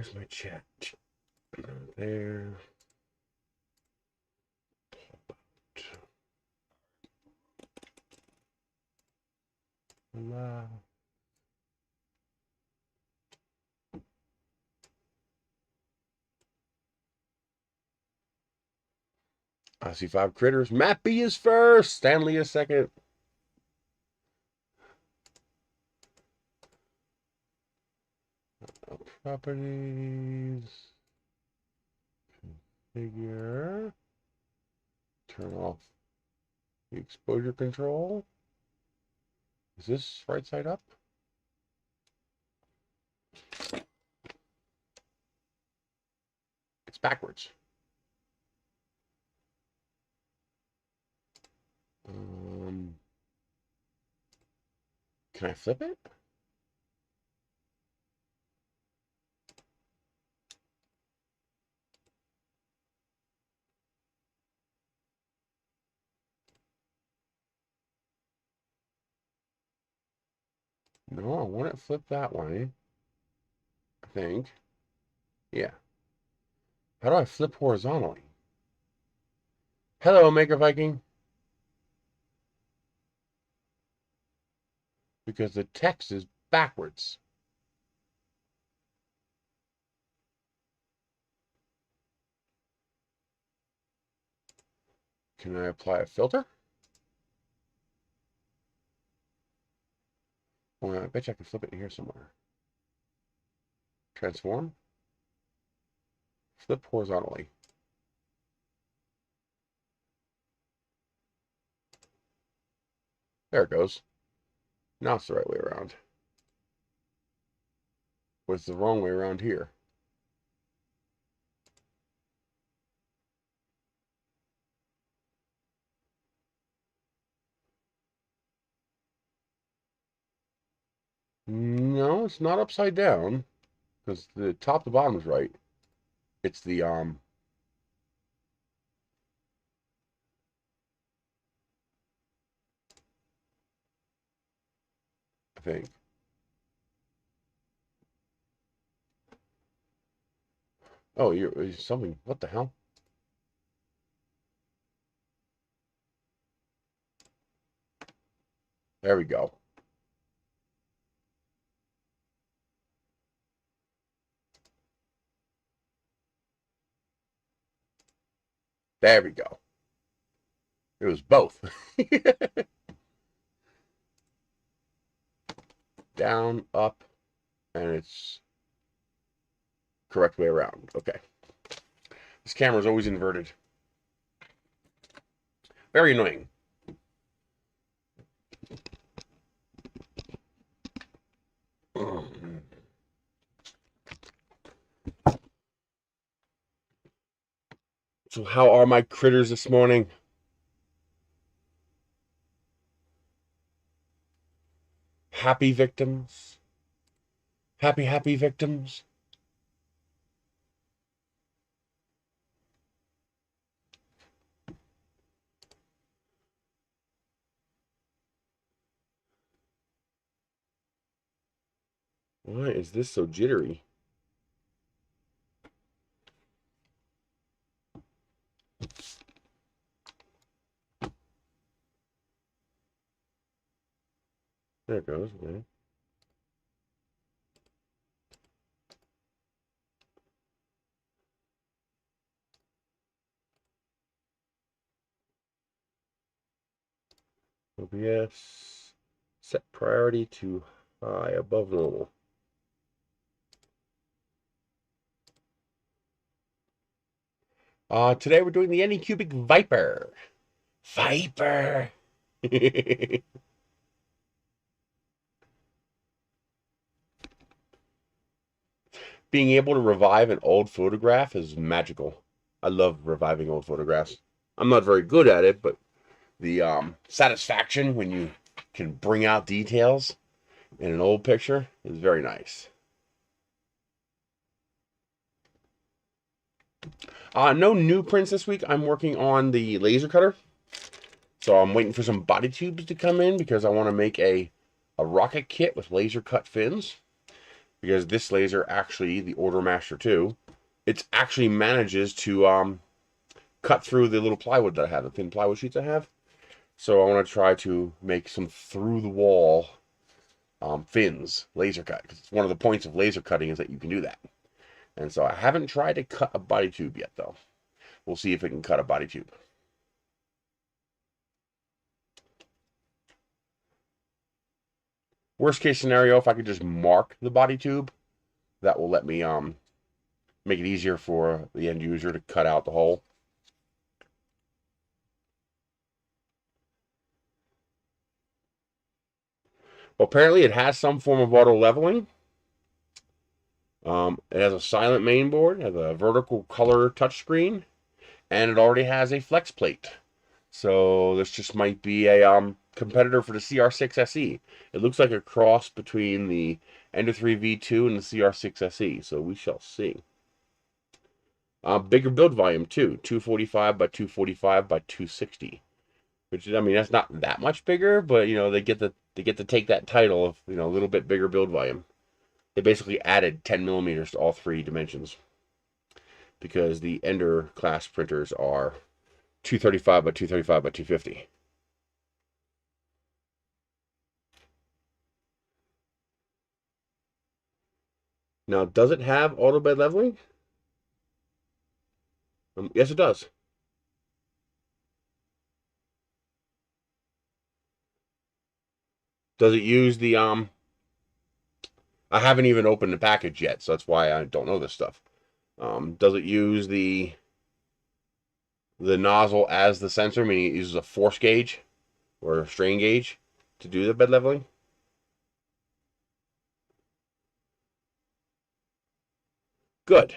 Where's my chat? There. Wow. I see 5 critters. Matt B is first. Stanley is second. Properties. Configure. Turn off the exposure control. Is this right side up? It's backwards. Can I flip it? No, I want it flipped that way. I think. Yeah. How do I flip horizontally? Hello, Maker Viking. Because the text is backwards. Can I apply a filter? Well, I bet you I can flip it in here somewhere. Transform. Flip horizontally. There it goes. Now it's the right way around. But it's the wrong way around here. No, it's not upside down. Because the top to bottom is right. It's the, I think. Oh, you're something. What the hell? There we go. There we go. It was both. Down, up, and it's correct way around. Okay. This camera is always inverted. Very annoying. So how are my critters this morning? Happy victims? Happy victims? Why is this so jittery? There it goes. Okay. OBS, set priority to high, above normal. Today we're doing the Anycubic Vyper. Vyper! Being able to revive an old photograph is magical. I love reviving old photographs. I'm not very good at it, but the satisfaction when you can bring out details in an old picture is very nice. No new prints this week. I'm working on the laser cutter. So I'm waiting for some body tubes to come in because I want to make a rocket kit with laser cut fins. because this laser actually, the Order Master 2, it actually manages to cut through the little plywood that I have, the thin plywood sheets I have. So I want to try to make some through the wall fins, laser cut, because it's one of the points of laser cutting is that you can do that. And so I haven't tried to cut a body tube yet, though. We'll see if it can cut a body tube. Worst case scenario, if I could just mark the body tube, that will let me make it easier for the end user to cut out the hole. Well, apparently it has some form of auto leveling. It has a silent main board, has a vertical color touchscreen, and it already has a flex plate. So this just might be a competitor for the CR6 SE. It looks like a cross between the Ender 3 V2 and the CR6 SE, so we shall see. Bigger build volume too, 245 by 245 by 260, which I mean that's not that much bigger, but you know they get to take that title of, you know, a little bit bigger build volume. They basically added 10 millimeters to all three dimensions because the Ender class printers are 235 by 235 by 250. Now, does it have auto bed leveling? Yes, it does. Does it use the I haven't even opened the package yet, so that's why I don't know this stuff. Does it use the nozzle as the sensor, meaning it uses a force gauge or a strain gauge to do the bed leveling? Good.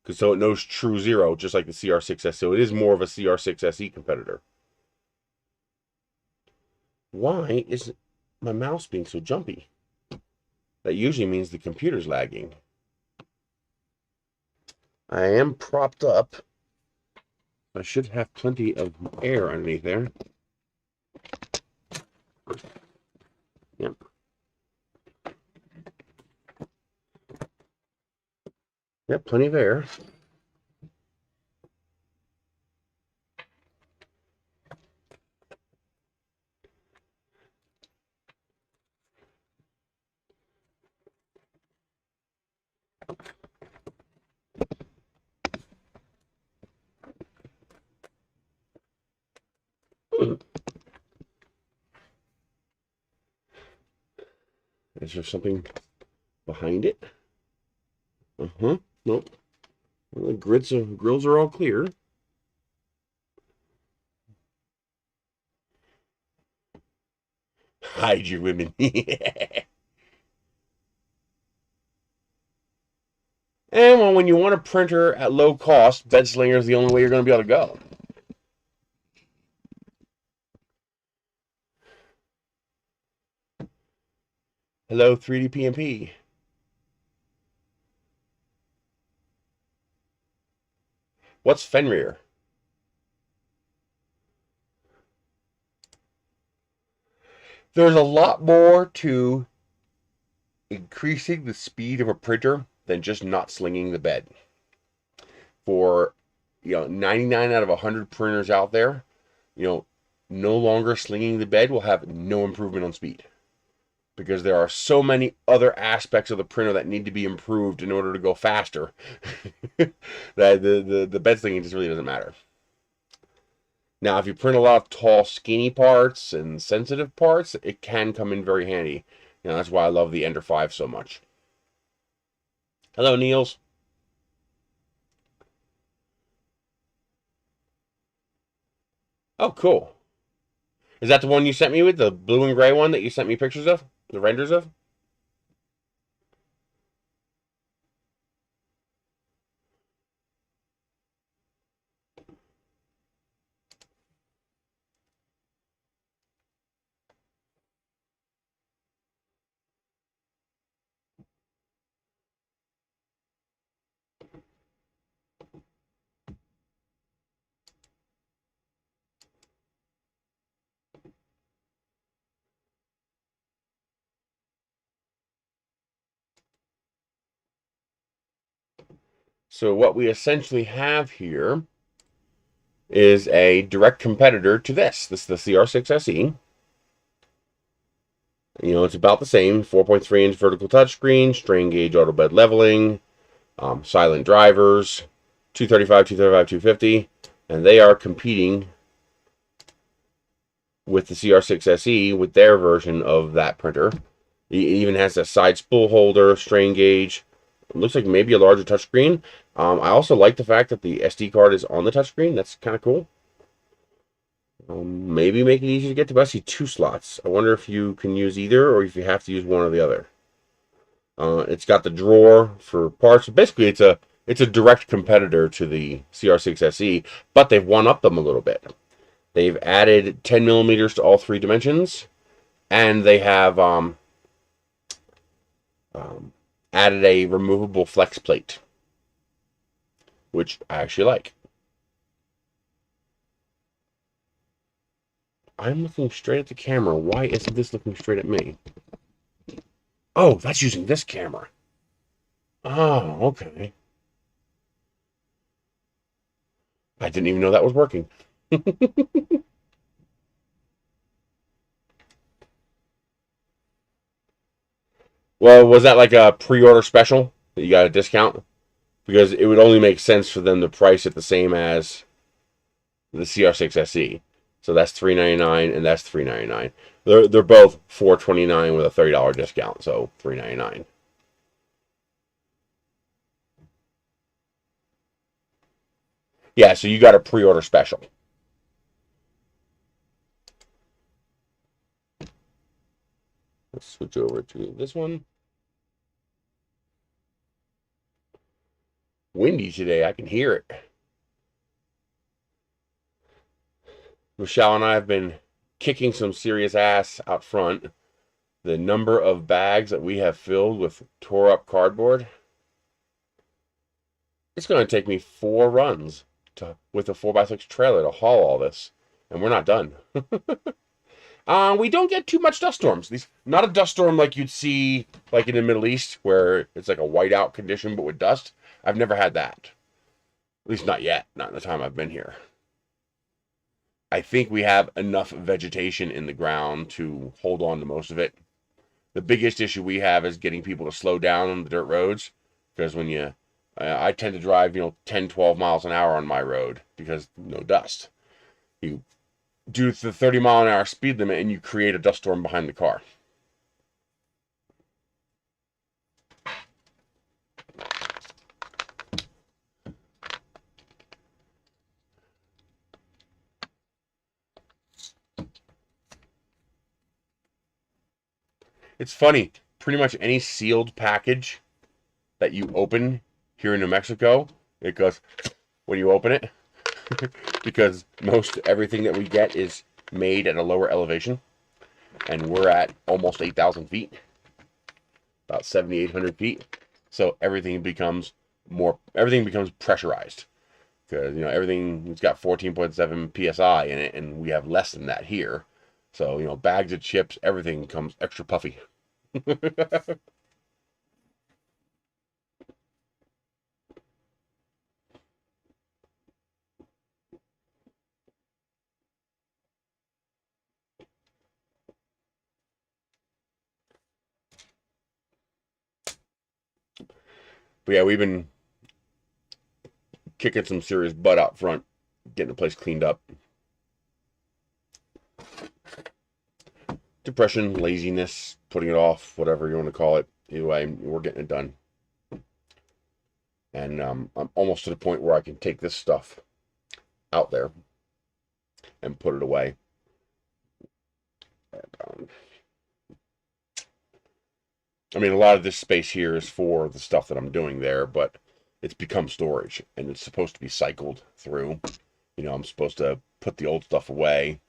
Because so it knows true zero, just like the CR6S. So it is more of a CR6SE competitor. Why is my mouse being so jumpy? That usually means the computer's lagging. I am propped up. I should have plenty of air underneath there. Yep. Yep, plenty of air. Is there something behind it? Uh-huh. Nope. Well, the grills are all clear. Hide your women. And well, when you want a printer at low cost, Bedslinger is the only way you're going to be able to go. Hello, 3D PMP. What's Fenrir? There's a lot more to increasing the speed of a printer than just not slinging the bed. For 99 out of 100 printers out there, no longer slinging the bed will have no improvement on speed, because there are so many other aspects of the printer that need to be improved in order to go faster that the bed slinging just really doesn't matter. Now, if you print a lot of tall, skinny parts and sensitive parts, it can come in very handy. That's why I love the Ender 5 so much. Hello, Niels. Oh, cool. Is that the one you sent me with? The blue and gray one that you sent me pictures of? The renders of? So what we essentially have here is a direct competitor to this. This is the CR6SE. You know, it's about the same. 4.3-inch vertical touchscreen, strain gauge auto bed leveling, silent drivers, 235, 235, 250, and they are competing with the CR6SE with their version of that printer. It even has a side spool holder, strain gauge. It looks like maybe a larger touchscreen. I also like the fact that the SD card is on the touchscreen. That's kind of cool. Maybe make it easier to get to. But I see 2 slots. I wonder if you can use either or if you have to use one or the other. It's got the drawer for parts. Basically, it's a direct competitor to the CR6SE, but they've one-upped them a little bit. They've added 10 millimeters to all 3 dimensions, and they have added a removable flex plate, which I actually like. I'm looking straight at the camera. Why isn't this looking straight at me? Oh, that's using this camera. Oh, okay. I didn't even know that was working. Well, was that like a pre-order special that you got a discount? Because it would only make sense for them to price it the same as the CR6SE. So that's $399 and that's $399. They're both $429 with a $30 discount, so $399. Yeah, so you got a pre-order special. Let's switch over to this one. Windy today, I can hear it. Michelle and I have been kicking some serious ass out front. The number of bags that we have filled with tore up cardboard. It's going to take me 4 runs with a 4x6 trailer to haul all this, and we're not done. We don't get too much dust storms. Not a dust storm like you'd see like in the Middle East, where it's like a whiteout condition but with dust. I've never had that. At least not yet. Not in the time I've been here. I think we have enough vegetation in the ground to hold on to most of it. The biggest issue we have is getting people to slow down on the dirt roads, because when I tend to drive, 10, 12 miles an hour on my road because no dust. You do the 30-mile-an-hour speed limit and you create a dust storm behind the car. It's funny, pretty much any sealed package that you open here in New Mexico, it goes when you open it. Because most everything that we get is made at a lower elevation, and we're at almost 8,000 feet, about 7,800 feet. So everything becomes pressurized, because everything's got 14.7 psi in it, and we have less than that here. So bags of chips, everything comes extra puffy. But yeah, we've been kicking some serious butt out front, getting the place cleaned up. Depression, laziness, putting it off, whatever you want to call it. Either way, we're getting it done. And I'm almost to the point where I can take this stuff out there and put it away. I mean, a lot of this space here is for the stuff that I'm doing there, but it's become storage, and it's supposed to be cycled through. I'm supposed to put the old stuff away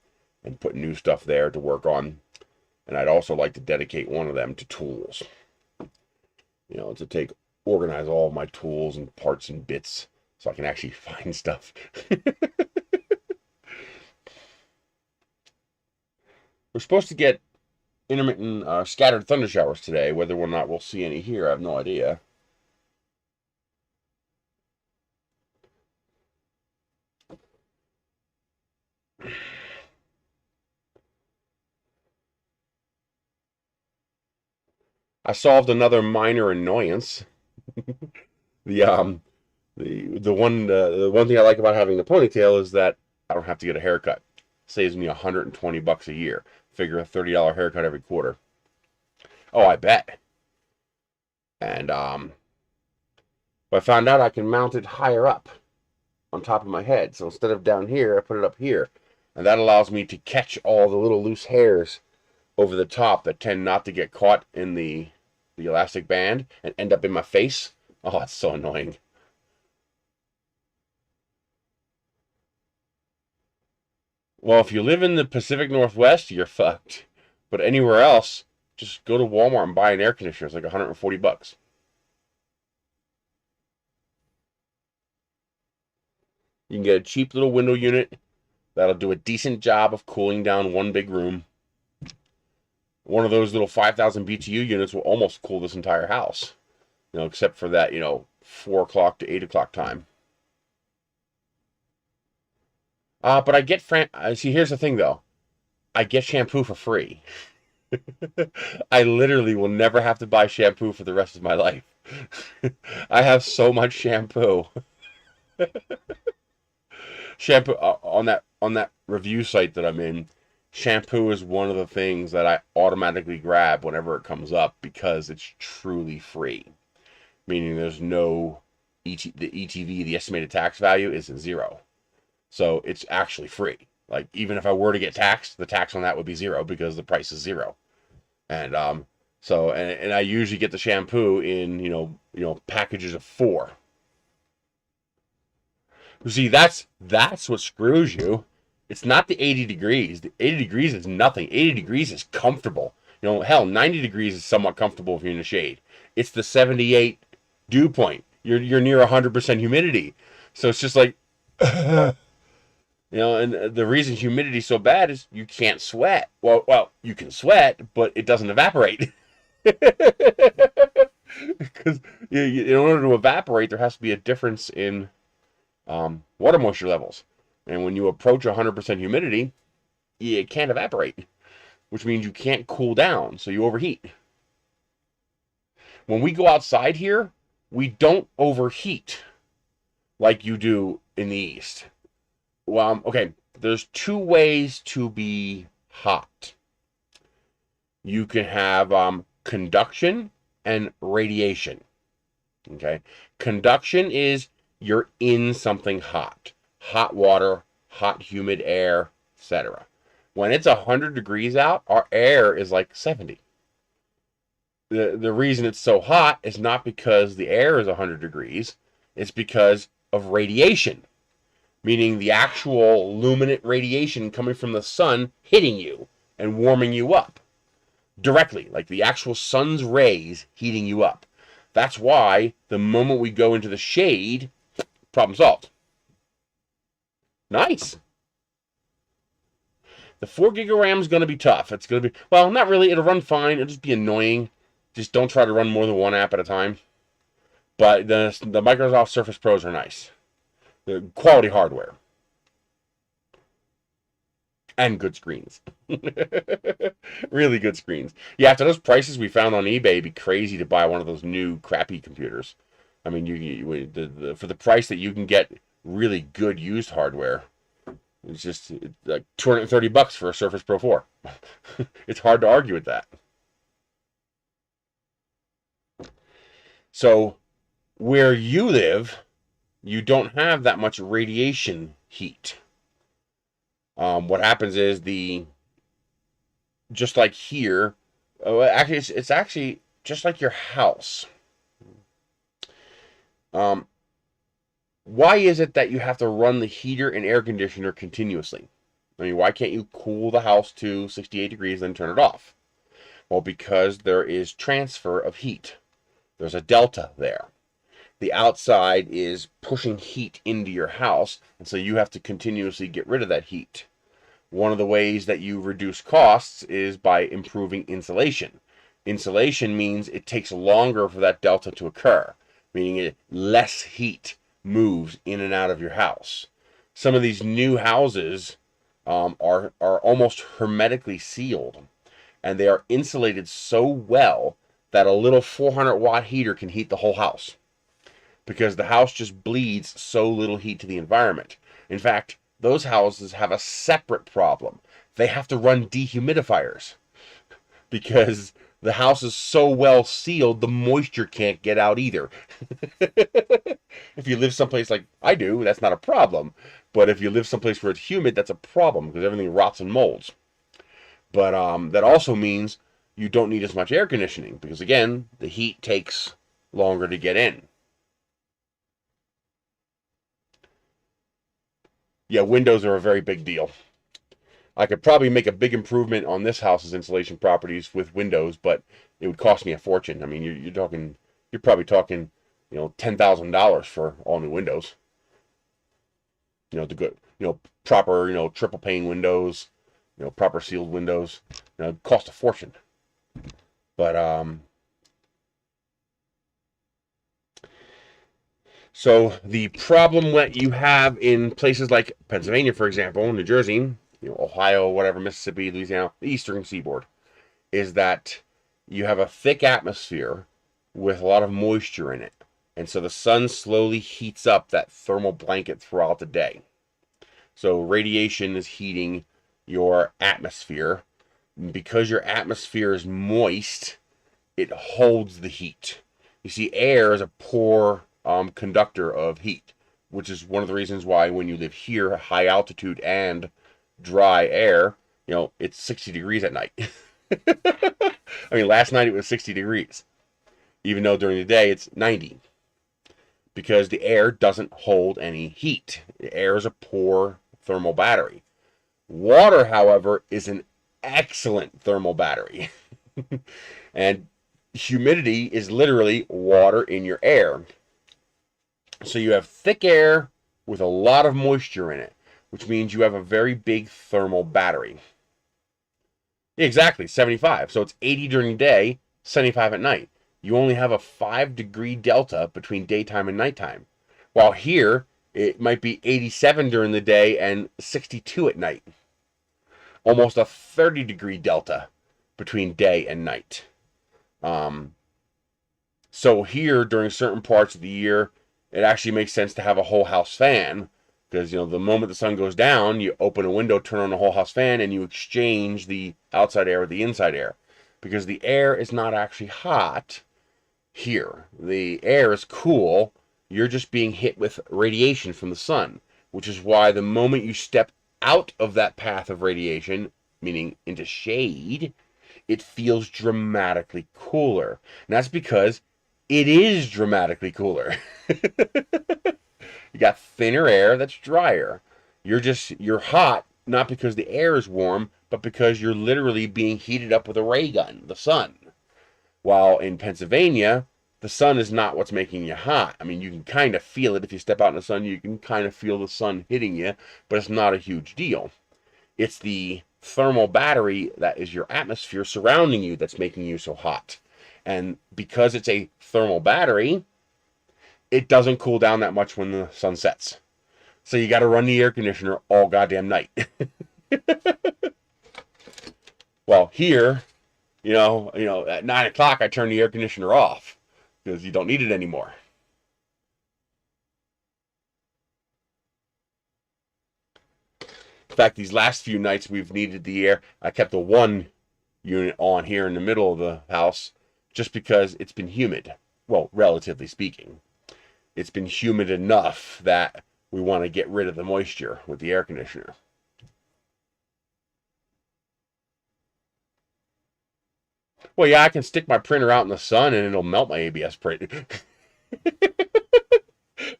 and put new stuff there to work on. And I'd also like to dedicate one of them to tools. To organize all of my tools and parts and bits so I can actually find stuff. We're supposed to get intermittent scattered thunder showers today. Whether or not we'll see any here, I have no idea. I solved another minor annoyance. The the one thing I like about having the ponytail is that I don't have to get a haircut. Saves me $120 a year. Figure a $30 haircut every quarter. Oh, I bet. And but I found out I can mount it higher up on top of my head. So instead of down here, I put it up here. And that allows me to catch all the little loose hairs over the top that tend not to get caught in the elastic band and end up in my face. Oh, it's so annoying. Well, if you live in the Pacific Northwest, you're fucked. But anywhere else, just go to Walmart and buy an air conditioner. It's like $140. You can get a cheap little window unit that'll do a decent job of cooling down one big room. One of those little 5,000 BTU units will almost cool this entire house. Except for that, 4 o'clock to 8 o'clock time. But I get see, here's the thing, though. I get shampoo for free. I literally will never have to buy shampoo for the rest of my life. I have so much shampoo. Shampoo on that review site that I'm in. Shampoo is one of the things that I automatically grab whenever it comes up because it's truly free. Meaning there's no the ETV, the estimated tax value, is 0. So it's actually free. Like, even if I were to get taxed, the tax on that would be 0 because the price is 0. And and I usually get the shampoo in packages of 4. See, that's what screws you. It's not the 80 degrees. The 80 degrees is nothing. 80 degrees is comfortable. Hell, 90 degrees is somewhat comfortable if you're in the shade. It's the 78 dew point. You're near 100% humidity. So it's just like, and the reason humidity is so bad is you can't sweat. Well, you can sweat, but it doesn't evaporate. Because in order to evaporate, there has to be a difference in water moisture levels. And when you approach 100% humidity, it can't evaporate, which means you can't cool down, so you overheat. When we go outside here, we don't overheat like you do in the East. Well, okay, there's 2 ways to be hot. You can have conduction and radiation. Okay, conduction is you're in something hot. Hot water, hot humid air, etc. When it's 100 degrees out, our air is like 70. The reason it's so hot is not because the air is 100 degrees. It's because of radiation. Meaning the actual luminant radiation coming from the sun hitting you and warming you up. Directly, like the actual sun's rays heating you up. That's why the moment we go into the shade, problem solved. Nice. The 4 gig of RAM is going to be tough. It's going to be, well, not really. It'll run fine. It'll just be annoying. Just don't try to run more than 1 app at a time. But the Microsoft Surface Pros are nice. The quality hardware. And good screens. Really good screens. Yeah, after those prices we found on eBay, it'd be crazy to buy one of those new crappy computers. I mean, for the price that you can get really good used hardware, it's just like $230 for a Surface Pro 4. It's hard to argue with that. So, where you live, you don't have that much radiation heat. What happens is just like here, actually, it's actually just like your house. Why is it that you have to run the heater and air conditioner continuously? I mean, why can't you cool the house to 68 degrees and then turn it off? Well, because there is transfer of heat. There's a delta there. The outside is pushing heat into your house, and so you have to continuously get rid of that heat. One of the ways that you reduce costs is by improving insulation. Insulation means it takes longer for that delta to occur, meaning less heat moves in and out of your house. Some of these new houses are almost hermetically sealed, and they are insulated so well that a little 400-watt heater can heat the whole house, because the house just bleeds so little heat to the environment. In fact, those houses have a separate problem. They have to run dehumidifiers because the house is so well sealed, the moisture can't get out either. If you live someplace like I do, that's not a problem. But if you live someplace where it's humid, that's a problem because everything rots and molds. But that also means you don't need as much air conditioning because, again, the heat takes longer to get in. Yeah, windows are a very big deal. I could probably make a big improvement on this house's insulation properties with windows, but it would cost me a fortune. I mean, you're probably talking, $10,000 for all new windows. The good, proper, triple pane windows, proper sealed windows. It cost a fortune. But so the problem that you have in places like Pennsylvania, for example, New Jersey, Ohio, whatever, Mississippi, Louisiana, the eastern seaboard, is that you have a thick atmosphere with a lot of moisture in it. And so the sun slowly heats up that thermal blanket throughout the day. So radiation is heating your atmosphere. Because your atmosphere is moist, it holds the heat. You see, air is a poor conductor of heat, which is one of the reasons why when you live here, high altitude and dry air, it's 60 degrees at night. I mean, last night it was 60 degrees, even though during the day it's 90, because the air doesn't hold any heat. The air is a poor thermal battery. Water, however, is an excellent thermal battery. And humidity is literally water in your air. So you have thick air with a lot of moisture in it, which means you have a very big thermal battery. Exactly, 75. So it's 80 during the day, 75 at night. You only have a 5-degree delta between daytime and nighttime. While here, it might be 87 during the day and 62 at night. Almost a 30-degree delta between day and night. So here, during certain parts of the year, it actually makes sense to have a whole house fan, because the moment the sun goes down, you open a window, turn on the whole house fan, and you exchange the outside air with the inside air, because the air is not actually hot here. The air is cool. You're just being hit with radiation from the sun, which is why the moment you step out of that path of radiation, meaning into shade, it feels dramatically cooler. And that's because it is dramatically cooler. You got thinner air that's drier. You're hot, not because the air is warm, but because you're literally being heated up with a ray gun, the sun. While in Pennsylvania, the sun is not what's making you hot. I mean, you can kind of feel it if you step out in the sun. You can kind of feel the sun hitting you, but it's not a huge deal. It's the thermal battery that is your atmosphere surrounding you that's making you so hot. And because it's a thermal battery, it doesn't cool down that much when the sun sets. So you got to run the air conditioner all goddamn night. Well, here, at 9 o'clock, I turn the air conditioner off because you don't need it anymore. In fact, these last few nights we've needed the air. I kept the one unit on here in the middle of the house just because it's been humid. Well, relatively speaking. It's been humid enough that we want to get rid of the moisture with the air conditioner. Well, yeah, I can stick my printer out in the sun and it'll melt my ABS print.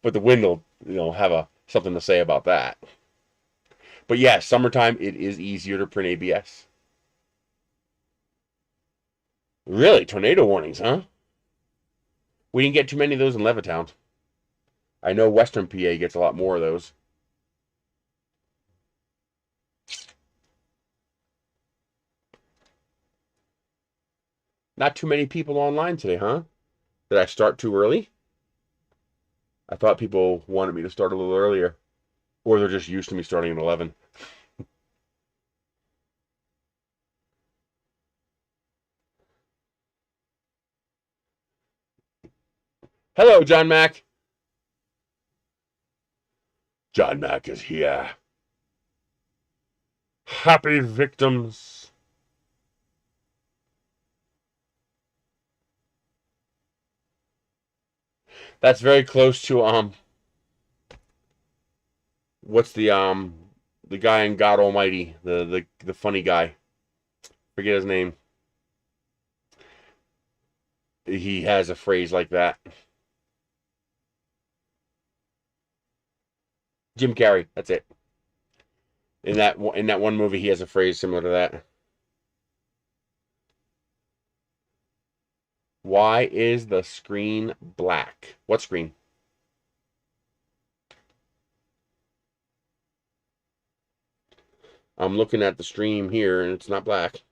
But the wind will, have something to say about that. But yeah, summertime, it is easier to print ABS. Really? Tornado warnings, huh? We didn't get too many of those in Levittown. I know Western PA gets a lot more of those. Not too many people online today, huh? Did I start too early? I thought people wanted me to start a little earlier. Or they're just used to me starting at 11. Hello, John Mack. John Mack is here. Happy victims. That's very close to what's the guy in God Almighty, the funny guy. Forget his name. He has a phrase like that. Jim Carrey, that's it. In that one movie, he has a phrase similar to that. Why is the screen black? What screen? I'm looking at the stream here, and it's not black.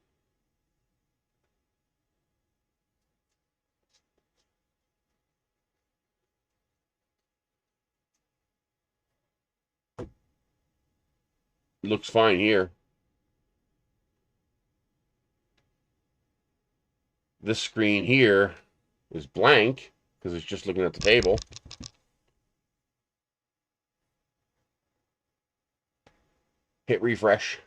It looks fine here. This screen here is blank because it's just looking at the table. Hit refresh.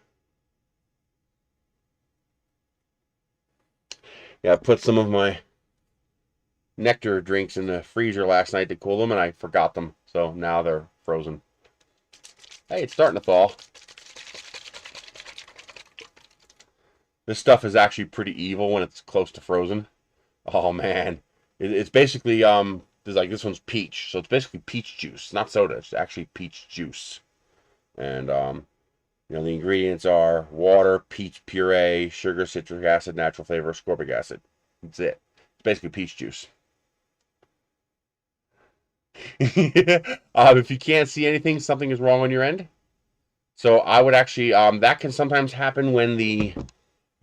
Yeah, I put some of my nectar drinks in the freezer last night to cool them, and I forgot them. So now they're frozen. Hey, it's starting to thaw. This stuff is actually pretty evil when it's close to frozen. Oh man, it's basically there's like this one's peach, so it's basically peach juice, not soda. It's actually peach juice, and you know the ingredients are water, peach puree, sugar, citric acid, natural flavor, ascorbic acid. That's it. It's basically peach juice. If you can't see anything, something is wrong on your end. So I would actually that can sometimes happen when the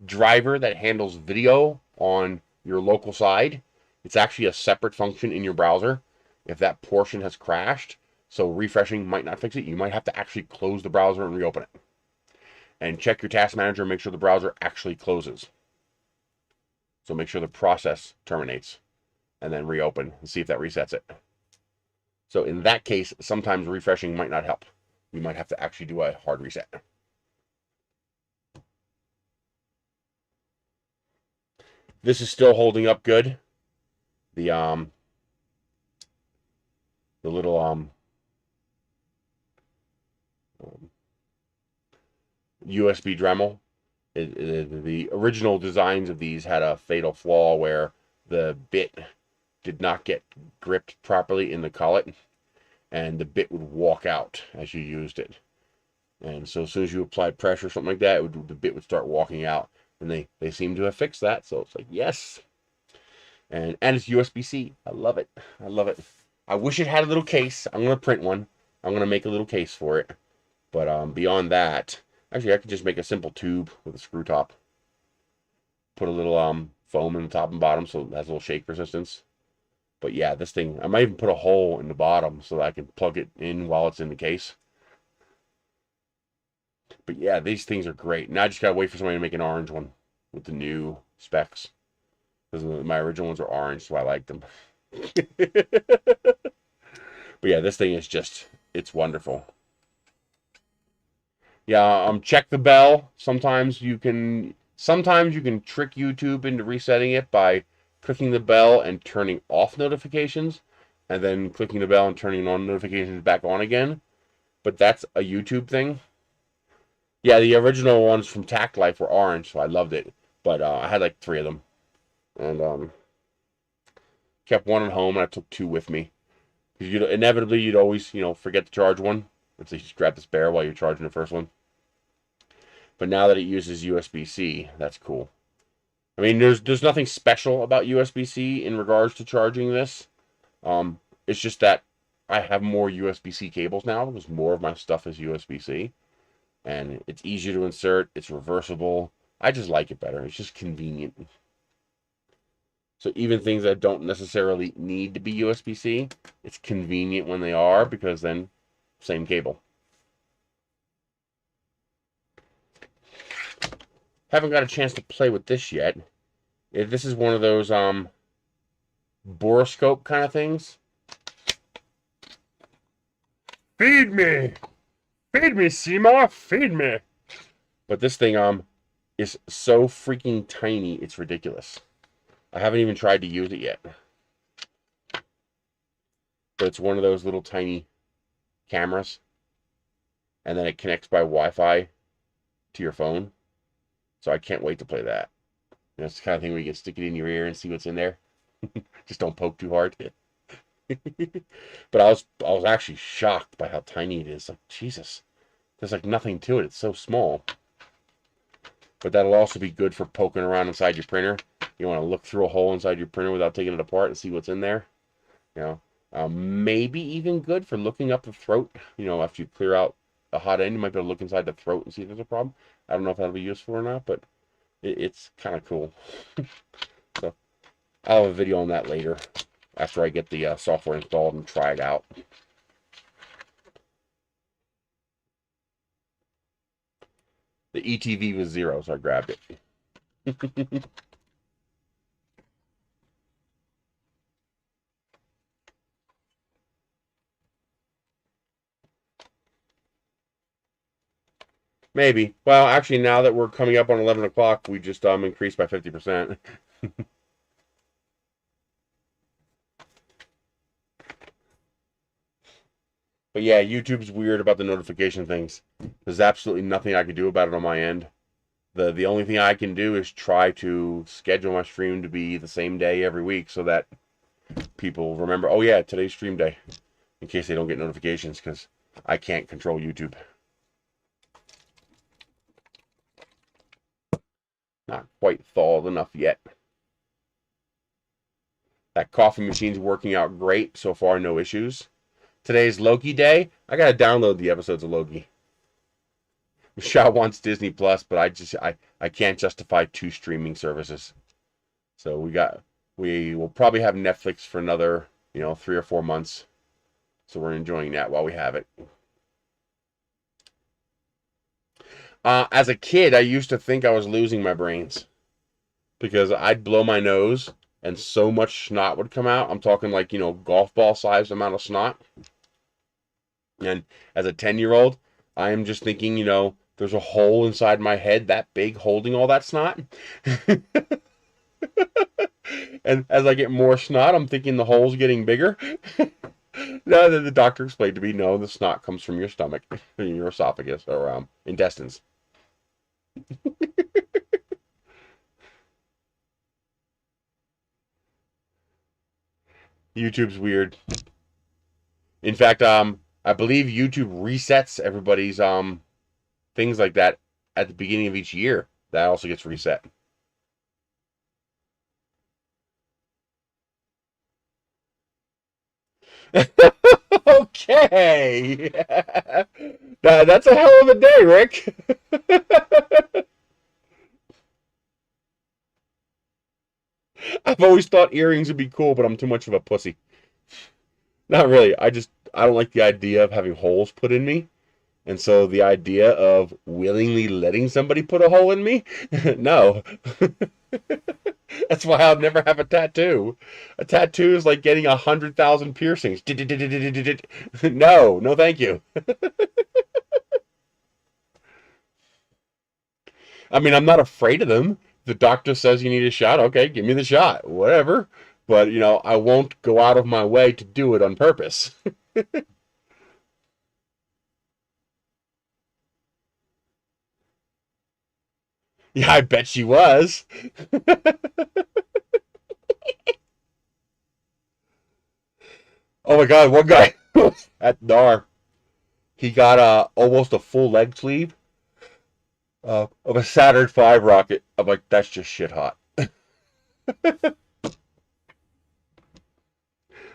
driver that handles video on your local side, it's actually a separate function in your browser. If that portion has crashed, so refreshing might not fix it, you might have to actually close the browser and reopen it. And check your task manager and make sure the browser actually closes. So make sure the process terminates and then reopen and see if that resets it. So in that case, sometimes refreshing might not help. You might have to actually do a hard reset. This is still holding up good. The little USB Dremel. The original designs of these had a fatal flaw where the bit did not get gripped properly in the collet, and the bit would walk out as you used it. And so as soon as you applied pressure or something like that, the bit would start walking out. And they seem to have fixed that, so it's like, yes. And it's USB-C. I love it. I love it. I wish it had a little case. I'm going to print one. I'm going to make a little case for it. But beyond that, actually, I could just make a simple tube with a screw top. Put a little foam in the top and bottom so it has a little shake resistance. But yeah, this thing, I might even put a hole in the bottom so that I can plug it in while it's in the case. But yeah, these things are great. Now I just gotta wait for somebody to make an orange one with the new specs. Because my original ones are orange, so I like them. But yeah, this thing is just, it's wonderful. Yeah, check the bell. Sometimes you can trick YouTube into resetting it by clicking the bell and turning off notifications, and then clicking the bell and turning on notifications back on again. But that's a YouTube thing. Yeah, the original ones from Tact Life were orange, so I loved it. But I had like 3 of them, and kept one at home, and I took 2 with me. Because inevitably you'd always forget to charge one, and so you just grab the spare while you're charging the first one. But now that it uses USB-C, that's cool. I mean, there's nothing special about USB-C in regards to charging this. It's just that I have more USB-C cables now because more of my stuff is USB-C. And it's easier to insert. It's reversible. I just like it better. It's just convenient. So even things that don't necessarily need to be USB-C, it's convenient when they are because then same cable. Haven't got a chance to play with this yet. This is one of those boroscope kind of things. Feed me! Feed me, Seymour! Feed me! But this thing is so freaking tiny, it's ridiculous. I haven't even tried to use it yet. But it's one of those little tiny cameras. And then it connects by Wi-Fi to your phone. So I can't wait to play that. You know, it's the kind of thing where you can stick it in your ear and see what's in there. Just don't poke too hard. But I was actually shocked by how tiny it is. Like, Jesus. There's like nothing to it. It's so small. But that'll also be good for poking around inside your printer. You want to look through a hole inside your printer without taking it apart and see what's in there. You know, maybe even good for looking up the throat. You know, after you clear out a hot end, you might be able to look inside the throat and see if there's a problem. I don't know if that'll be useful or not, but it's kind of cool. So I'll have a video on that later after I get the software installed and try it out. The ETV was 0, so I grabbed it. Maybe. Well, actually, now that we're coming up on 11 o'clock, we just increased by 50%. But yeah, YouTube's weird about the notification things. There's absolutely nothing I can do about it on my end. The only thing I can do is try to schedule my stream to be the same day every week so that people remember, oh yeah, today's stream day, in case they don't get notifications, because I can't control YouTube. Not quite thawed enough yet. That coffee machine's working out great. So far, no issues. Today's Loki day. I gotta download the episodes of Loki. Michelle wants Disney Plus, but I can't justify 2 streaming services. So we will probably have Netflix for another, 3 or 4 months. So we're enjoying that while we have it. As a kid, I used to think I was losing my brains because I'd blow my nose and so much snot would come out. I'm talking like, golf ball sized amount of snot. And as a 10-year-old, I am just thinking, there's a hole inside my head that big holding all that snot. And as I get more snot, I'm thinking the hole's getting bigger. No, then the doctor explained to me, no, the snot comes from your stomach, your esophagus, or intestines. YouTube's weird. In fact, I believe YouTube resets everybody's things like that at the beginning of each year. That also gets reset. Okay. That's a hell of a day, Rick. I've always thought earrings would be cool, but I'm too much of a pussy. Not really. I don't like the idea of having holes put in me. And so the idea of willingly letting somebody put a hole in me? No. That's why I'll never have a tattoo. A tattoo is like getting 100,000 piercings. No, thank you. I mean, I'm not afraid of them. The doctor says you need a shot. Okay, give me the shot. Whatever. But, I won't go out of my way to do it on purpose. Yeah, I bet she was. Oh my God, one guy at NAR, he got almost a full leg sleeve of a Saturn V rocket. I'm like, that's just shit hot. Let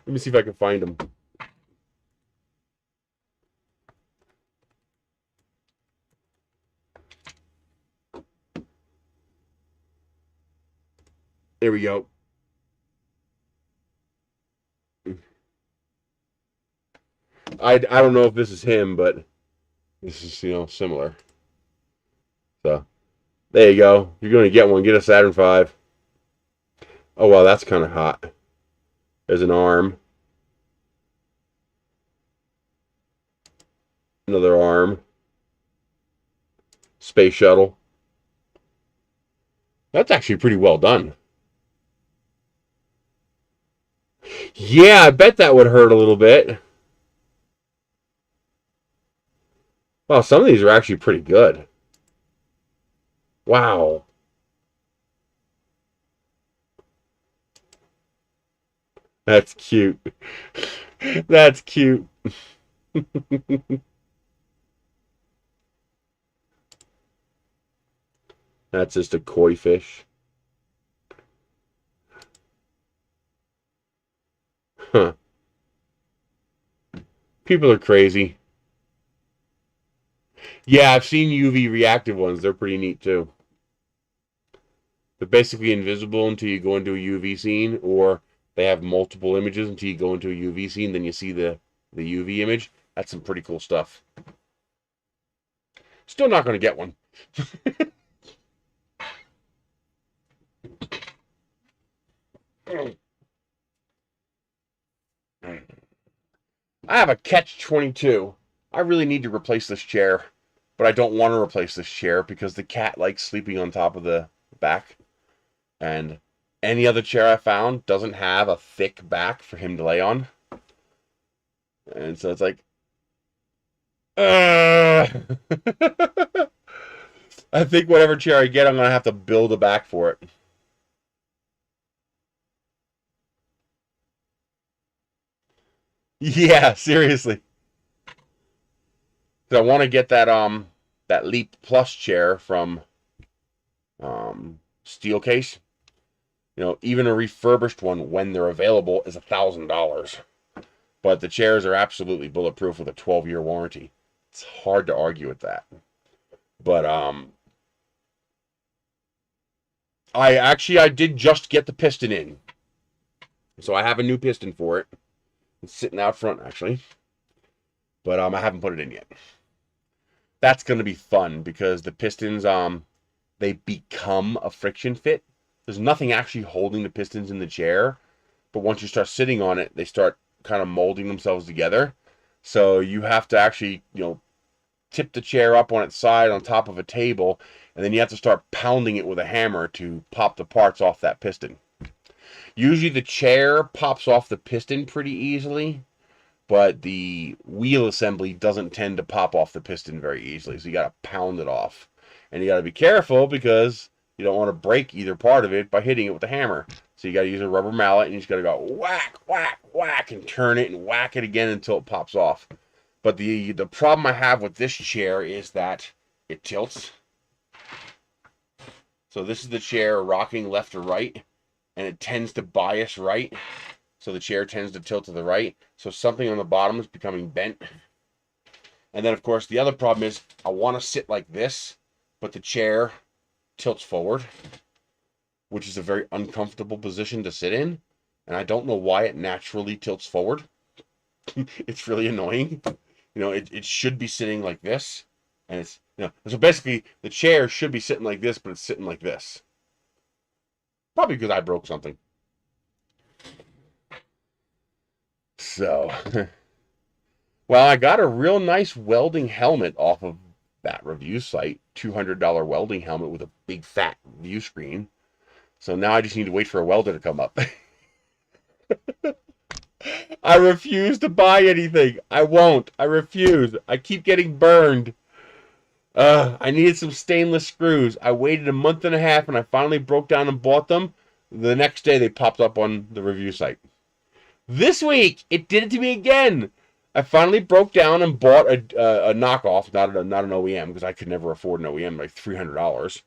me see if I can find him. There we go. I don't know if this is him, but this is, similar. So, there you go. If you're going to get one, get a Saturn V. Oh, wow, that's kind of hot. There's an arm. Another arm. Space shuttle. That's actually pretty well done. Yeah, I bet that would hurt a little bit. Wow, some of these are actually pretty good. Wow. That's cute. That's cute. That's just a koi fish. Huh. People are crazy. Yeah, I've seen UV reactive ones. They're pretty neat too. They're basically invisible until you go into a UV scene, or they have multiple images until you go into a UV scene, then you see the UV image. That's some pretty cool stuff. Still not going to get one. I have a catch-22. I really need to replace this chair, but I don't want to replace this chair because the cat likes sleeping on top of the back. And any other chair I found doesn't have a thick back for him to lay on. And so it's like, I think whatever chair I get, I'm going to have to build a back for it. Yeah, seriously. So I want to get that Leap Plus chair from Steelcase. You know, even a refurbished one when they're available is $1,000. But the chairs are absolutely bulletproof with a 12-year warranty. It's hard to argue with that. But I did just get the piston in. So I have a new piston for it. It's sitting out front actually. But I haven't put it in yet. That's going to be fun because the pistons they become a friction fit. There's nothing actually holding the pistons in the chair, but once you start sitting on it, they start kind of molding themselves together. So you have to actually, tip the chair up on its side on top of a table, and then you have to start pounding it with a hammer to pop the parts off that piston. Usually the chair pops off the piston pretty easily, but the wheel assembly doesn't tend to pop off the piston very easily, so you got to pound it off. And you got to be careful because you don't want to break either part of it by hitting it with a hammer. So you got to use a rubber mallet, and you just got to go whack, whack, whack, and turn it and whack it again until it pops off. But the problem I have with this chair is that it tilts. So this is the chair rocking left or right, and it tends to bias right. So the chair tends to tilt to the right. So something on the bottom is becoming bent. And then, of course, the other problem is I want to sit like this, but the chair tilts forward, which is a very uncomfortable position to sit in. And I don't know why it naturally tilts forward. It's really annoying. It should be sitting like this. And it's, so basically the chair should be sitting like this, but it's sitting like this. Probably because I broke something. So, well, I got a real nice welding helmet off of that review site. $200 welding helmet with a big fat view screen. So now I just need to wait for a welder to come up. I refuse to buy anything. I won't. I refuse. I keep getting burned. I needed some stainless screws. I waited a month and a half, and I finally broke down and bought them. The next day, they popped up on the review site. This week, it did it to me again. I finally broke down and bought a knockoff, not an OEM, because I could never afford an OEM, like $300.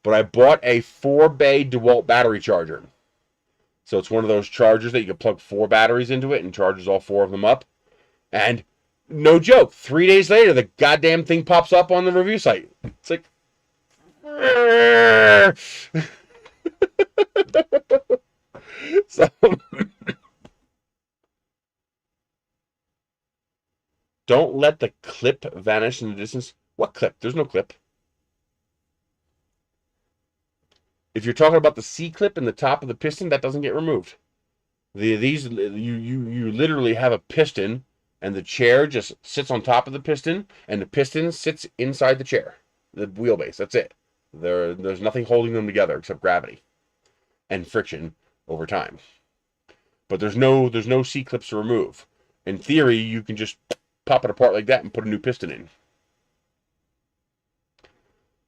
But I bought a 4-bay DeWalt battery charger. So it's one of those chargers that you can plug 4 batteries into it and charges all 4 of them up. And no joke, 3 days later, the goddamn thing pops up on the review site. It's like, so don't let the clip vanish in the distance. What clip? There's no clip. If you're talking about the C-clip in the top of the piston, that doesn't get removed. You literally have a piston, and the chair just sits on top of the piston, and the piston sits inside the chair, the wheelbase. That's it. There's nothing holding them together except gravity and friction over time. But there's no C clips to remove. In theory, you can just pop it apart like that and put a new piston in.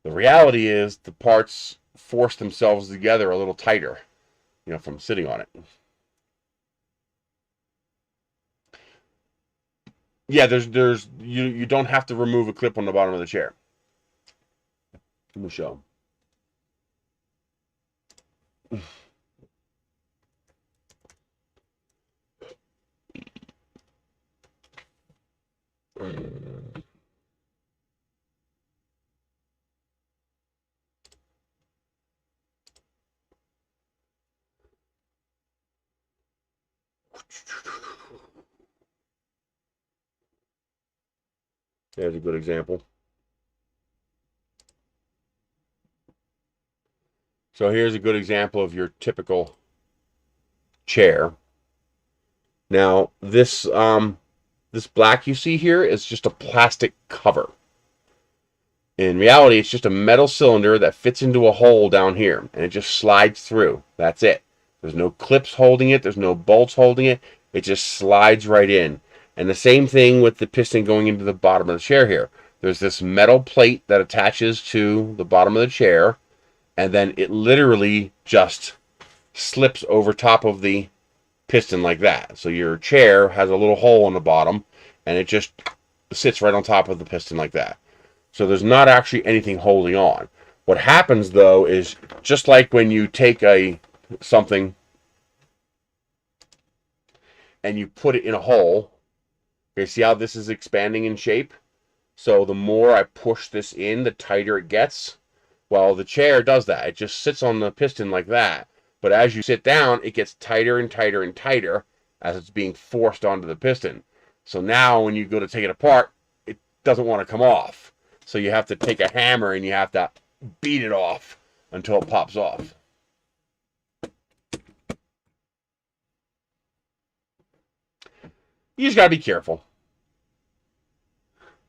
The reality is the parts force themselves together a little tighter, from sitting on it. Yeah, you don't have to remove a clip on the bottom of the chair. Let me show. There's a good example. So here's a good example of your typical chair. Now, this black you see here is just a plastic cover. In reality, it's just a metal cylinder that fits into a hole down here, and it just slides through. That's it. There's no clips holding it. There's no bolts holding it. It just slides right in. And the same thing with the piston going into the bottom of the chair here. There's this metal plate that attaches to the bottom of the chair, and then it literally just slips over top of the piston like that. So your chair has a little hole on the bottom, and it just sits right on top of the piston like that. So there's not actually anything holding on. What happens, though, is just like when you take something and you put it in a hole. Okay, see how this is expanding in shape? So the more I push this in, the tighter it gets. Well, the chair does that. It just sits on the piston like that. But as you sit down, it gets tighter and tighter and tighter as it's being forced onto the piston. So now when you go to take it apart, it doesn't want to come off. So you have to take a hammer and you have to beat it off until it pops off. You just got to be careful.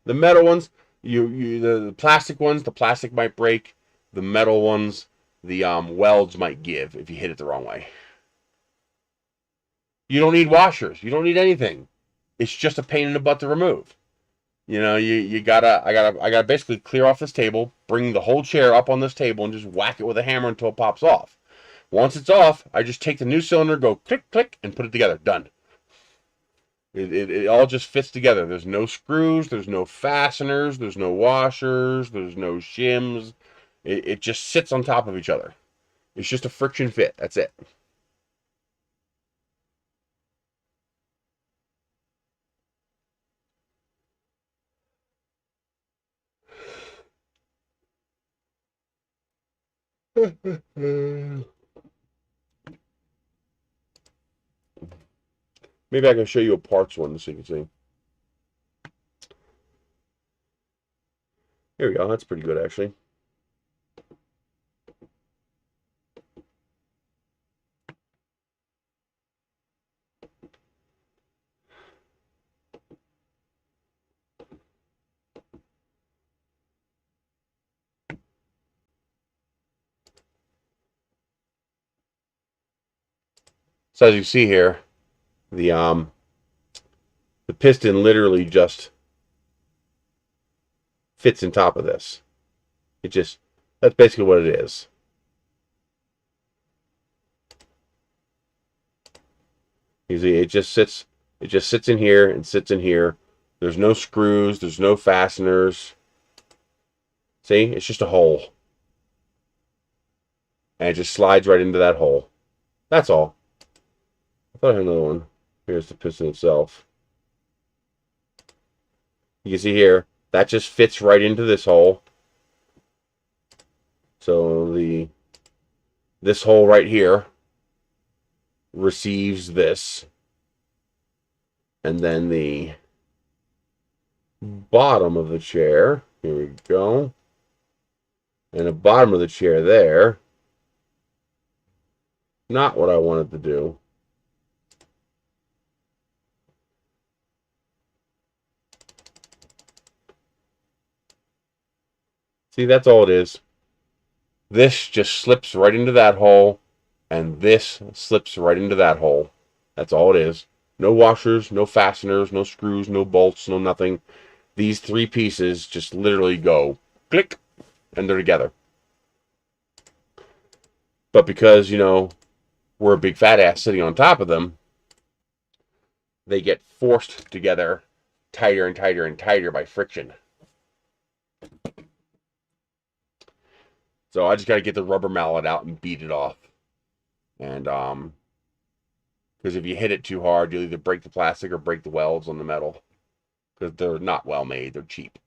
The metal ones, the plastic ones, the plastic might break. The metal ones, the welds might give if you hit it the wrong way. You don't need washers. You don't need anything. It's just a pain in the butt to remove. I gotta basically clear off this table, bring the whole chair up on this table, and just whack it with a hammer until it pops off. Once it's off, I just take the new cylinder, go click, click, and put it together. Done. It all just fits together. There's no screws, there's no fasteners, there's no washers, there's no shims. It just sits on top of each other. It's just a friction fit. That's it. Maybe I can show you a parts one so you can see. Here we go. That's pretty good, actually. So as you see here, the piston literally just fits in top of this. That's basically what it is. You see, it just sits in here and sits in here. There's no screws, there's no fasteners. See, it's just a hole. And it just slides right into that hole. That's all. I thought I had another one. Here's the piston itself. You can see here, that just fits right into this hole. So this hole right here receives this. And then the bottom of the chair, here we go. And the bottom of the chair there, not what I wanted to do. See, that's all it is. This just slips right into that hole, and this slips right into that hole. That's all it is. No washers, no fasteners, no screws, no bolts, no nothing. These three pieces just literally go click, and they're together. But because, you know, we're a big fat ass sitting on top of them, they get forced together tighter and tighter and tighter by friction. So I just got to get the rubber mallet out and beat it off. And, because if you hit it too hard, you'll either break the plastic or break the welds on the metal. Because they're not well made, they're cheap.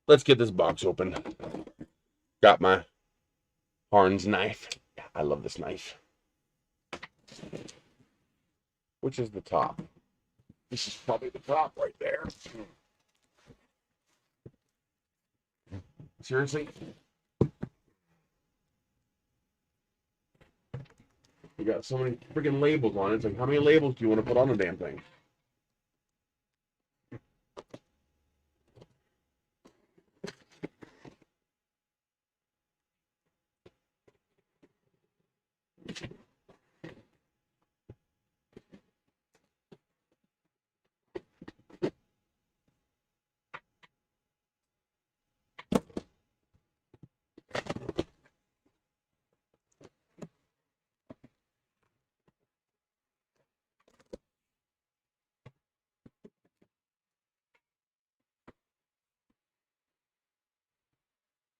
Let's get this box open. Got my Harn's knife. I love this knife. Which is the top? This is probably the top right there. Seriously? You got so many freaking labels on it. It's like, how many labels do you want to put on the damn thing?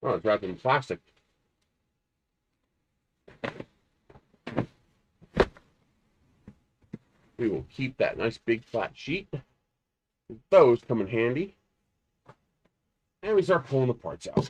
Oh, it's wrapped in plastic. We will keep that nice big flat sheet. Those come in handy. And we start pulling the parts out.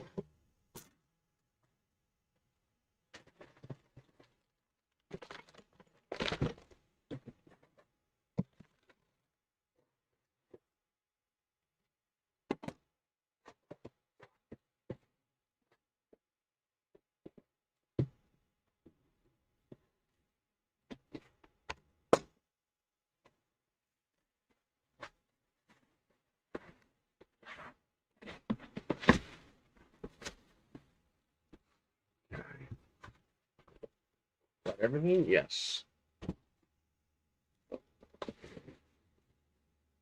Got everything? Yes.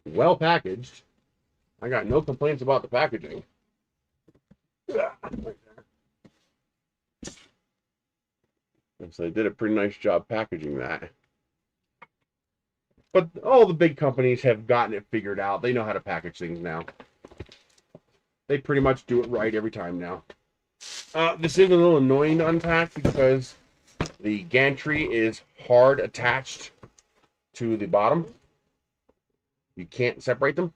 Well packaged. I got no complaints about the packaging. Yeah, right there. So they did a pretty nice job packaging that. But all the big companies have gotten it figured out. They know how to package things now. They pretty much do it right every time now. This is a little annoying to unpack because the gantry is hard attached to the bottom. You can't separate them.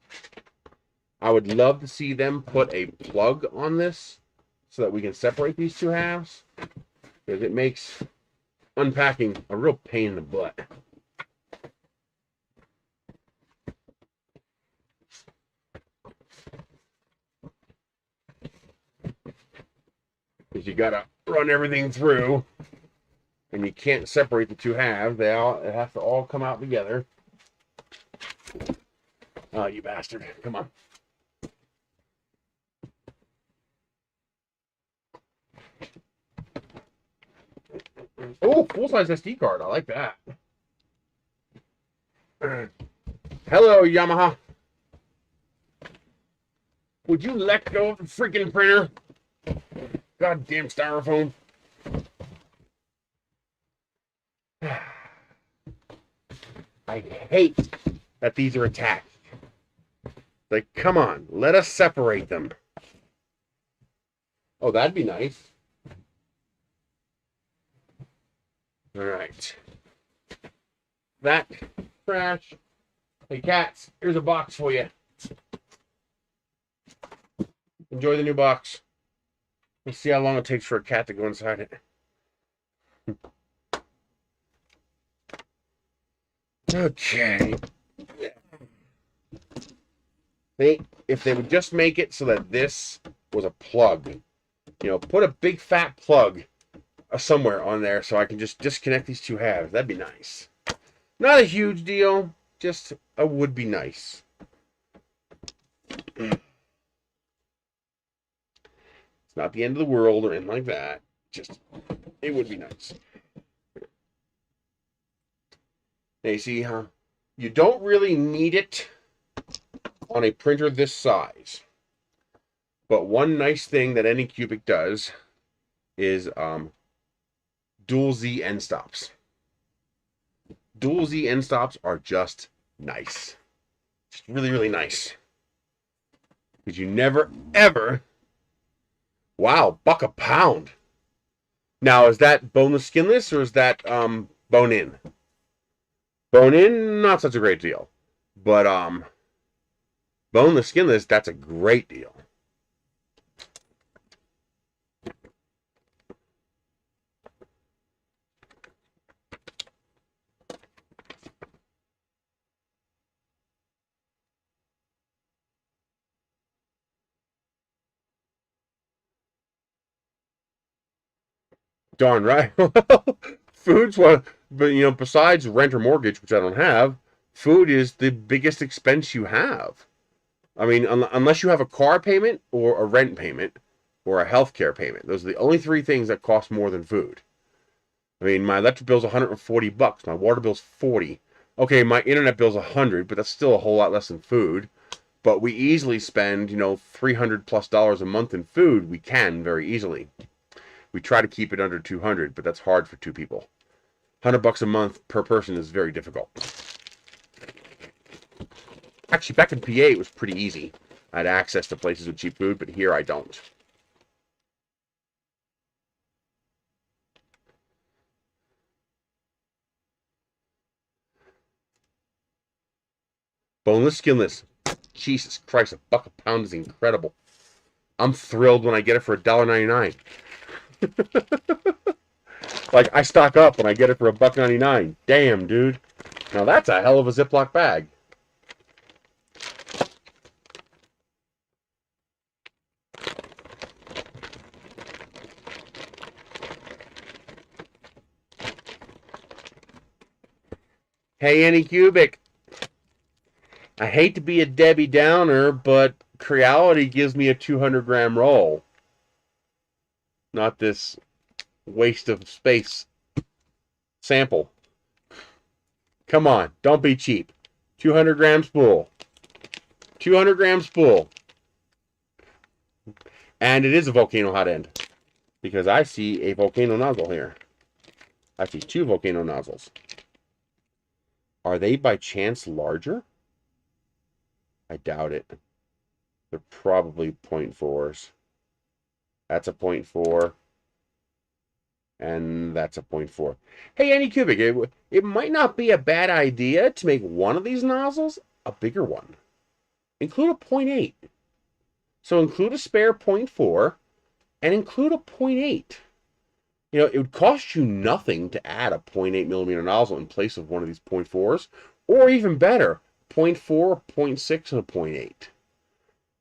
I would love to see them put a plug on this so that we can separate these two halves, because it makes unpacking a real pain in the butt. Because you gotta run everything through, and you can't separate the two halves. They have to all come out together. Oh, you bastard. Come on. Oh, full-size SD card. I like that. Hello, Yamaha. Would you let go of the freaking printer? Goddamn styrofoam. I hate that these are attached. Like, come on, let us separate them. Oh, that'd be nice. All right. That trash. Hey, cats, here's a box for you. Enjoy the new box. Let's see how long it takes for a cat to go inside it. Okay. If they would just make it so that this was a plug, you know, put a big fat plug somewhere on there so I can just disconnect these two halves. That'd be nice. Not a huge deal, just a would be nice. It's not the end of the world or anything like that. Just, it would be nice. Now you see, huh? You don't really need it on a printer this size. But one nice thing that Anycubic does is dual Z end stops. Dual Z end stops are just nice. Just really, really nice. Because you never, ever... Wow, $1 a pound. Now, is that boneless, skinless, or is that bone-in? Bone-in, not such a great deal. But boneless, skinless, that's a great deal. Darn right. Food's one, but you know, besides rent or mortgage, which I don't have, food is the biggest expense you have. I mean, unless you have a car payment or a rent payment or a healthcare payment, those are the only three things that cost more than food. I mean, my electric bill's $140, my water bill's $40. Okay, my internet bill's $100, but that's still a whole lot less than food. But we easily spend, you know, $300+ a month in food. We can very easily. We try to keep it under 200, but that's hard for two people. $100 a month per person is very difficult. Actually, back in PA, it was pretty easy. I had access to places with cheap food, but here I don't. Boneless, skinless. Jesus Christ, $1 a pound is incredible. I'm thrilled when I get it for $1.99. Like, I stock up when I get it for $1.99. Damn, dude. Now that's a hell of a Ziploc bag. Hey, Anycubic. I hate to be a Debbie Downer, but Creality gives me a 200-gram roll. Not this waste of space sample. Come on, don't be cheap. 200-gram spool. 200-gram spool. And it is a volcano hot end. Because I see a volcano nozzle here. I see two volcano nozzles. Are they by chance larger? I doubt it. They're probably 0.4s. That's a 0.4. And that's a 0.4. Hey, Anycubic, it might not be a bad idea to make one of these nozzles a bigger one. Include a 0.8. So include a spare 0.4 and include a 0.8. You know, it would cost you nothing to add a 0.8 millimeter nozzle in place of one of these 0.4s, or even better, 0.4, 0.6, and a 0.8.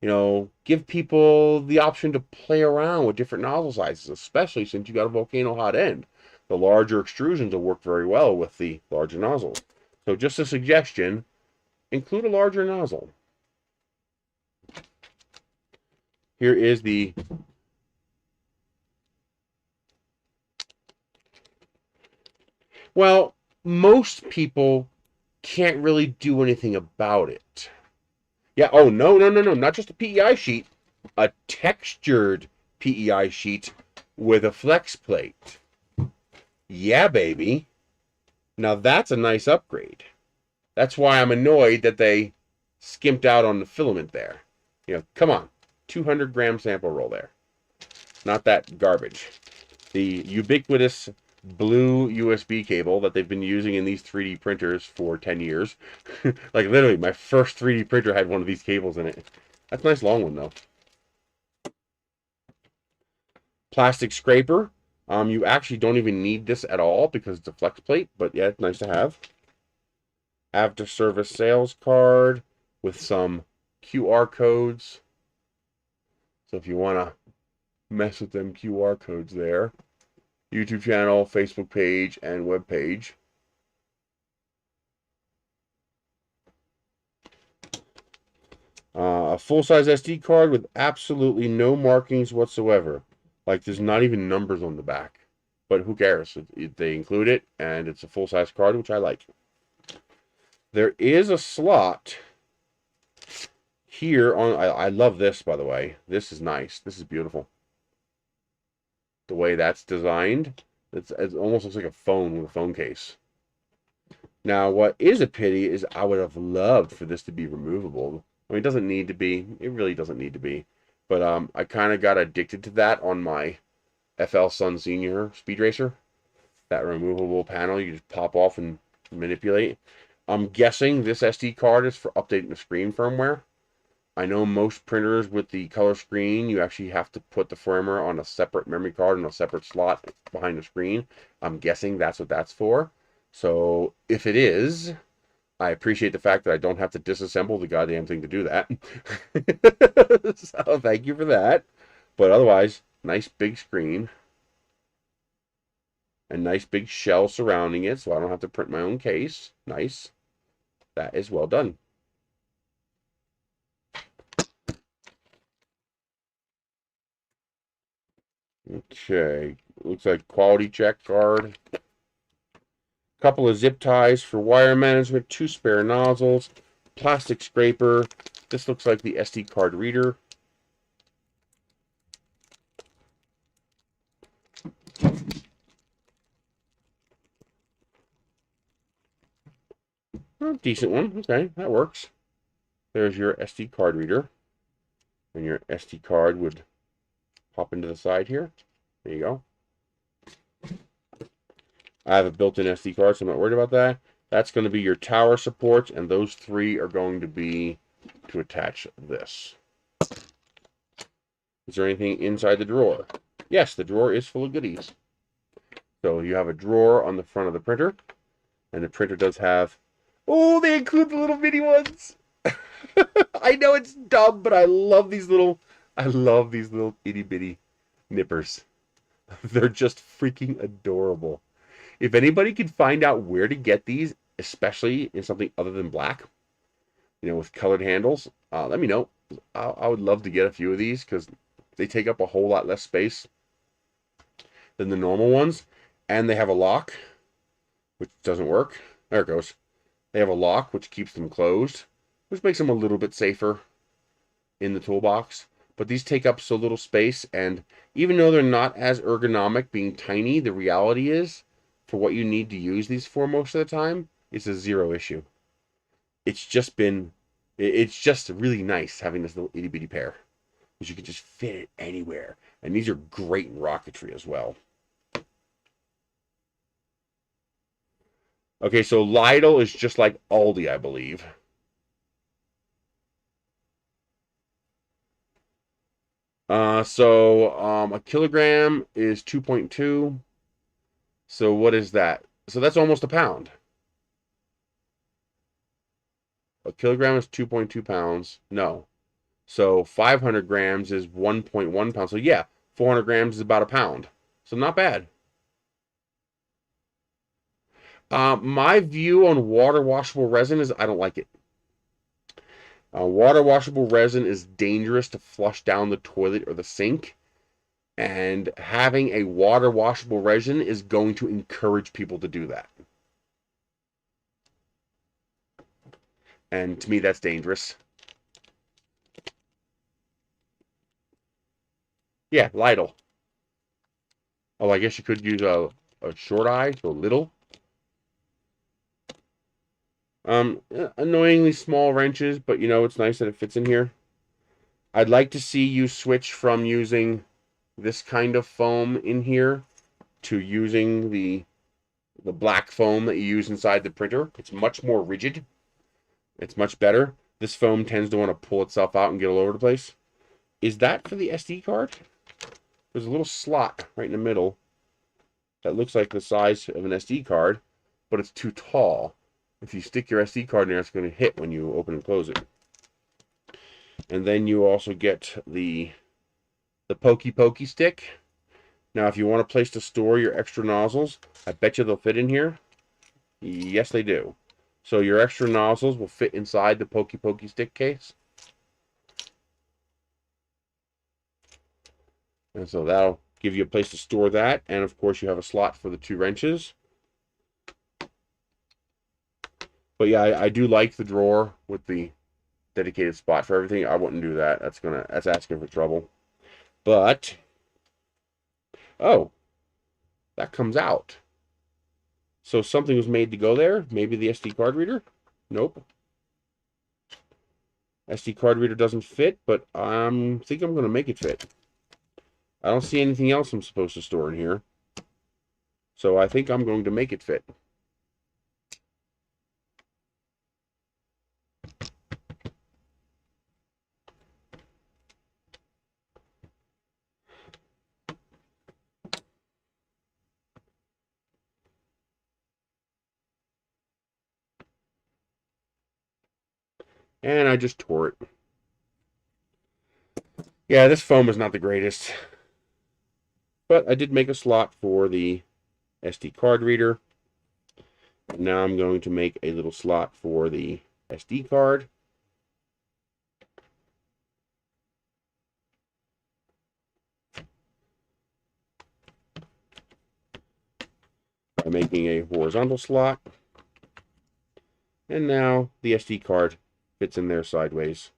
You know, give people the option to play around with different nozzle sizes, especially since you got a volcano hot end. The larger extrusions will work very well with the larger nozzles. So just a suggestion, include a larger nozzle. Here is the well, most people can't really do anything about it. Yeah, oh, no, not just a PEI sheet. A textured PEI sheet with a flex plate. Yeah, baby. Now that's a nice upgrade. That's why I'm annoyed that they skimped out on the filament there. You know, come on. 200-gram sample roll there. Not that garbage. The ubiquitous blue USB cable that they've been using in these 3D printers for 10 years. Like, literally, my first 3D printer had one of these cables in it. That's a nice long one, though. Plastic scraper. You actually don't even need this at all because it's a flex plate, but yeah, it's nice to have. After service sales card with some QR codes. So if you want to mess with them QR codes there. YouTube channel, Facebook page, and web page. A full-size SD card with absolutely no markings whatsoever. Like, there's not even numbers on the back. But who cares? They include it, and it's a full-size card, which I like. There is a slot here on... I love this, by the way. This is nice. This is beautiful. The way that's designed, it almost looks like a phone with a phone case. Now, what is a pity is I would have loved for this to be removable. I mean, it doesn't need to be. It really doesn't need to be. But I kind of got addicted to that on my FL Sun Senior Speed Racer. That removable panel you just pop off and manipulate. I'm guessing this SD card is for updating the screen firmware. I know most printers with the color screen, you actually have to put the firmware on a separate memory card in a separate slot behind the screen. I'm guessing that's what that's for. So if it is, I appreciate the fact that I don't have to disassemble the goddamn thing to do that. So thank you for that. But otherwise, nice big screen. A nice big shell surrounding it, so I don't have to print my own case. Nice. That is well done. Okay. Looks like quality check card. Couple of zip ties for wire management, 2 spare nozzles, plastic scraper. This looks like the SD card reader. Oh, decent one. Okay, that works. There's your SD card reader. And your SD card would pop into the side here. There you go. I have a built-in SD card, so I'm not worried about that. That's going to be your tower supports, and those 3 are going to be to attach this. Is there anything inside the drawer? Yes, the drawer is full of goodies. So you have a drawer on the front of the printer, and the printer does have... Oh, they include the little mini ones! I know it's dumb, but I love these little itty-bitty nippers. They're just freaking adorable. If anybody can find out where to get these, especially in something other than black, you know, with colored handles, let me know. I would love to get a few of these because they take up a whole lot less space than the normal ones. And they have a lock, which doesn't work. There it goes. They have a lock, which keeps them closed, which makes them a little bit safer in the toolbox. But these take up so little space, and even though they're not as ergonomic, being tiny, the reality is, for what you need to use these for most of the time, it's a 0 issue. It's just really nice having this little itty-bitty pair, because you can just fit it anywhere. And these are great in rocketry as well. Okay, so Lidl is just like Aldi, I believe. A kilogram is 2.2. So what is that? So that's almost a pound. A kilogram is 2.2 pounds. No. So 500 grams is 1.1 pounds. So yeah, 400 grams is about a pound. So not bad. My view on water washable resin is I don't like it. Water washable resin is dangerous to flush down the toilet or the sink. And having a water washable resin is going to encourage people to do that. And to me, that's dangerous. Yeah, Lidl. Oh, I guess you could use a short eye, so little. Annoyingly small wrenches, but you know, it's nice that it fits in here. I'd like to see you switch from using this kind of foam in here to using the black foam that you use inside the printer. It's much more rigid. It's much better. This foam tends to want to pull itself out and get all over the place. Is that for the SD card? There's a little slot right in the middle that looks like the size of an SD card, but it's too tall. If you stick your SD card in there, it's going to hit when you open and close it. And then you also get the pokey stick. Now, if you want a place to store your extra nozzles, I bet you they'll fit in here. Yes, they do. So your extra nozzles will fit inside the pokey stick case. And so that'll give you a place to store that. And of course you have a slot for the 2 wrenches. But yeah, I do like the drawer with the dedicated spot for everything. I wouldn't do that. That's asking for trouble. But oh, that comes out. So something was made to go there. Maybe the SD card reader? Nope. SD card reader doesn't fit, but I think I'm going to make it fit. I don't see anything else I'm supposed to store in here. So I think I'm going to make it fit. And I just tore it. Yeah, this foam is not the greatest. But I did make a slot for the SD card reader. Now I'm going to make a little slot for the SD card. By making a horizontal slot. And now the SD card fits in there sideways.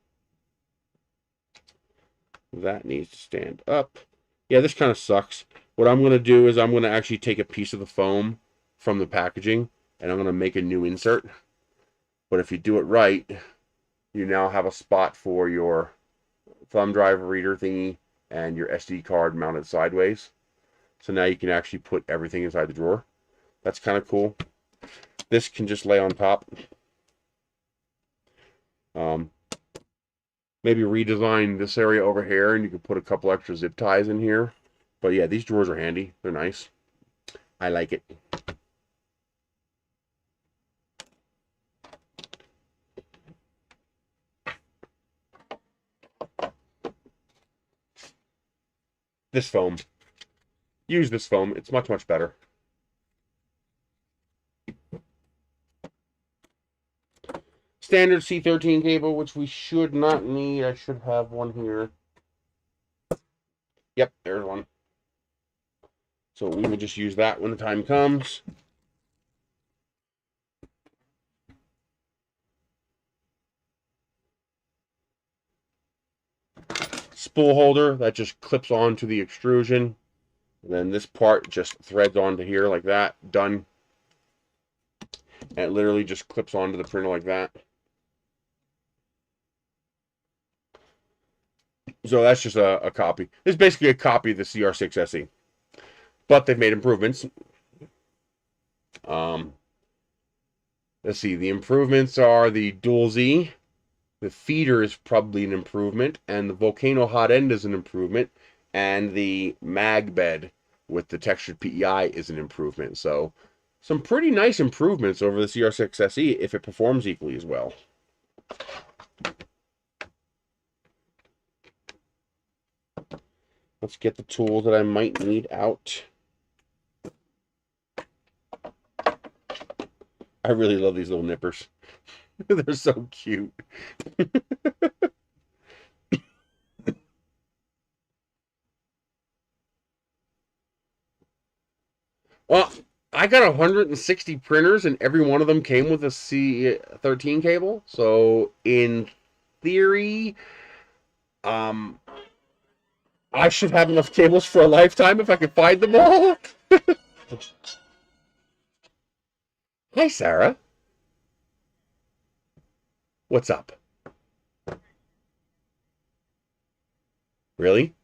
That needs to stand up. Yeah, this kind of sucks. What I'm going to do is I'm going to actually take a piece of the foam from the packaging and I'm going to make a new insert. But if you do it right, you now have a spot for your thumb drive reader thingy and your SD card mounted sideways. So now you can actually put everything inside the drawer. That's kind of cool. This can just lay on top. Maybe redesign this area over here and you can put a couple extra zip ties in here. But yeah, these drawers are handy. They're nice. I like it. This foam. Use this foam. It's much, much better. Standard C13 cable, which we should not need. I should have one here. Yep, there's one. So we will just use that when the time comes. Spool holder that just clips onto the extrusion. And then this part just threads onto here like that. Done. And it literally just clips onto the printer like that. So that's just a copy. It's basically a copy of the CR6 SE. But they've made improvements. Let's see. The improvements are the dual Z. The feeder is probably an improvement. And the Volcano hot end is an improvement. And the mag bed with the textured PEI is an improvement. So some pretty nice improvements over the CR6 SE if it performs equally as well. Let's get the tools that I might need out. I really love these little nippers. They're so cute. Well, I got 160 printers and every one of them came with a C13 cable. So in theory, I should have enough cables for a lifetime if I could find them all. Hi, Sarah. What's up? Really?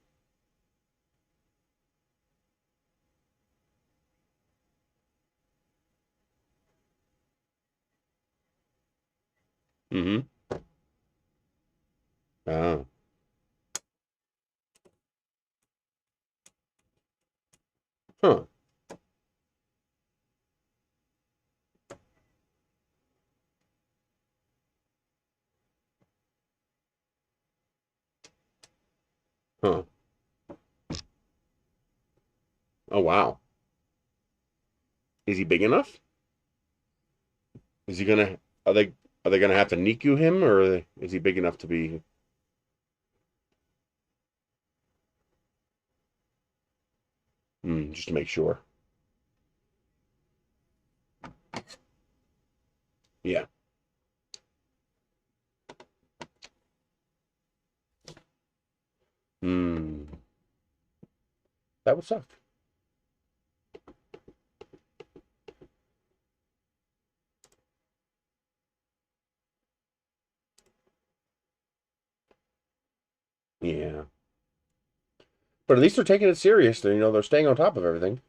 Mm-hmm. Oh. Huh. Huh. Oh, wow. Is he big enough? Is he gonna, are they gonna have to NICU him or is he big enough to be? Just to make sure. Yeah. Hmm. That would suck. Yeah. But at least they're taking it serious. They're staying on top of everything.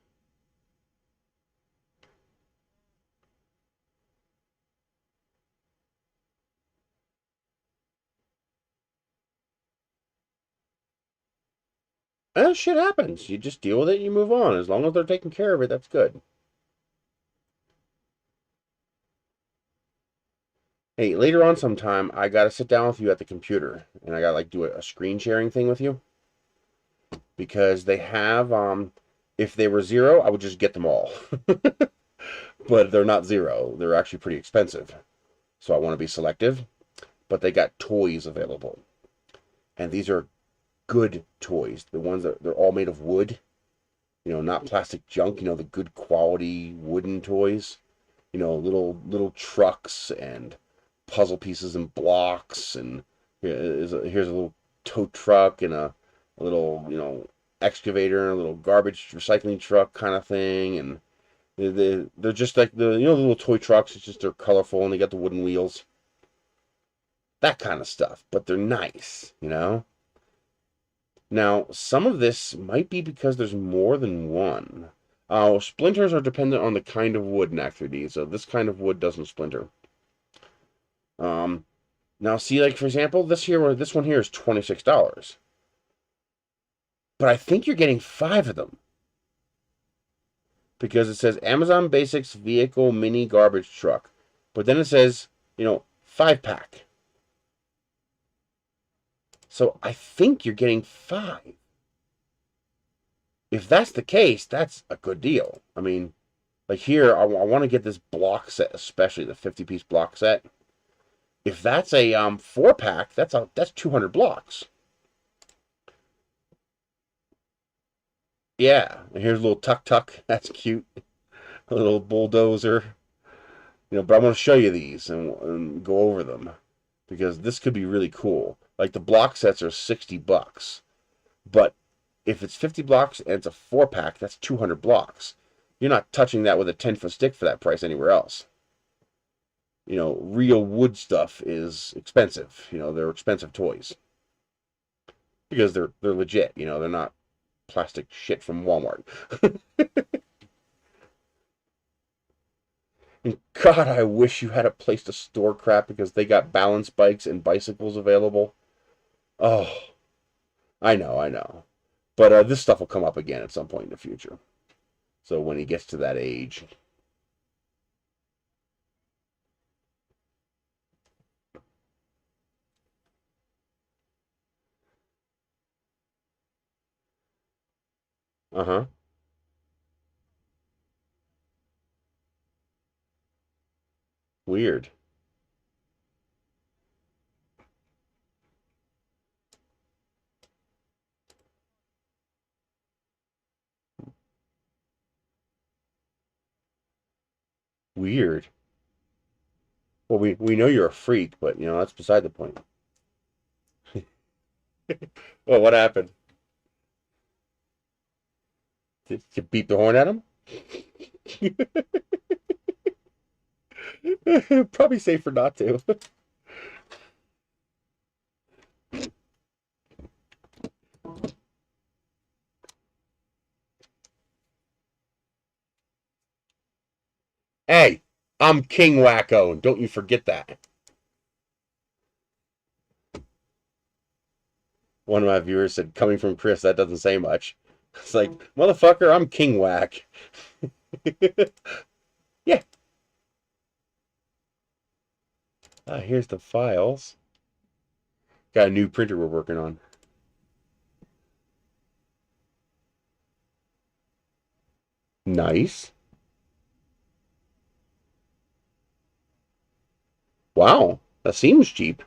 Shit happens. You just deal with it and you move on. As long as they're taking care of it, that's good. Hey, later on sometime, I gotta sit down with you at the computer and I gotta like do a screen sharing thing with you because they have if they were zero, I would just get them all. But they're not zero. They're actually pretty expensive. So I want to be selective, but they got toys available. And these are good toys. The ones that they're all made of wood, not plastic junk, the good quality wooden toys. Little trucks and puzzle pieces and blocks, and here's a little tow truck and a little excavator and a little garbage recycling truck kind of thing, and they're just like the little toy trucks. It's just they're colorful and they got the wooden wheels, that kind of stuff, but they're nice. Now some of this might be because there's more than one. Splinters are dependent on the kind of wood in Act3D, so this kind of wood doesn't splinter. Now see, like for example, this one here is $26. But I think you're getting 5 of them. Because it says Amazon Basics Vehicle Mini Garbage Truck. But then it says, 5-pack. So I think you're getting 5. If that's the case, that's a good deal. I mean, like here, I want to get this block set, especially the 50-piece block set. If that's a 4-pack, that's 200 blocks. Yeah, and here's a little tuk-tuk. That's cute. A little bulldozer. But I want to show you these and go over them because this could be really cool. Like the block sets are $60, but if it's 50 blocks and it's a 4-pack, that's 200 blocks. You're not touching that with a 10-foot stick for that price anywhere else. Real wood stuff is expensive. They're expensive toys because they're legit. They're not plastic shit from Walmart. And God, I wish you had a place to store crap because they got balance bikes and bicycles available. Oh, I know. But this stuff will come up again at some point in the future. So when he gets to that age. Uh-huh. Weird. Weird. Well, we know you're a freak, but, that's beside the point. Well, what happened? Did you beat the horn at him? Probably safer not to. Hey, I'm King Wacko, and don't you forget that. One of my viewers said, coming from Chris, that doesn't say much. It's like, motherfucker, I'm King Whack. Yeah. Here's the files. Got a new printer we're working on. Nice. Wow, that seems cheap.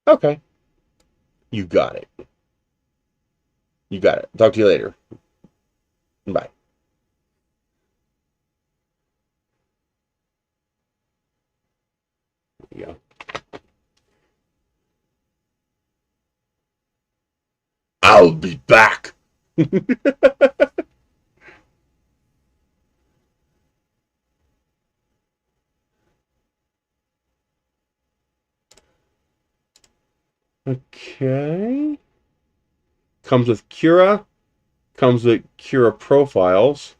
Okay. You got it. You got it. Talk to you later. Bye. There you go. I'll be back. Okay. Comes with Cura. Comes with Cura profiles.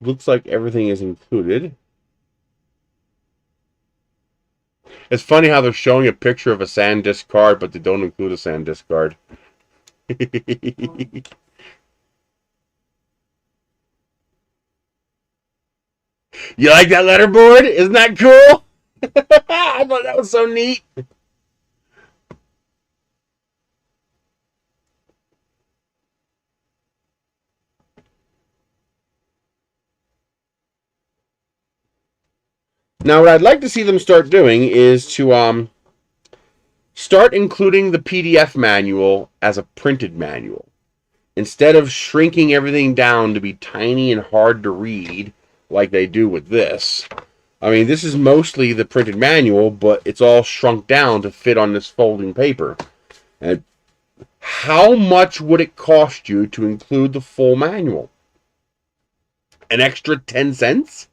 Looks like everything is included. It's funny how they're showing a picture of a SanDisk card, but they don't include a SanDisk card. You like that letterboard? Isn't that cool? I thought that was so neat. Now, what I'd like to see them start doing is to start including the PDF manual as a printed manual. Instead of shrinking everything down to be tiny and hard to read like they do with this. I mean, this is mostly the printed manual, but it's all shrunk down to fit on this folding paper. And how much would it cost you to include the full manual? An extra 10 cents?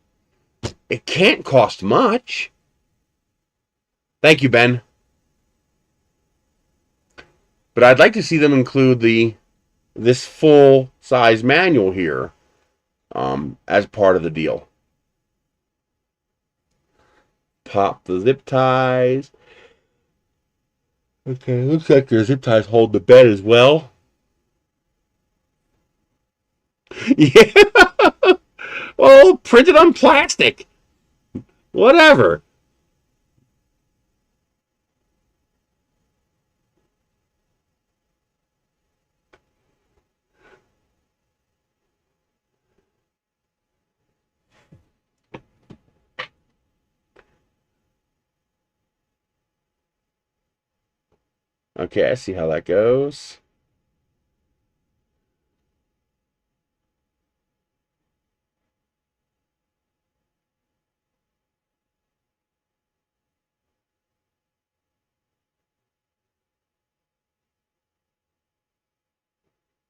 It can't cost much. Thank you, Ben. But I'd like to see them include this full size manual here as part of the deal. Pop the zip ties. Okay, looks like your zip ties hold the bed as well. Yeah. Well, printed on plastic. Whatever. Okay, I see how that goes.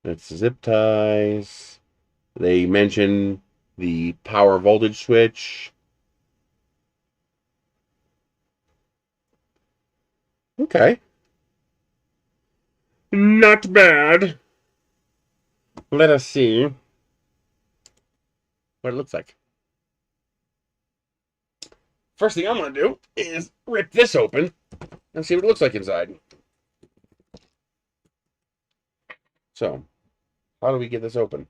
That's zip ties. They mention the power voltage switch. Okay. Not bad. Let us see what it looks like. First thing I'm going to do is rip this open and see what it looks like inside. So, how do we get this open?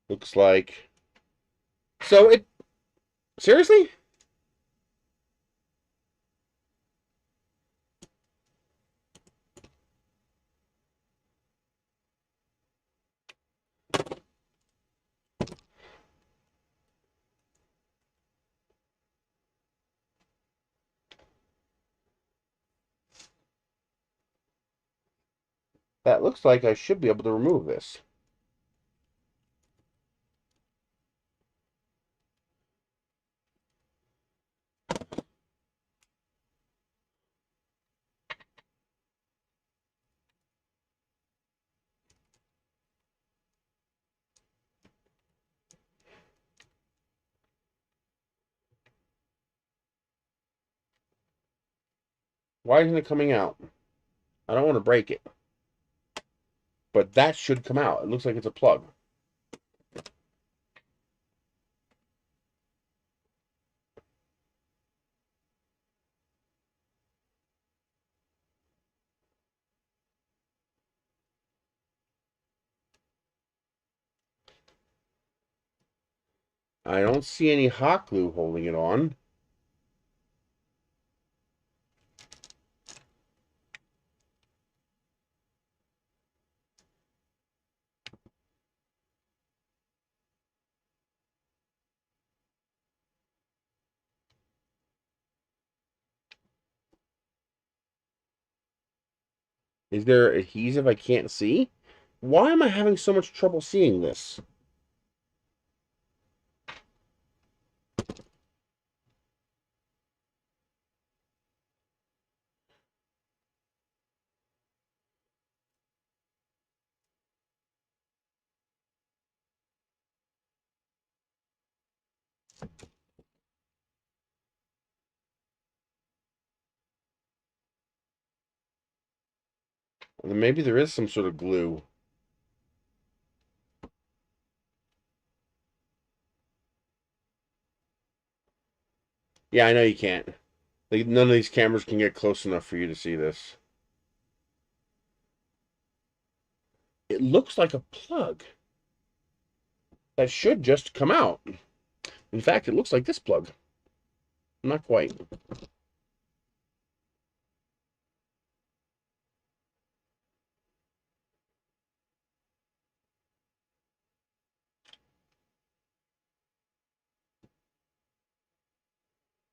Looks like... So it... Seriously? That looks like I should be able to remove this. Why isn't it coming out? I don't want to break it. But that should come out. It looks like it's a plug. I don't see any hot glue holding it on. Is there adhesive I can't see? Why am I having so much trouble seeing this? Maybe there is some sort of glue. Yeah, I know you can't. None of these cameras can get close enough for you to see this. It looks like a plug that should just come out. In fact, it looks like this plug. Not quite.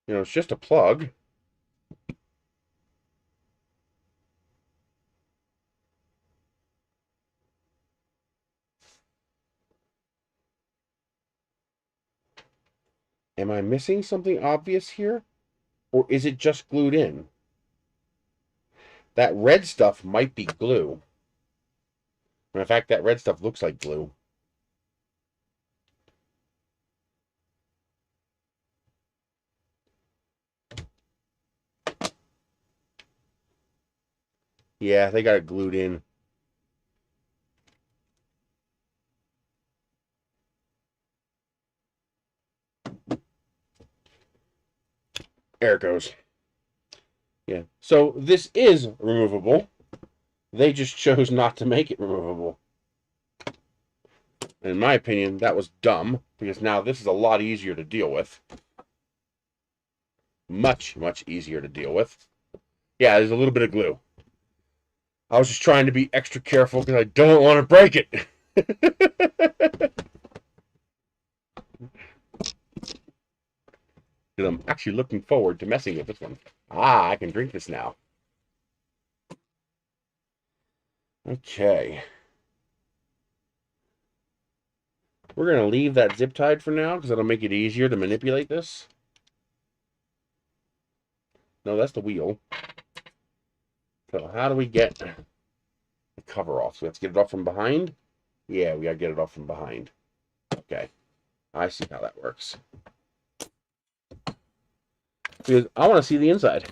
You know, it's just a plug. Am I missing something obvious here? Or is it just glued in? That red stuff might be glue. In fact, that red stuff looks like glue. Yeah, they got it glued in. There it goes. Yeah. So this is removable. They just chose not to make it removable. And in my opinion, that was dumb, because now this is a lot easier to deal with. Much, much easier to deal with. Yeah, there's a little bit of glue. I was just trying to be extra careful because I don't want to break it. Because I'm actually looking forward to messing with this one. Ah, I can drink this now. Okay. We're going to leave that zip tied for now because that'll make it easier to manipulate this. No, that's the wheel. So how do we get the cover off? So we have to get it off from behind? Yeah, we got to get it off from behind. Okay. I see how that works. Because I want to see the inside.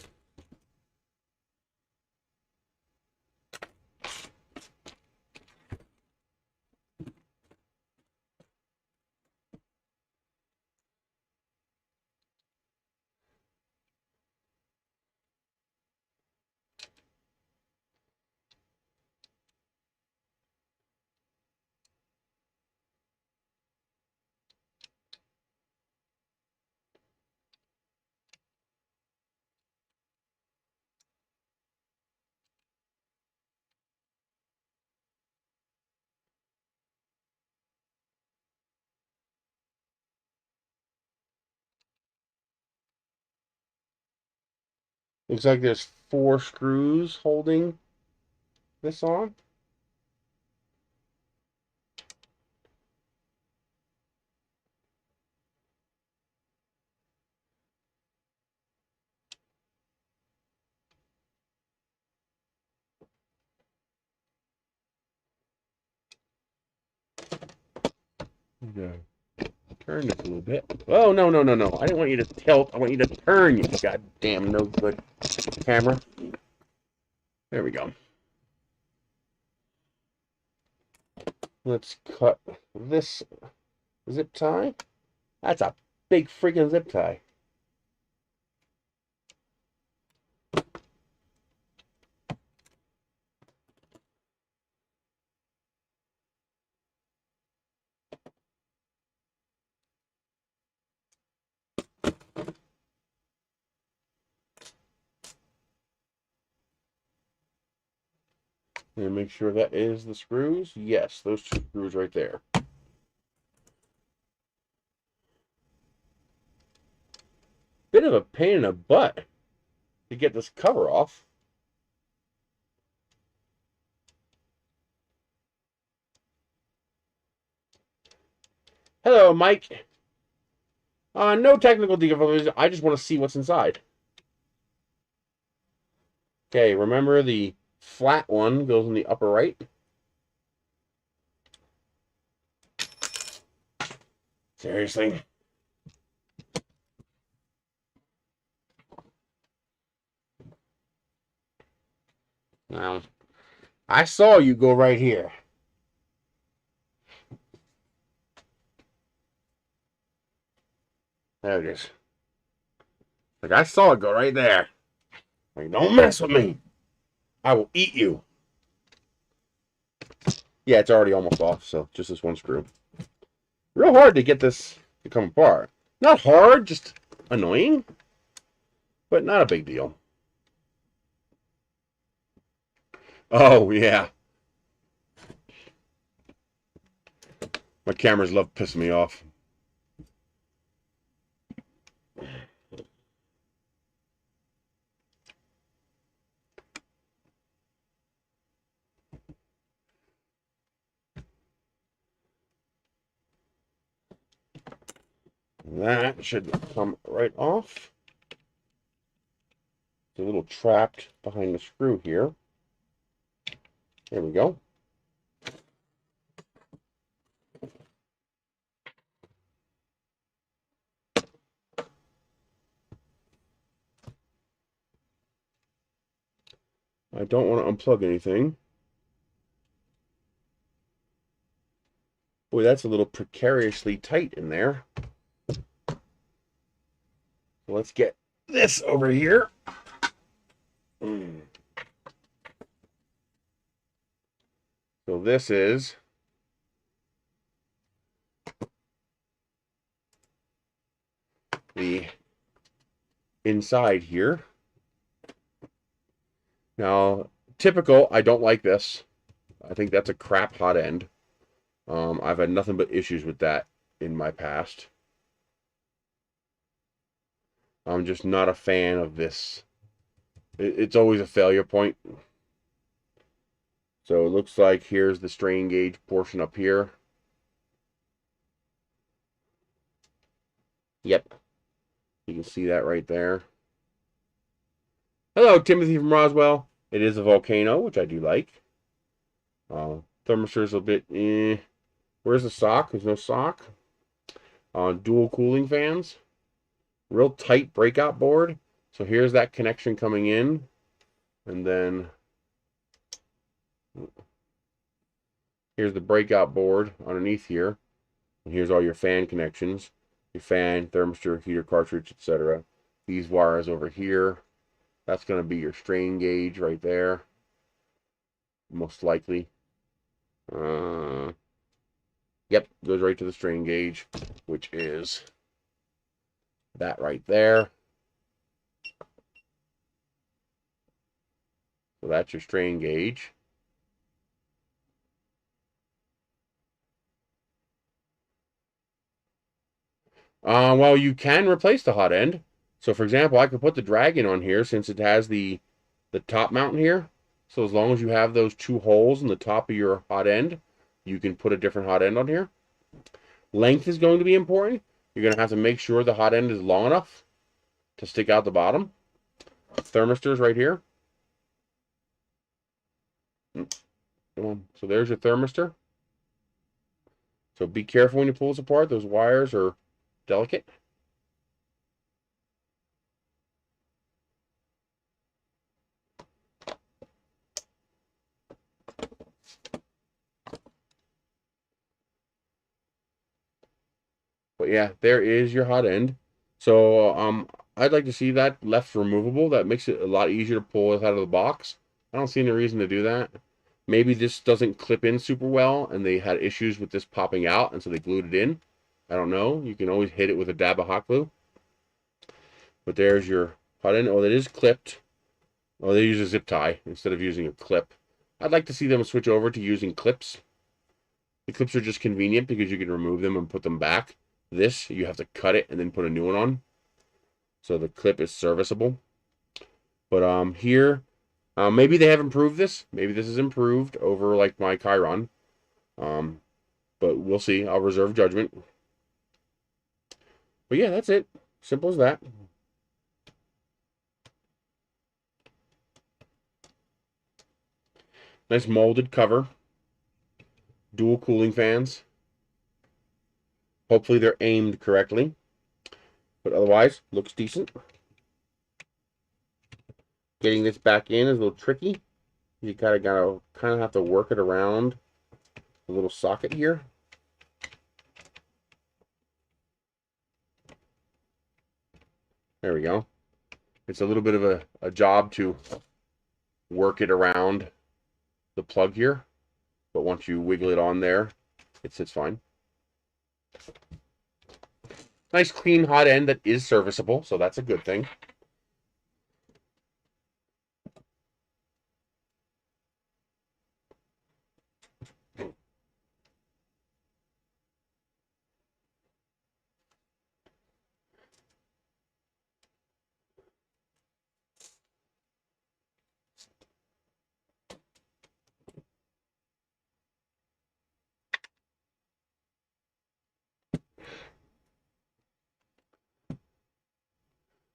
Looks like there's 4 screws holding this on. Yeah. Turn this a little bit. Oh, no, no, no, no. I didn't want you to tilt. I want you to turn, you goddamn no good camera. There we go. Let's cut this zip tie. That's a big freaking zip tie. And make sure that is the screws. Yes, those two screws right there. Bit of a pain in the butt to get this cover off. Hello, Mike. No technical difficulties. I just want to see what's inside. Okay, remember the flat one goes in the upper right. Seriously? Now, I saw you go right here. There it is. Like, I saw it go right there. Like, don't mess with me. I will eat you. Yeah, it's already almost off, so just this one screw. Real hard to get this to come apart. Not hard, just annoying. But not a big deal. Oh, yeah. My cameras love pissing me off. That should come right off. It's a little trapped behind the screw here. There we go. I don't want to unplug anything. Boy, that's a little precariously tight in there. So let's get this over here. So this is the inside here. Now, typical, I don't like this. I think that's a crap hot end. I've had nothing but issues with that in my past. I'm just not a fan of this. It's always a failure point. So it looks like here's the strain gauge portion up here. Yep. You can see that right there. Hello, Timothy from Roswell. It is a volcano, which I do like. Thermistor's a bit, Where's the sock? There's no sock. Dual cooling fans. Real tight breakout board. So here's that connection coming in. And then here's the breakout board underneath here. And here's all your fan connections. Your fan, thermistor, heater cartridge, etc. These wires over here. That's going to be your strain gauge right there. Most likely. Yep, goes right to the strain gauge, which is that right there. So that's your strain gauge. Well, you can replace the hot end. So, for example, I could put the Dragon on here since it has the top mount here. So as long as you have those two holes in the top of your hot end, you can put a different hot end on here. Length is going to be important. You're going to have to make sure the hot end is long enough to stick out the bottom. Thermistors right here. So there's your thermistor. So be careful when you pull this apart. Those wires are delicate. But yeah, there is your hot end. So I'd like to see that left removable. That makes it a lot easier to pull it out of the box. I don't see any reason to do that. Maybe this doesn't clip in super well and they had issues with this popping out and so they glued it in. I don't know. You can always hit it with a dab of hot glue. But there's your hot end. Oh, that is clipped. Oh, they use a zip tie instead of using a clip. I'd like to see them switch over to using clips. The clips are just convenient because you can remove them and put them back. This, you have to cut it and then put a new one on. So the clip is serviceable. But here, maybe they have improved this. Maybe this is improved over like my Chiron. But we'll see. I'll reserve judgment. But yeah, that's it. Simple as that. Nice molded cover. Dual cooling fans. Hopefully they're aimed correctly. But otherwise, looks decent. Getting this back in is a little tricky. You gotta have to work it around the little socket here. There we go. It's a little bit of a job to work it around the plug here. But once you wiggle it on there, it sits fine. Nice clean hot end that is serviceable, so that's a good thing.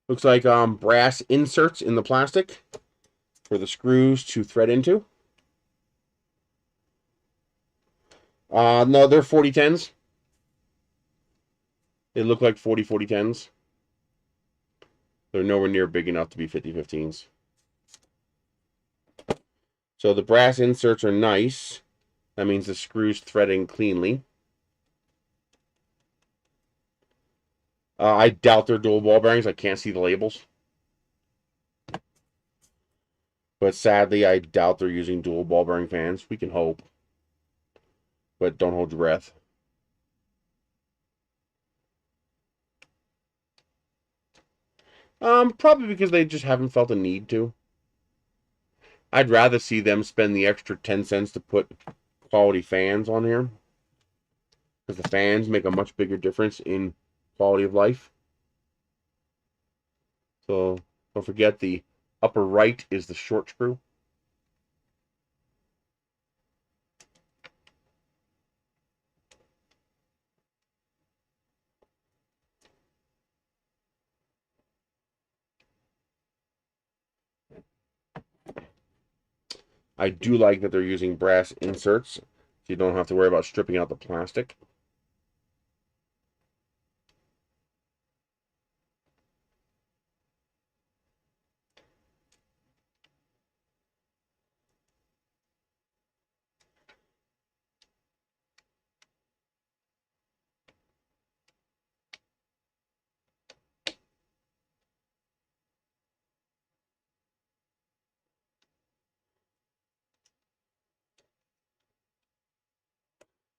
Looks like brass inserts in the plastic for the screws to thread into. No, they're 4010s. They look like 4010s. They're nowhere near big enough to be 5015s. So the brass inserts are nice. That means the screws threading cleanly. I doubt they're dual ball bearings. I can't see the labels. But sadly, I doubt they're using dual ball bearing fans. We can hope. But don't hold your breath. Probably because they just haven't felt a need to. I'd rather see them spend the extra 10 cents to put quality fans on here. Because the fans make a much bigger difference in quality of life. So don't forget the upper right is the short screw. I do like that they're using brass inserts, so you don't have to worry about stripping out the plastic.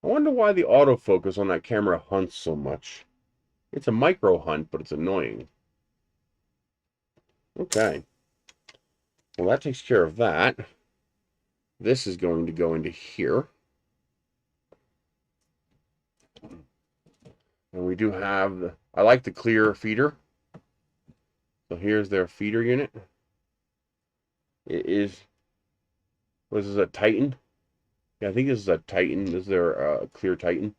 I wonder why the autofocus on that camera hunts so much. It's a micro hunt, but it's annoying. Okay. Well, that takes care of that. This is going to go into here. And we do have I like the clear feeder. So here's their feeder unit. It is, what is this, a Titan? Yeah, I think this is a Titan. This is their clear Titan.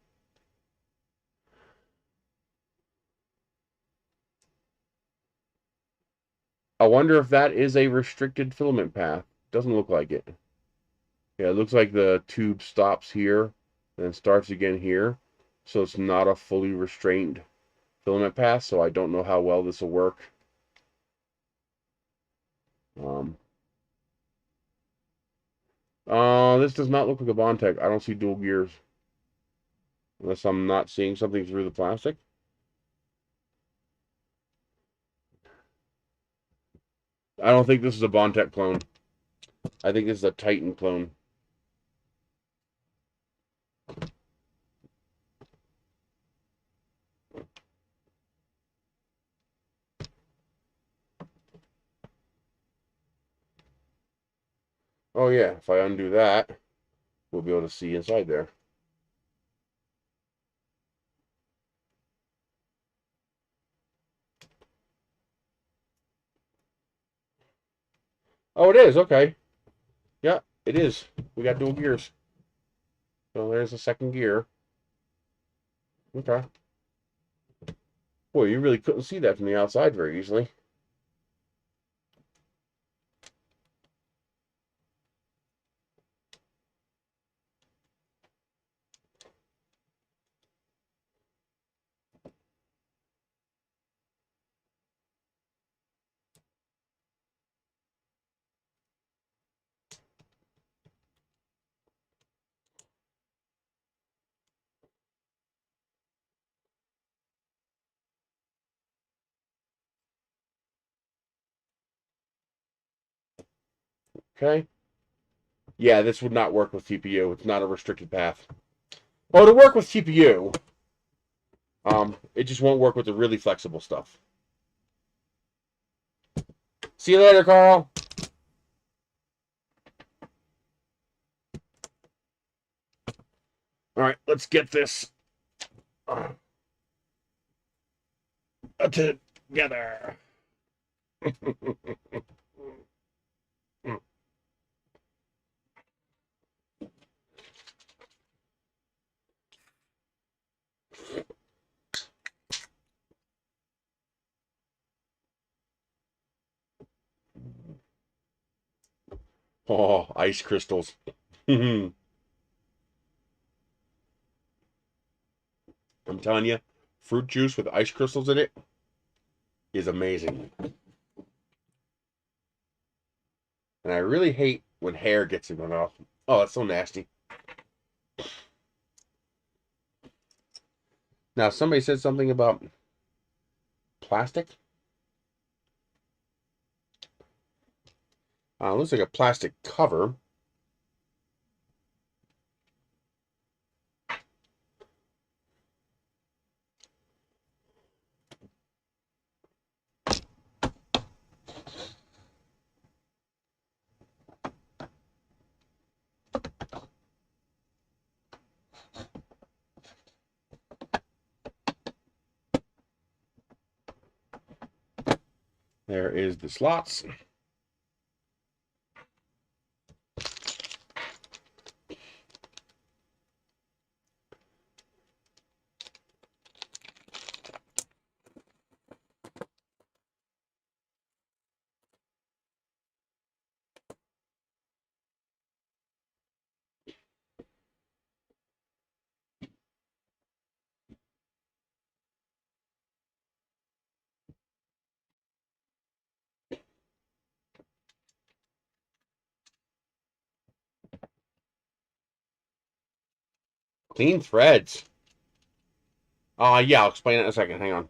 I wonder if that is a restricted filament path. Doesn't look like it. Yeah, it looks like the tube stops here and then starts again here. So it's not a fully restrained filament path, so I don't know how well this will work. This does not look like a Bondtech. I don't see dual gears. Unless I'm not seeing something through the plastic. I don't think this is a Bondtech clone. I think this is a Titan clone. Oh yeah, if I undo that, we'll be able to see inside there. Oh, it is. Okay. Yeah, it is. We got dual gears. So there's the second gear. Okay. Boy, you really couldn't see that from the outside very easily. Okay. Yeah, this would not work with TPU. It's not a restricted path. Well, to work with TPU, it just won't work with the really flexible stuff. See you later, Carl. All right, let's get this together. Oh, ice crystals. I'm telling you, fruit juice with ice crystals in it is amazing. And I really hate when hair gets in my mouth. Oh, it's so nasty. Now, somebody said something about plastic. Looks like a plastic cover. There is the slots. Clean threads. Yeah, I'll explain it in a second. Hang on.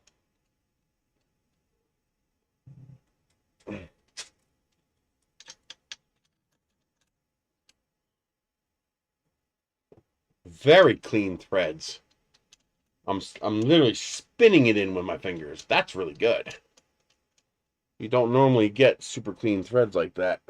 Very clean threads. I'm literally spinning it in with my fingers. That's really good. You don't normally get super clean threads like that.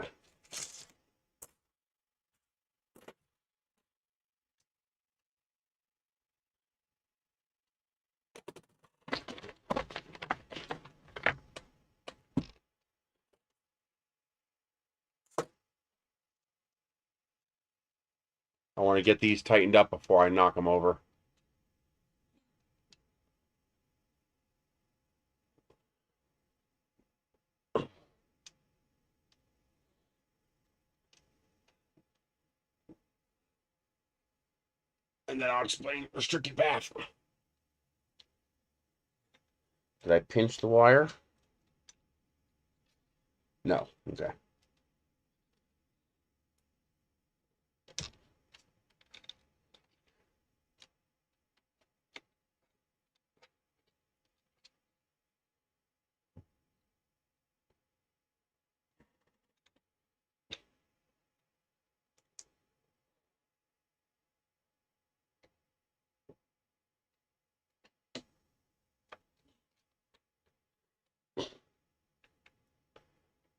I want to get these tightened up before I knock them over. And then I'll explain restricted path. Did I pinch the wire? No. Okay.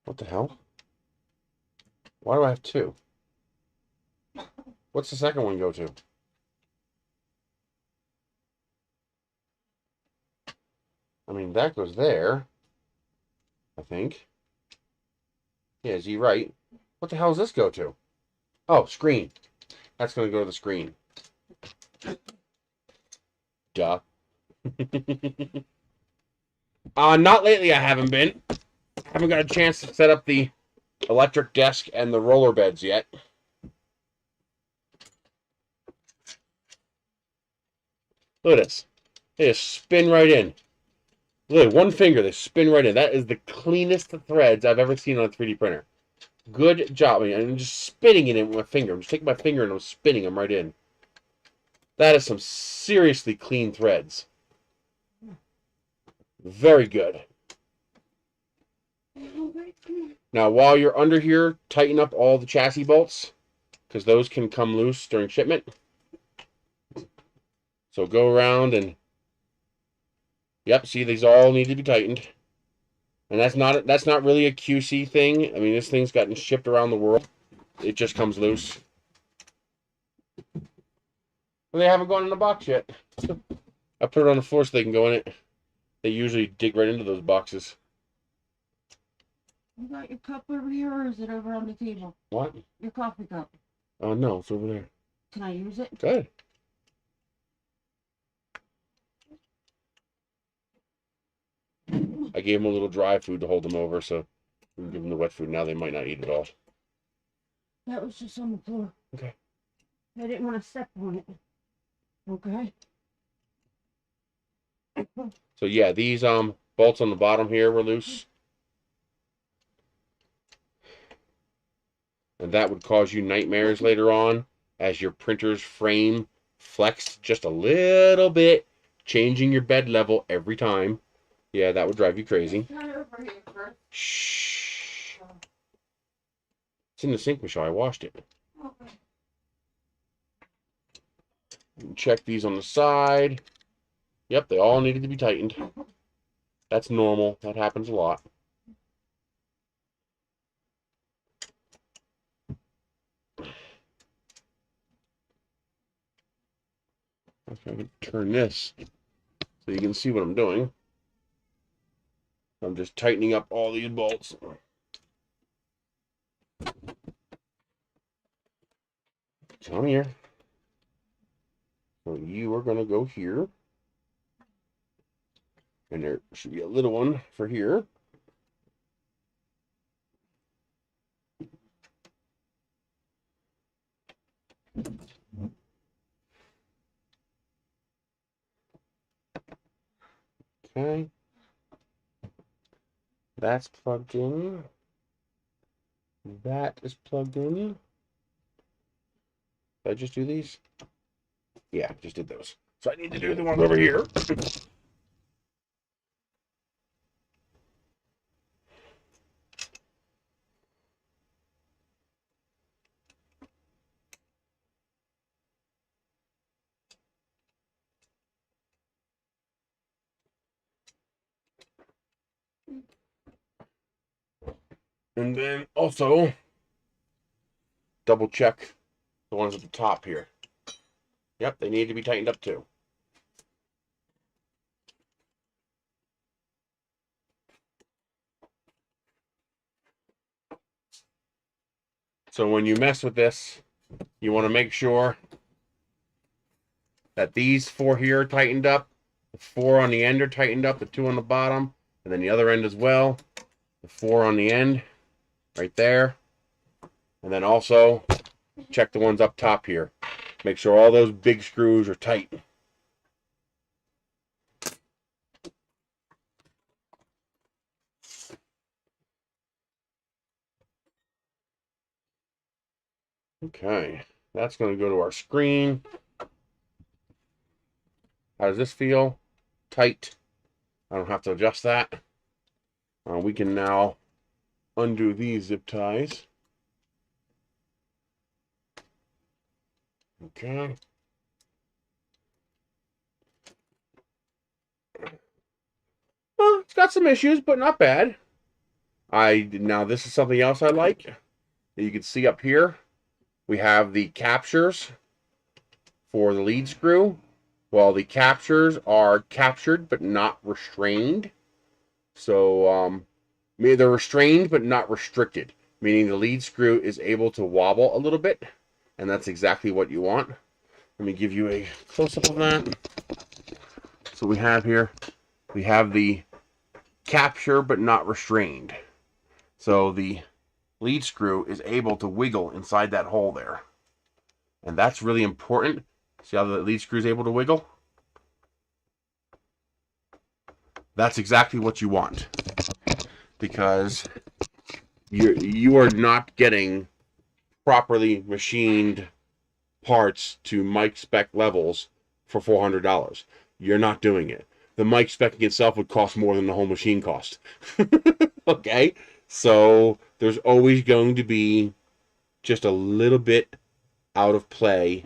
What the hell? Why do I have two? What's the second one go to? I mean, that goes there, I think. Yeah, is he right? What the hell does this go to? Oh, screen. That's going to go to the screen. Duh. Not lately, I haven't been. I haven't got a chance to set up the electric desk and the roller beds yet. Look at this. They just spin right in. Look, one finger, they spin right in. That is the cleanest threads I've ever seen on a 3D printer. Good job. I mean, I'm just spinning it in with my finger. I'm just taking my finger and I'm spinning them right in. That is some seriously clean threads. Very good. Now, while you're under here, tighten up all the chassis bolts, because those can come loose during shipment. So go around and, yep, see, these all need to be tightened. And that's not really a QC thing. I mean, this thing's gotten shipped around the world. It just comes loose. Well, they haven't gone in the box yet. I put it on the floor so they can go in it. They usually dig right into those boxes. You got your cup over here, or is it over on the table? What? Your coffee cup. Oh, no, it's over there. Can I use it? Good. I gave them a little dry food to hold them over, so we can give them the wet food. Now they might not eat it all. That was just on the floor. Okay. I didn't want to step on it. Okay. So yeah, these bolts on the bottom here were loose. And that would cause you nightmares later on as your printer's frame flexed just a little bit, changing your bed level every time. Yeah, that would drive you crazy. Shh. It's in the sink, Michelle. I washed it. Check these on the side. Yep, they all needed to be tightened. That's normal. That happens a lot. I'm going to turn this so you can see what I'm doing. I'm just tightening up all these bolts. Come here. So you are going to go here. And there should be a little one for here. Okay. That's plugged in. That is plugged in. Did I just do these? Yeah, just did those. So I need to do the ones over here. And then also double check the ones at the top here. Yep, they need to be tightened up too. So when you mess with this, you want to make sure that these four here are tightened up, the four on the end are tightened up, the two on the bottom, and then the other end as well, the four on the end, right there. And then also check the ones up top here. Make sure all those big screws are tight. Okay, that's going to go to our screen. How does this feel? Tight. I don't have to adjust that. We can now undo these zip ties. Okay. Well, it's got some issues, but not bad. Now this is something else I like that you can see up here. We have the captures for the lead screw. Well, the captures are captured but not restrained. So they're restrained but not restricted, meaning the lead screw is able to wobble a little bit, and that's exactly what you want. Let me give you a close-up of that. So we have here, we have the capture but not restrained. So the lead screw is able to wiggle inside that hole there. And that's really important. See how the lead screw is able to wiggle? That's exactly what you want. Because you are not getting properly machined parts to mic spec levels for $400. You're not doing it. The mic specking itself would cost more than the whole machine cost. Okay? So there's always going to be just a little bit out of play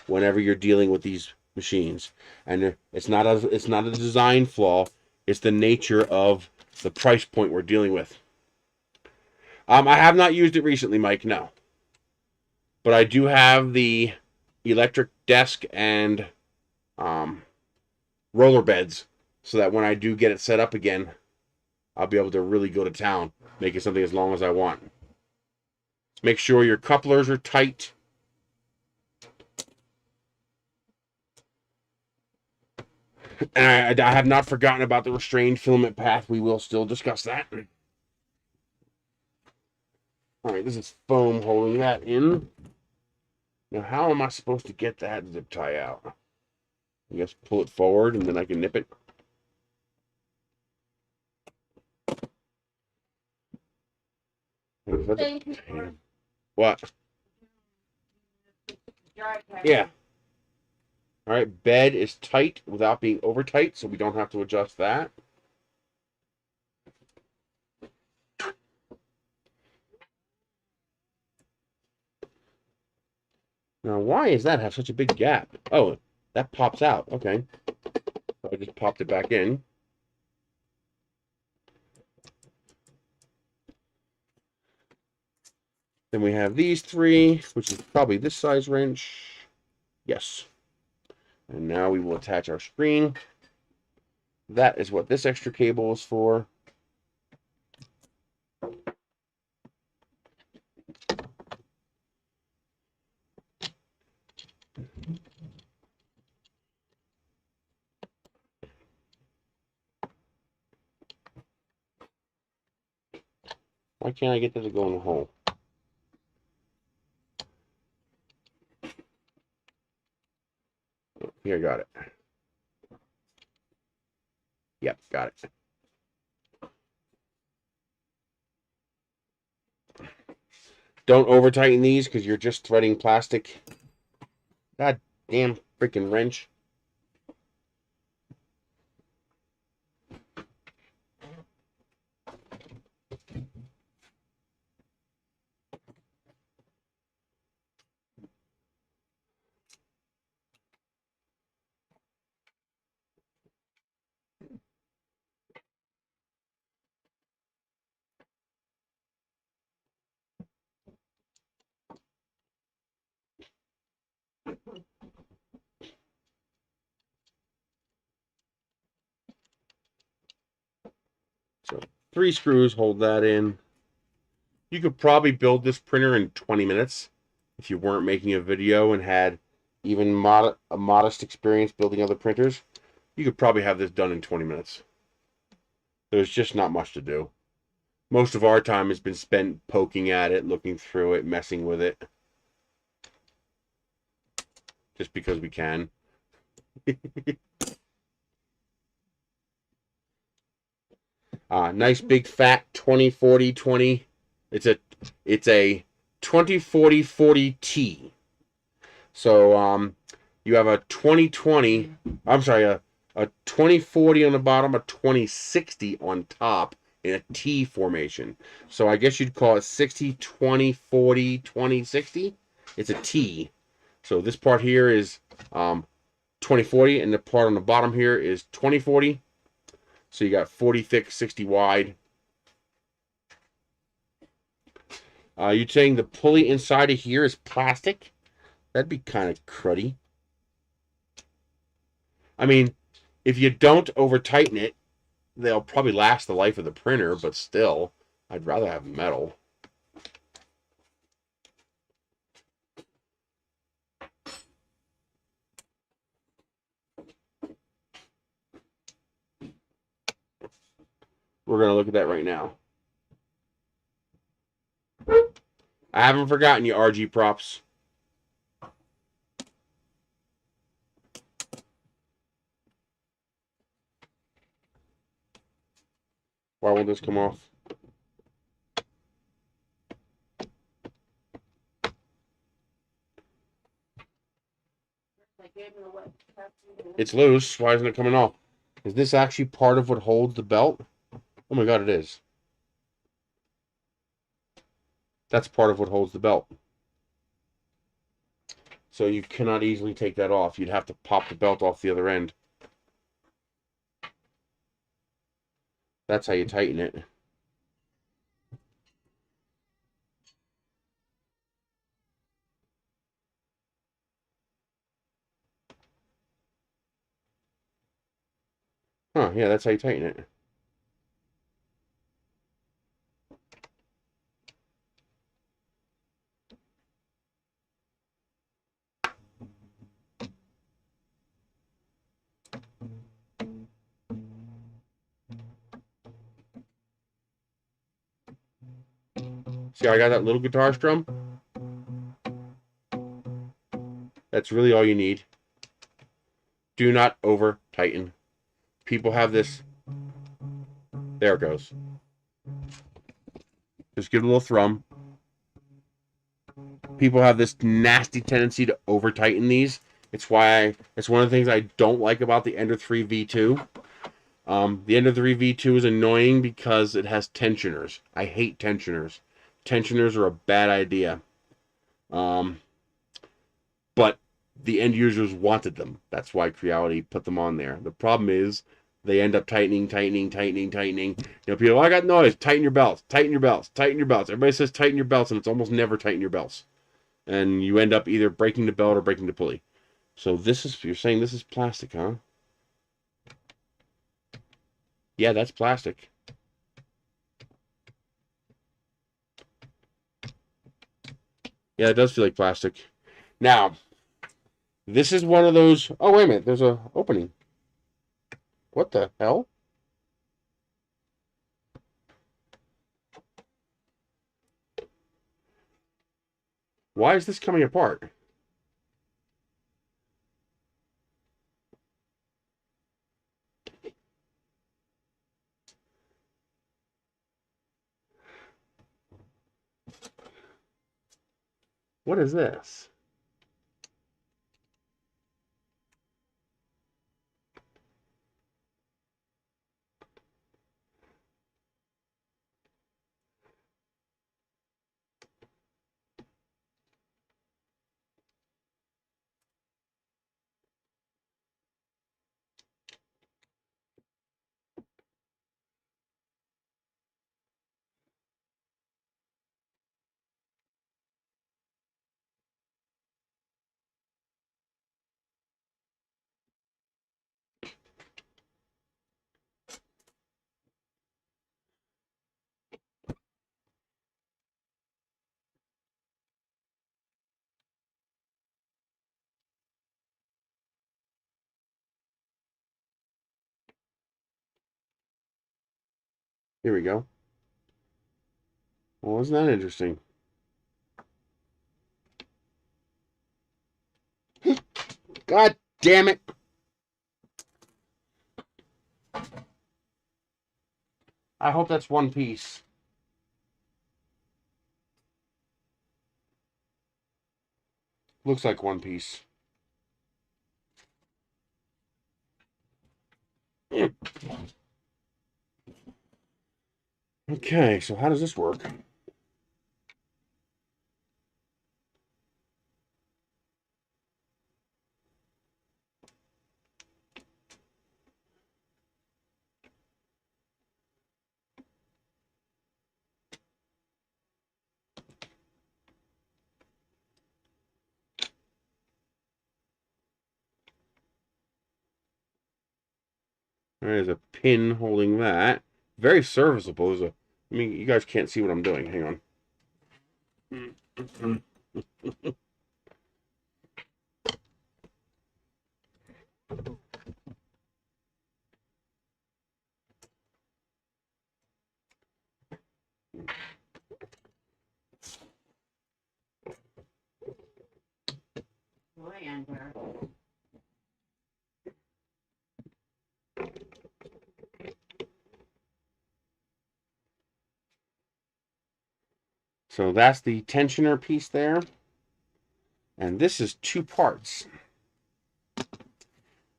whenever you're dealing with these machines. And it's not a design flaw, it's the nature of the price point we're dealing with. I have not used it recently, Mike, no. But I do have the electric desk and roller beds, so that when I do get it set up again, I'll be able to really go to town, making something as long as I want. Make sure your couplers are tight. And I have not forgotten about the restrained filament path. We will still discuss that. All right, this is foam holding that in. Now, how am I supposed to get that zip tie out? I guess pull it forward and then I can nip it. What? Yeah. All right, bed is tight without being over tight, so we don't have to adjust that. Now, why does that have such a big gap? Oh, that pops out. Okay. So I just popped it back in. Then we have these three, which is probably this size wrench. Yes. And now we will attach our screen. That is what this extra cable is for. Why can't I get this to go in the hole? Oh, here, I got it. Yep, got it. Don't over tighten these because you're just threading plastic. God damn freaking wrench. So 3 screws hold that in. You could probably build this printer in 20 minutes if you weren't making a video and had even a modest experience building other printers. You could probably have this done in 20 minutes. There's just not much to do. Most of our time has been spent poking at it, looking through it, messing with it. Just because we can. Nice big fat 20-40-20. It's a 20-40-40T. So you have a 20-20. I'm sorry, a 20-40 on the bottom, a 20-60 on top in a T formation. So I guess you'd call it 60-20-40-20-60. It's a T. So this part here is 20-40, and the part on the bottom here is 20-40. So you got 40 thick, 60 wide. You saying the pulley inside of here is plastic? That'd be kind of cruddy. I mean, if you don't over tighten it, they'll probably last the life of the printer, but still, I'd rather have metal. We're going to look at that right now. I haven't forgotten you, RG props. Why won't this come off? It's loose. Why isn't it coming off? Is this actually part of what holds the belt? Oh my god, it is. That's part of what holds the belt. So you cannot easily take that off. You'd have to pop the belt off the other end. That's how you tighten it. Huh, yeah, that's how you tighten it. See how I got that little guitar strum? That's really all you need. Do not over tighten. People have this. There it goes. Just give it a little thrum. People have this nasty tendency to over tighten these. It's why it's one of the things I don't like about the Ender 3 V2. The Ender 3 V2 is annoying because it has tensioners. I hate tensioners. Tensioners are a bad idea. But the end users wanted them. That's why Creality put them on there. The problem is they end up tightening. You know, people, oh, I got noise. Tighten your belts. Tighten your belts. Tighten your belts. Everybody says tighten your belts, and it's almost never tighten your belts. And you end up either breaking the belt or breaking the pulley. So this is, you're saying this is plastic, huh? Yeah, that's plastic. Yeah, it does feel like plastic. Now, this is one of those, oh, wait a minute, there's a opening. What the hell? Why is this coming apart? What is this? Here we go. Well, isn't that interesting? God damn it. I hope that's one piece. Looks like one piece. Okay, so how does this work? There's a pin holding that. Very serviceable. There's a, I mean, you guys can't see what I'm doing. Hang on. So that's the tensioner piece there. And this is two parts.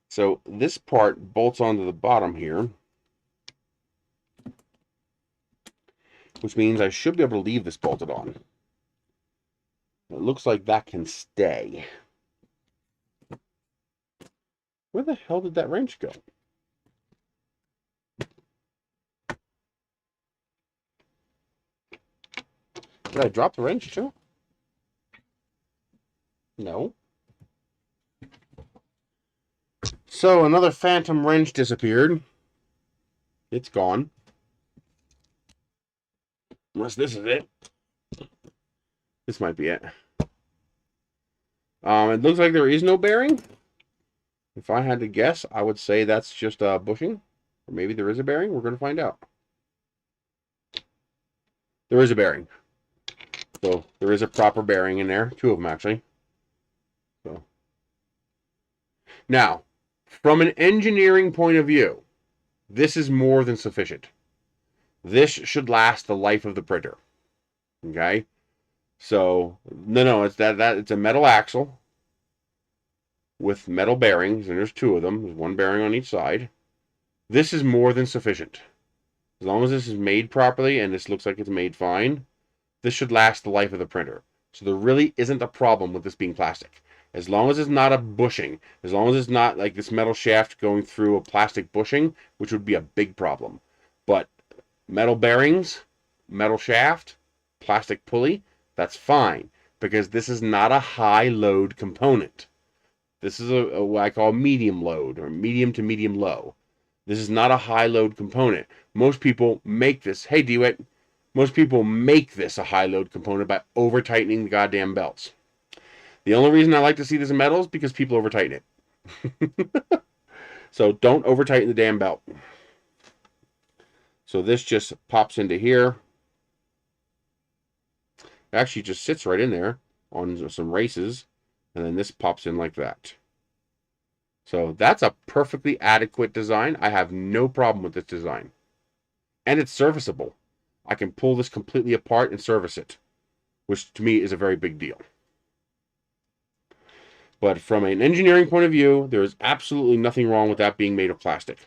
So this part bolts onto the bottom here, which means I should be able to leave this bolted on. It looks like that can stay. Where the hell did that wrench go? Did I drop the wrench too? No. So another phantom wrench disappeared. It's gone. Unless this is it. This might be it. It looks like there is no bearing. If I had to guess, I would say that's just a bushing. Or maybe there is a bearing. We're going to find out. There is a bearing. So there is a proper bearing in there. Two of them, actually. So now, from an engineering point of view, this is more than sufficient. This should last the life of the printer. Okay? So, no, it's it's a metal axle with metal bearings, and there's two of them. There's one bearing on each side. This is more than sufficient. As long as this is made properly, and this looks like it's made fine, this should last the life of the printer. So there really isn't a problem with this being plastic. As long as it's not a bushing, as long as it's not like this metal shaft going through a plastic bushing, which would be a big problem. But metal bearings, metal shaft, plastic pulley, that's fine, because this is not a high load component. This is what I call medium load, or medium to medium low. This is not a high load component. Most people make this, hey DeWitt, most people make this a high load component by over tightening the goddamn belts. The only reason I like to see this in metal is because people over tighten it. So don't over tighten the damn belt. So this just pops into here. It actually just sits right in there on some races, and then this pops in like that. So that's a perfectly adequate design. I have no problem with this design. And it's serviceable. I can pull this completely apart and service it, which to me is a very big deal. But from an engineering point of view, there is absolutely nothing wrong with that being made of plastic.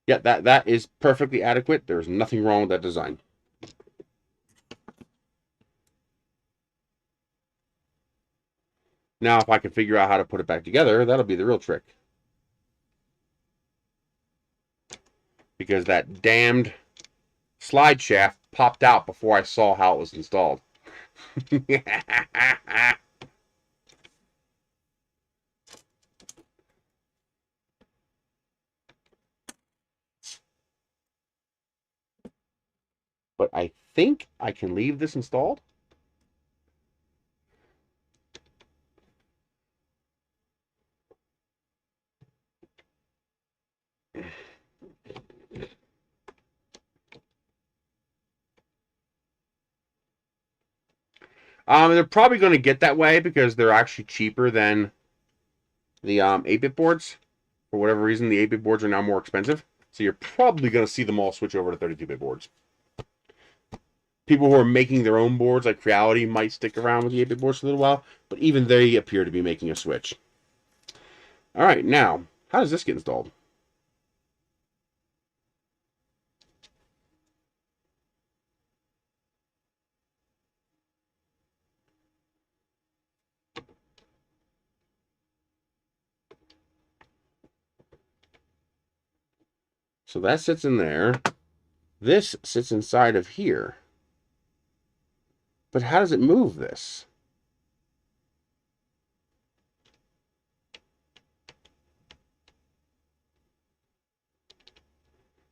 Yeah, that is perfectly adequate. There's nothing wrong with that design. Now, if I can figure out how to put it back together, that'll be the real trick. Because that damned slide shaft popped out before I saw how it was installed. But I think I can leave this installed. They're probably going to get that way because they're actually cheaper than the 8-bit boards. For whatever reason, the 8-bit boards are now more expensive. So you're probably going to see them all switch over to 32-bit boards. People who are making their own boards, like Creality, might stick around with the 8-bit boards for a little while. But even they appear to be making a switch. All right, now, how does this get installed? So that sits in there. This sits inside of here. But how does it move this?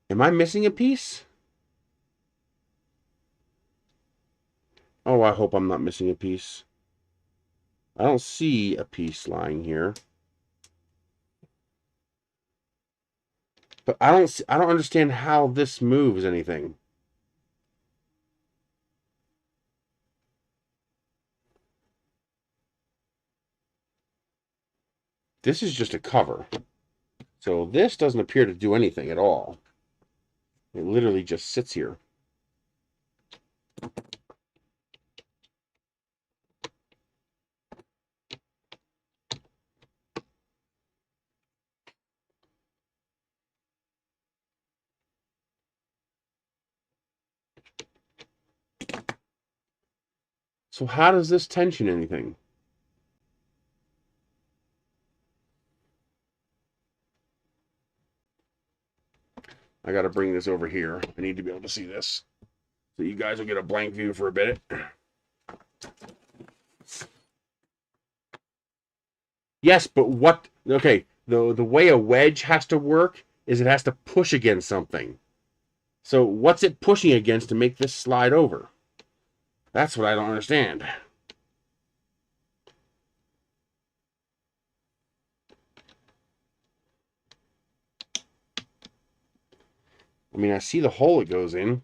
Am I missing a piece? Oh, I hope I'm not missing a piece. I don't see a piece lying here. But I don't understand how this moves anything. This is just a cover. So this doesn't appear to do anything at all. It literally just sits here. So how does this tension anything? I got to bring this over here. I need to be able to see this. So you guys will get a blank view for a bit. Yes, but what? Okay, the way a wedge has to work is it has to push against something. So what's it pushing against to make this slide over? That's what I don't understand. I mean, I see the hole it goes in.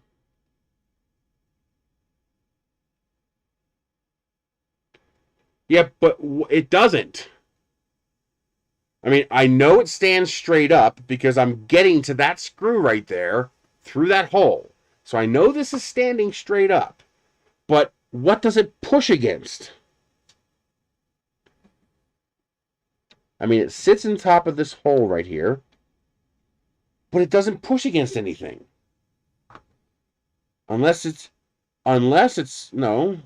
Yeah, but it doesn't. I mean, I know it stands straight up because I'm getting to that screw right there through that hole. So I know this is standing straight up. But what does it push against? I mean, it sits on top of this hole right here, but it doesn't push against anything. Unless it's, no.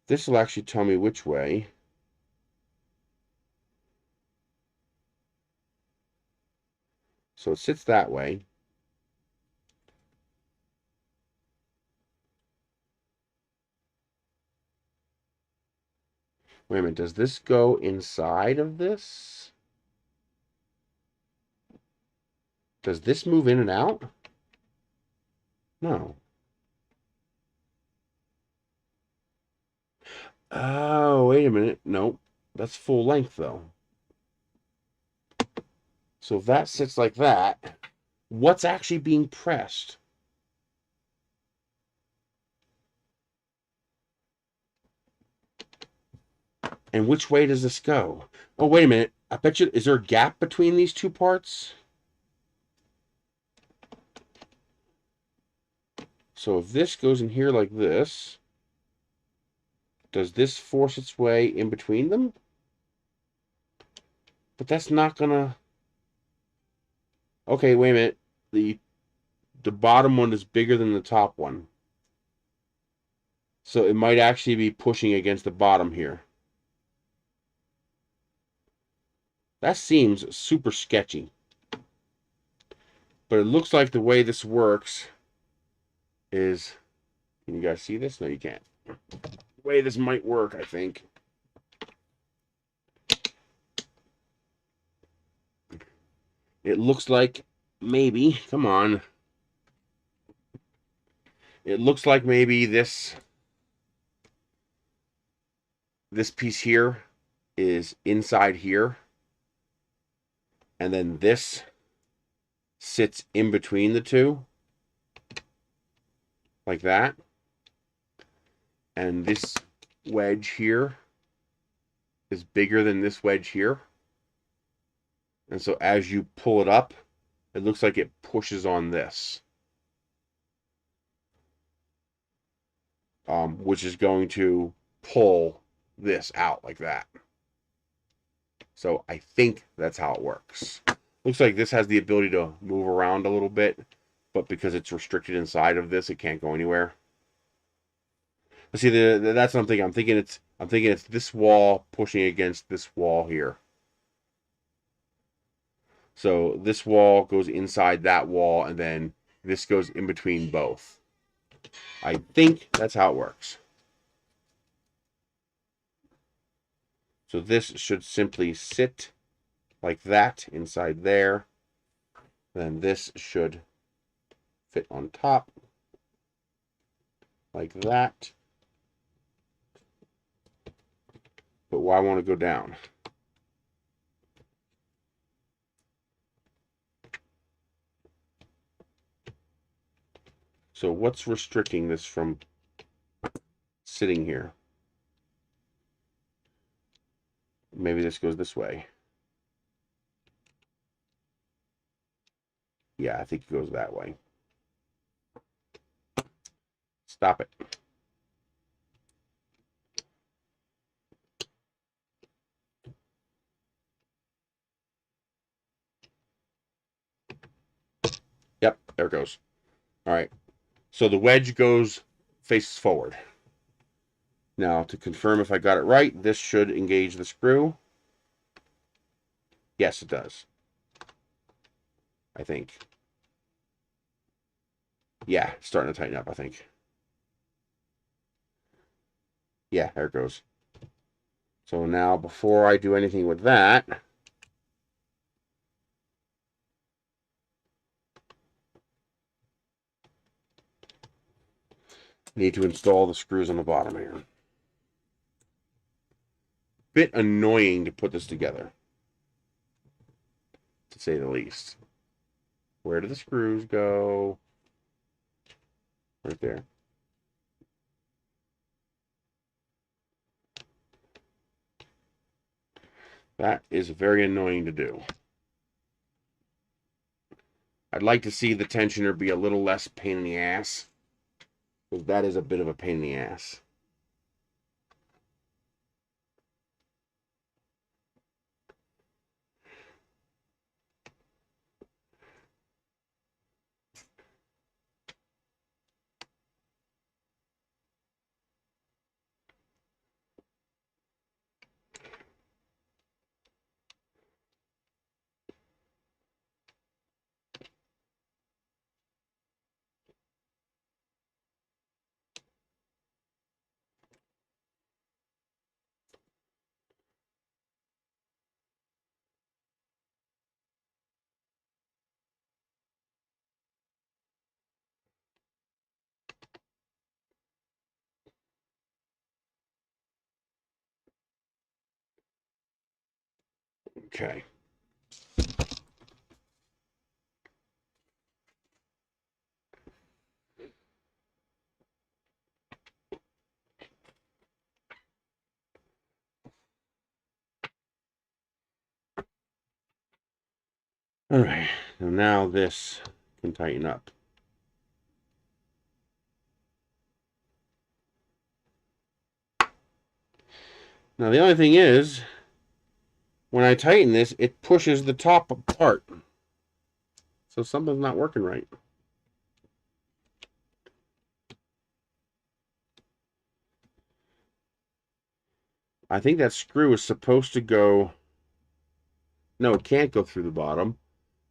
This will actually tell me which way. So it sits that way. Wait a minute, does this go inside of this? Does this move in and out? No. Oh, wait a minute. Nope. That's full length, though. So if that sits like that, what's actually being pressed? And which way does this go? Oh, wait a minute. I bet you, is there a gap between these two parts? So if this goes in here like this, does this force its way in between them? But that's not gonna... Okay, wait a minute. The bottom one is bigger than the top one. So it might actually be pushing against the bottom here. That seems super sketchy. But it looks like the way this works is... Can you guys see this? No, you can't. The way this might work, I think. It looks like maybe... Come on. It looks like maybe this piece here is inside here. And then this sits in between the two. Like that. And this wedge here is bigger than this wedge here. And so as you pull it up, it looks like it pushes on this. Which is going to pull this out like that. So I think that's how it works. Looks like this has the ability to move around a little bit, but because it's restricted inside of this, it can't go anywhere. Let's see, that's what I'm thinking. I'm thinking it's this wall pushing against this wall here. So this wall goes inside that wall, and then this goes in between both. I think that's how it works. So this should simply sit like that inside there. Then this should fit on top like that. But why want to go down? So what's restricting this from sitting here? Maybe this goes this way. Yeah, I think it goes that way. Stop it. Yep, there it goes. All right. So the wedge faces forward. Now, to confirm if I got it right, this should engage the screw. Yes, it does. I think. Yeah, it's starting to tighten up, I think. Yeah, there it goes. So now, before I do anything with that, I need to install the screws on the bottom here. Bit annoying to put this together, to say the least. Where do the screws go? Right there. That is very annoying to do. I'd like to see the tensioner be a little less pain in the ass, because that is a bit of a pain in the ass. Okay. All right. So now this can tighten up. Now the only thing is, when I tighten this, it pushes the top apart. So something's not working right. I think that screw is supposed to go... No, it can't go through the bottom,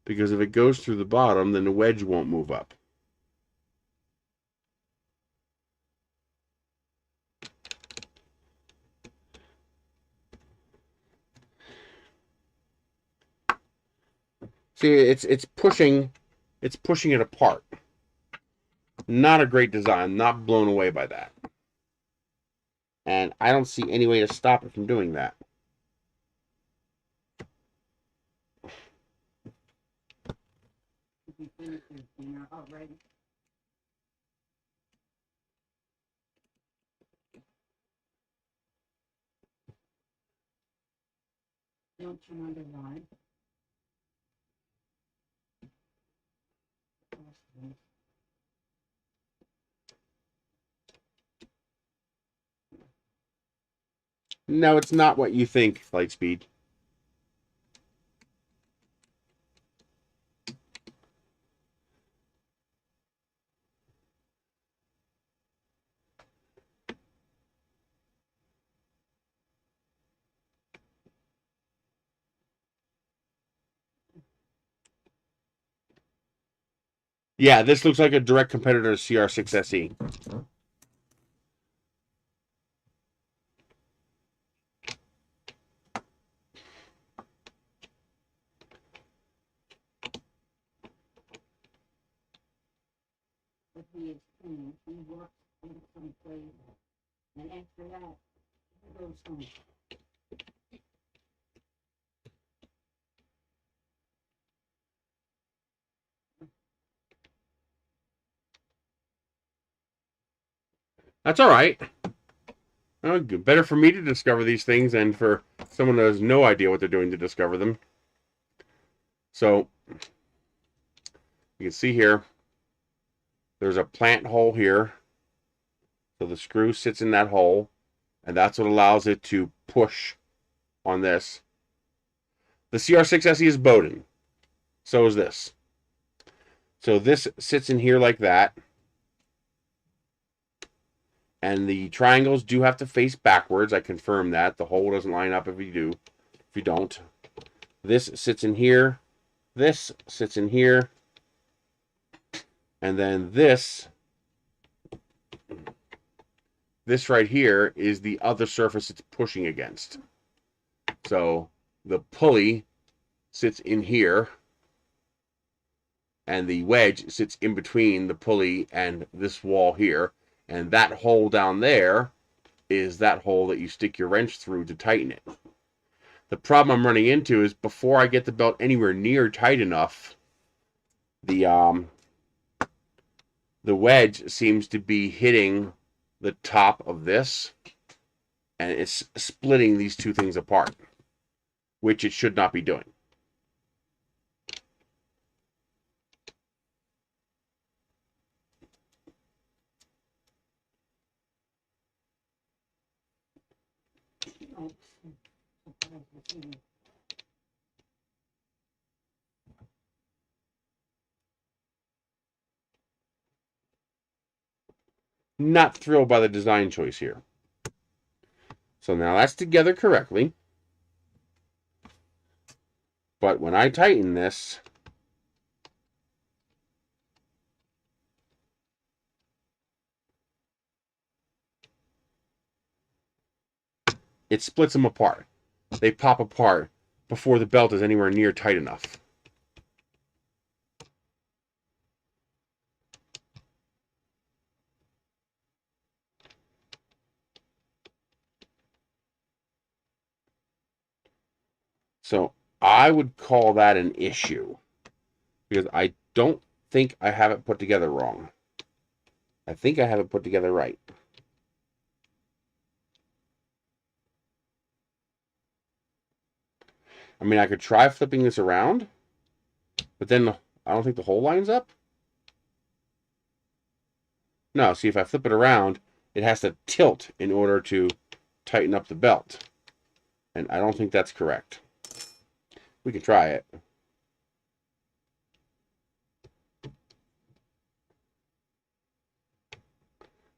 because if it goes through the bottom, then the wedge won't move up. See, it's pushing it apart. Not a great design. Not blown away by that. And I don't see any way to stop it from doing that. Don't you wonder why? No, it's not what you think, Lightspeed. Yeah, this looks like a direct competitor to CR6SE. But he is clean. He works in some place. And after that, he goes home. That's all right. Better for me to discover these things than for someone who has no idea what they're doing to discover them. So, you can see here, there's a plant hole here. So the screw sits in that hole, and that's what allows it to push on this. The CR6SE is Bowden. So is this. So this sits in here like that. And the triangles do have to face backwards. I confirm that. The hole doesn't line up if you do. If you don't. This sits in here. This sits in here. And then this right here is the other surface it's pushing against. So the pulley sits in here. And the wedge sits in between the pulley and this wall here. And that hole down there is that hole that you stick your wrench through to tighten it. The problem I'm running into is before I get the belt anywhere near tight enough, the wedge seems to be hitting the top of this, and it's splitting these two things apart, which it should not be doing. Not thrilled by the design choice here. So now that's together correctly. But when I tighten this, it splits them apart. They pop apart before the belt is anywhere near tight enough. So I would call that an issue, because I don't think I have it put together wrong. I think I have it put together right. I mean, I could try flipping this around, but then I don't think the hole lines up. No, see, if I flip it around, it has to tilt in order to tighten up the belt. And I don't think that's correct. We can try it.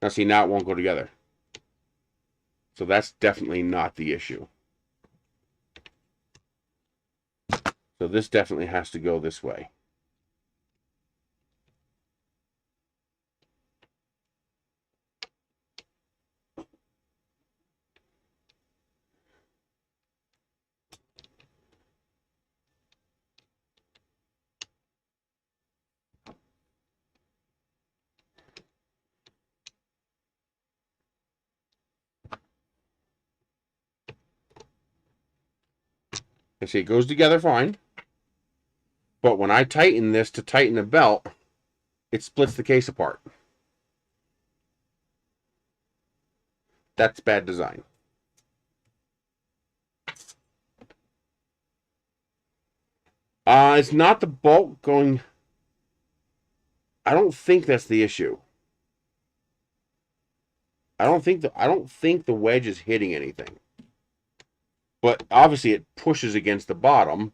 Now see, now it won't go together. So that's definitely not the issue. So this definitely has to go this way. You see, it goes together fine. But when I tighten this to tighten the belt, it splits the case apart. That's bad design. It's not the bolt going. I don't think that's the issue. I don't think the wedge is hitting anything. But obviously it pushes against the bottom,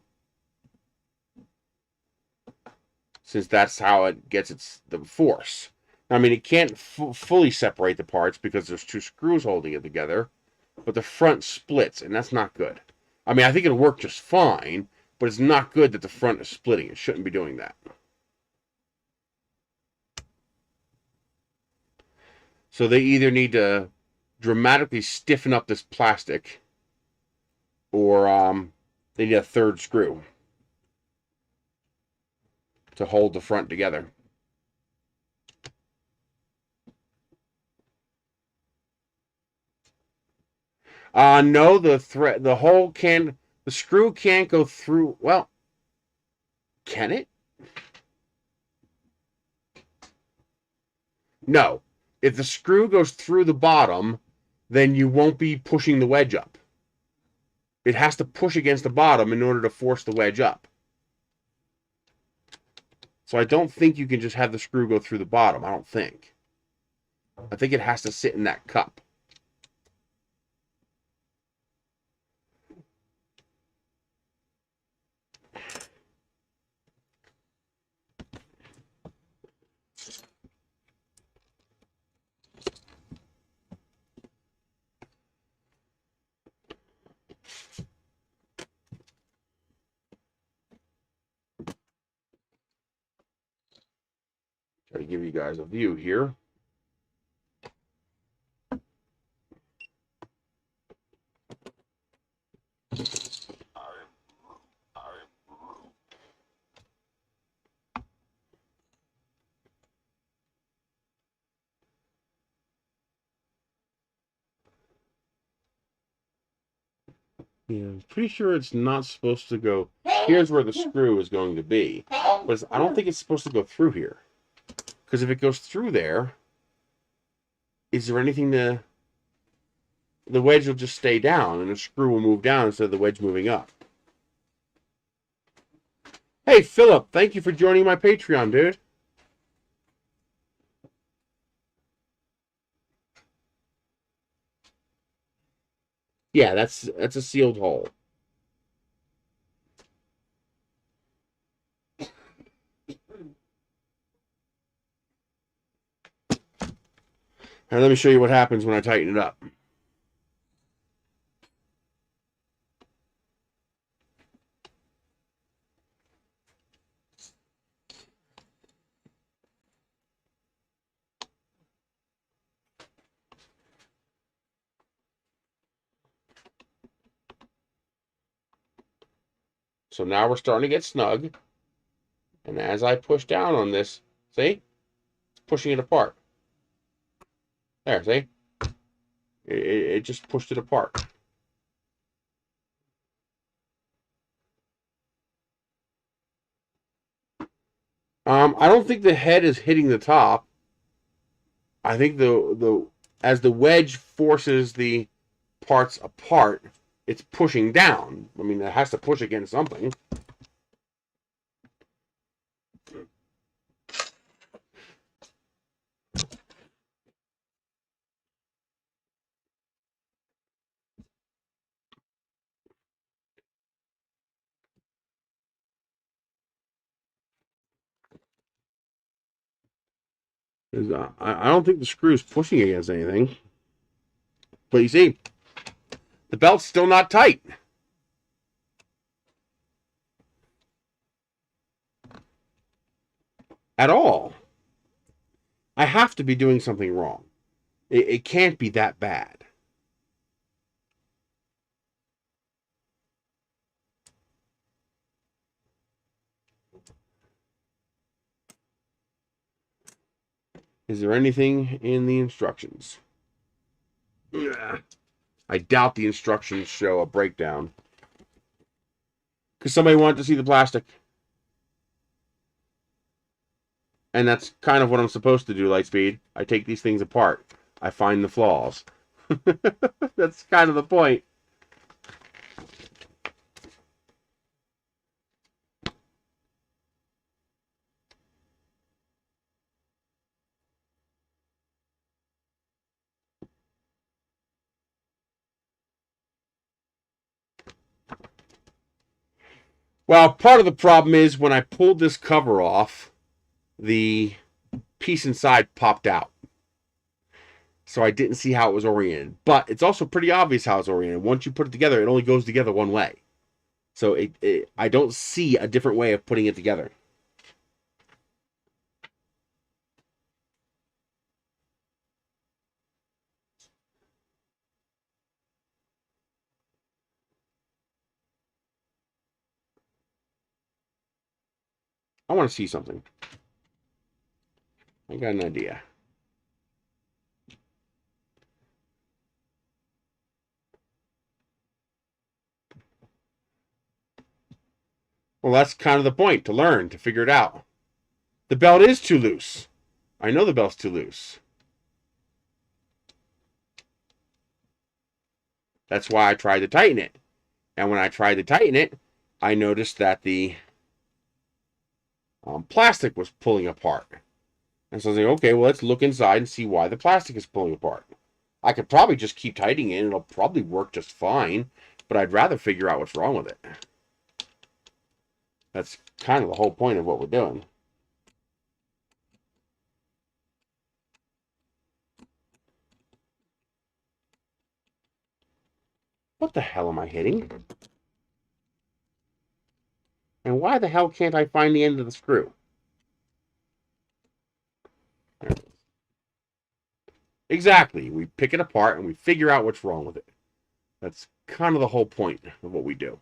since that's how it gets the force. I mean, it can't fully separate the parts because there's two screws holding it together, but the front splits, and that's not good. I mean, I think it'll work just fine, but it's not good that the front is splitting. It shouldn't be doing that. So they either need to dramatically stiffen up this plastic, or they need a third screw to hold the front together. No, the screw can't go through. Well, can it? No. If the screw goes through the bottom, then you won't be pushing the wedge up. It has to push against the bottom in order to force the wedge up. So I don't think you can just have the screw go through the bottom. I don't think. I think it has to sit in that cup. Try to give you guys a view here. Yeah, I'm pretty sure it's not supposed to go. Here's where the screw is going to be. But I don't think it's supposed to go through here. Because if it goes through there, is there anything to... The wedge will just stay down, and the screw will move down instead of the wedge moving up. Hey, Philip, thank you for joining my Patreon, dude. Yeah, that's a sealed hole. Now let me show you what happens when I tighten it up. So now we're starting to get snug. And as I push down on this, see? It's pushing it apart. There, see? It just pushed it apart. I don't think the head is hitting the top. I think as the wedge forces the parts apart, it's pushing down. I mean, it has to push against something. I don't think the screw is pushing against anything. But you see, the belt's still not tight. At all. I have to be doing something wrong. It can't be that bad. Is there anything in the instructions? I doubt the instructions show a breakdown. Because somebody wanted to see the plastic. And that's kind of what I'm supposed to do, Lightspeed. I take these things apart. I find the flaws. That's kind of the point. Well, part of the problem is when I pulled this cover off, the piece inside popped out. So I didn't see how it was oriented. But it's also pretty obvious how it's oriented. Once you put it together, it only goes together one way. So I don't see a different way of putting it together. I want to see something. I got an idea. Well, that's kind of the point, to learn, to figure it out. The belt is too loose. I know the belt's too loose. That's why I tried to tighten it. And when I tried to tighten it, I noticed that the plastic was pulling apart. And so I was like, okay, well, let's look inside and see why the plastic is pulling apart. I could probably just keep tightening it and it'll probably work just fine, but I'd rather figure out what's wrong with it. That's kind of the whole point of what we're doing. What the hell am I hitting? And why the hell can't I find the end of the screw? Exactly. We pick it apart and we figure out what's wrong with it. That's kind of the whole point of what we do.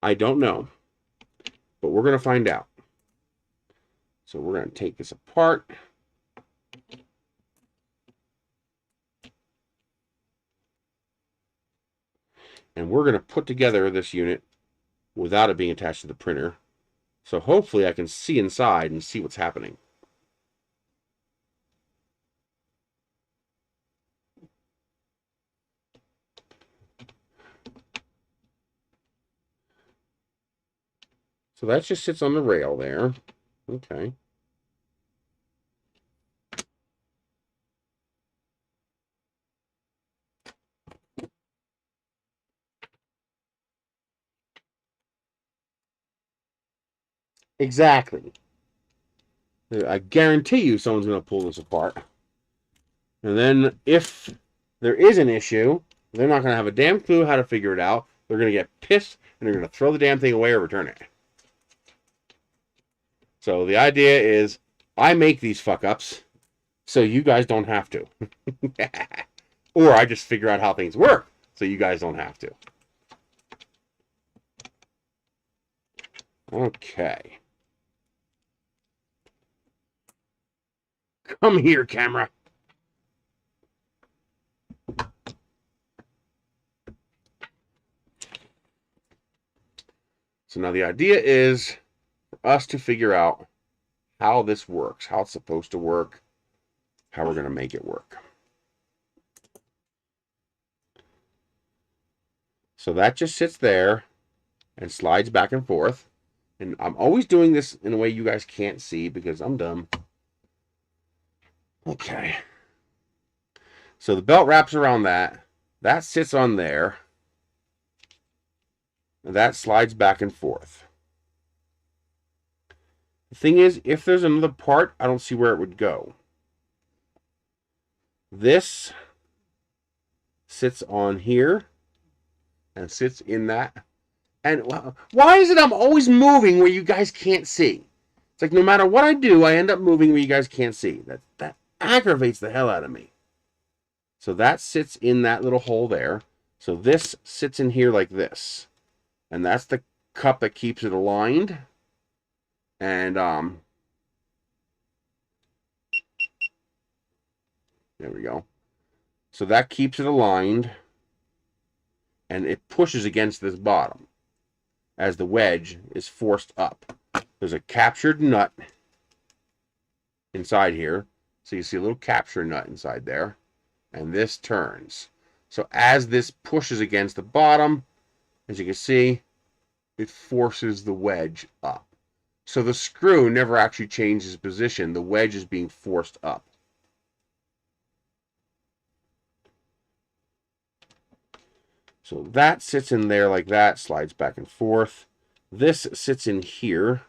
I don't know, but we're going to find out. So we're going to take this apart. And we're going to put together this unit without it being attached to the printer. So hopefully I can see inside and see what's happening. So that just sits on the rail there. Okay. Exactly. I guarantee you someone's going to pull this apart. And then if there is an issue, they're not going to have a damn clue how to figure it out. They're going to get pissed and they're going to throw the damn thing away or return it. So the idea is I make these fuck ups so you guys don't have to. Or I just figure out how things work so you guys don't have to. Okay. Come here, camera. So now the idea is for us to figure out how this works, how it's supposed to work, how we're going to make it work. So that just sits there and slides back and forth. And I'm always doing this in a way you guys can't see because I'm dumb. Okay. So the belt wraps around that. That sits on there. And that slides back and forth. The thing is, if there's another part, I don't see where it would go. This sits on here and sits in that. And why is it I'm always moving where you guys can't see? It's like no matter what I do, I end up moving where you guys can't see. That aggravates the hell out of me. So that sits in that little hole there. So this sits in here like this. And that's the cup that keeps it aligned. And there we go. So that keeps it aligned. And it pushes against this bottom as the wedge is forced up. There's a captured nut inside here. So you see a little capture nut inside there. And this turns. So as this pushes against the bottom, as you can see, it forces the wedge up. So the screw never actually changes position. The wedge is being forced up. So that sits in there like that, slides back and forth. This sits in here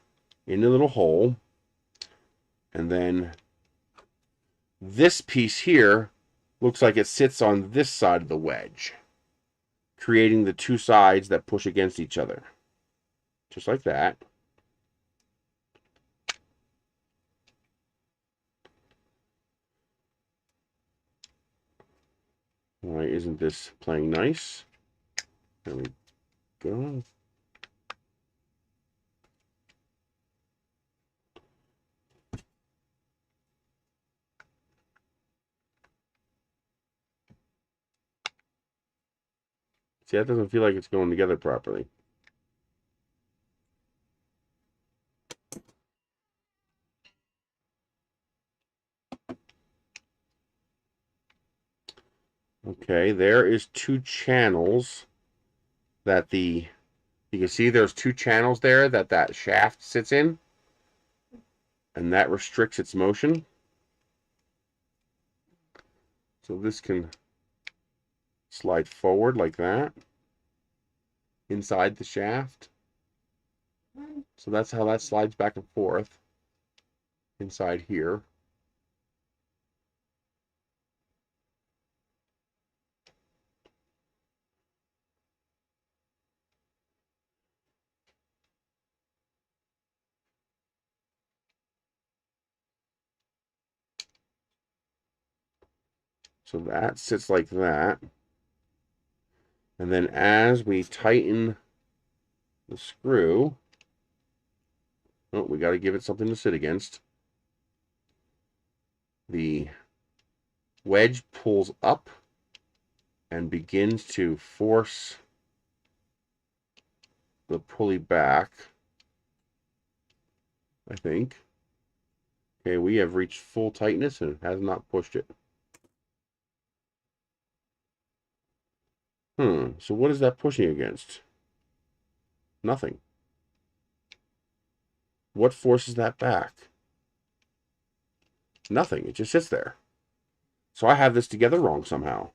in a little hole. And then this piece here looks like it sits on this side of the wedge, creating the two sides that push against each other. Just like that. Why isn't this playing nice? There we go. See, that doesn't feel like it's going together properly. Okay, there is two channels that you can see there's two channels there that shaft sits in, and that restricts its motion. So this can slide forward like that inside the shaft. So that's how that slides back and forth inside here. So that sits like that. And then as we tighten the screw, oh, we got to give it something to sit against. The wedge pulls up and begins to force the pulley back, I think. Okay, we have reached full tightness and it has not pushed it. So what is that pushing against? Nothing. What forces that back? Nothing. It just sits there. So I have this together wrong somehow.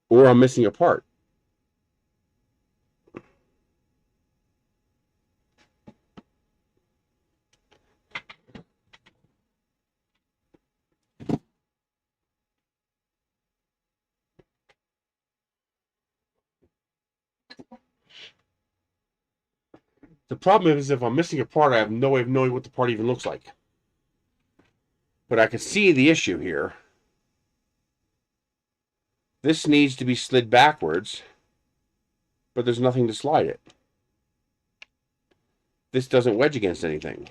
Or I'm missing a part. The problem is if I'm missing a part, I have no way of knowing what the part even looks like. But I can see the issue here. This needs to be slid backwards, but there's nothing to slide it. This doesn't wedge against anything.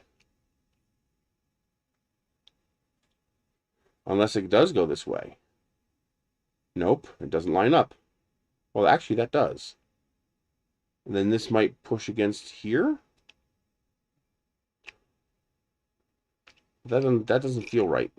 Unless it does go this way. Nope, it doesn't line up. Well, actually, that does. And then this might push against here. That doesn't feel right.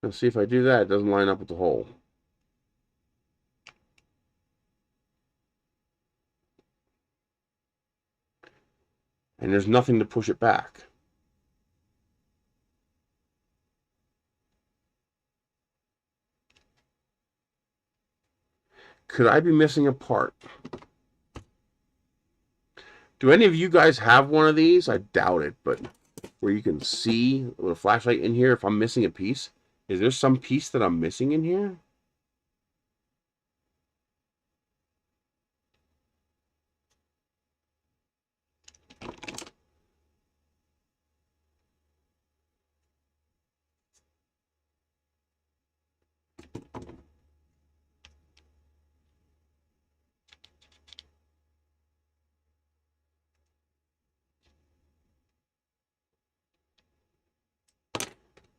Let's see if I do that, it doesn't line up with the hole. And there's nothing to push it back. Could I be missing a part? Do any of you guys have one of these? I doubt it, but where you can see with a flashlight in here if I'm missing a piece? Is there some piece that I'm missing in here?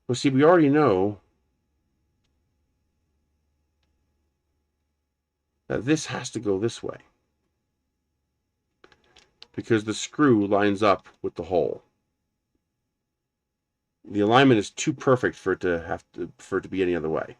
Well, see, we already know that this has to go this way. because the screw lines up with the hole. The alignment is too perfect for it to be any other way.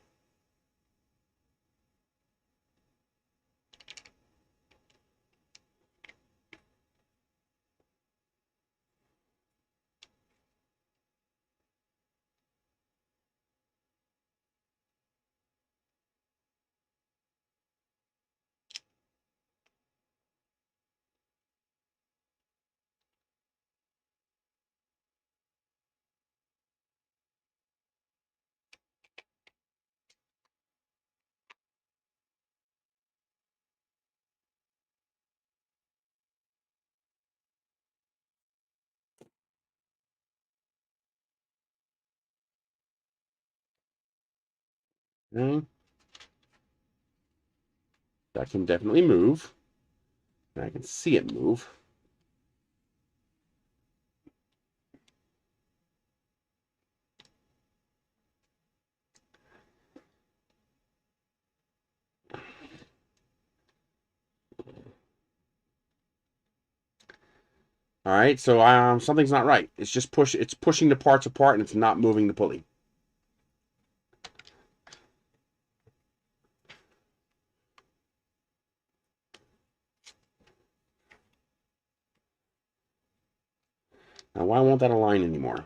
Okay. That can definitely move. And I can see it move. All right, so something's not right. It's just it's pushing the parts apart and it's not moving the pulley. Now, why won't that align anymore?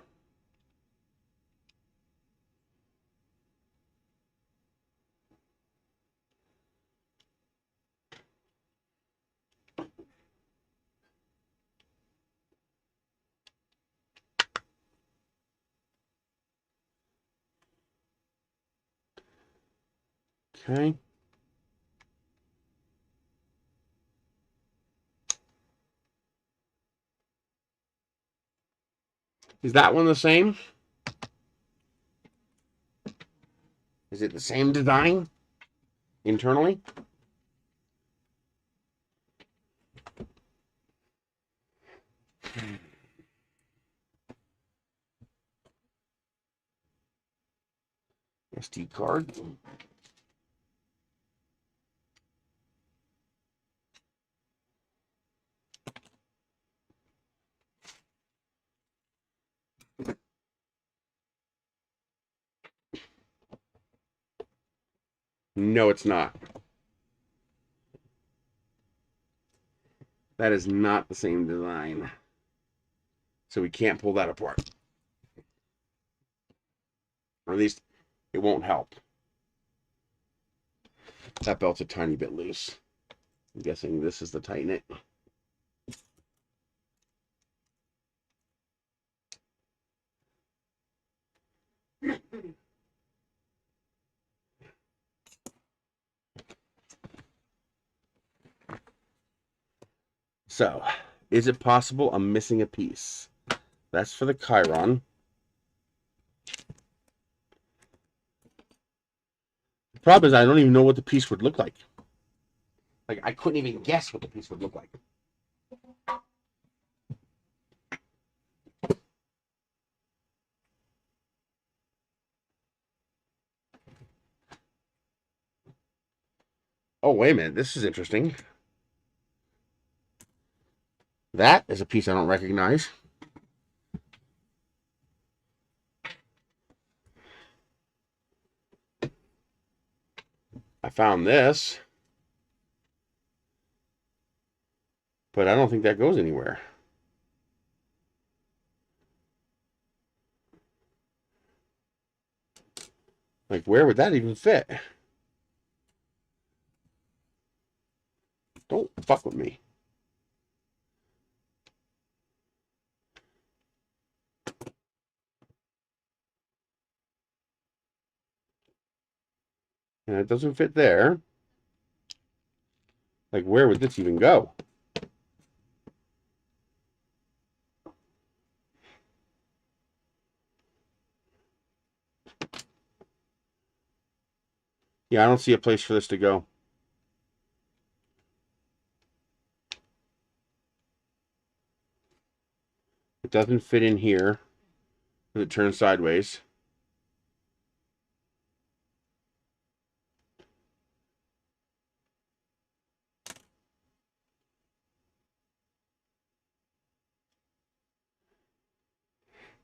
Okay. Is that one the same? Is it the same design internally? SD card. No, it's not. That is not the same design. So we can't pull that apart. Or at least it won't help. That belt's a tiny bit loose. I'm guessing this is the tighten it. So, is it possible I'm missing a piece? That's for the Chiron. The problem is I don't even know what the piece would look like. Like, I couldn't even guess what the piece would look like. Oh, wait a minute. This is interesting. That is a piece I don't recognize. I found this. But I don't think that goes anywhere. Like, where would that even fit? Don't fuck with me. And it doesn't fit there. Like, where would this even go? Yeah, I don't see a place for this to go. It doesn't fit in here. It turns sideways.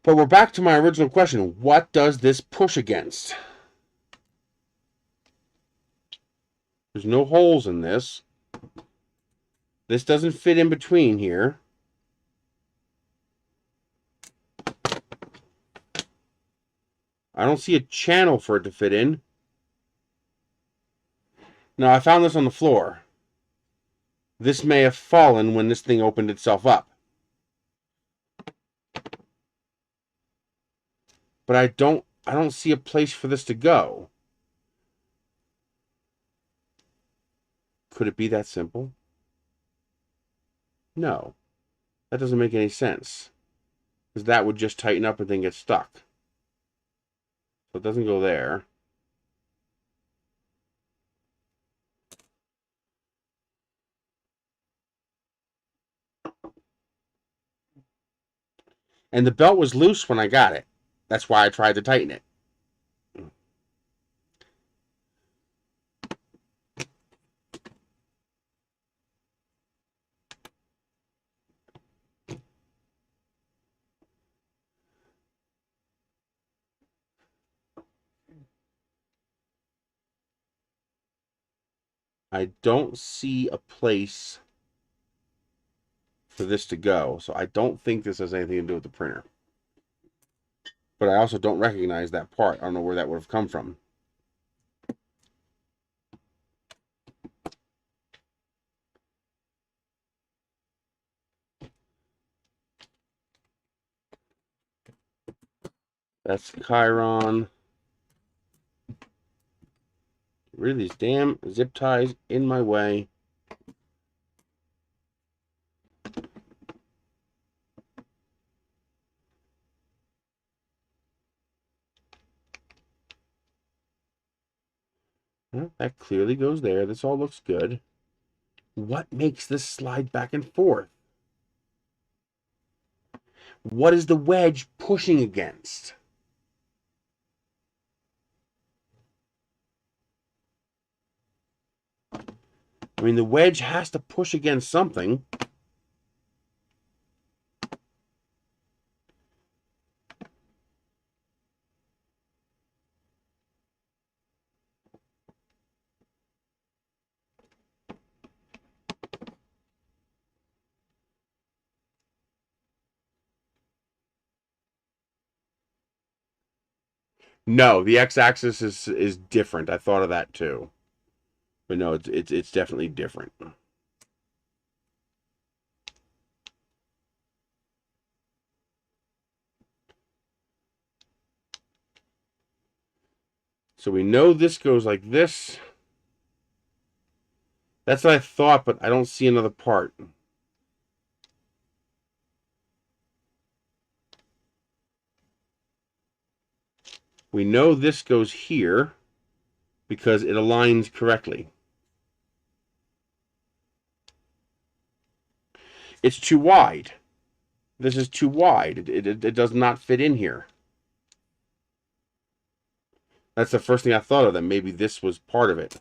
But we're back to my original question. What does this push against? There's no holes in this. This doesn't fit in between here. I don't see a channel for it to fit in. Now, I found this on the floor. This may have fallen when this thing opened itself up. But I don't see a place for this to go. Could it be that simple? No. That doesn't make any sense. Because that would just tighten up and then get stuck. So it doesn't go there. And the belt was loose when I got it. That's why I tried to tighten it. I don't see a place for this to go. So I don't think this has anything to do with the printer. But I also don't recognize that part. I don't know where that would have come from. That's Chiron. Get rid of these damn zip ties in my way. Well, that clearly goes there. This all looks good. What makes this slide back and forth? What is the wedge pushing against? I mean, the wedge has to push against something. No, the x-axis is different. I thought of that too. But no, it's definitely different. So we know this goes like this. That's what I thought, but I don't see another part. We know this goes here because it aligns correctly. It's too wide. This is too wide. It does not fit in here. That's the first thing I thought of, that maybe this was part of it.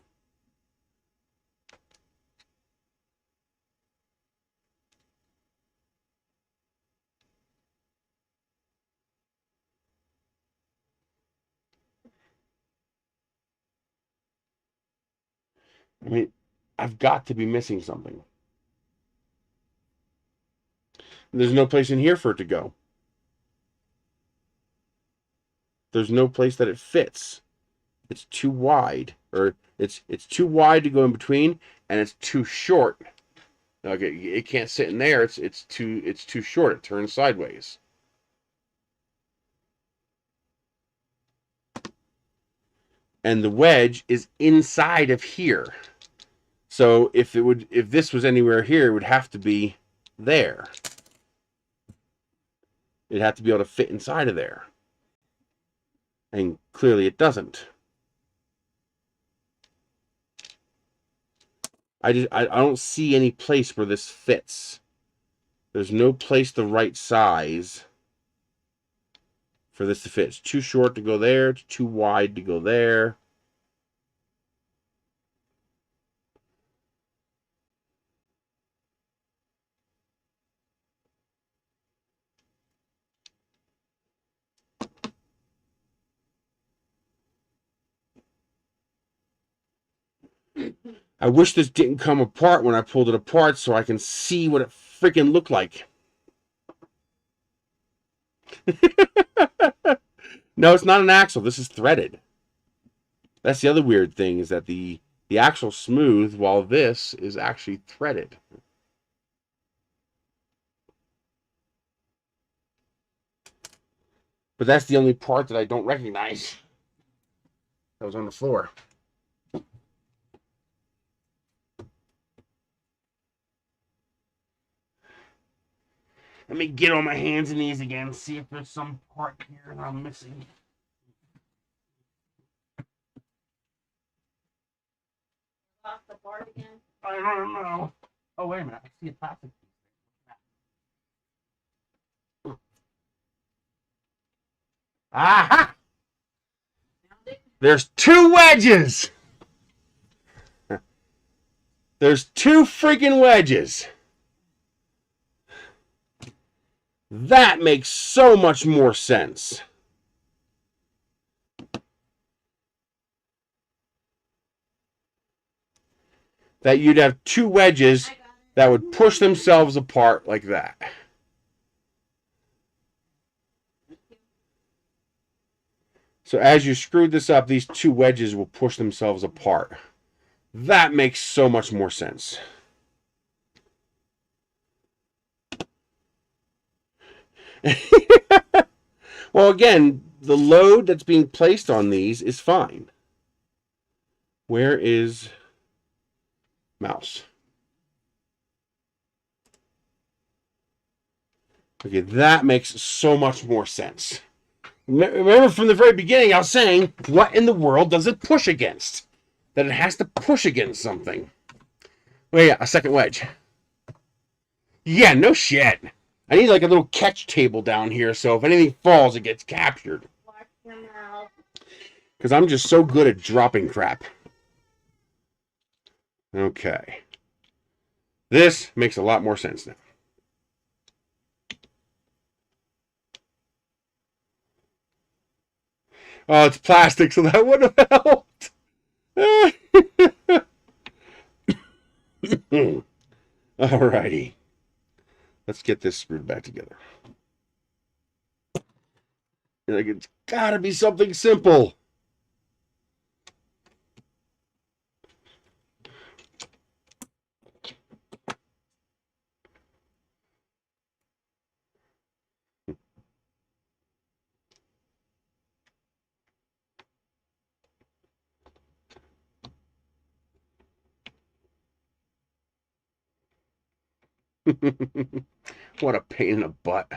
I mean, I've got to be missing something. There's no place in here for it to go. There's no place that it fits. It's too wide, or it's too wide to go in between, and it's too short. Okay, it can't sit in there. It's too short. It turns sideways. And the wedge is inside of here. So if this was anywhere here, it would have to be there. It'd have to be able to fit inside of there. And clearly it doesn't. I don't see any place where this fits. There's no place the right size for this to fit. It's too short to go there. It's too wide to go there. I wish this didn't come apart when I pulled it apart so I can see what it freaking looked like. No, it's not an axle. This is threaded. That's the other weird thing, is that the axle's smooth while this is actually threaded. But that's the only part that I don't recognize. That was on the floor. Let me get on my hands and knees again, see if there's some part here that I'm missing. Lost the part again? I don't know. Oh, wait a minute. I see a plastic piece. Aha! There's 2 wedges! There's 2 freaking wedges. That makes so much more sense. That you'd have 2 wedges that would push themselves apart like that. So as you screwed this up, these 2 wedges will push themselves apart. That makes so much more sense. Well, again, the load that's being placed on these is fine. Where is mouse? Okay, that makes so much more sense. Remember from the very beginning, I was saying, what in the world does it push against? That it has to push against something. Well, yeah, a second wedge. Yeah, no shit. I need like a little catch table down here, so if anything falls, it gets captured. Watch your mouth. Because I'm just so good at dropping crap. Okay. This makes a lot more sense now. Oh, it's plastic, so that would have helped. Alrighty. Let's get this screwed back together. Like, it's gotta be something simple. What a pain in the butt.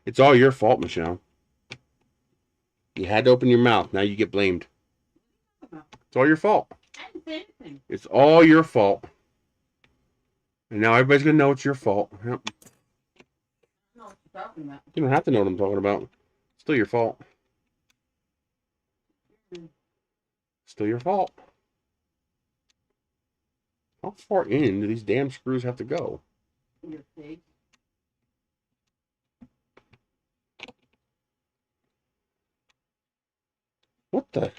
It's all your fault, Michelle. You had to open your mouth. Now you get blamed. It's all your fault. I didn't say anything. It's all your fault. And now everybody's going to know it's your fault. Yep. I don't know what you're talking about. You don't have to know what I'm talking about. It's still your fault. Still your fault. How far in do these damn screws have to go? Your face. What the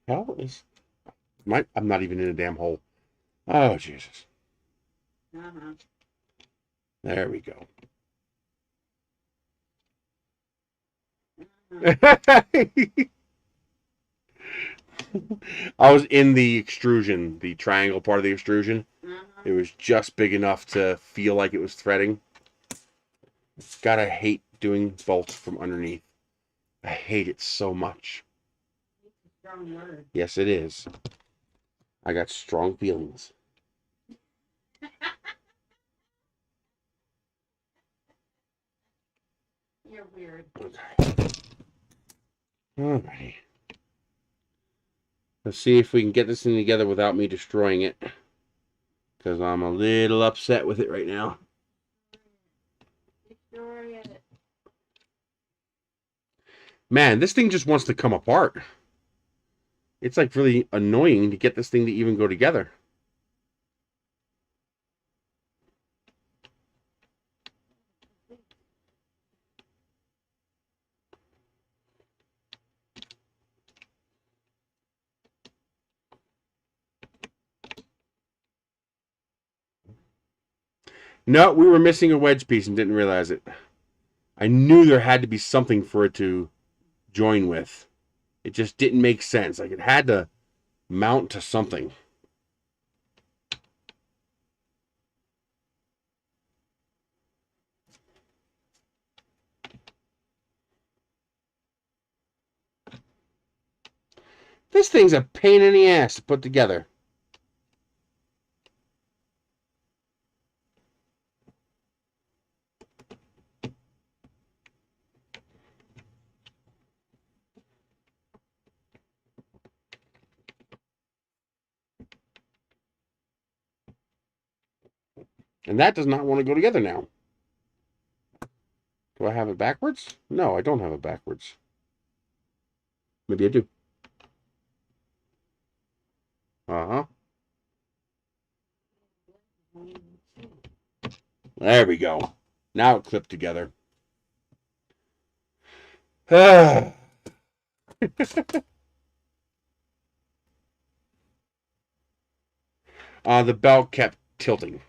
hell is... I'm not even in a damn hole. Oh, Jesus. Uh-huh. There we go. I was in the extrusion, the triangle part of the extrusion. Uh-huh. It was just big enough to feel like it was threading. God, I hate doing bolts from underneath. I hate it so much. It's a strong word. Yes, it is. I got strong feelings. You're weird. Okay. Alrighty. Let's see if we can get this thing together without me destroying it. Because I'm a little upset with it right now. Destroy it. Man, this thing just wants to come apart. It's like really annoying to get this thing to even go together. No, we were missing a wedge piece and didn't realize it. I knew there had to be something for it to join with. It just didn't make sense. Like it had to mount to something. This thing's a pain in the ass to put together. And that does not want to go together now. Do I have it backwards? No, I don't have it backwards. Maybe I do. Uh-huh. There we go. Now it clipped together. The belt kept tilting.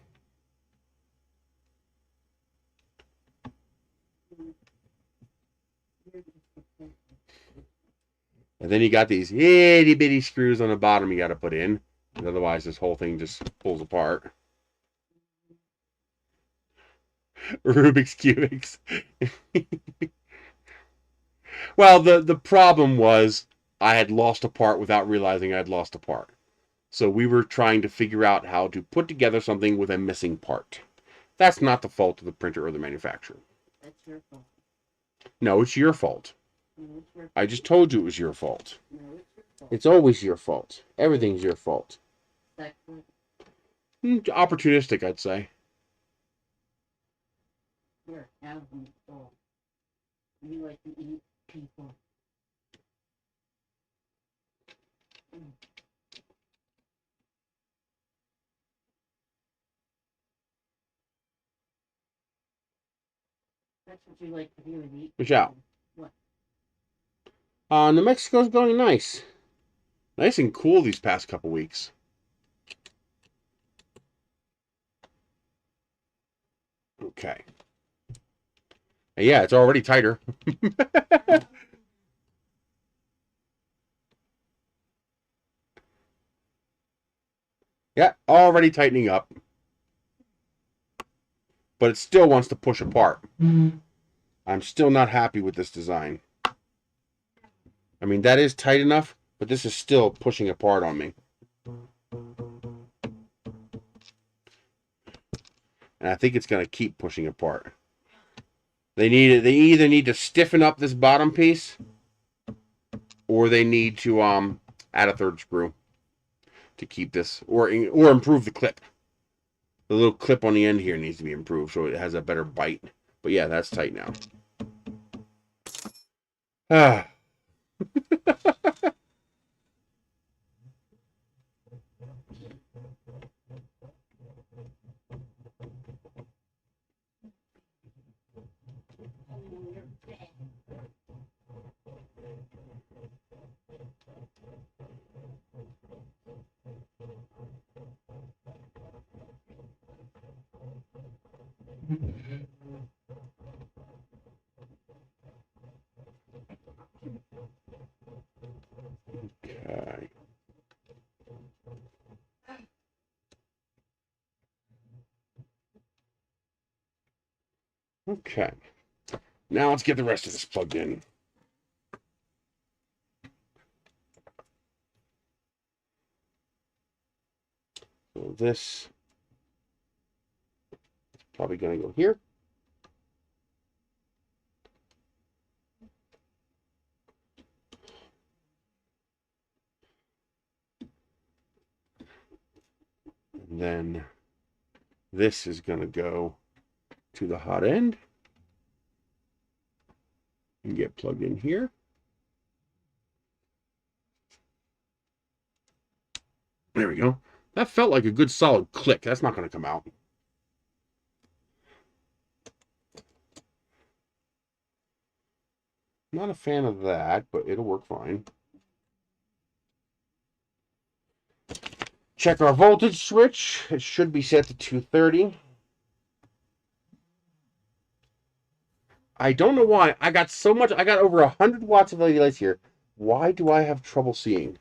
And then you got these itty bitty screws on the bottom you got to put in. Otherwise, this whole thing just pulls apart. Rubik's Cubics. Well, the problem was I had lost a part without realizing I'd lost a part. So we were trying to figure out how to put together something with a missing part. That's not the fault of the printer or the manufacturer. That's your fault. No, it's your fault. No, it's your fault. I just told you it was your fault. No, it's your fault. It's always your fault. Everything's your fault. Sexist. Opportunistic, I'd say. You're a thousand fault. You like to eat people. That's what you like to do is eat. Michelle. What? New Mexico's going nice. Nice and cool these past couple weeks. Okay. Yeah, it's already tighter. Yeah, already tightening up. But it still wants to push apart. I'm still not happy with this design. I mean, that is tight enough, but this is still pushing apart on me. And I think it's going to keep pushing apart. They either need to stiffen up this bottom piece, or they need to add a third screw to keep this, or improve the clip. The little clip on the end here needs to be improved so it has a better bite. But yeah, that's tight now. Ah. Okay. Okay. Now let's get the rest of this plugged in. So this is probably going to go here. And then this is going to go to the hot end and get plugged in here. There we go. That felt like a good solid click. That's not going to come out. Not a fan of that, but it'll work fine. Check our voltage switch. It should be set to 230. I don't know why. I got so much. I got over 100 watts of LED lights here. Why do I have trouble seeing?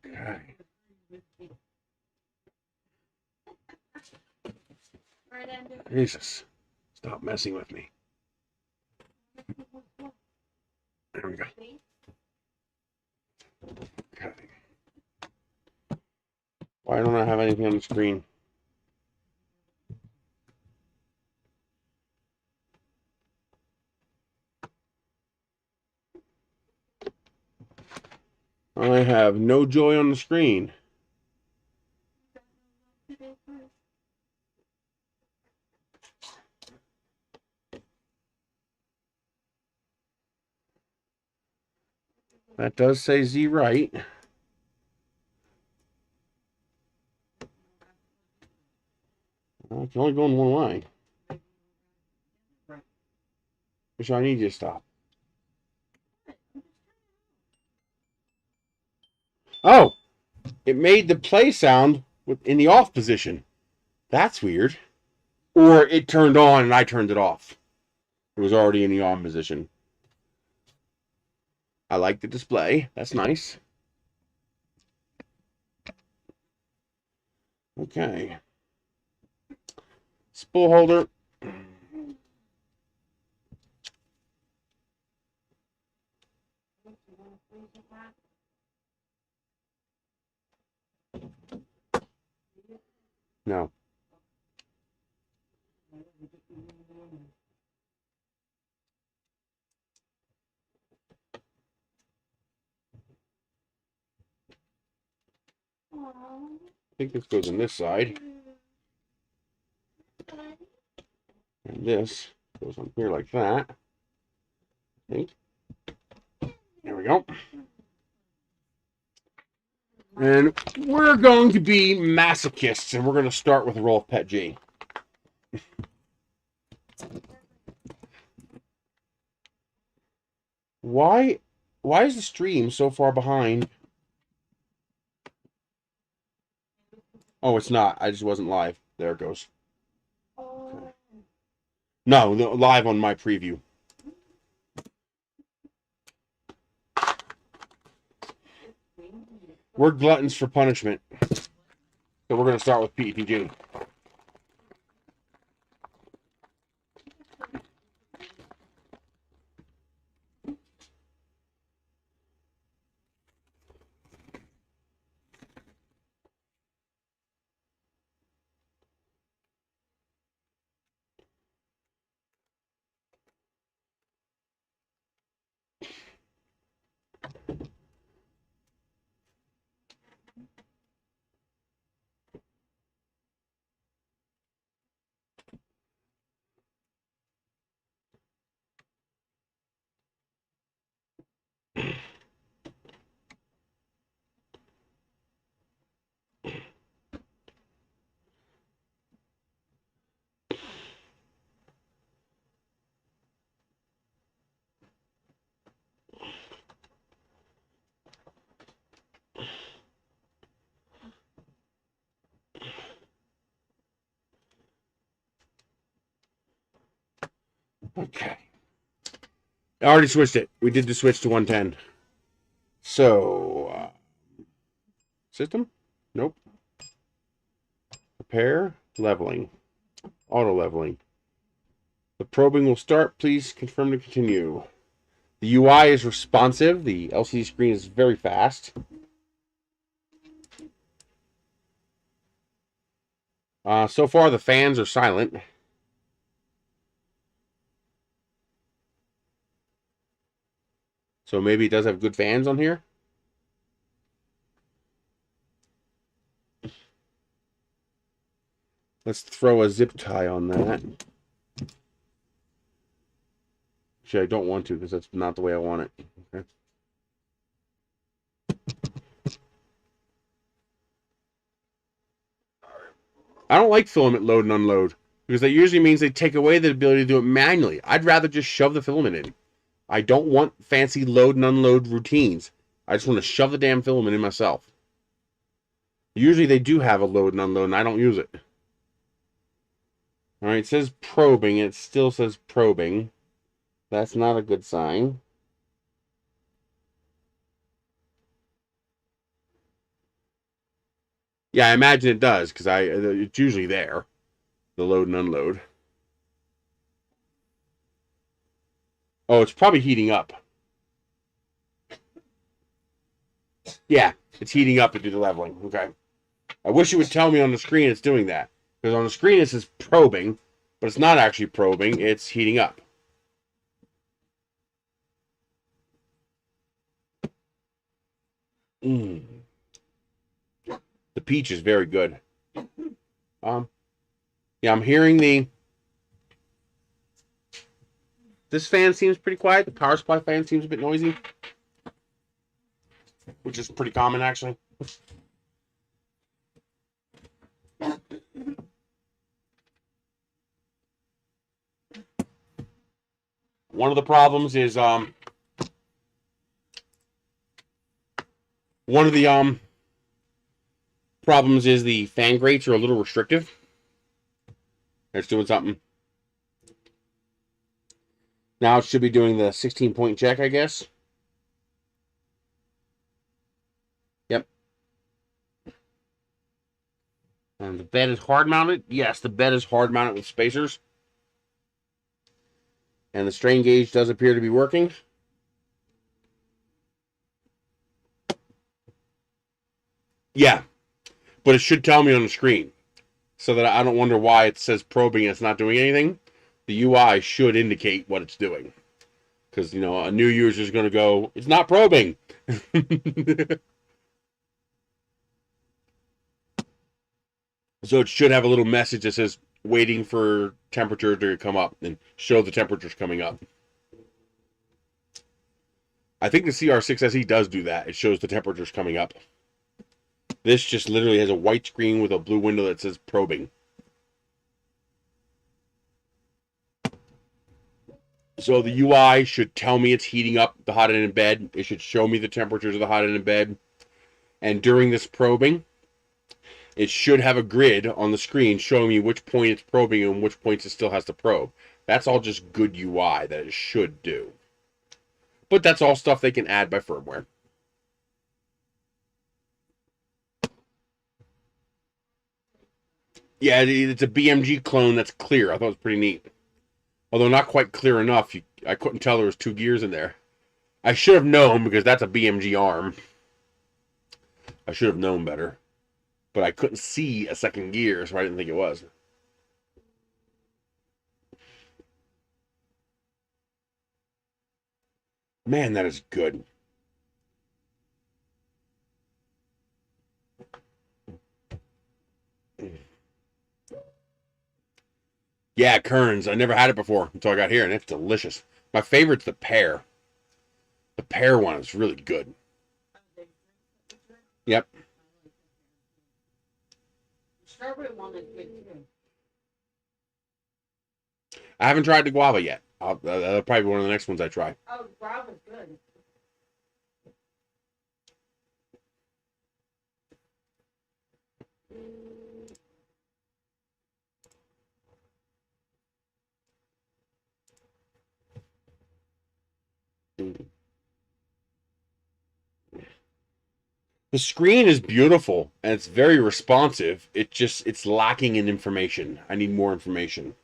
Okay. Jesus. Stop messing with me. There we go. Okay. Why don't I have anything on the screen? I have no joy on the screen. That does say Z right. I can only go in one line. Which I need you to stop. Oh! It made the play sound in the off position. That's weird. Or it turned on and I turned it off. It was already in the on position. I like the display. That's nice. Okay. Spool holder. No. I think this goes on this side. And this goes on here like that. I think. There we go. And we're going to be masochists, and we're going to start with a roll of Pet G. Why is the stream so far behind? Oh, it's not. I just wasn't live. There it goes. Okay. No, live on my preview. We're gluttons for punishment. So we're going to start with PETG. Okay. I already switched it. We did the switch to 110. So, system? Nope. Prepare, leveling, auto leveling. The probing will start. Please confirm to continue. The UI is responsive. The LCD screen is very fast. So far, the fans are silent. So maybe it does have good fans on here. Let's throw a zip tie on that. Actually, I don't want to because that's not the way I want it. Okay. I don't like filament load and unload because that usually means they take away the ability to do it manually. I'd rather just shove the filament in. I don't want fancy load and unload routines. I just want to shove the damn filament in myself. Usually they do have a load and unload, and I don't use it. All right, it says probing, and it still says probing. That's not a good sign. Yeah, I imagine it does, because it's usually there, the load and unload. Oh, it's probably heating up. Yeah, it's heating up to do the leveling. Okay. I wish it would tell me on the screen it's doing that. Because on the screen it says probing, but it's not actually probing, it's heating up. The peach is very good. Yeah, I'm hearing this fan seems pretty quiet. The power supply fan seems a bit noisy, which is pretty common actually. One of the problems is the fan grates are a little restrictive. It's doing something. Now it should be doing the 16-point check, I guess. Yep. And the bed is hard mounted. Yes, the bed is hard mounted with spacers. And the strain gauge does appear to be working. Yeah, but it should tell me on the screen so that I don't wonder why it says probing and it's not doing anything. The UI should indicate what it's doing. Because, you know, a new user is going to go, it's not probing. So it should have a little message that says waiting for temperature to come up and show the temperatures coming up. I think the CR6SE does do that. It shows the temperatures coming up. This just literally has a white screen with a blue window that says probing. So the UI should tell me it's heating up the hot end in bed. It should show me the temperatures of the hot end in bed. And during this probing, it should have a grid on the screen showing me which point it's probing and which points it still has to probe. That's all just good UI that it should do. But that's all stuff they can add by firmware. Yeah, it's a BMG clone that's clear. I thought it was pretty neat. Although not quite clear enough. I couldn't tell there was 2 gears in there. I should have known because that's a BMG arm. I should have known better. But I couldn't see a second gear, so I didn't think it was. Man, that is good. Yeah, Kern's. I never had it before until I got here, and it's delicious. My favorite's the pear. The pear one is really good. Yep. Strawberry one is good too. I haven't tried the guava yet. That'll probably be one of the next ones I try. Oh, guava's good. The screen is beautiful and it's very responsive. It's lacking in information. I need more information.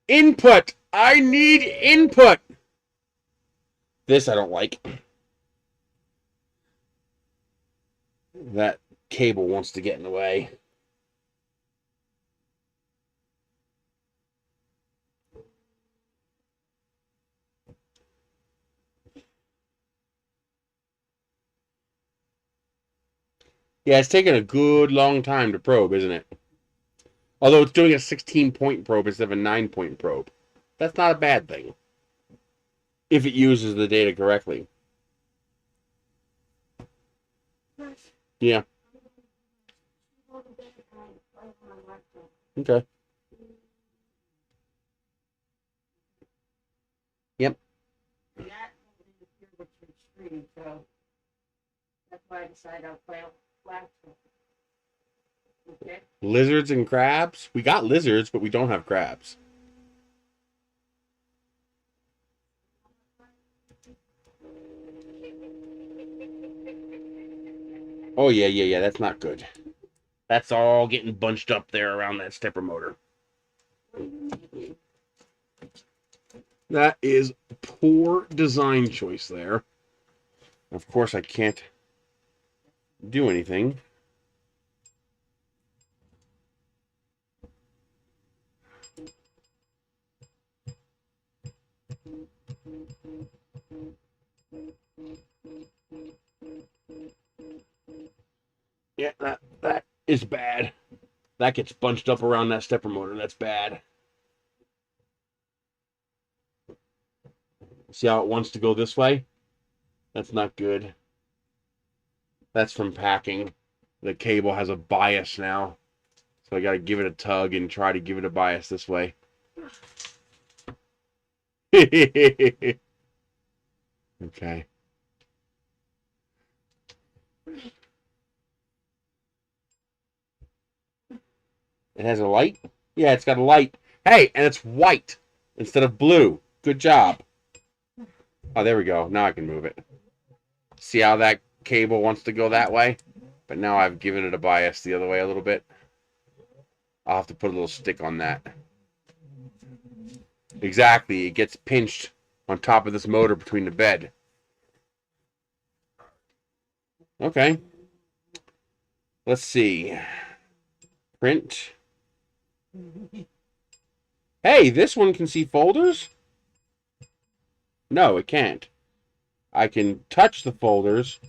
Input! I need input! This I don't like. That cable wants to get in the way. Yeah, it's taking a good long time to probe, isn't it? Although it's doing a 16-point probe instead of a 9-point probe. That's not a bad thing. If it uses the data correctly. Yeah. Okay. Yep. And that will interfere with your screen, so that's why I decided I'll play flat. Okay. Lizards and crabs? We got lizards, but we don't have crabs. Oh, yeah. That's not good. That's all getting bunched up there around that stepper motor. That is poor design choice there. Of course, I can't do anything. Yeah, that is bad. That gets bunched up around that stepper motor. That's bad. See how it wants to go this way? That's not good. That's from packing. The cable has a bias now. So I got to give it a tug and try to give it a bias this way. Okay. It has a light? Yeah, it's got a light. Hey, and it's white instead of blue. Good job. Oh, there we go. Now I can move it. See how that cable wants to go that way? But now I've given it a bias the other way a little bit. I'll have to put a little stick on that. Exactly. It gets pinched on top of this motor between the bed. Okay. Let's see. Print. Hey, this one can see folders? No, it can't. I can touch the folders,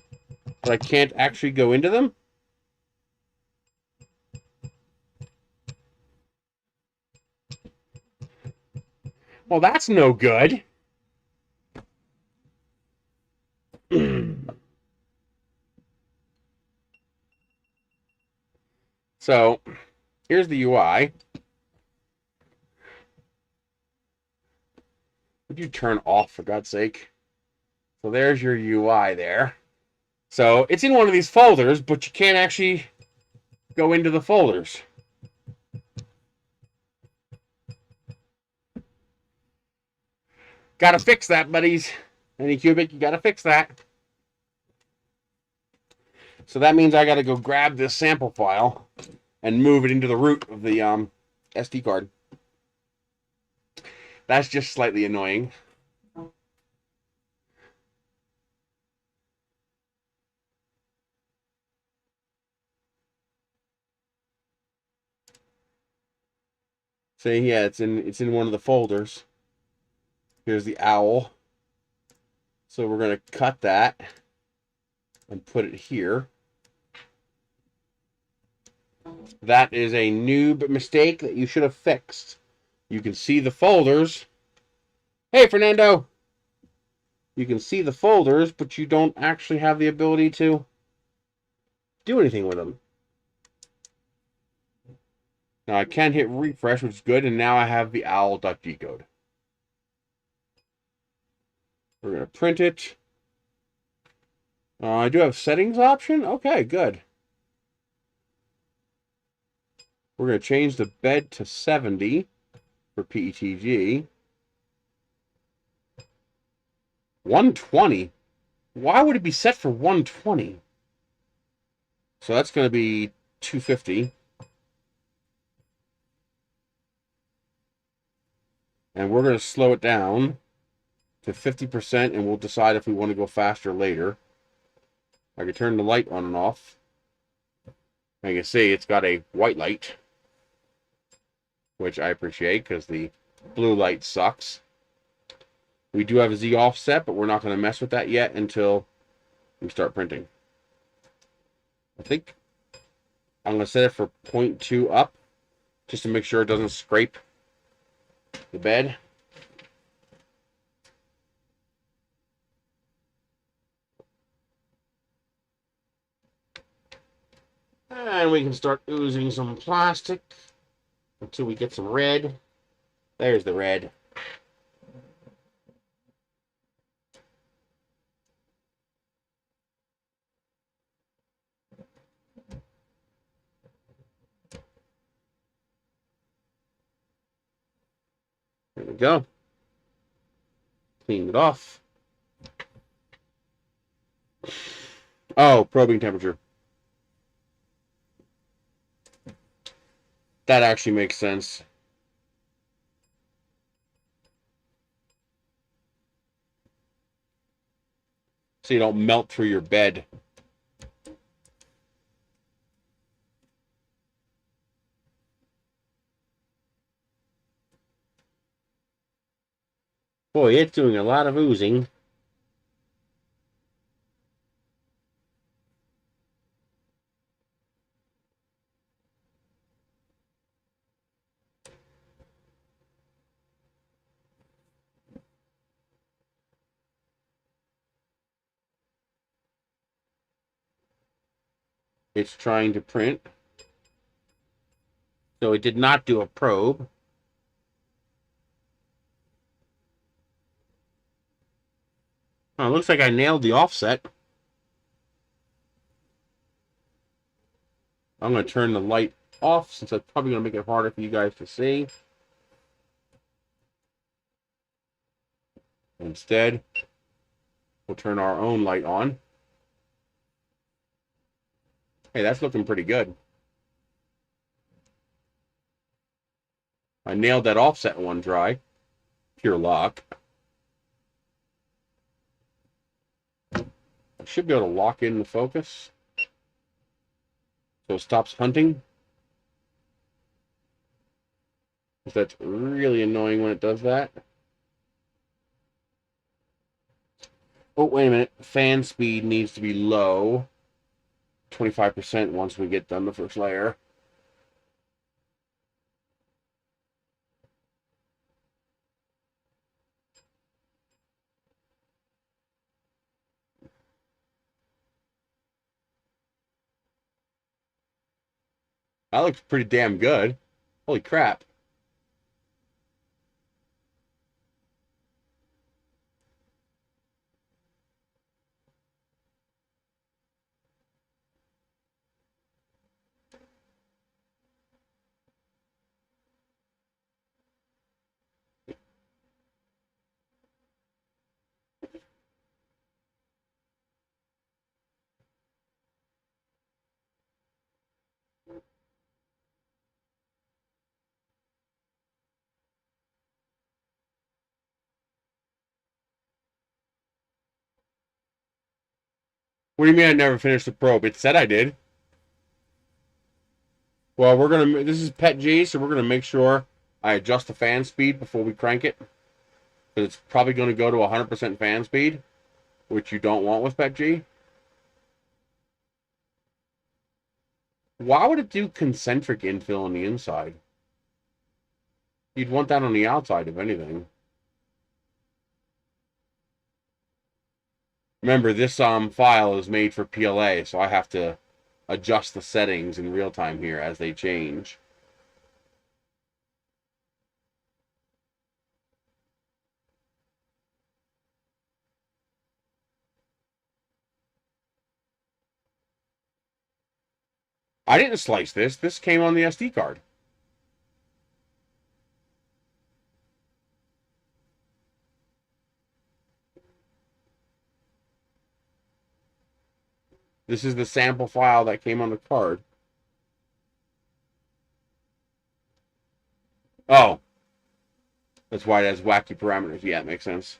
but I can't actually go into them? Well, that's no good. So, here's the UI. Would you turn off, for God's sake? So there's your UI there. So it's in one of these folders, but you can't actually go into the folders. Gotta fix that, buddies. Anycubic, you gotta fix that. So that means I gotta go grab this sample file and move it into the root of the SD card. That's just slightly annoying. So yeah, it's in one of the folders. Here's the owl. So we're gonna cut that and put it here. That is a noob mistake that you should have fixed. You can see the folders. Hey, Fernando! You can see the folders, but you don't actually have the ability to do anything with them. Now I can hit refresh, which is good, and now I have the owl.g code. We're going to print it. I do have settings option. Okay, good. We're going to change the bed to 70 for PETG. 120? Why would it be set for 120? So that's going to be 250. And we're going to slow it down to 50%, and we'll decide if we want to go faster later. I can turn the light on and off. I can see it's got a white light, which I appreciate because the blue light sucks. We do have a Z offset, but we're not going to mess with that yet until we start printing. I think I'm going to set it for 0.2 up, just to make sure it doesn't scrape the bed. And we can start oozing some plastic until we get some red. There's the red. There we go. Clean it off. Oh, probing temperature. That actually makes sense. So you don't melt through your bed. Boy, it's doing a lot of oozing. It's trying to print. So it did not do a probe. Oh, it looks like I nailed the offset. I'm going to turn the light off since that's probably going to make it harder for you guys to see. Instead, we'll turn our own light on. Hey, that's looking pretty good. I nailed that offset one dry. Pure luck. I should be able to lock in the focus. So it stops hunting. That's really annoying when it does that. Oh, wait a minute. Fan speed needs to be low. 25% once we get done the first layer. That looks pretty damn good. Holy crap. What do you mean I never finished the probe? It said I did. Well, this is Pet G, so we're gonna make sure I adjust the fan speed before we crank it. Because it's probably gonna go to 100% fan speed, which you don't want with Pet G. Why would it do concentric infill on the inside? You'd want that on the outside, if anything. Remember, this file is made for PLA, so I have to adjust the settings in real time here as they change. I didn't slice this. This came on the SD card. This is the sample file that came on the card. Oh. That's why it has wacky parameters. Yeah, it makes sense.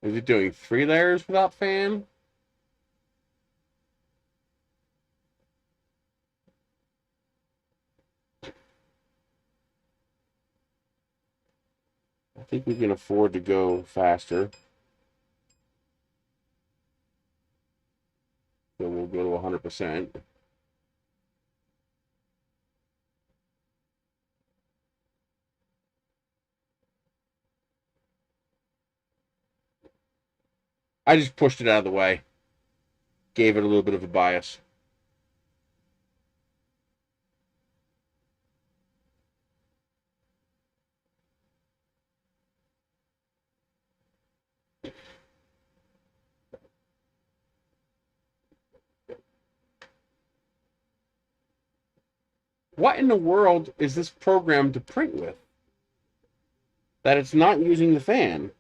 Is it doing 3 layers without fan? I think we can afford to go faster. So we'll go to 100%. I just pushed it out of the way. Gave it a little bit of a bias. What in the world is this program to print with? That it's not using the fan.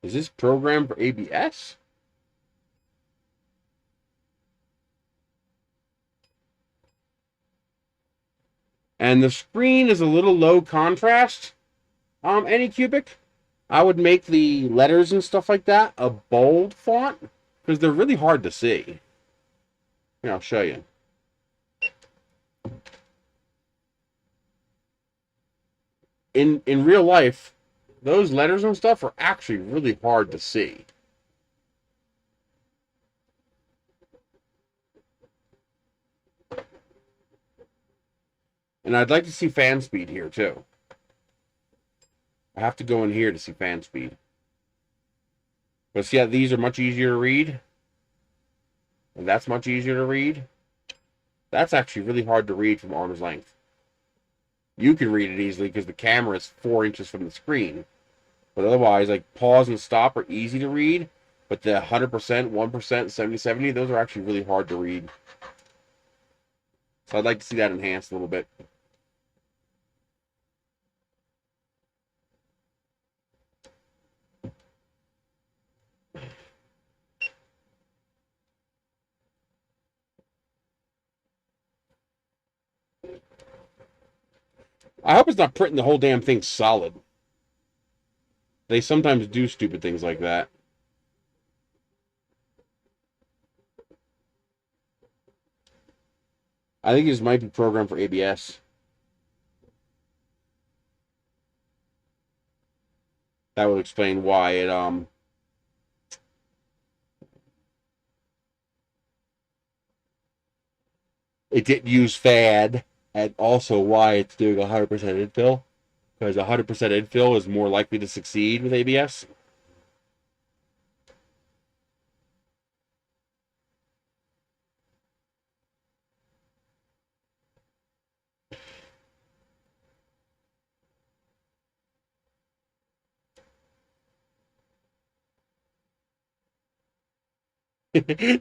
Is this program for ABS? And the screen is a little low contrast. Anycubic. I would make the letters and stuff like that a bold font because they're really hard to see. Here, I'll show you. In real life, those letters and stuff are actually really hard to see. And I'd like to see fan speed here too. I have to go in here to see fan speed. But see how these are much easier to read? And that's much easier to read. That's actually really hard to read from arm's length. You can read it easily because the camera is 4 inches from the screen. But otherwise, like pause and stop are easy to read. But the 100%, 1%, 70/70, those are actually really hard to read. So I'd like to see that enhanced a little bit. I hope it's not printing the whole damn thing solid. They sometimes do stupid things like that. I think this might be programmed for ABS. That would explain why it didn't use FAD, and also why it's doing 100% infill. Because 100% infill is more likely to succeed with ABS.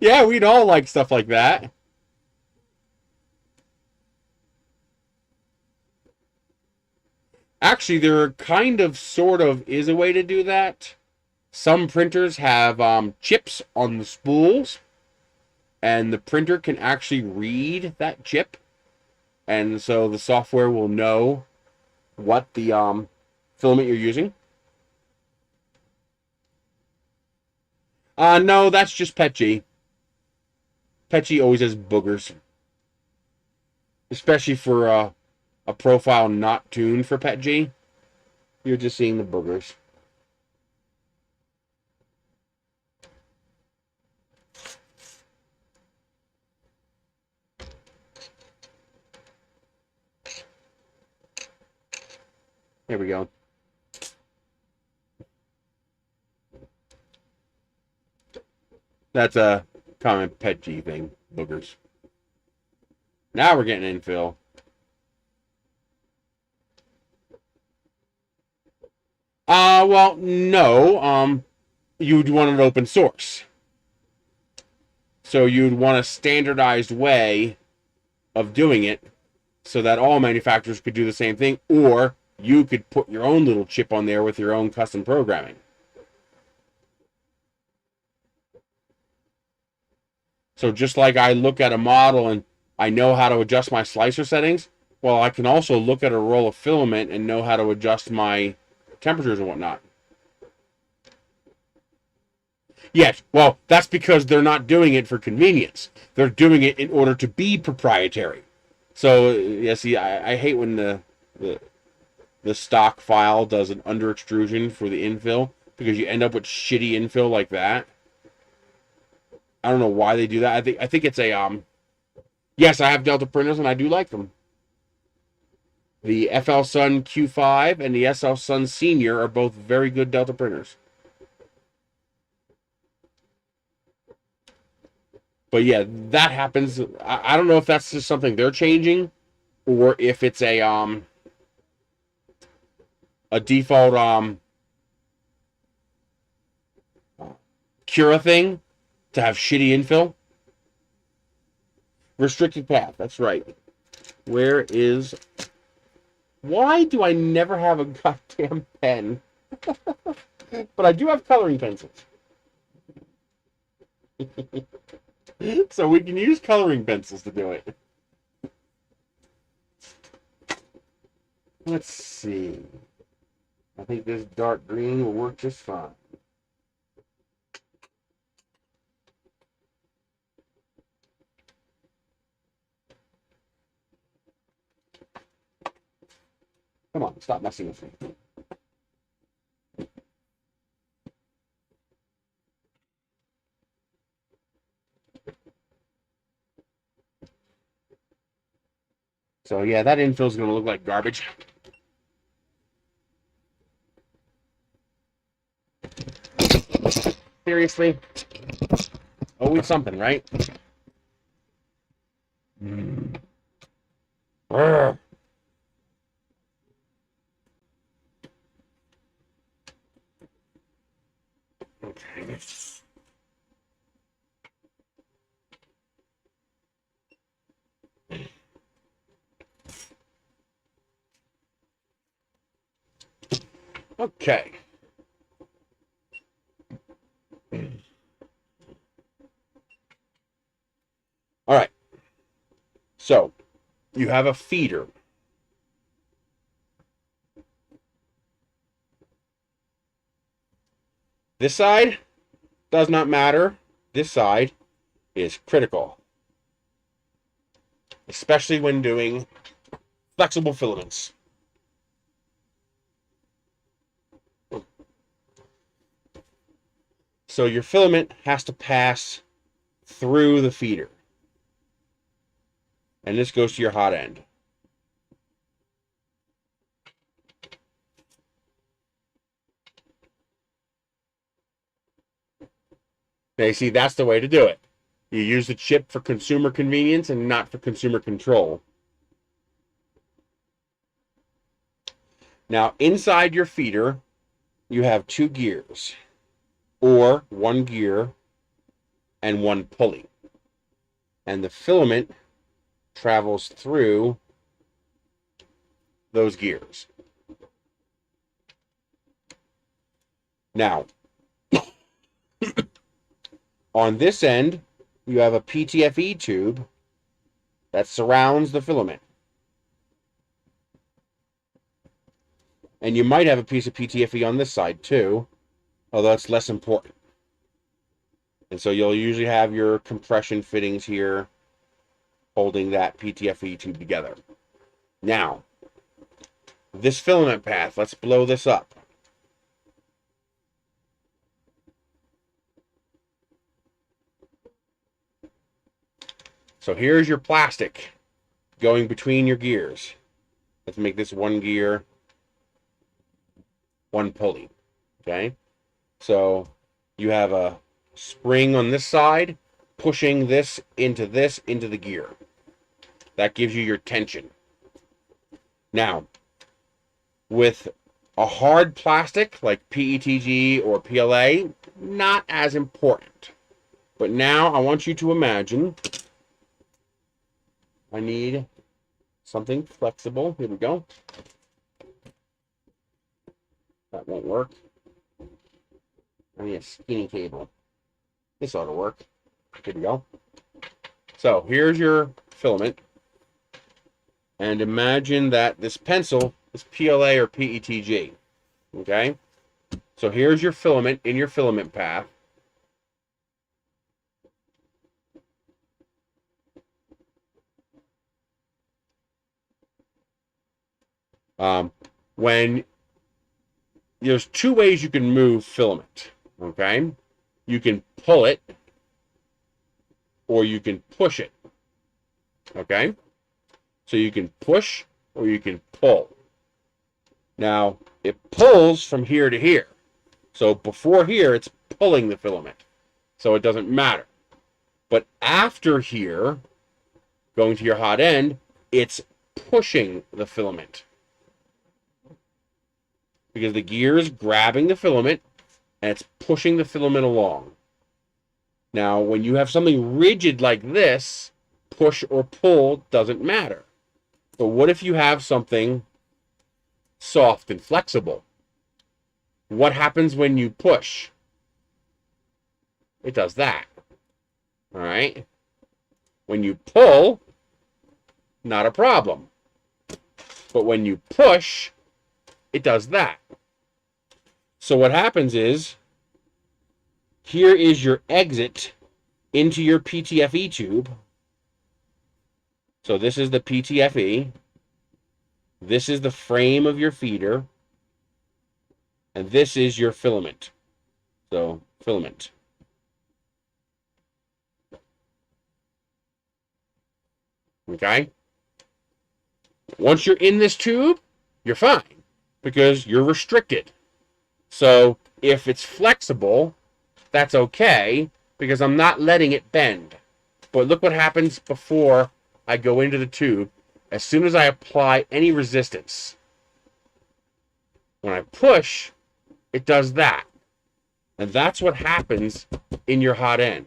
Yeah, we'd all like stuff like that. Actually, there kind of, sort of, is a way to do that. Some printers have chips on the spools, and the printer can actually read that chip, and so the software will know what the filament you're using. No, that's just PETG. PETG always has boogers, especially for a profile not tuned for PETG. You're just seeing the boogers. There we go. That's a common PETG thing, boogers. Now we're getting infill. Well, no. You'd want an open source. So you'd want a standardized way of doing it so that all manufacturers could do the same thing, or you could put your own little chip on there with your own custom programming. So just like I look at a model and I know how to adjust my slicer settings, well, I can also look at a roll of filament and know how to adjust my temperatures and whatnot. Yes, well, that's because they're not doing it for convenience. They're doing it in order to be proprietary. So, yeah, see, I hate when the stock file does an under extrusion for the infill, because you end up with shitty infill like that. I don't know why they do that. I think it's a yes, I have Delta printers and I do like them. The FL Sun Q5 and the SL Sun Senior are both very good Delta printers. But yeah, that happens. I don't know if that's just something they're changing, or if it's a default Cura thing to have shitty infill. Restricted path. That's right. Where is? Why do I never have a goddamn pen? But I do have coloring pencils. So we can use coloring pencils to do it. Let's see. I think this dark green will work just fine. Come on, stop messing with me. So yeah, that infill is going to look like garbage. Seriously? Always something, right? Okay. Okay. All right. So you have a feeder. This side does not matter. This side is critical, especially when doing flexible filaments. So your filament has to pass through the feeder. And this goes to your hot end. Okay, see, that's the way to do it. You use the chip for consumer convenience and not for consumer control. Now, inside your feeder, you have 2 gears, or 1 gear and 1 pulley. And the filament travels through those gears. Now, on this end, you have a PTFE tube that surrounds the filament. And you might have a piece of PTFE on this side too, although it's less important. And so you'll usually have your compression fittings here holding that PTFE tube together. Now, this filament path, let's blow this up. So here's your plastic going between your gears. Let's make this 1 gear, 1 pulley. Okay? So you have a spring on this side pushing this into the gear. That gives you your tension. Now, with a hard plastic like PETG or PLA, not as important. But now I want you to imagine I need something flexible. Here we go. That won't work. I need a skinny cable. This ought to work. Here we go. So here's your filament. And imagine that this pencil is PLA or PETG. Okay? So here's your filament in your filament path. When there's 2 ways you can move filament. Okay? You can pull it or you can push it. Okay? So you can push or you can pull. Now, it pulls from here to here. So before here, it's pulling the filament. So it doesn't matter. But after here, going to your hot end, it's pushing the filament. Because the gear is grabbing the filament and it's pushing the filament along. Now, when you have something rigid like this, push or pull doesn't matter. But what if you have something soft and flexible? What happens when you push? It does that. All right? When you pull, not a problem. But when you push, it does that. So what happens is, here is your exit into your PTFE tube. So this is the PTFE. This is the frame of your feeder. And this is your filament. So, filament. Okay? Once you're in this tube, you're fine. Because you're restricted. So, if it's flexible, that's okay. Because I'm not letting it bend. But look what happens before I go into the tube. As soon as I apply any resistance. When I push, it does that. And that's what happens in your hot end.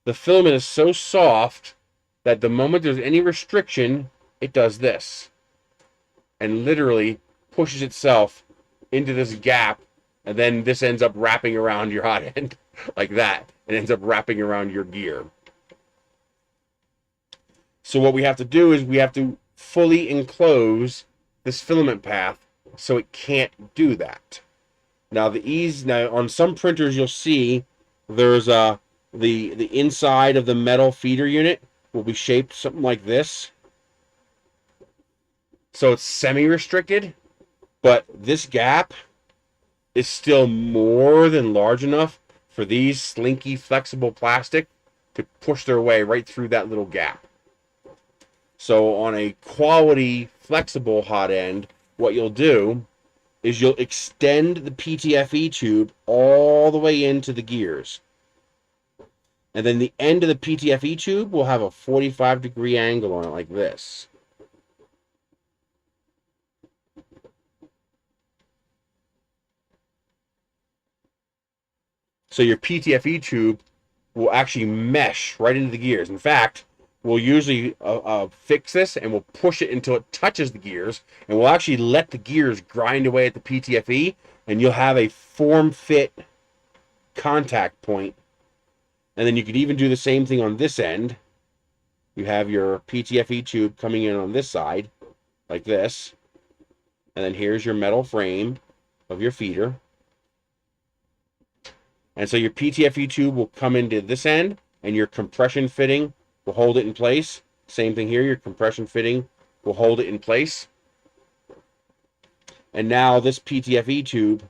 The filament is so soft that the moment there's any restriction, it does this. And literally pushes itself into this gap, and then this ends up wrapping around your hot end like that. It ends up wrapping around your gear. So what we have to do is we have to fully enclose this filament path so it can't do that. Now on some printers you'll see there's the inside of the metal feeder unit will be shaped something like this. So it's semi-restricted, but this gap is still more than large enough for these slinky flexible plastic to push their way right through that little gap. So on a quality flexible hot end, what you'll do is you'll extend the PTFE tube all the way into the gears. And then the end of the PTFE tube will have a 45-degree angle on it like this. So your PTFE tube will actually mesh right into the gears. In fact, we'll usually fix this and we'll push it until it touches the gears, and we'll actually let the gears grind away at the PTFE, and you'll have a form-fit contact point. And then you could even do the same thing on this end. You have your PTFE tube coming in on this side, like this. And then here's your metal frame of your feeder. And so your PTFE tube will come into this end, and your compression fitting will hold it in place. Same thing here, your compression fitting will hold it in place. And now this PTFE tube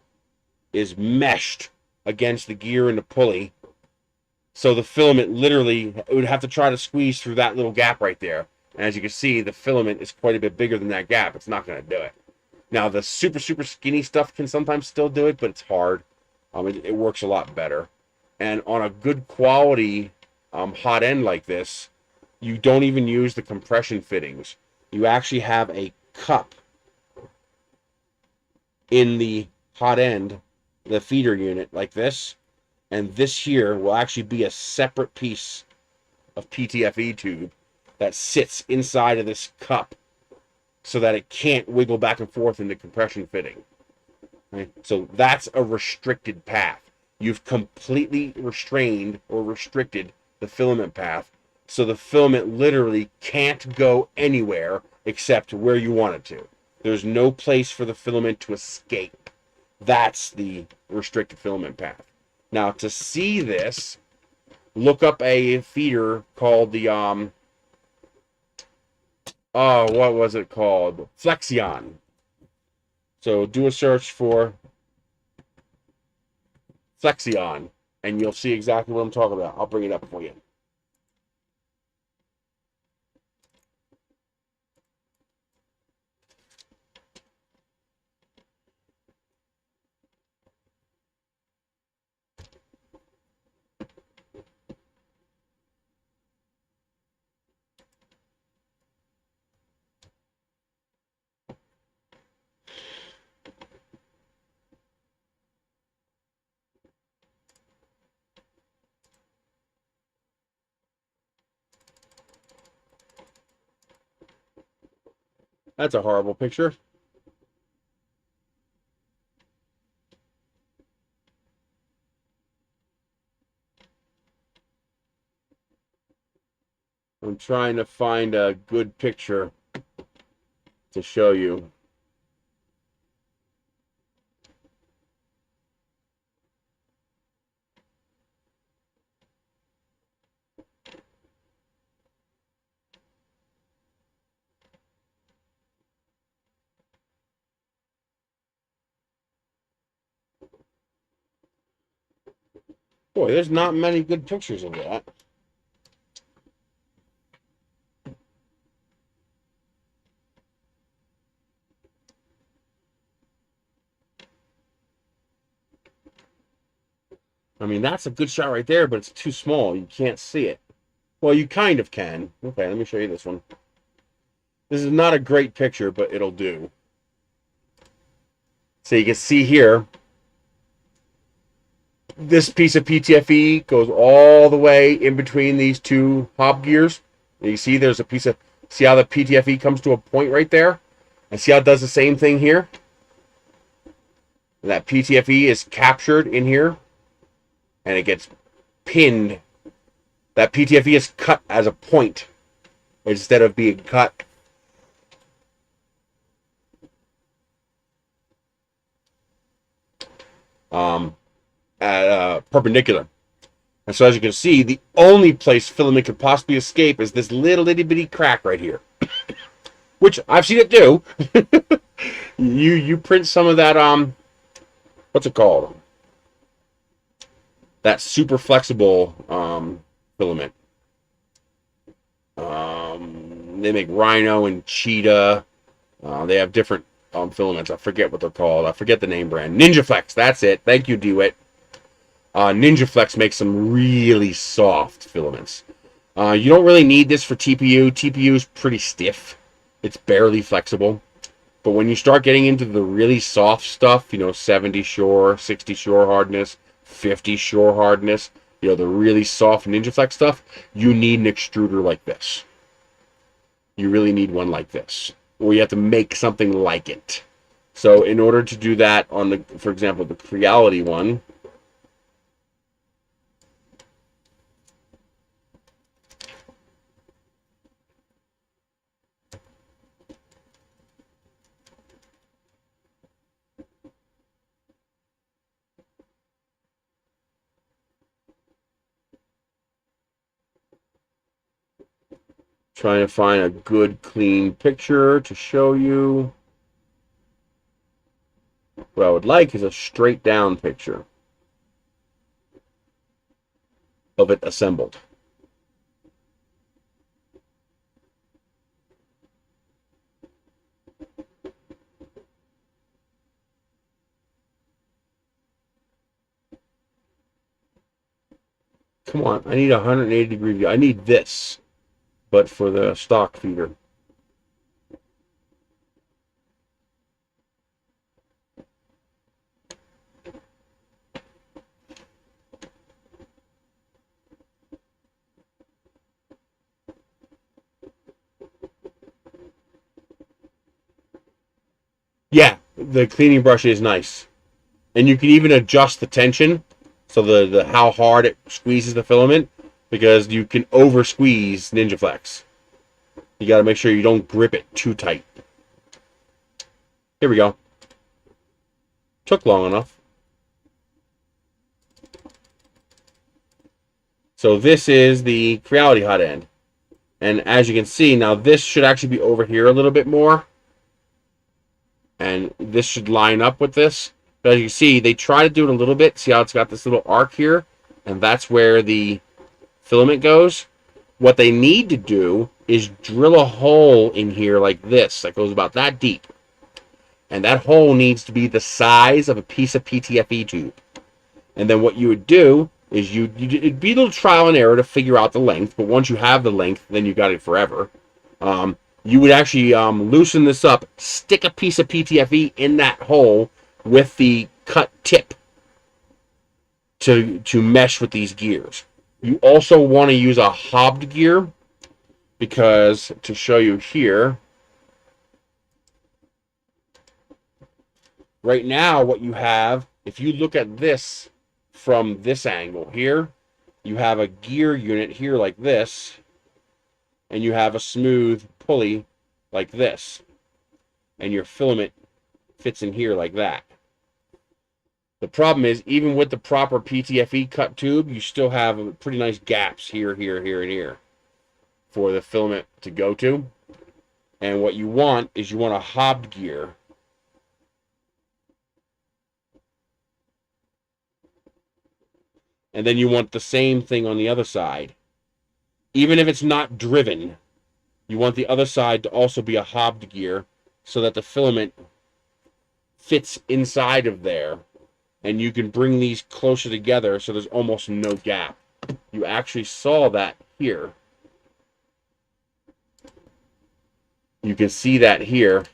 is meshed against the gear and the pulley. So the filament literally would have to try to squeeze through that little gap right there. And as you can see, the filament is quite a bit bigger than that gap. It's not going to do it. Now, the super skinny stuff can sometimes still do it, but it's hard. It works a lot better. And on a good quality hot end like this, you don't even use the compression fittings. You actually have a cup in the hot end, the feeder unit, like this. And this here will actually be a separate piece of PTFE tube that sits inside of this cup so that it can't wiggle back and forth in the compression fitting. Right? So that's a restricted path. You've completely restrained or restricted the filament path, so the filament literally can't go anywhere except where you want it to. There's no place for the filament to escape. That's the restricted filament path. Now, to see this, look up a feeder called the, what was it called? Flexion. So do a search for Flexion, and you'll see exactly what I'm talking about. I'll bring it up for you. That's a horrible picture. I'm trying to find a good picture to show you. Boy, there's not many good pictures of that. I mean, that's a good shot right there, but it's too small. You can't see it. Well, you kind of can. Okay, let me show you this one. This is not a great picture, but it'll do. So you can see here, this piece of PTFE goes all the way in between these two hob gears. And you see there's a piece of, see how the PTFE comes to a point right there? And see how it does the same thing here? And that PTFE is captured in here, and it gets pinned. That PTFE is cut as a point instead of being cut perpendicular. And so as you can see, the only place filament could possibly escape is this little itty bitty crack right here, which I've seen it do. you print some of that what's it called? That super flexible filament. They make Rhino and Cheetah. They have different filaments. I forget what they're called. I forget the name brand. NinjaFlex. That's it. Thank you, DeWitt. NinjaFlex makes some really soft filaments. You don't really need this for TPU. TPU is pretty stiff. It's barely flexible. But when you start getting into the really soft stuff, you know, 70 shore, 60 shore hardness, 50 shore hardness, you know, the really soft NinjaFlex stuff, you need an extruder like this. You really need one like this, or you have to make something like it. So in order to do that on the, for example, the Creality one, trying to find a good clean picture to show you. What I would like is a straight down picture of it assembled. Come on, I need a 180-degree view. I need this, but for the stock feeder. Yeah, the cleaning brush is nice. And you can even adjust the tension, so the how hard it squeezes the filament, because you can over squeeze NinjaFlex. You got to make sure you don't grip it too tight. Here we go. Took long enough. So this is the Creality hot end. And as you can see, now this should actually be over here a little bit more. And this should line up with this. But as you can see, they try to do it a little bit. See how it's got this little arc here? And that's where the filament goes. What they need to do is drill a hole in here like this. That goes about that deep. And that hole needs to be the size of a piece of PTFE tube. And then what you would do is it'd be a little trial and error to figure out the length. But once you have the length, then you got it forever. You would actually loosen this up, stick a piece of PTFE in that hole with the cut tip to mesh with these gears. You also want to use a hobbed gear, because to show you here, Right now, what you have, if you look at this from this angle here, you have a gear unit here like this, and you have a smooth pulley like this, and your filament fits in here like that. The problem is, even with the proper PTFE cut tube, you still have pretty nice gaps here, here, here, and here for the filament to go to. And what you want is you want a hobbed gear. And then you want the same thing on the other side. Even if it's not driven, you want the other side to also be a hobbed gear so that the filament fits inside of there. And you can bring these closer together so there's almost no gap. You actually saw that here. You can see that here.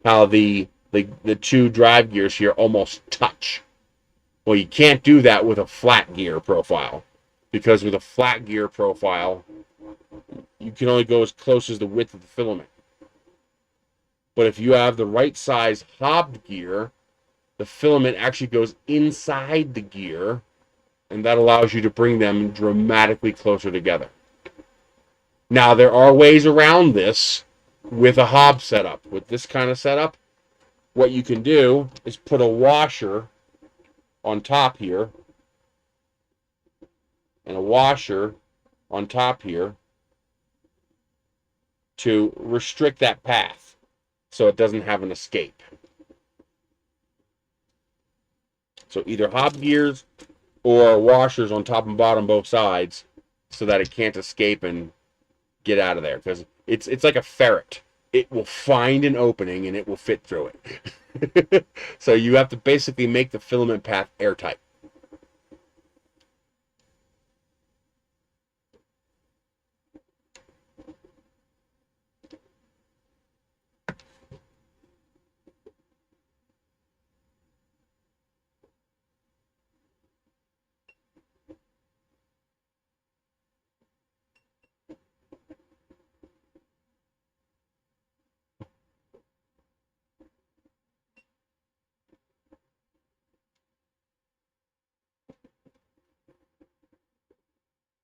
How the two drive gears here almost touch. Well, you can't do that with a flat gear profile, because with a flat gear profile, you can only go as close as the width of the filament. But if you have the right size hobbed gear, the filament actually goes inside the gear, and that allows you to bring them dramatically closer together. Now, there are ways around this with a hob setup. With this kind of setup, what you can do is put a washer on top here, and a washer on top here to restrict that path so it doesn't have an escape. So either hob gears or washers on top and bottom both sides so that it can't escape and get out of there, because it's like a ferret. It will find an opening and it will fit through it. So you have to basically make the filament path airtight.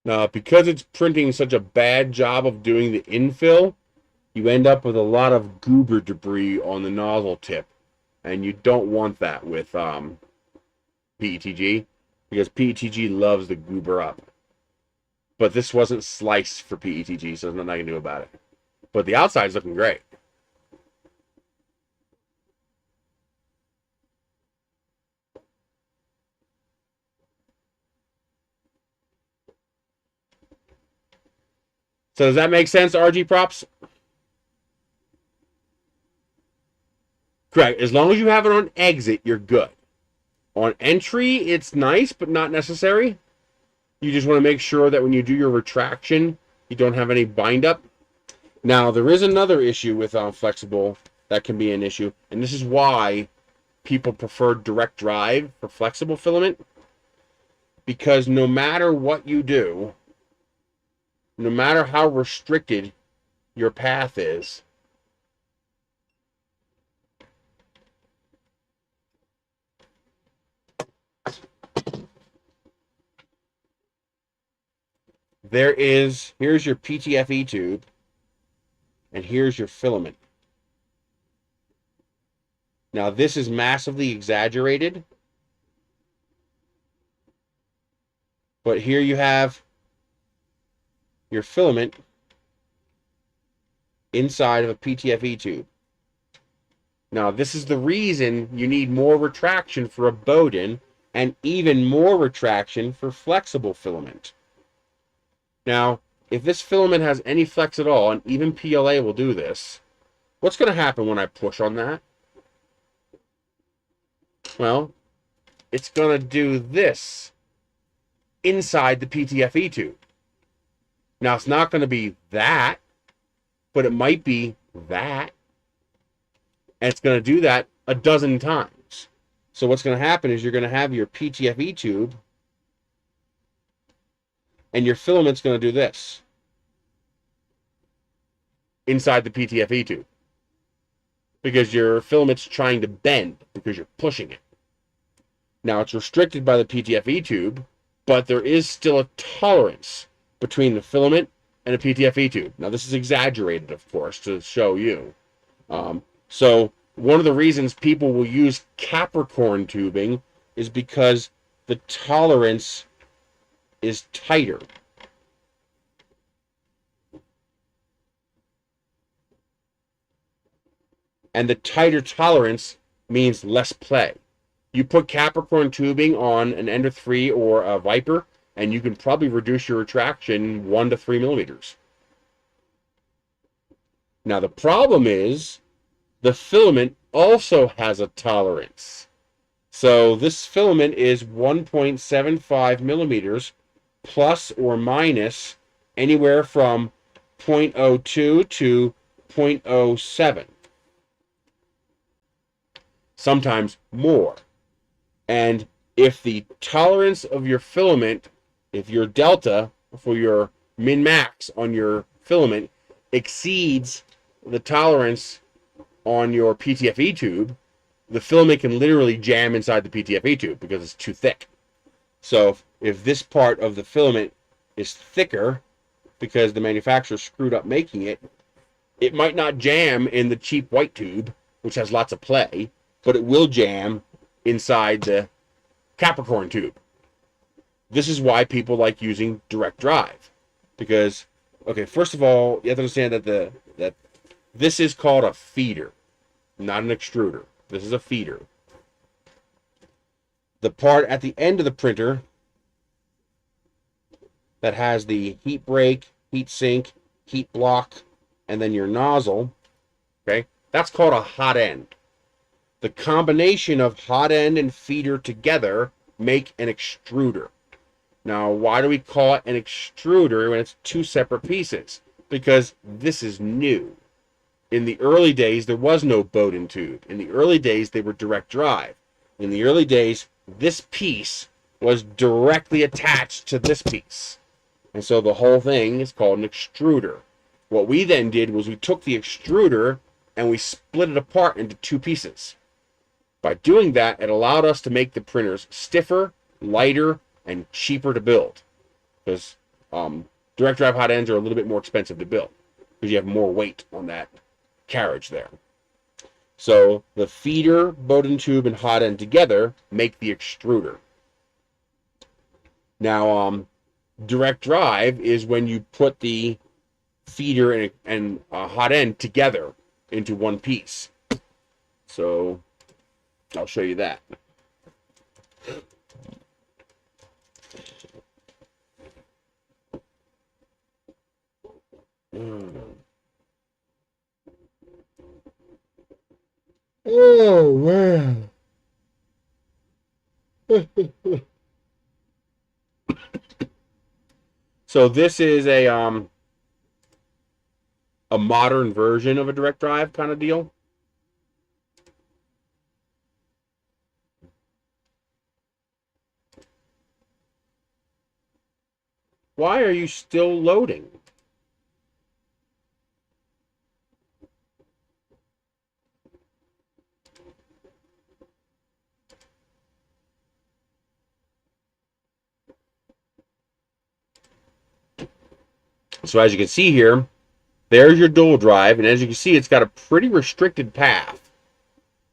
Now, because it's printing such a bad job of doing the infill, you end up with a lot of goober debris on the nozzle tip. And you don't want that with PETG, because PETG loves the goober up. But this wasn't sliced for PETG, so there's nothing I can do about it. But the outside's looking great. So does that make sense, RG Props? Correct. As long as you have it on exit, you're good. On entry, it's nice, but not necessary. You just want to make sure that when you do your retraction, you don't have any bind up. Now, there is another issue with flexible that can be an issue, and this is why people prefer direct drive for flexible filament, because no matter what you do, no matter how restricted your path is, here's your PTFE tube, and here's your filament. Now, this is massively exaggerated, but here you have your filament inside of a PTFE tube. Now, this is the reason you need more retraction for a Bowden and even more retraction for flexible filament. Now, if this filament has any flex at all, and even PLA will do this, what's going to happen when I push on that? Well, it's going to do this inside the PTFE tube. Now, it's not going to be that, but it might be that. And it's going to do that a dozen times. So what's going to happen is you're going to have your PTFE tube, and your filament's going to do this inside the PTFE tube. because your filament's trying to bend because you're pushing it. Now, it's restricted by the PTFE tube, but there is still a tolerance between the filament and a PTFE tube. Now, this is exaggerated, of course, to show you. So one of the reasons people will use Capricorn tubing is because the tolerance is tighter. And the tighter tolerance means less play. You put Capricorn tubing on an Ender 3 or a Vyper, and you can probably reduce your retraction 1 to 3 millimeters. Now, the problem is the filament also has a tolerance. So this filament is 1.75 millimeters plus or minus anywhere from 0.02 to 0.07. Sometimes more. And if the tolerance of your filament, if your delta for your min-max on your filament exceeds the tolerance on your PTFE tube, the filament can literally jam inside the PTFE tube because it's too thick. So if this part of the filament is thicker because the manufacturer screwed up making it, it might not jam in the cheap white tube, which has lots of play, but it will jam inside the Capricorn tube. This is why people like using direct drive. Because, okay, first of all, you have to understand that this is called a feeder, not an extruder. This is a feeder. The part at the end of the printer that has the heat break, heat sink, heat block, and then your nozzle, okay, that's called a hot end. The combination of hot end and feeder together make an extruder. Now, why do we call it an extruder when it's two separate pieces? Because this is new. In the early days, there was no Bowden tube. In the early days, they were direct drive. In the early days, this piece was directly attached to this piece. And so the whole thing is called an extruder. What we then did was we took the extruder and we split it apart into two pieces. By doing that, it allowed us to make the printers stiffer, lighter, and cheaper to build. Because direct drive hot ends are a little bit more expensive to build because you have more weight on that carriage there. So the feeder, Bowden tube, and hot end together make the extruder. Now, direct drive is when you put the feeder and hot end together into one piece. So I'll show you that. Oh man. So this is a modern version of a direct drive kind of deal. Why are you still loading? So as you can see here, there's your dual drive, and as you can see, it's got a pretty restricted path.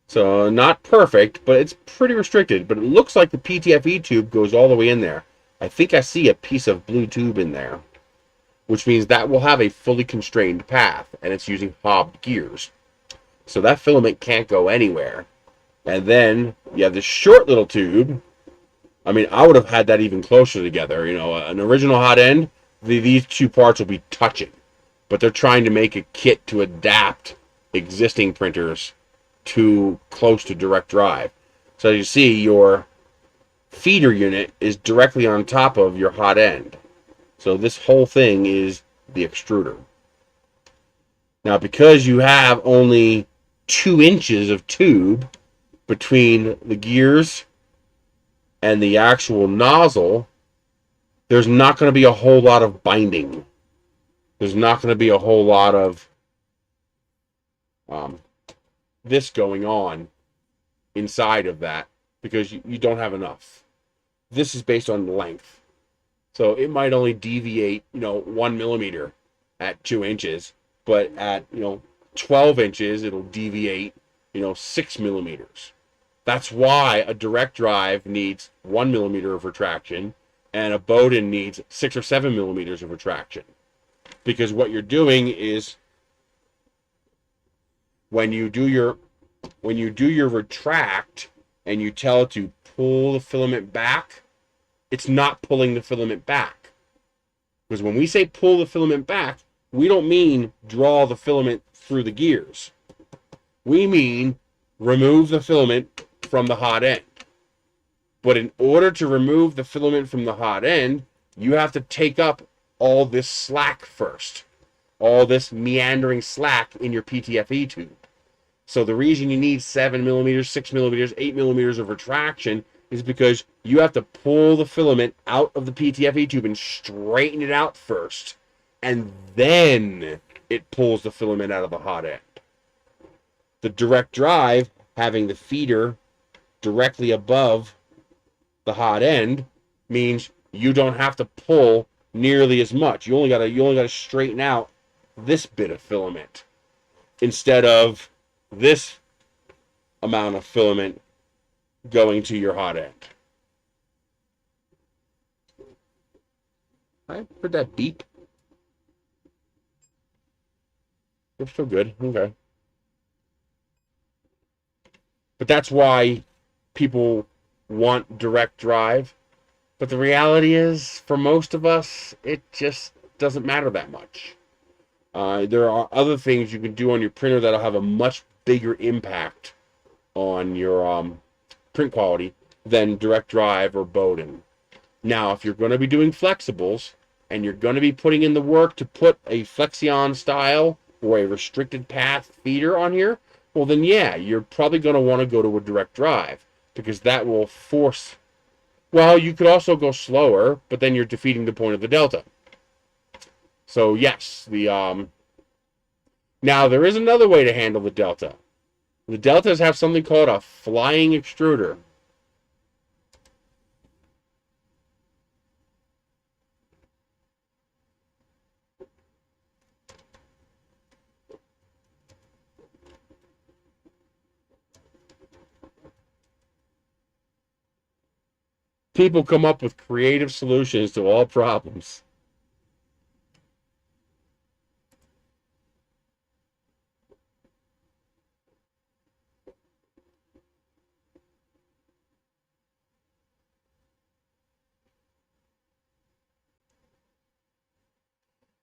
So not perfect, but it's pretty restricted. But it looks like the PTFE tube goes all the way in there. I think I see a piece of blue tube in there, which means that will have a fully constrained path, and it's using hobbed gears. So that filament can't go anywhere. And then you have this short little tube. I mean, I would have had that even closer together. You know, an original hot end, these two parts will be touching. But they're trying to make a kit to adapt existing printers to close to direct drive. So as you see, your feeder unit is directly on top of your hot end. So this whole thing is the extruder. Now, because you have only 2 inches of tube between the gears and the actual nozzle, there's not going to be a whole lot of binding. There's not going to be a whole lot of this going on inside of that because you don't have enough. This is based on length. So it might only deviate, 1 millimeter at 2 inches, but at, 12 inches, it'll deviate, 6 millimeters. That's why a direct drive needs 1 millimeter of retraction and a Bowden needs 6 or 7 millimeters of retraction. Because what you're doing is when you do your retract and you tell it to pull the filament back, it's not pulling the filament back. Because when we say pull the filament back, we don't mean draw the filament through the gears. We mean remove the filament from the hot end. But in order to remove the filament from the hot end, you have to take up all this slack first. All this meandering slack in your PTFE tube. So the reason you need 7 millimeters, 6 millimeters, 8 millimeters of retraction is because you have to pull the filament out of the PTFE tube and straighten it out first. And then it pulls the filament out of the hot end. The direct drive, having the feeder directly above the hot end, means you don't have to pull nearly as much. You only gotta straighten out this bit of filament instead of this amount of filament going to your hot end. I heard that beep. They're still good. Okay. But that's why people want direct drive. But the reality is, for most of us, it just doesn't matter that much. There are other things you can do on your printer that'll have a much bigger impact on your print quality than direct drive or Bowden. Now, if you're going to be doing flexibles and you're going to be putting in the work to put a Flexion style or a restricted path feeder on here, well then yeah, you're probably going to want to go to a direct drive because that will force. Well, you could also go slower, but then you're defeating the point of the delta. So yes, now there is another way to handle the delta. The deltas have something called a flying extruder. People come up with creative solutions to all problems.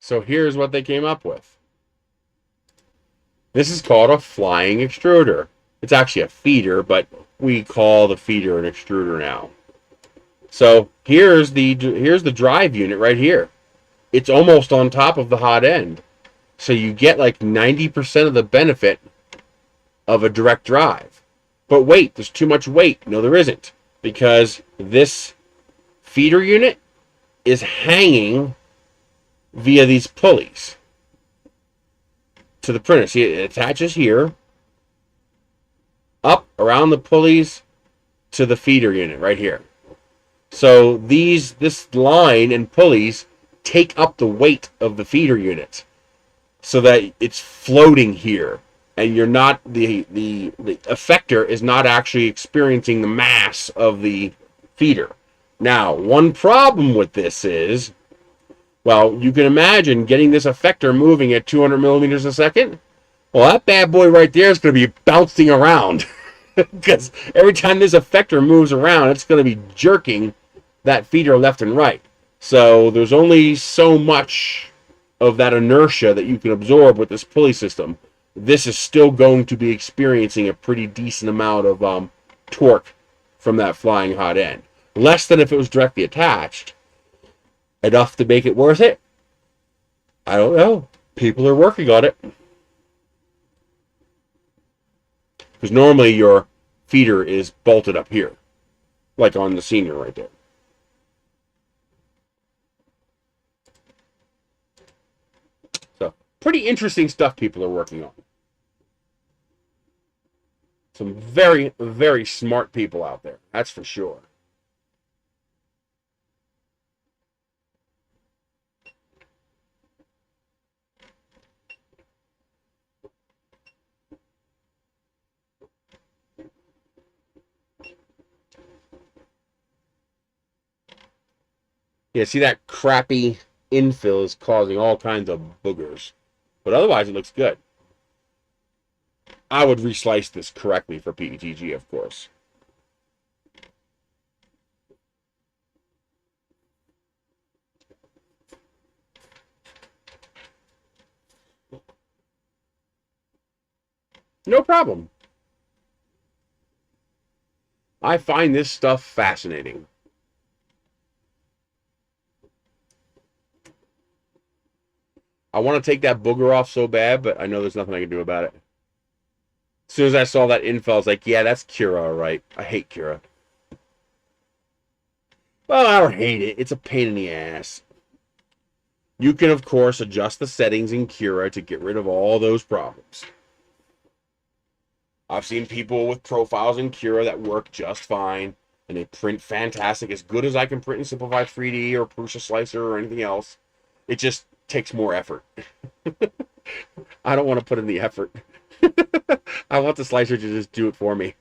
So here's what they came up with. This is called a flying extruder. It's actually a feeder, but we call the feeder an extruder now. So here's the drive unit right here. It's almost on top of the hot end. So you get like 90% of the benefit of a direct drive. But wait, there's too much weight. No, there isn't. Because this feeder unit is hanging via these pulleys to the printer. See, it attaches here, up around the pulleys to the feeder unit right here. So this line and pulleys take up the weight of the feeder unit so that it's floating here, and you're not the effector is not actually experiencing the mass of the feeder. Now, one problem with this is, well, you can imagine getting this effector moving at 200 millimeters a second. Well, that bad boy right there is going to be bouncing around because every time this effector moves around, it's going to be jerking that feeder left and right. So there's only so much of that inertia that you can absorb with this pulley system. This is still going to be experiencing a pretty decent amount of torque from that flying hot end. Less than if it was directly attached. Enough to make it worth it? I don't know. People are working on it. Because normally your feeder is bolted up here. Like on the senior right there. So, pretty interesting stuff people are working on. Some very, very smart people out there. That's for sure. Yeah, see that crappy infill is causing all kinds of boogers. But otherwise, it looks good. I would reslice this correctly for PETG, of course. No problem. I find this stuff fascinating. I want to take that booger off so bad, but I know there's nothing I can do about it. As soon as I saw that infill, I was like, yeah, that's Cura, right? I hate Cura. Well, I don't hate it. It's a pain in the ass. You can, of course, adjust the settings in Cura to get rid of all those problems. I've seen people with profiles in Cura that work just fine, and they print fantastic, as good as I can print in Simplify 3D or Prusa Slicer or anything else. It just takes more effort. I don't want to put in the effort. I want the slicer to just do it for me.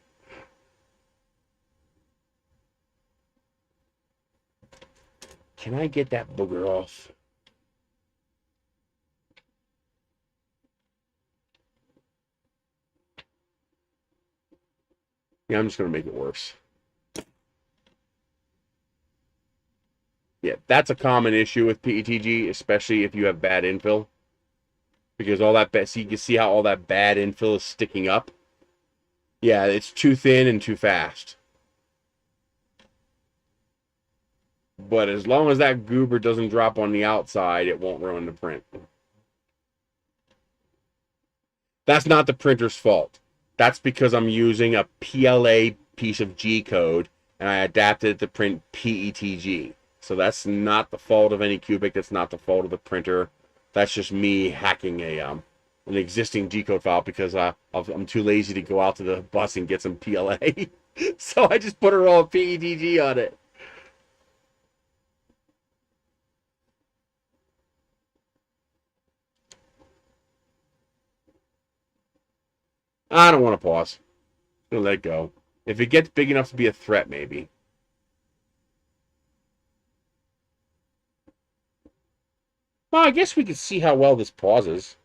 Can I get that booger off? Yeah, I'm just going to make it worse. Yeah, that's a common issue with PETG, especially if you have bad infill. Because all that bad, so you can see how all that bad infill is sticking up. Yeah, it's too thin and too fast. But as long as that goober doesn't drop on the outside, it won't ruin the print. That's not the printer's fault. That's because I'm using a PLA piece of G code and I adapted it to print PETG. So that's not the fault of Anycubic. That's not the fault of the printer. That's just me hacking an existing G code file because I'm too lazy to go out to the bus and get some PLA. So I just put a roll of PETG on it. I don't want to pause. I'm gonna let it go. If it gets big enough to be a threat, maybe. Well, I guess we could see how well this pauses.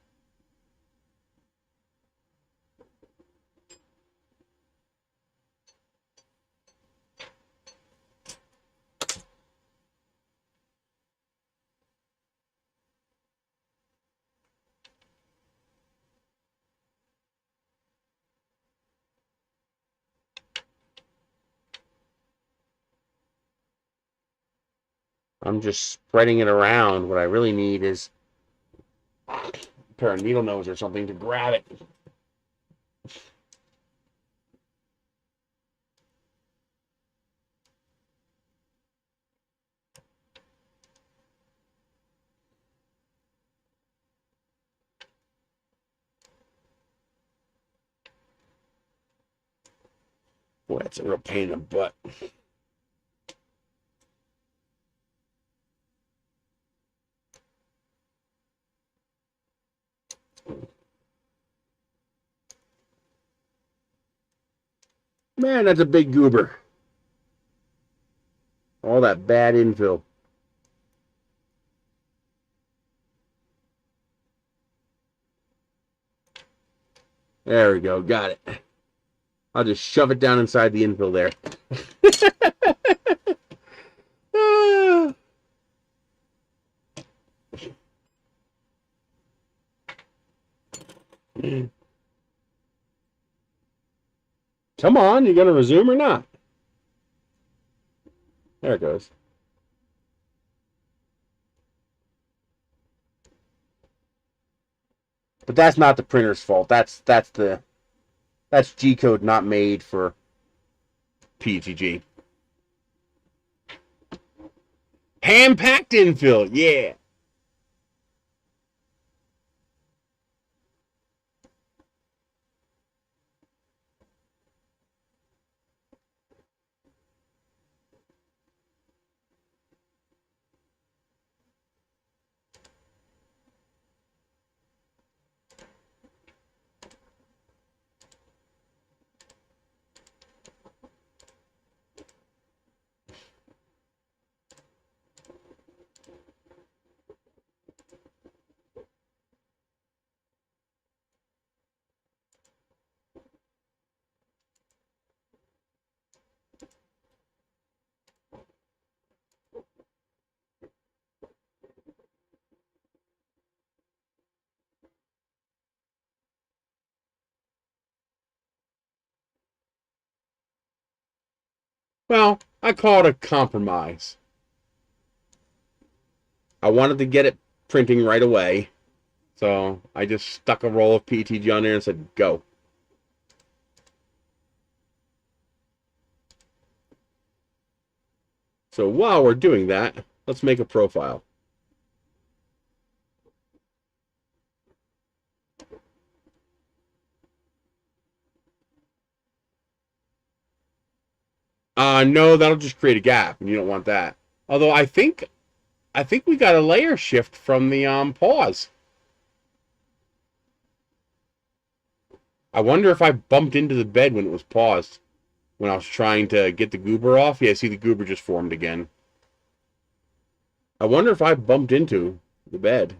I'm just spreading it around. What I really need is a pair of needle nose or something to grab it. Boy, that's a real pain in the butt. Man, that's a big goober. All that bad infill. There we go. Got it. I'll just shove it down inside the infill there. Come on, you gonna resume or not? There it goes. But that's not the printer's fault. That's G code not made for PETG. Hand packed infill, yeah. Well, I call it a compromise. I wanted to get it printing right away, so I just stuck a roll of PETG on there and said, go. So while we're doing that, let's make a profile. No, that'll just create a gap, and you don't want that. Although I think we got a layer shift from the pause. I wonder if I bumped into the bed when it was paused, when I was trying to get the goober off. Yeah, see, the goober just formed again. I wonder if I bumped into the bed.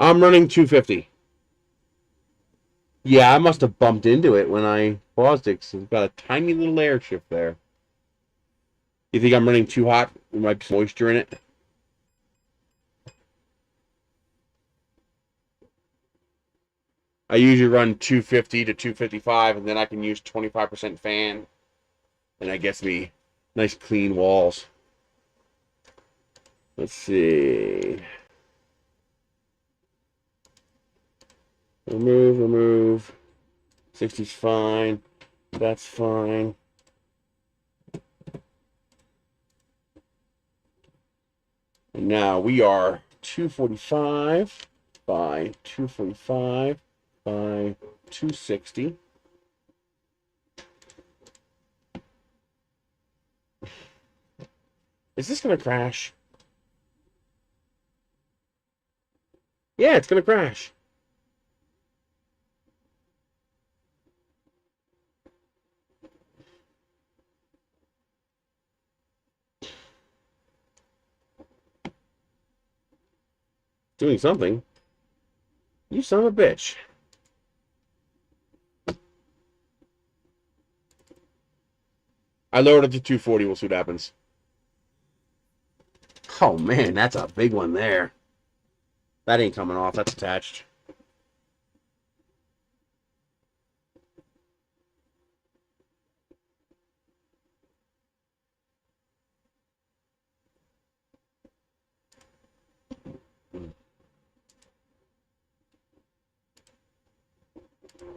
I'm running 250. Yeah, I must have bumped into it when I paused it, because it's got a tiny little layer shift there. You think I'm running too hot? There might be moisture in it. I usually run 250 to 255, and then I can use 25% fan, and that gets me nice clean walls. Let's see. Remove. 60's fine. That's fine. And now we are 245 by 245 by 260. Is this going to crash? Yeah, it's going to crash. Doing something. You son of a bitch. I lowered it to 240. We'll see what happens. Oh, man, that's a big one there. That ain't coming off. That's attached.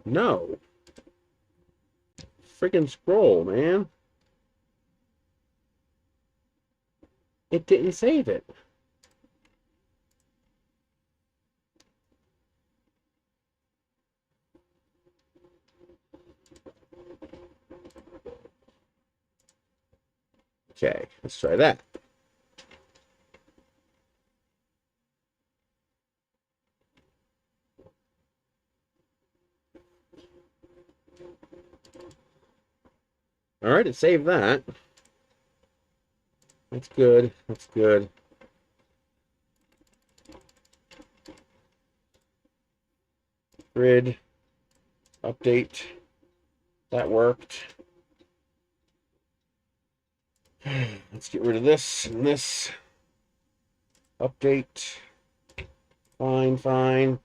No. Freaking scroll, man. It didn't save it. Okay, let's try that. All right, it saved that. That's good. That's good. Grid. Update. That worked. Let's get rid of this and this. Update. Fine, fine.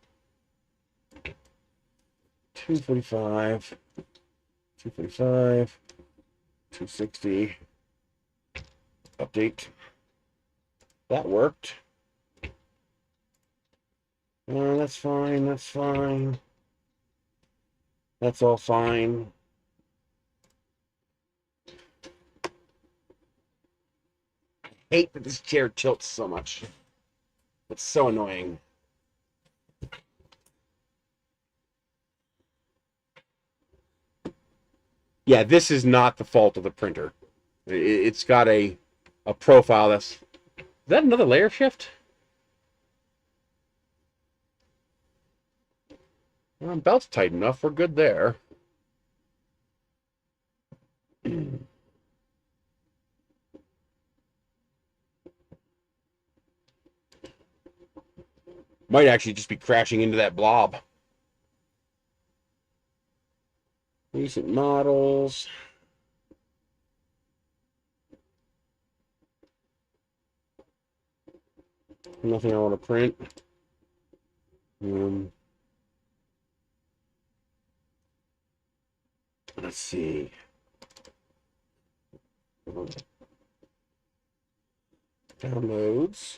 245. 245. 260. Update. That worked. That's fine. That's fine. That's all fine. I hate that this chair tilts so much. It's so annoying. Yeah, this is not the fault of the printer. It's got a profile that's... Is that another layer shift? Well, belt's tight enough. We're good there. Might actually just be crashing into that blob. Recent models. Nothing I want to print. Let's see. Downloads.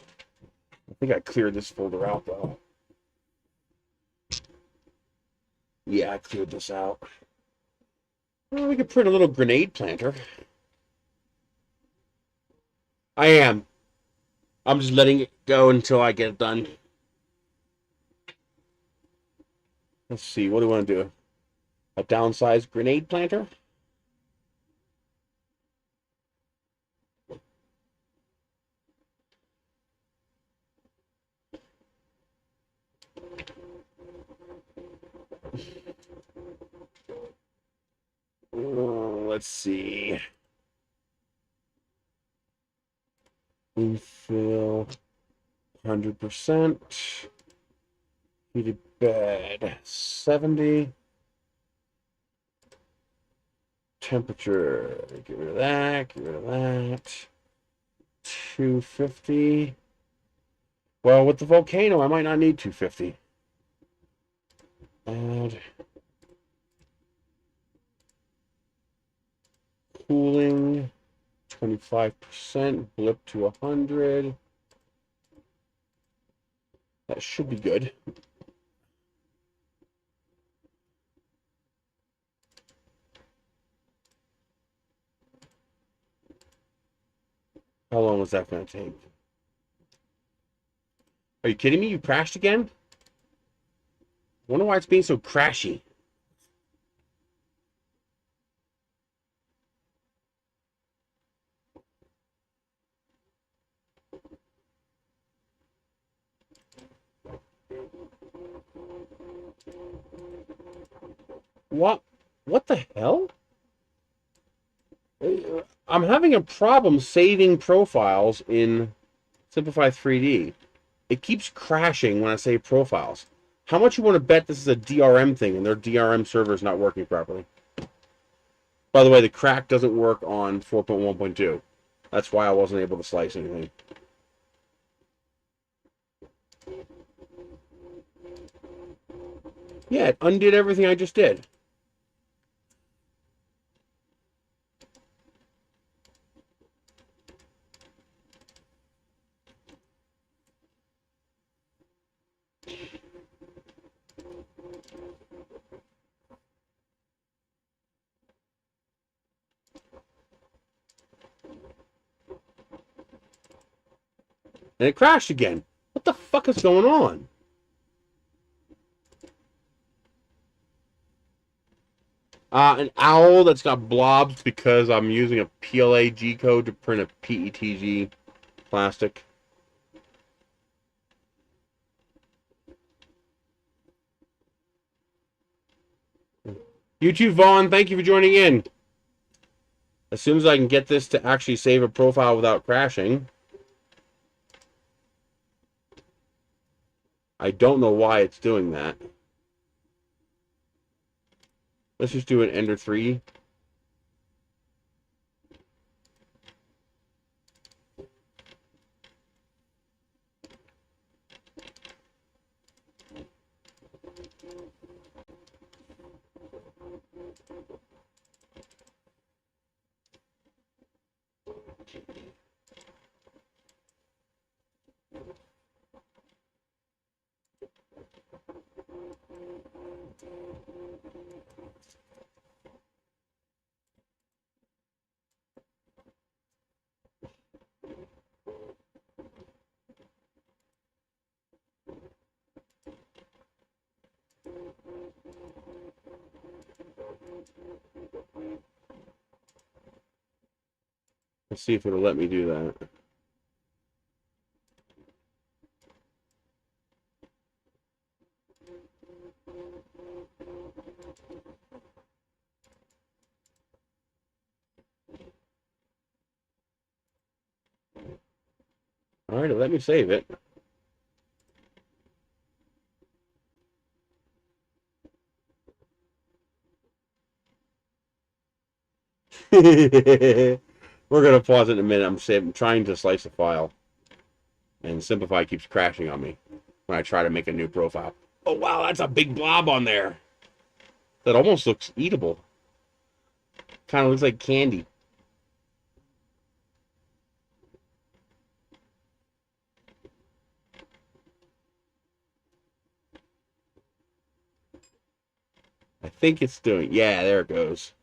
I think I cleared this folder out though. Yeah, I cleared this out. Well, we could print a little grenade planter. I am. I'm just letting it go until I get it done. Let's see, what do we want to do? A downsized grenade planter? Let's see. Infill 100%. Heated bed 70. Temperature, get rid of that, get rid of that. 250. Well, with the volcano, I might not need 250. Add cooling, 25%, blip to 100. That should be good. How long was that going to take? Are you kidding me? You crashed again? I wonder why it's being so crashy. What? What the hell? I'm having a problem saving profiles in Simplify 3D. It keeps crashing when I save profiles. How much you want to bet this is a DRM thing and their DRM server is not working properly? By the way, the crack doesn't work on 4.1.2. That's why I wasn't able to slice anything. Yeah, it undid everything I just did. And it crashed again. What the fuck is going on? An owl that's got blobs because I'm using a PLA G code to print a PETG plastic. YouTube Vaughn, thank you for joining in. As soon as I can get this to actually save a profile without crashing. I don't know why it's doing that. Let's just do an Ender 3. Let's see if it'll let me do that. All right, let me save it. We're gonna pause it in a minute. I'm trying to slice a file, and Simplify keeps crashing on me when I try to make a new profile. Oh wow, that's a big blob on there. That almost looks eatable. Kind of looks like candy. I think it's doing. Yeah, there it goes.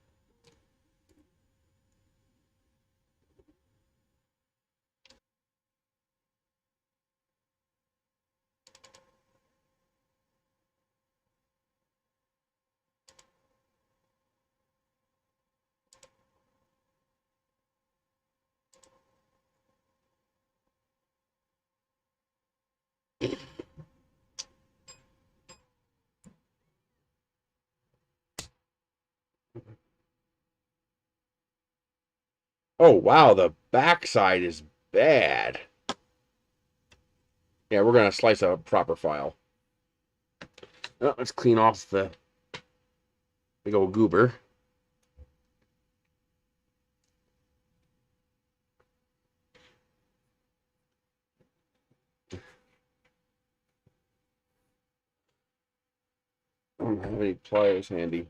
Oh wow, the backside is bad. Yeah, we're gonna slice a proper file. Oh, let's clean off the big old goober. I don't have any pliers handy.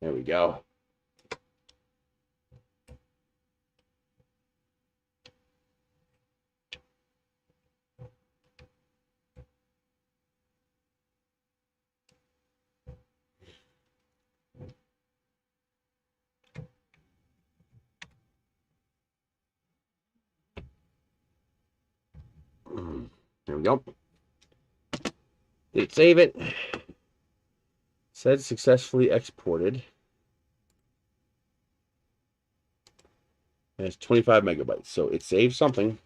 There we go. There we go. Did it save it? Said successfully exported. And it's 25 megabytes, so it saved something.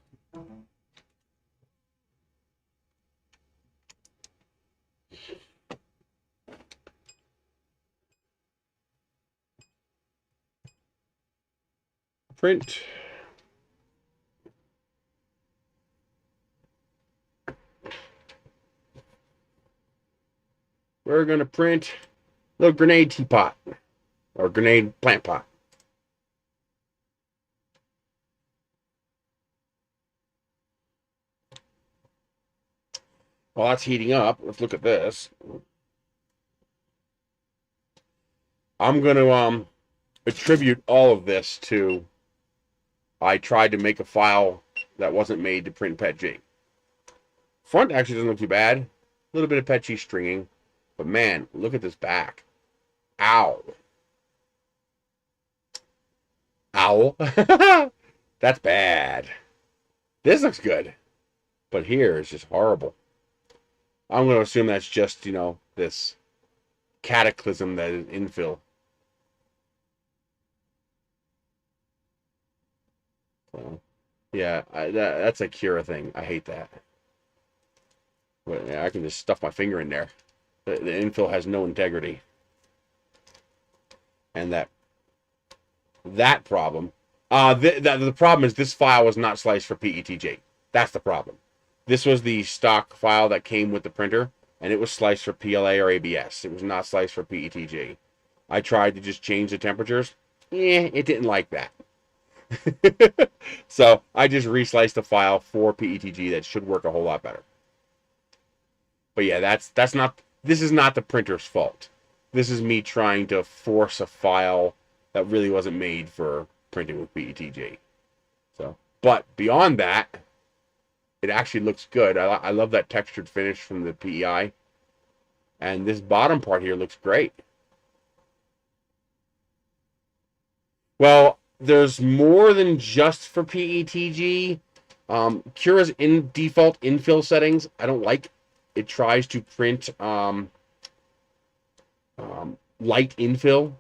Print. We're going to print the grenade teapot or grenade plant pot. While that's heating up, let's look at this. I'm going to attribute all of this to I tried to make a file that wasn't made to print PETG. Front actually doesn't look too bad. A little bit of PETG stringing. But man, look at this back. Ow. Ow. That's bad. This looks good. But here is just horrible. I'm going to assume that's just, you know, this cataclysm that is infill. So, yeah, that's a Cura thing. I hate that. But yeah, I can just stuff my finger in there. The infill has no integrity. And that problem. The problem is this file was not sliced for PETG. That's the problem. This was the stock file that came with the printer, and it was sliced for PLA or ABS. It was not sliced for PETG. I tried to just change the temperatures. It didn't like that. So I just resliced the file for PETG that should work a whole lot better. But yeah, this is not the printer's fault. This is me trying to force a file that really wasn't made for printing with PETG. So, but beyond that, it actually looks good. I love that textured finish from the PEI. And this bottom part here looks great. Well, there's more than just for PETG. Cura's default infill settings, I don't like. it tries to print light infill.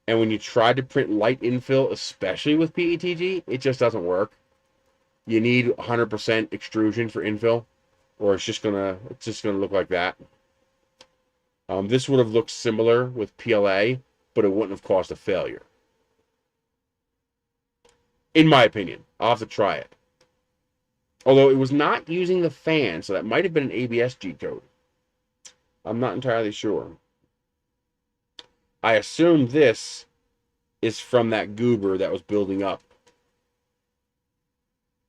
And when you try to print light infill, especially with PETG, it just doesn't work. You need 100% extrusion for infill, or it's just gonna look like that. This would have looked similar with PLA, but it wouldn't have caused a failure. In my opinion, I'll have to try it. Although it was not using the fan, so that might have been an ABS G code. I'm not entirely sure. I assume this is from that goober that was building up.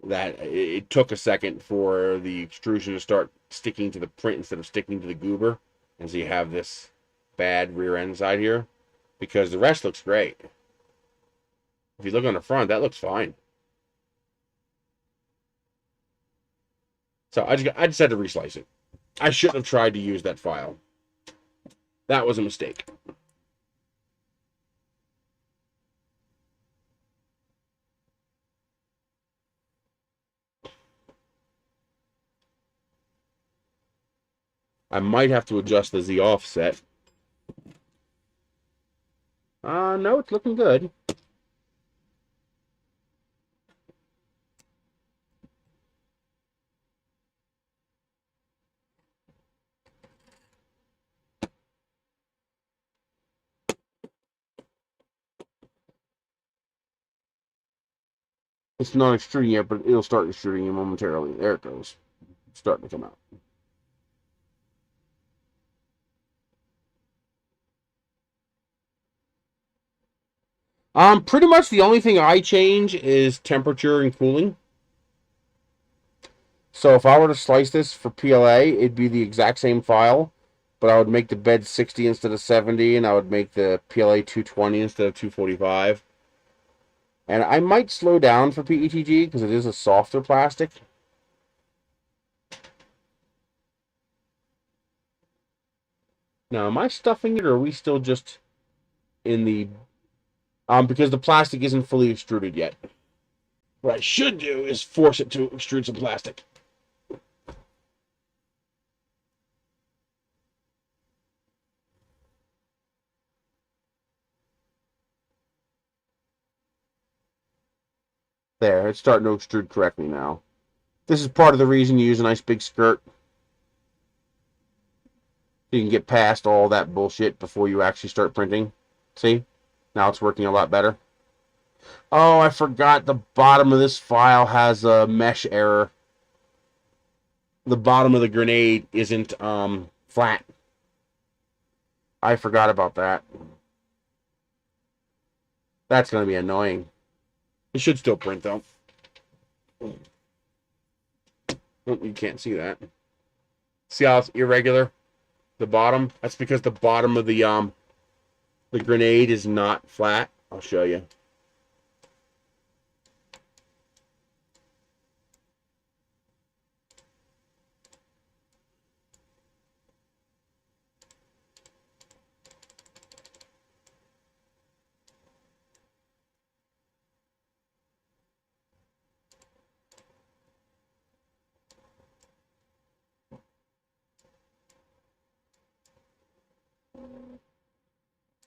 That it took a second for the extrusion to start sticking to the print instead of sticking to the goober. And so you have this bad rear end side here. Because the rest looks great. If you look on the front, that looks fine. So I just had to reslice it. I shouldn't have tried to use that file. That was a mistake. I might have to adjust the Z offset. No, it's looking good. It's not extruding yet, but it'll start extruding momentarily. There it goes. It's starting to come out. Pretty much the only thing I change is temperature and cooling. So if I were to slice this for PLA, it'd be the exact same file, but I would make the bed 60 instead of 70, and I would make the PLA 220 instead of 245. And I might slow down for PETG because it is a softer plastic. Now, am I stuffing it, or are we still just in the... because the plastic isn't fully extruded yet. What I should do is force it to extrude some plastic. There, it's starting to extrude correctly now. This is part of the reason you use a nice big skirt. You can get past all that bullshit before you actually start printing. See? Now it's working a lot better. Oh, I forgot the bottom of this file has a mesh error. The bottom of the grenade isn't flat. I forgot about that. That's going to be annoying. It should still print, though. Oh, you can't see that. See how it's irregular? The bottom? That's because the bottom of the grenade is not flat. I'll show you.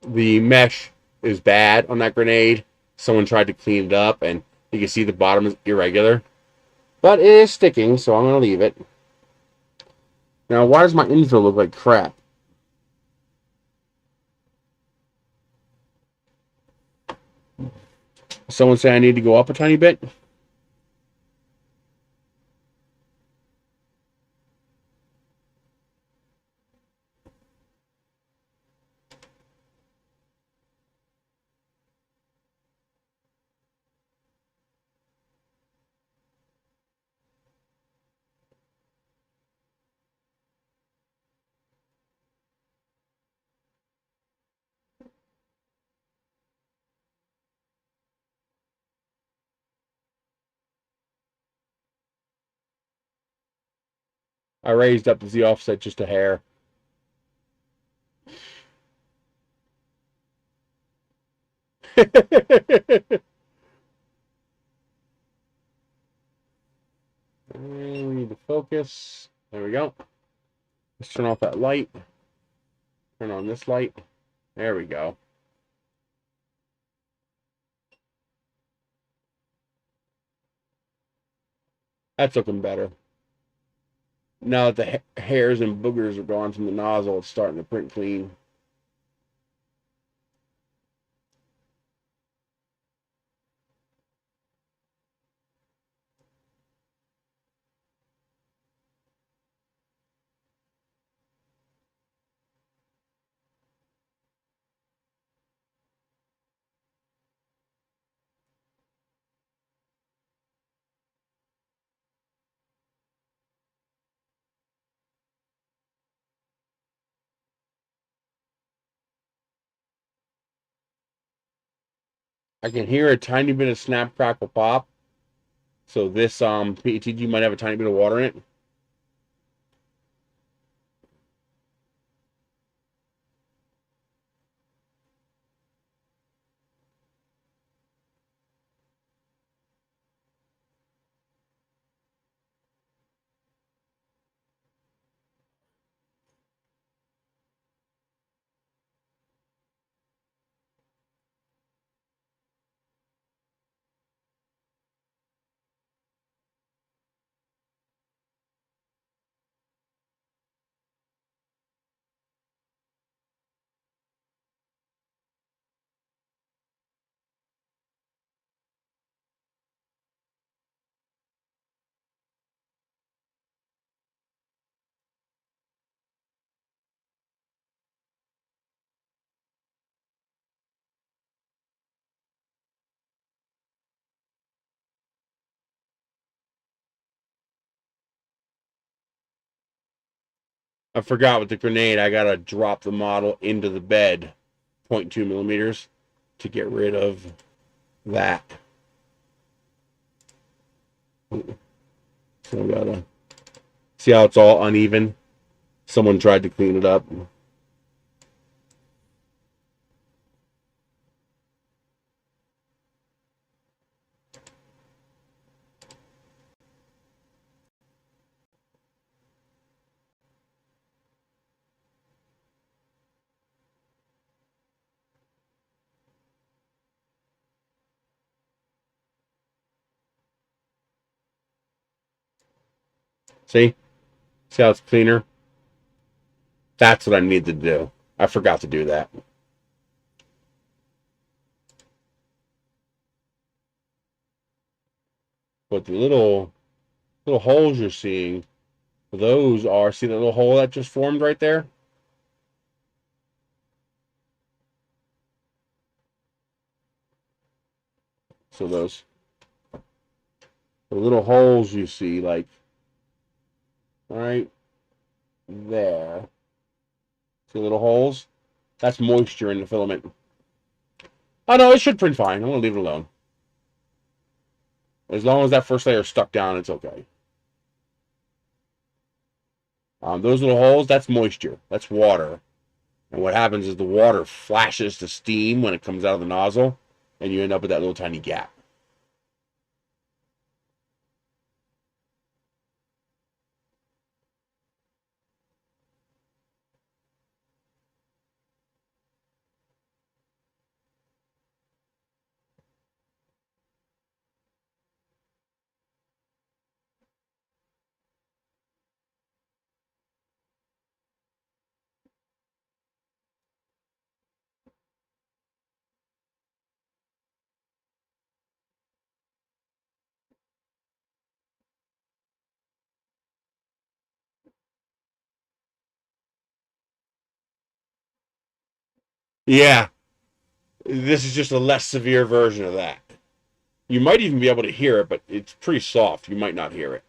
The mesh is bad on that grenade. Someone tried to clean it up, and you can see the bottom is irregular. But it is sticking, so I'm going to leave it. Now, why does my infill look like crap? Someone say I need to go up a tiny bit? I raised up the offset just a hair. And we need to focus. There we go. Let's turn off that light. Turn on this light. There we go. That's looking better. Now that the hairs and boogers are gone from the nozzle, it's starting to print clean. I can hear a tiny bit of snap, crackle, pop. So this PETG might have a tiny bit of water in it. I forgot with the grenade, I gotta drop the model into the bed, 0.2 millimeters, to get rid of that. So I gotta see how it's all uneven. Someone tried to clean it up. See? See how it's cleaner? That's what I need to do. I forgot to do that. But the little holes you're seeing, those are, see the little hole that just formed right there? So those the little holes you see, like right there. See little holes? That's moisture in the filament. Oh no, it should print fine. I'm gonna leave it alone. As long as that first layer is stuck down, it's okay. Those little holes, that's moisture. That's water. And what happens is the water flashes to steam when it comes out of the nozzle, and you end up with that little tiny gap. Yeah, this is just a less severe version of that. You might even be able to hear it, but it's pretty soft. You might not hear it.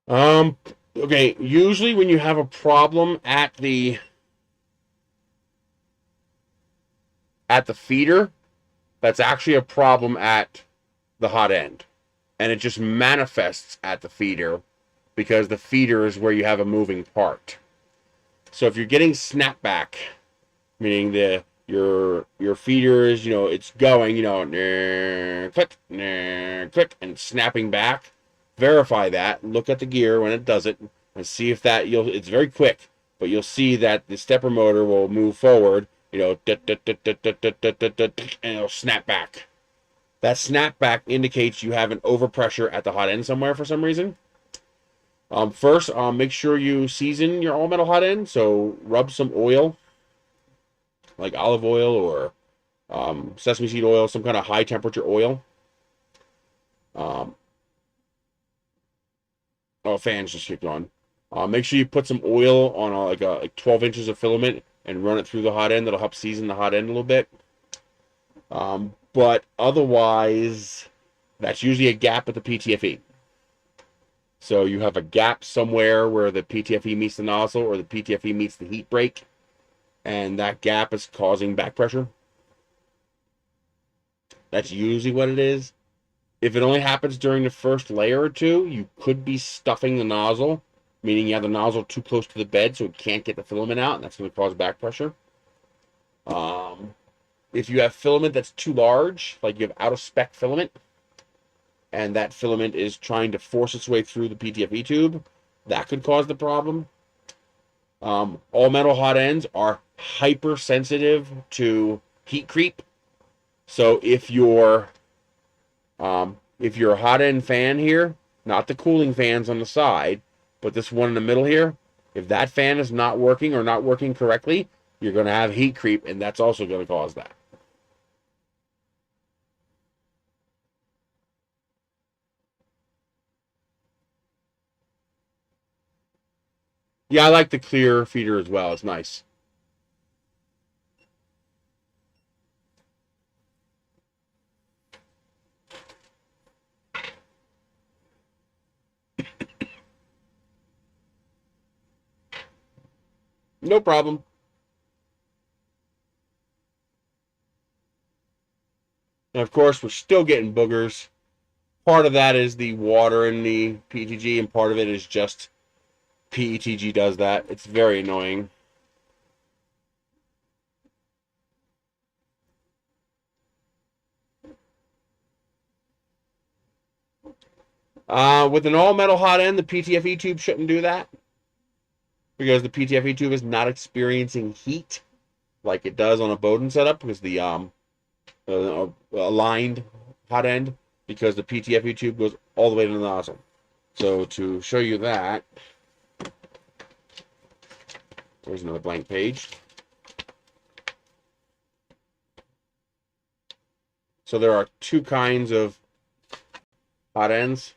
Okay, usually when you have a problem at the feeder, that's actually a problem at the hot end. And it just manifests at the feeder because the feeder is where you have a moving part. So if you're getting snapback, meaning your feeder is, it's going, click, click, and snapping back. Verify that. Look at the gear when it does it, and see if that it's very quick, but you'll see that the stepper motor will move forward, and it'll snap back. That snapback indicates you have an overpressure at the hot end somewhere for some reason. First, make sure you season your all metal hot end. So rub some oil, like olive oil or sesame seed oil, some kind of high temperature oil. Fans just kicked on. Make sure you put some oil on like 12 inches of filament and run it through the hot end. That'll help season the hot end a little bit. But otherwise, that's usually a gap at the PTFE. So you have a gap somewhere where the PTFE meets the nozzle or the PTFE meets the heat break, and that gap is causing back pressure. That's usually what it is. If it only happens during the first layer or two, you could be stuffing the nozzle, meaning you have the nozzle too close to the bed so it can't get the filament out, and that's going to cause back pressure. If you have filament that's too large, like you have out-of-spec filament, and that filament is trying to force its way through the PTFE tube, that could cause the problem. All metal hot ends are hypersensitive to heat creep. So if your hot end fan here, not the cooling fans on the side, but this one in the middle here, if that fan is not working or not working correctly, you're going to have heat creep, and that's also going to cause that. Yeah, I like the clear feeder as well. It's nice. No problem. And of course, we're still getting boogers. Part of that is the water in the PETG, and part of it is just PETG does that. It's very annoying. With an all-metal hot end, the PTFE tube shouldn't do that because the PTFE tube is not experiencing heat like it does on a Bowden setup because the aligned hot end, because the PTFE tube goes all the way to the nozzle. So to show you that, there's another blank page. So there are two kinds of hot ends.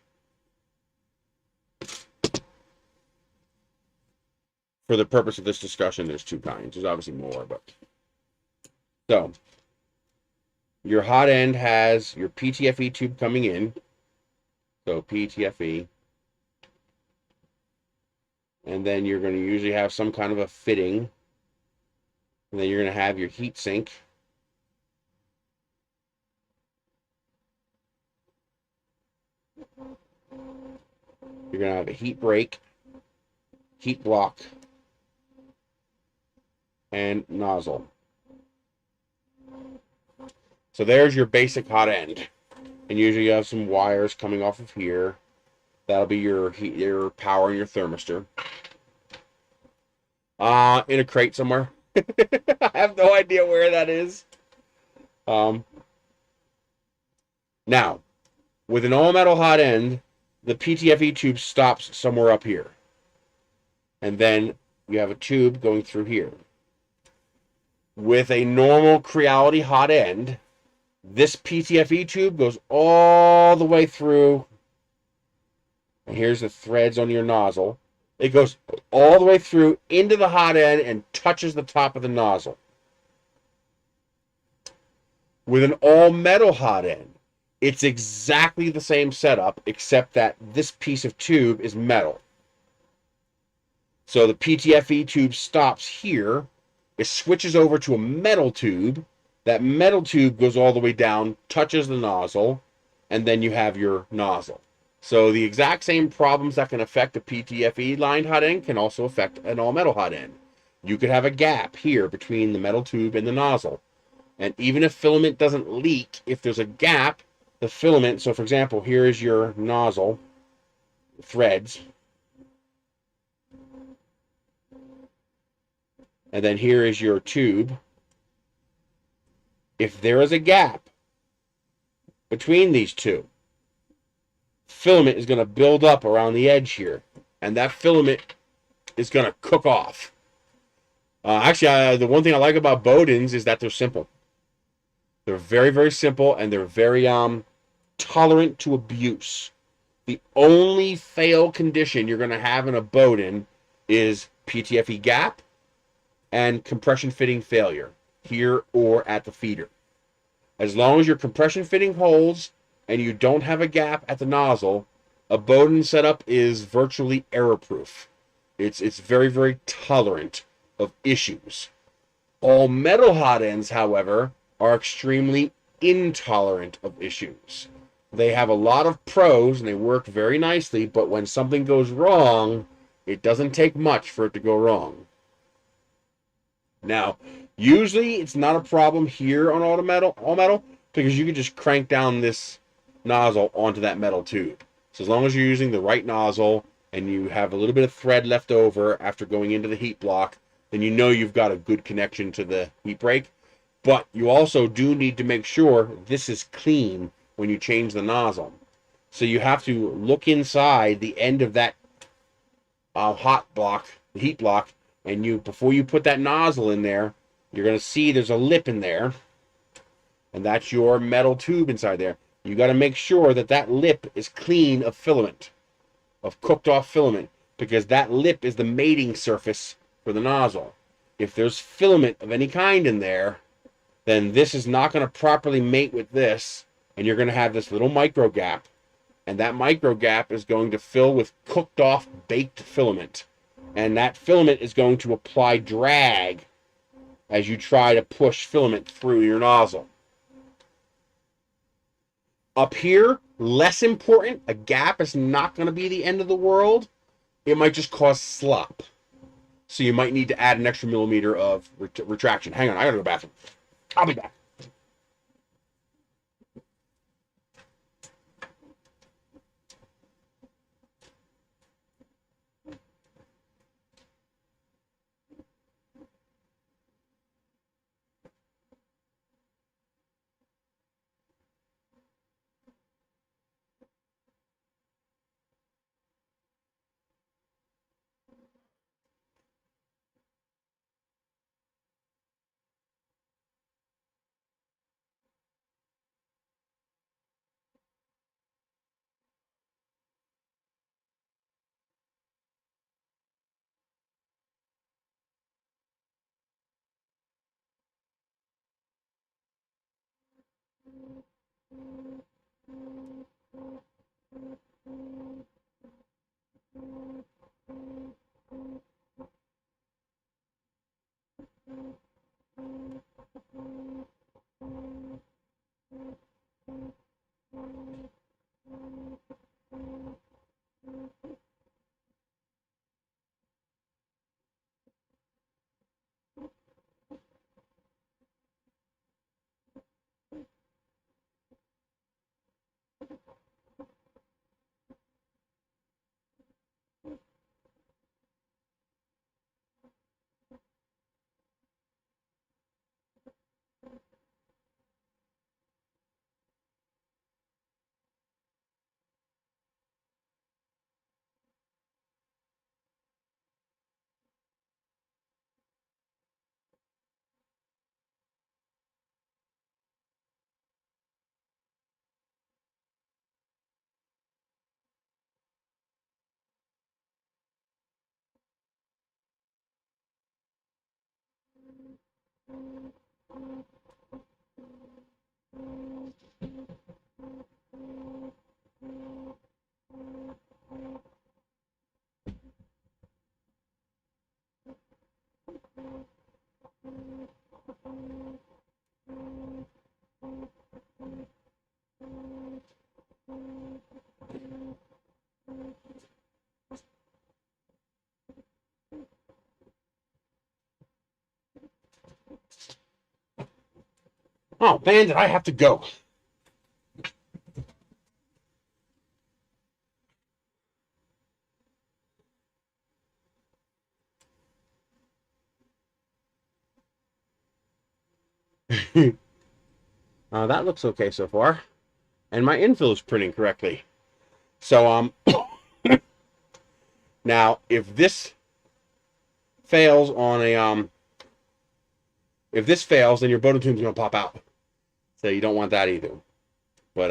For the purpose of this discussion, there's two kinds. There's obviously more, but so your hot end has your PTFE tube coming in. So PTFE. And then you're going to usually have some kind of a fitting. And then you're going to have your heat sink. You're going to have a heat break, heat block, and nozzle. So there's your basic hot end. And usually you have some wires coming off of here. That'll be your heat, your power, and your thermistor. In a crate somewhere. I have no idea where that is. Now, with an all-metal hot end, the PTFE tube stops somewhere up here. And then you have a tube going through here. With a normal Creality hot end, this PTFE tube goes all the way through. And here's the threads on your nozzle. It goes all the way through into the hot end and touches the top of the nozzle. With an all-metal hot end, It's exactly the same setup, except that this piece of tube is metal. So the PTFE tube stops here. It switches over to a metal tube. That metal tube goes all the way down, touches the nozzle, and then you have your nozzle. So the exact same problems that can affect a PTFE lined hot end can also affect an all metal hot end. You could have a gap here between the metal tube and the nozzle. And even if filament doesn't leak, if there's a gap, the filament, so for example, here is your nozzle threads, and then here is your tube. If there is a gap between these two, filament is going to build up around the edge here, and that filament is going to cook off. Actually, the one thing I like about Bowdens is that they're simple. They're very, very simple, and they're very tolerant to abuse. The only fail condition you're going to have in a Bowden is PTFE gap and compression fitting failure here or at the feeder. As long as your compression fitting holds and you don't have a gap at the nozzle, a Bowden setup is virtually error-proof. It's very, very tolerant of issues. All metal hot ends, however, are extremely intolerant of issues. They have a lot of pros and they work very nicely, but when something goes wrong, it doesn't take much for it to go wrong. Now, usually it's not a problem here on all metal, because you can just crank down this nozzle onto that metal tube. So as long as you're using the right nozzle and you have a little bit of thread left over after going into the heat block, then you know you've got a good connection to the heat break. But you also do need to make sure this is clean when you change the nozzle. So you have to look inside the end of that hot block, the heat block, and you, before you put that nozzle in there, you're going to see there's a lip in there, and that's your metal tube inside there. You got to make sure that that lip is clean of filament, of cooked off filament, because that lip is the mating surface for the nozzle. If there's filament of any kind in there, then this is not going to properly mate with this, and you're going to have this little micro gap, and that micro gap is going to fill with cooked off baked filament, and that filament is going to apply drag as you try to push filament through your nozzle. Up here, less important, a gap is not going to be the end of the world. It might just cause slop. So you might need to add an extra millimeter of retraction. Hang on, I gotta go to the bathroom. I'll be back. Oh, man, did I have to go. That looks okay so far. And my infill is printing correctly. So, now, if this fails on a, if this fails, then your bottom tube's going to pop out. So you don't want that either. But,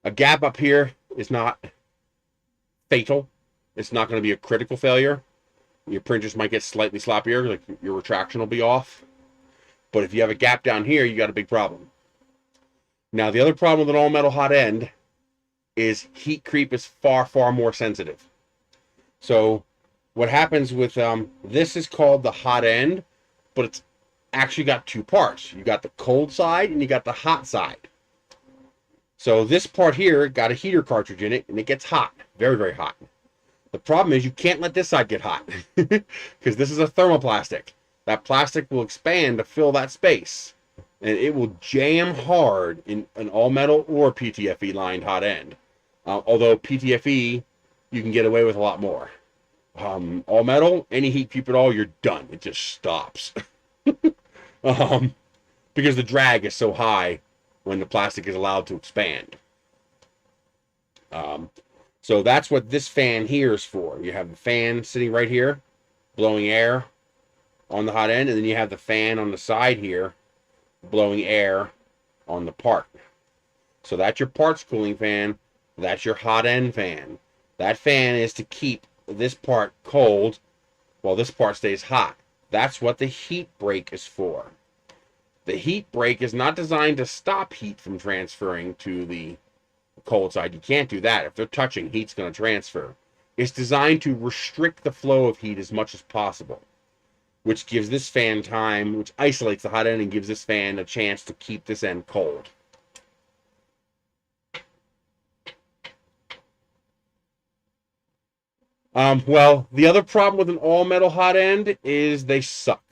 a gap up here is not fatal. It's not going to be a critical failure. Your print just might get slightly sloppier, like your retraction will be off. But if you have a gap down here, you got a big problem. Now, the other problem with an all-metal hot end is heat creep is far, far more sensitive. So what happens with, this is called the hot end, but it's actually got two parts. You got the cold side and you got the hot side. So this part here got a heater cartridge in it, and it gets hot, very, very hot. The problem is you can't let this side get hot because this is a thermoplastic. That plastic will expand to fill that space, and it will jam hard in an all-metal or PTFE lined hot end. Although PTFE, you can get away with a lot more. All metal, any heat creep at all, you're done. It just stops. Because the drag is so high when the plastic is allowed to expand. So that's what this fan here is for. You have the fan sitting right here, blowing air on the hot end, and then you have the fan on the side here, blowing air on the part. So that's your parts cooling fan. That's your hot end fan. That fan is to keep this part cold while this part stays hot. That's what the heat break is for. The heat break is not designed to stop heat from transferring to the cold side. You can't do that. If they're touching, heat's going to transfer. It's designed to restrict the flow of heat as much as possible, which gives this fan time, which isolates the hot end and gives this fan a chance to keep this end cold. Well, the other problem with an all-metal hot end is they suck.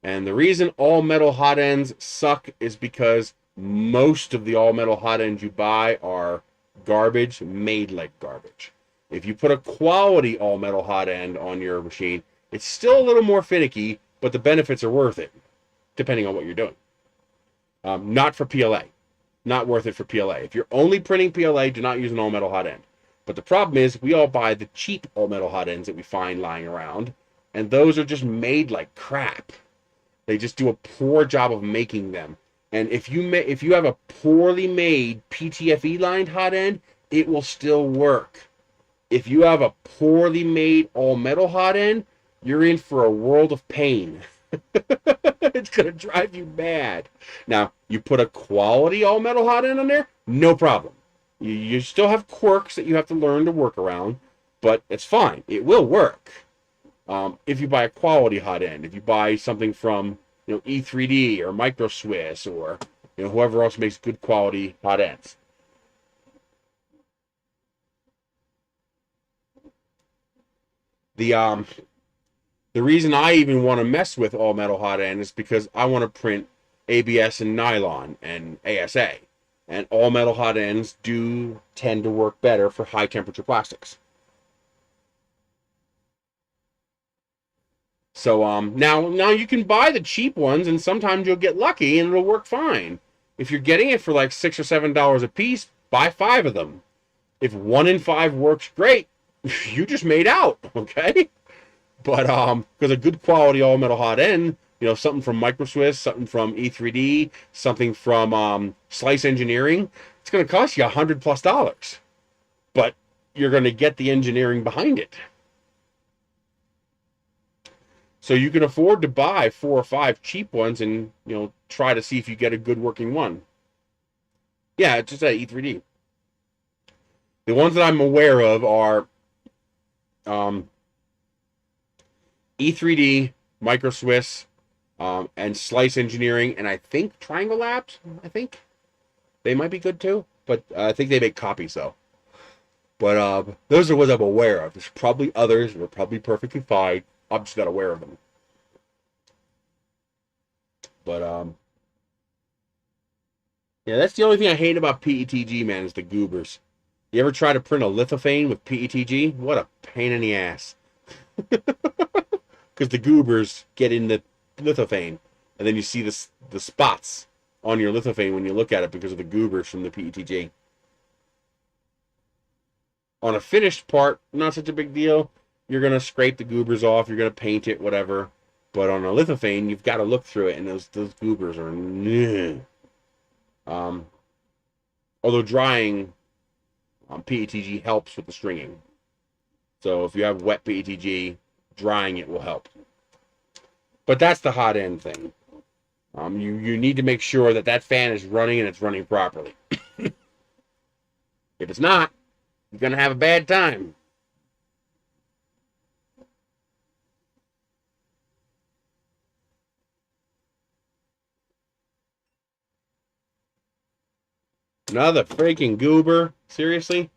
And the reason all-metal hot ends suck is because most of the all-metal hot ends you buy are garbage, made like garbage. If you put a quality all-metal hot end on your machine, it's still a little more finicky, but the benefits are worth it, depending on what you're doing. Not for PLA. Not worth it for PLA. If you're only printing PLA, do not use an all-metal hot end. But the problem is, we all buy the cheap all-metal hot ends that we find lying around, and those are just made like crap. They just do a poor job of making them. And if you have a poorly made PTFE lined hot end, it will still work. If you have a poorly made all-metal hot end, you're in for a world of pain. It's going to drive you mad. Now, you put a quality all-metal hot end on there, no problem. You still have quirks that you have to learn to work around, but it's fine. It will work. If you buy a quality hot end, if you buy something from E3D or Micro Swiss or whoever else makes good quality hot ends. The reason I even want to mess with all metal hot end is because I want to print ABS and nylon and ASA. And all metal hot ends do tend to work better for high temperature plastics. So now you can buy the cheap ones, and sometimes you'll get lucky and it'll work fine. If you're getting it for like $6 or $7 a piece, buy 5 of them. If 1 in 5 works great, you just made out, okay? But because a good quality all metal hot end, something from Micro Swiss, something from E3D, something from Slice Engineering, it's going to cost you $100+. But you're going to get the engineering behind it. So you can afford to buy 4 or 5 cheap ones and, try to see if you get a good working one. Yeah, it's just at E3D. The ones that I'm aware of are E3D, Micro Swiss, and Slice Engineering, and I think Triangle Labs, they might be good too, but I think they make copies though. But those are ones I'm aware of. There's probably others that are probably perfectly fine. I'm just not aware of them. But yeah, that's the only thing I hate about PETG, man, is the goobers. You ever try to print a lithophane with PETG? What a pain in the ass. Because the goobers get in the lithophane, and then you see the spots on your lithophane when you look at it because of the goobers from the PETG. On a finished part, not such a big deal. You're going to scrape the goobers off, you're going to paint it, whatever. But on a lithophane, you've got to look through it, and those goobers are... Um, although drying PETG helps with the stringing. So if you have wet PETG, drying it will help. But that's the hot end thing. You need to make sure that that fan is running and it's running properly. If it's not, you're going to have a bad time. Another freaking goober. Seriously?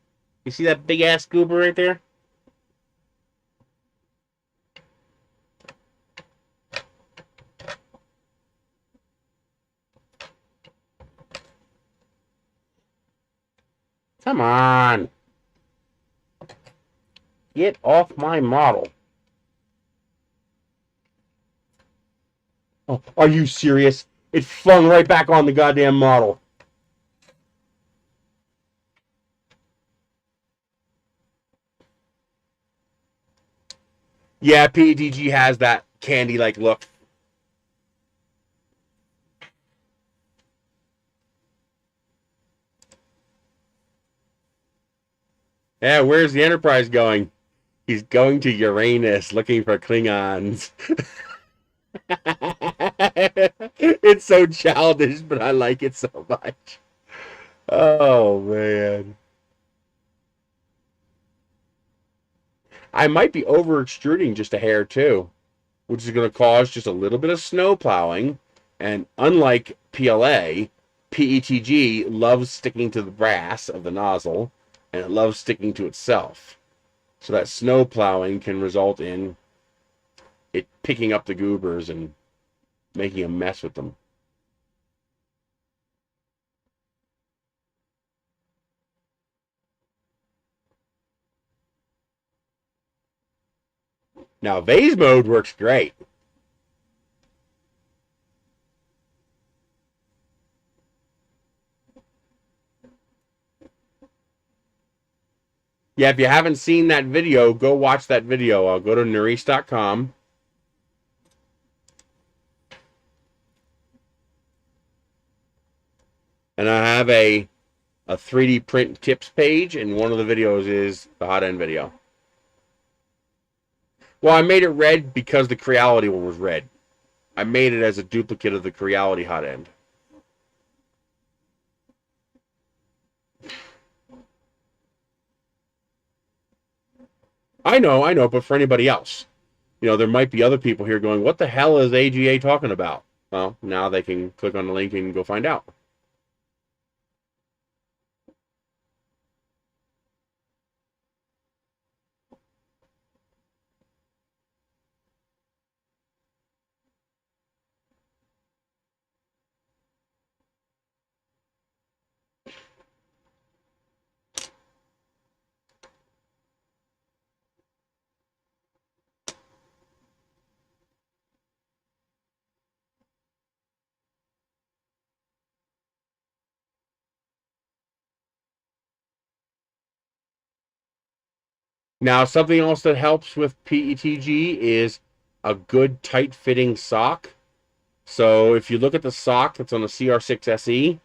You see that big ass goober right there? Come on. Get off my model. Oh, are you serious? It flung right back on the goddamn model. Yeah, PETG has that candy-like look. Yeah, where's the Enterprise going? He's going to Uranus looking for Klingons. It's so childish, but I like it so much. Oh, man. I might be over extruding just a hair, too, which is going to cause just a little bit of snow plowing. And unlike PLA, PETG loves sticking to the brass of the nozzle, and it loves sticking to itself. So that snow plowing can result in it picking up the goobers and making a mess with them. Now, vase mode works great. Yeah, if you haven't seen that video, go watch that video. I'll go to Nerys.com. And I have a 3D print tips page, and one of the videos is the hot end video. Well, I made it red because the Creality one was red. I made it as a duplicate of the Creality hot end. I know, but for anybody else, there might be other people here going, what the hell is AGA talking about? Well, now they can click on the link and go find out. Now, something else that helps with PETG is a good tight-fitting sock. So if you look at the sock that's on the CR6 SE,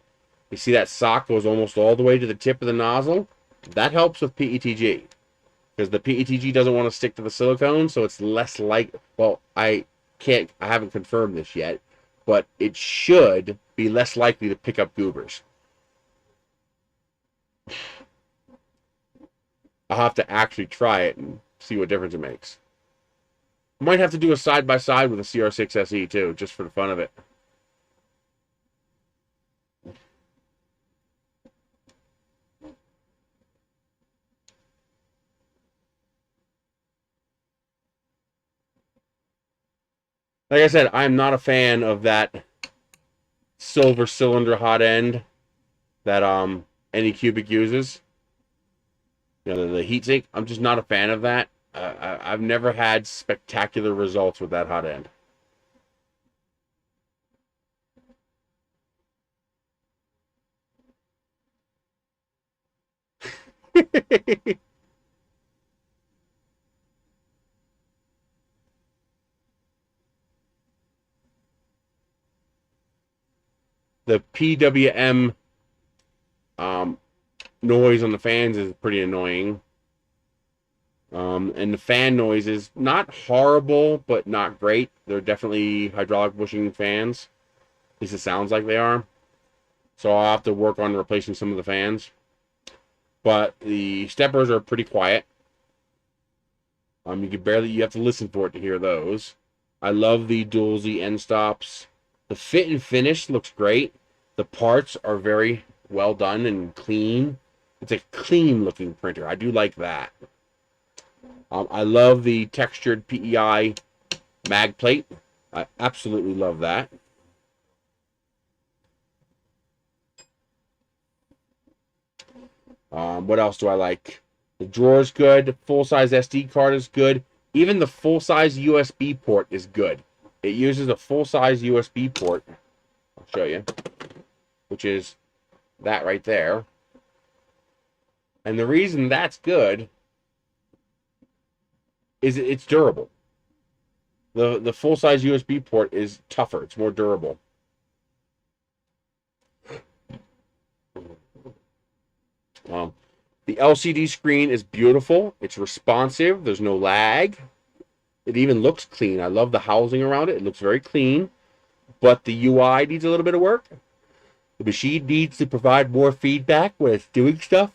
you see that sock goes almost all the way to the tip of the nozzle. That helps with PETG because the PETG doesn't want to stick to the silicone, so it's less like. Well, I haven't confirmed this yet, but it should be less likely to pick up goobers. I'll have to actually try it and see what difference it makes. Might have to do a side-by-side with a CR6 SE too, just for the fun of it. Like I said, I'm not a fan of that silver cylinder hot end that Anycubic uses. You know, the heat sink. I'm just not a fan of that. I've never had spectacular results with that hot end. The PWM um, noise on the fans is pretty annoying. And the fan noise is not horrible, but not great. They're definitely hydraulic bushing fans. At least it sounds like they are. So I'll have to work on replacing some of the fans. But the steppers are pretty quiet. You have to listen for it to hear those. I love the dual Z end stops. The fit and finish looks great. The parts are very well done and clean. It's a clean looking printer. I do like that. I love the textured PEI mag plate. I absolutely love that. What else do I like? The drawer's good. Full-size SD card is good. Even the full-size USB port is good. It uses a full-size USB port. I'll show you. Which is that right there. And the reason that's good is it's durable. The full-size USB port is tougher. It's more durable. The LCD screen is beautiful. It's responsive. There's no lag. It even looks clean. I love the housing around it. It looks very clean. But the UI needs a little bit of work. The machine needs to provide more feedback when it's doing stuff.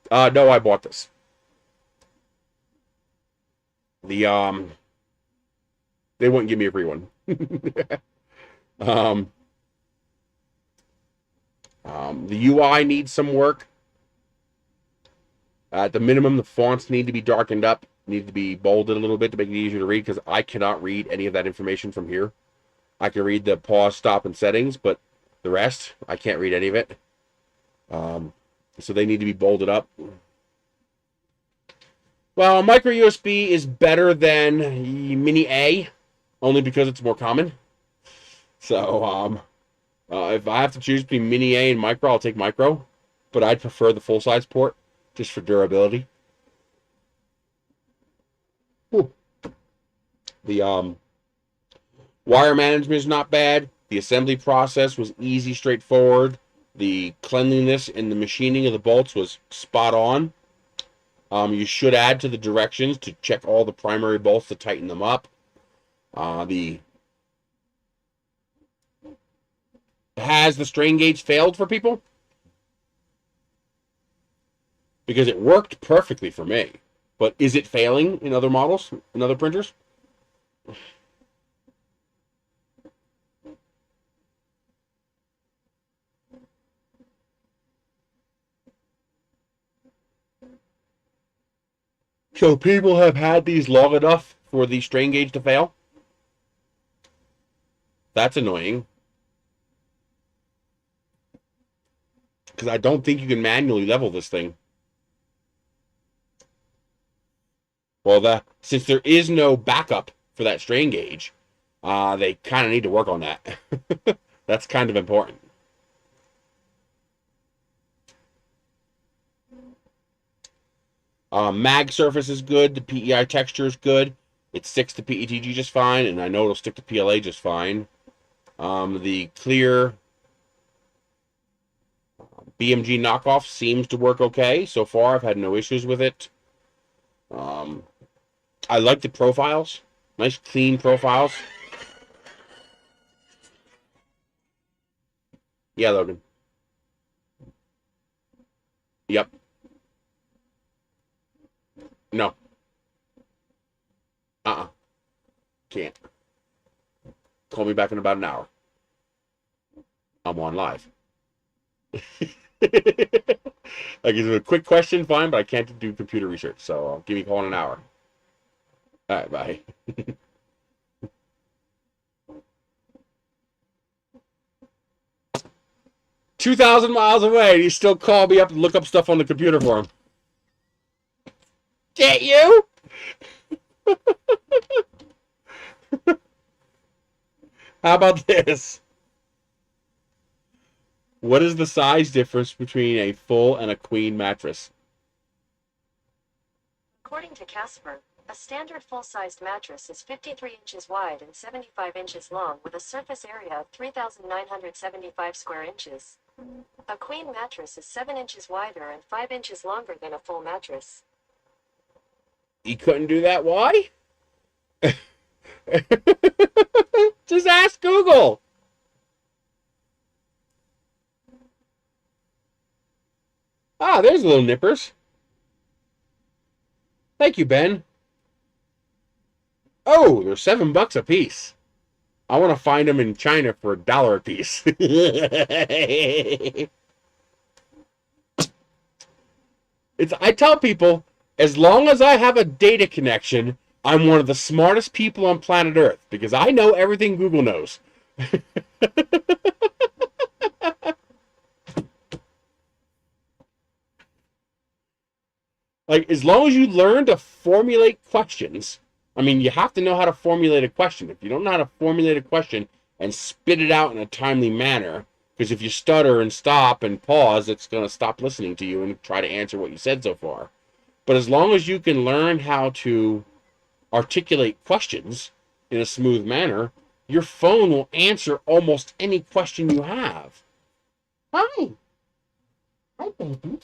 No, I bought this. They wouldn't give me a free one. The UI needs some work. At the minimum, the fonts need to be darkened up, need to be bolded a little bit to make it easier to read, because I cannot read any of that information from here. I can read the pause, stop, and settings, but the rest, I can't read any of it. So they need to be bolded up. Well, micro USB is better than Mini A, only because it's more common. So, if I have to choose between Mini A and micro, I'll take micro, but I'd prefer the full-size port, just for durability. Whew. The wire management is not bad. The assembly process was easy, straightforward. The cleanliness in the machining of the bolts was spot on. You should add to the directions to check all the primary bolts to tighten them up. Has the strain gauge failed for people? Because it worked perfectly for me. But is it failing in other models, in other printers? So people have had these long enough for the strain gauge to fail? That's annoying. Because I don't think you can manually level this thing. Well, since there is no backup for that strain gauge, they kind of need to work on that. That's kind of important. Mag surface is good. The PEI texture is good. It sticks to PETG just fine, and I know it'll stick to PLA just fine. The clear BMG knockoff seems to work okay. So far, I've had no issues with it. I like the profiles. Nice, clean profiles. Yeah, Logan. Yep. No. Can't. Call me back in about an hour. I'm on live. Like, it's a quick question, fine, but I can't do computer research, so I'll give you a call in an hour. All right, bye. 2,000 miles away, and he still called me up and look up stuff on the computer for him. Get you? How about this? What is the size difference between a full and a queen mattress? According to Casper, a standard full-sized mattress is 53 inches wide and 75 inches long with a surface area of 3,975 square inches. A queen mattress is 7 inches wider and 5 inches longer than a full mattress. He couldn't do that. Why? Just ask Google. Ah, there's little nippers. Thank you, Ben. Oh, they're $7 a piece. I want to find them in China for $1 a piece. I tell people, as long as I have a data connection, I'm one of the smartest people on planet Earth because I know everything Google knows. Like, as long as you learn to formulate questions, I mean, you have to know how to formulate a question. If you don't know how to formulate a question and spit it out in a timely manner, because if you stutter and stop and pause, it's going to stop listening to you and try to answer what you said so far. But as long as you can learn how to articulate questions in a smooth manner, your phone will answer almost any question you have. Hi. Hi, baby.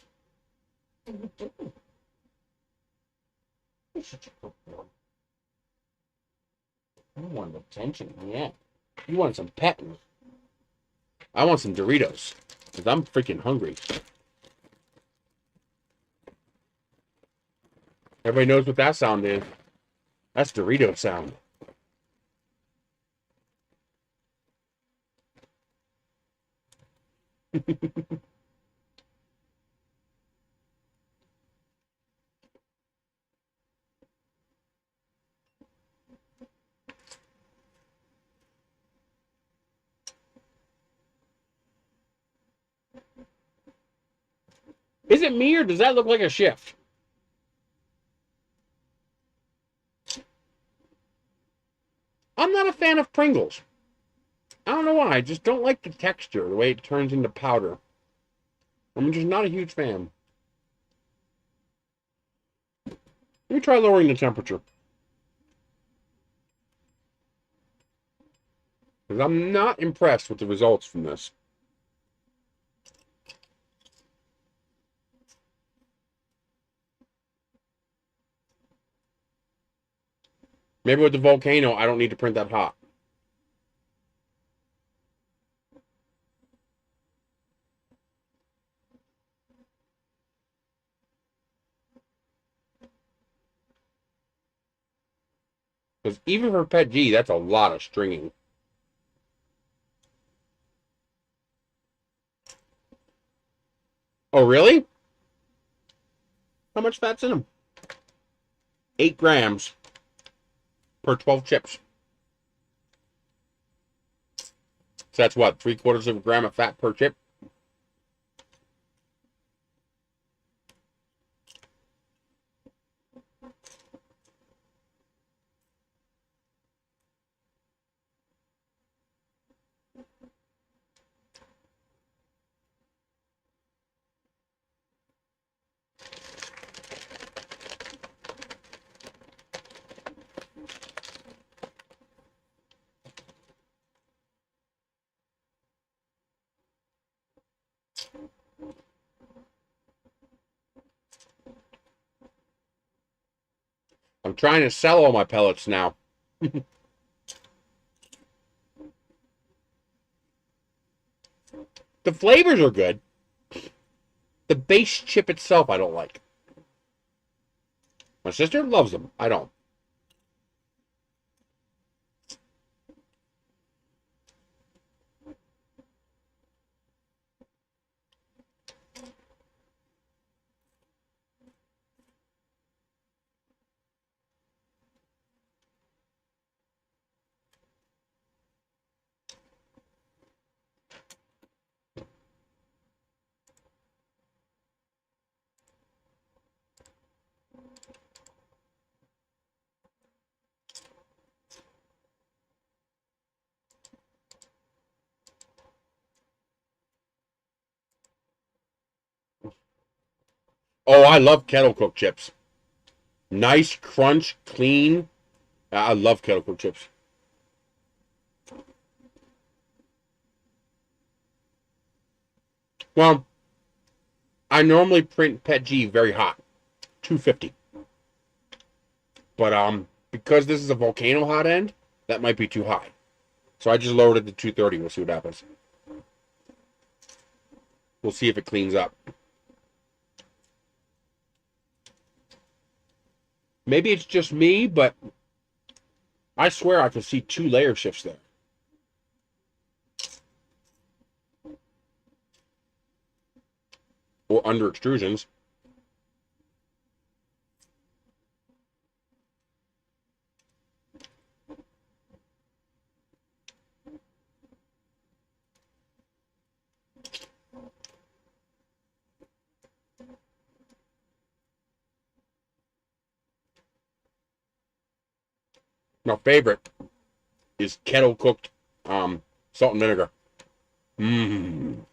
How you doing? You want attention, yeah. You want some petting. I want some Doritos, because I'm freaking hungry. Everybody knows what that sound is. That's Dorito sound. Is it me or does that look like a shift? I'm not a fan of Pringles. I don't know why. I just don't like the texture, the way it turns into powder. I'm just not a huge fan. Let me try lowering the temperature. Because I'm not impressed with the results from this. Maybe with the volcano, I don't need to print that hot. Because even for Pet G, that's a lot of stringing. Oh, really? How much fat's in them? 8 grams per 12 chips. So that's what, 3/4 of a gram of fat per chip? I'm trying to sell all my pellets now. The flavors are good. The base chip itself I don't like. My sister loves them. I don't. Oh, I love kettle cooked chips. Nice, crunch, clean. I love kettle cooked chips. Well, I normally print PETG very hot, 250. But because this is a volcano hot end, that might be too high. So I just lowered it to 230. We'll see what happens. We'll see if it cleans up. Maybe it's just me, but I swear I could see 2 layer shifts there. Or under extrusions. My favorite is kettle cooked salt and vinegar. Mmm.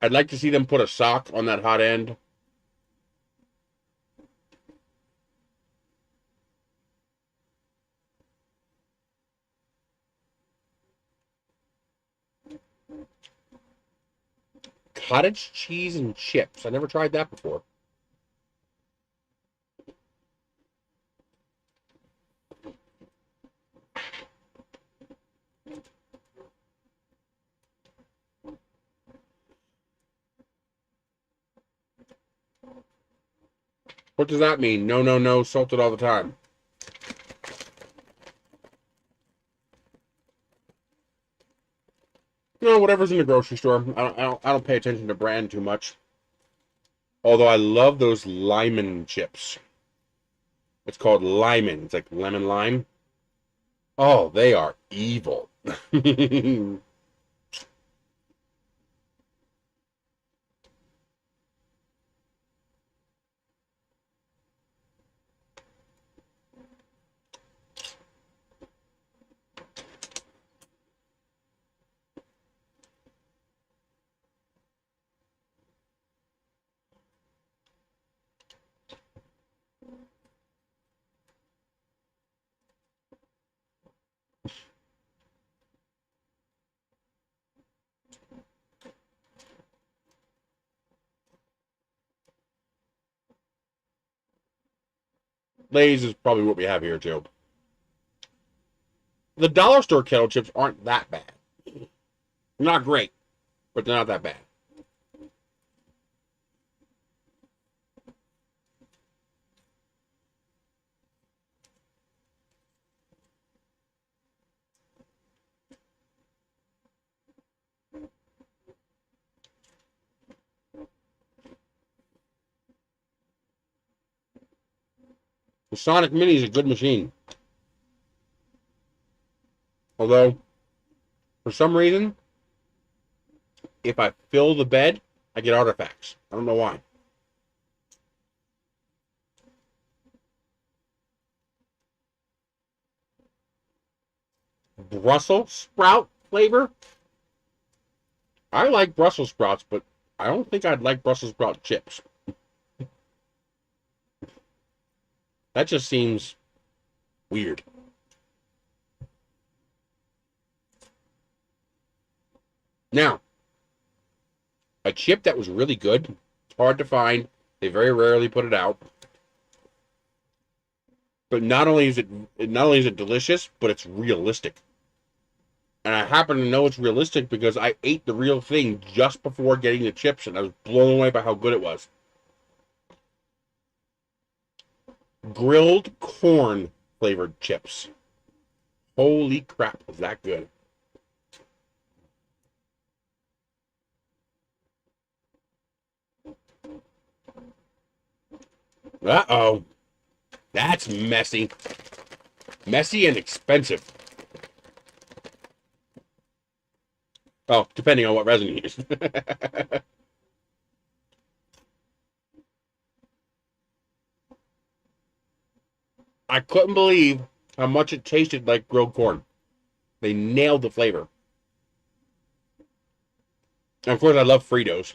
I'd like to see them put a sock on that hot end. Cottage cheese and chips. I never tried that before. What does that mean? No, no, no, salted all the time. No, whatever's in the grocery store. I don't pay attention to brand too much. Although I love those lemon chips. It's called lemon. It's like lemon lime. Oh, they are evil. Lay's is probably what we have here too. The dollar store kettle chips aren't that bad. Not great, but they're not that bad. The Sonic Mini is a good machine. Although, for some reason, if I fill the bed, I get artifacts. I don't know why. Brussels sprout flavor? I like Brussels sprouts, but I don't think I'd like Brussels sprout chips. That just seems weird. Now, a chip that was really good, it's hard to find. They very rarely put it out. But not only is it delicious, but it's realistic. And I happen to know it's realistic because I ate the real thing just before getting the chips, and I was blown away by how good it was. Grilled corn flavored chips. Holy crap, was that good. Uh-oh. That's messy. Messy and expensive. Oh, depending on what resin you use. I couldn't believe how much it tasted like grilled corn. They nailed the flavor. And of course, I love Fritos.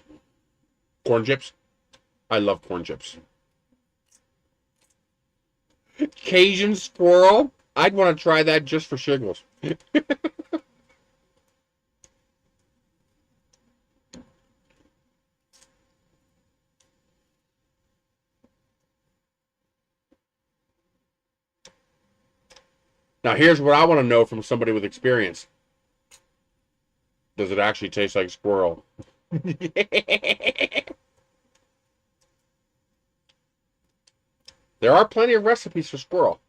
Corn chips. I love corn chips. Cajun squirrel. I'd want to try that just for shiggles. Now, here's what I want to know from somebody with experience. Does it actually taste like squirrel? There are plenty of recipes for squirrel.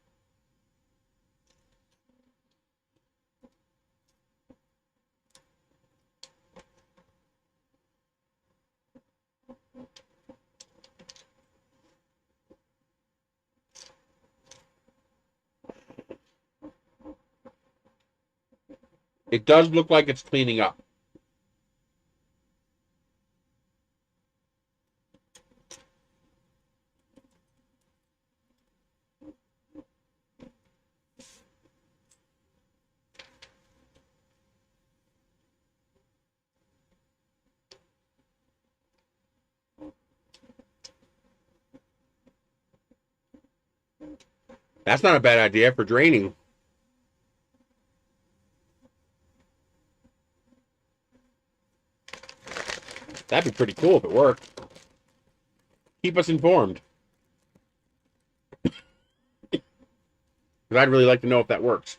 It does look like it's cleaning up. That's not a bad idea for draining. That'd be pretty cool if it worked. Keep us informed. Because I'd really like to know if that works.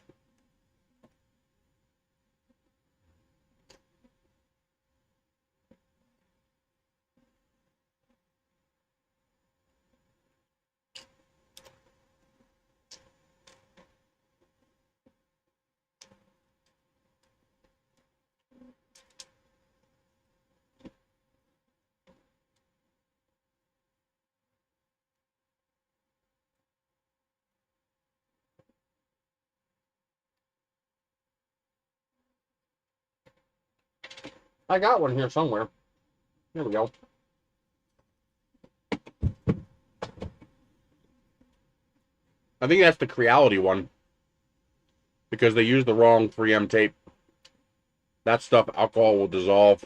I got one here somewhere. Here we go. I think that's the Creality one. Because they used the wrong 3M tape. That stuff, alcohol will dissolve.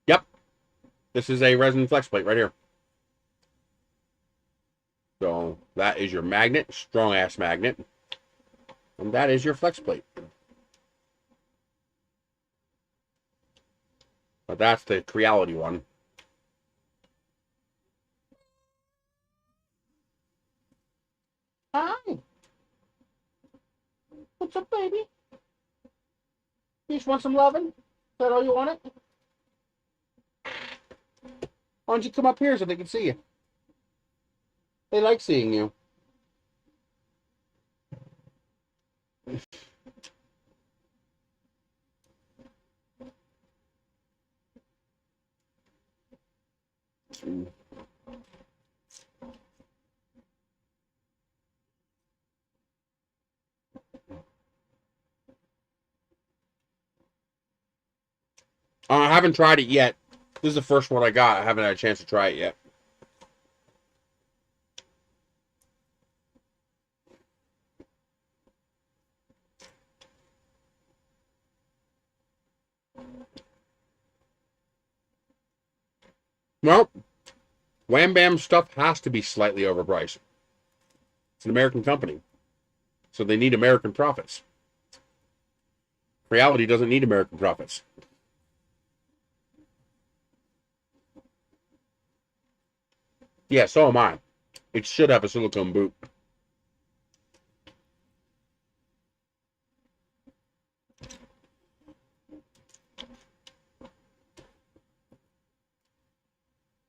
Yep. This is a resin flex plate right here. So that is your magnet, strong ass magnet. And that is your flex plate. But that's the Creality one. Hi. What's up, baby? You just want some loving? Is that all you wanted? Why don't you come up here so they can see you? They like seeing you. I haven't tried it yet. This is the first one I got. I haven't had a chance to try it yet. Well, Wham Bam stuff has to be slightly overpriced. It's an American company, so they need American profits. Creality doesn't need American profits. Yeah, so am I. It should have a silicone boot.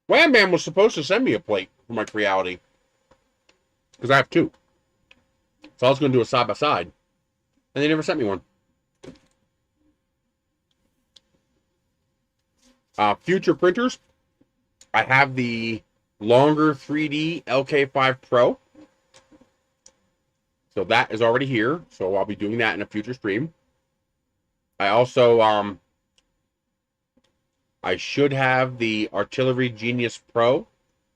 Wham Bam was supposed to send me a plate for my Creality. Because I have two. So I was going to do a side-by-side. And they never sent me one. Future printers. I have the longer 3D LK5 Pro. So that is already here. So I'll be doing that in a future stream. I also I should have the Artillery Genius Pro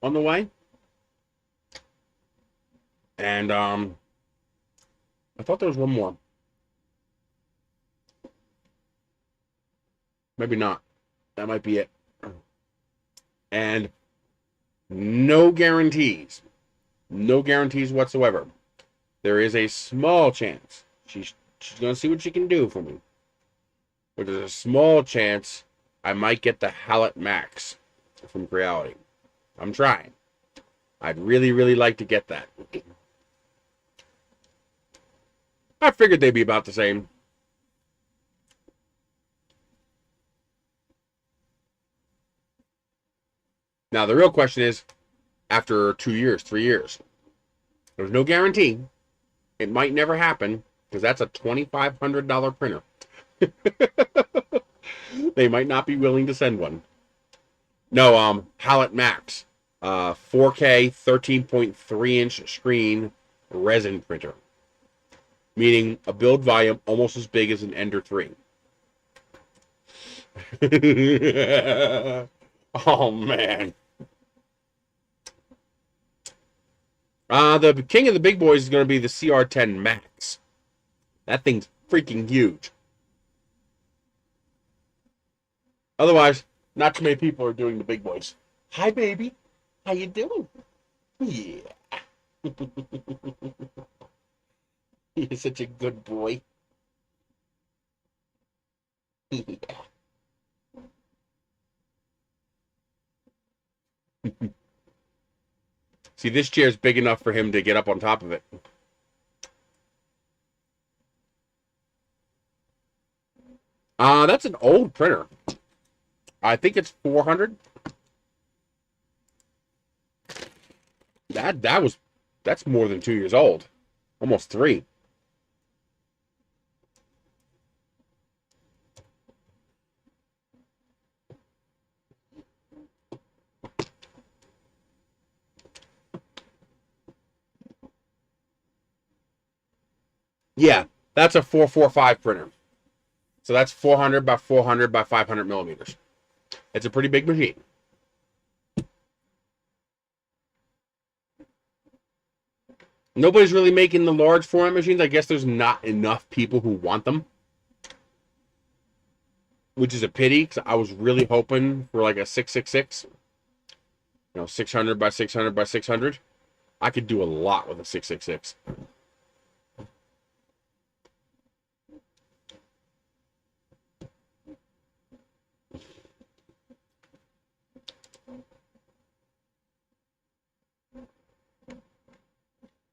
on the way. And I thought there was one more. Maybe not. That might be it. And no guarantees. No guarantees whatsoever. There is a small chance. She's going to see what she can do for me. But there's a small chance I might get the Hallet Max from Creality. I'm trying. I'd really, really like to get that. I figured they'd be about the same. Now, the real question is, after 2 years, 3 years, there's no guarantee. It might never happen, because that's a $2,500 printer. They might not be willing to send one. No, Hallet Max. 4K 13.3-inch screen resin printer. Meaning a build volume almost as big as an Ender 3. Oh, man. The king of the big boys is going to be the CR10 Max. That thing's freaking huge. Otherwise, not too many people are doing the big boys. Hi, baby. How you doing? Yeah. You're such a good boy. Yeah. See, this chair is big enough for him to get up on top of it. That's an old printer. I think it's 400. That's more than 2 years old. Almost 3. Yeah, that's a 445 printer. So that's 400 by 400 by 500 millimeters. It's a pretty big machine. Nobody's really making the large format machines. I guess there's not enough people who want them. Which is a pity, because I was really hoping for like a 666. 600 by 600 by 600. I could do a lot with a 666.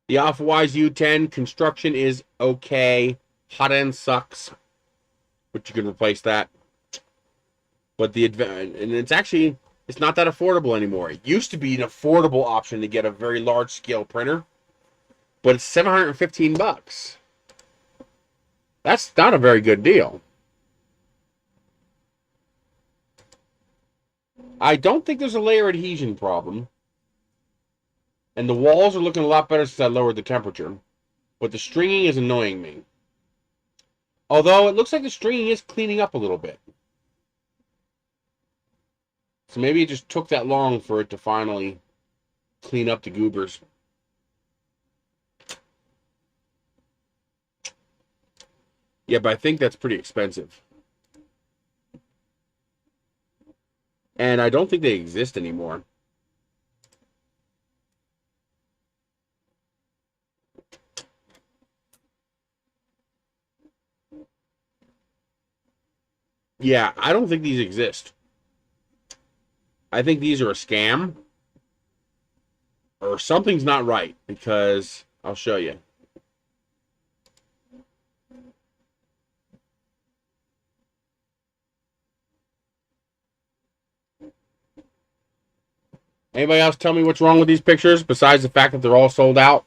The Alphawise U10 construction is okay. Hot end sucks, but you can replace that. But it's not that affordable anymore. It used to be an affordable option to get a very large scale printer, but it's $715. That's not a very good deal. I don't think there's a layer adhesion problem. And the walls are looking a lot better since I lowered the temperature. But the stringing is annoying me. Although it looks like the stringing is cleaning up a little bit. So maybe it just took that long for it to finally clean up the goobers. Yeah, but I think that's pretty expensive. And I don't think they exist anymore. Yeah, I don't think these exist. I think these are a scam. Or something's not right, because I'll show you. Anybody else tell me what's wrong with these pictures, besides the fact that they're all sold out?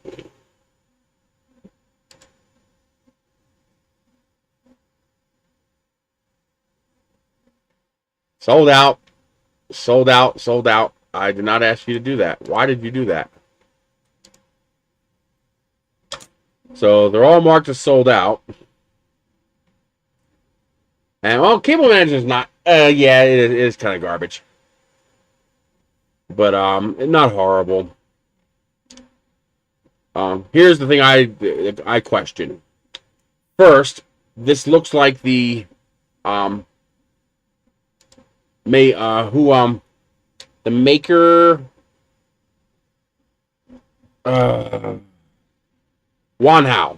Sold out. Sold out. Sold out. I did not ask you to do that. Why did you do that? So they're all marked as sold out. And well, Cable Manager is not. Yeah, it is kind of garbage, but not horrible. Here's the thing I question. First, this looks like the the maker Wanhao.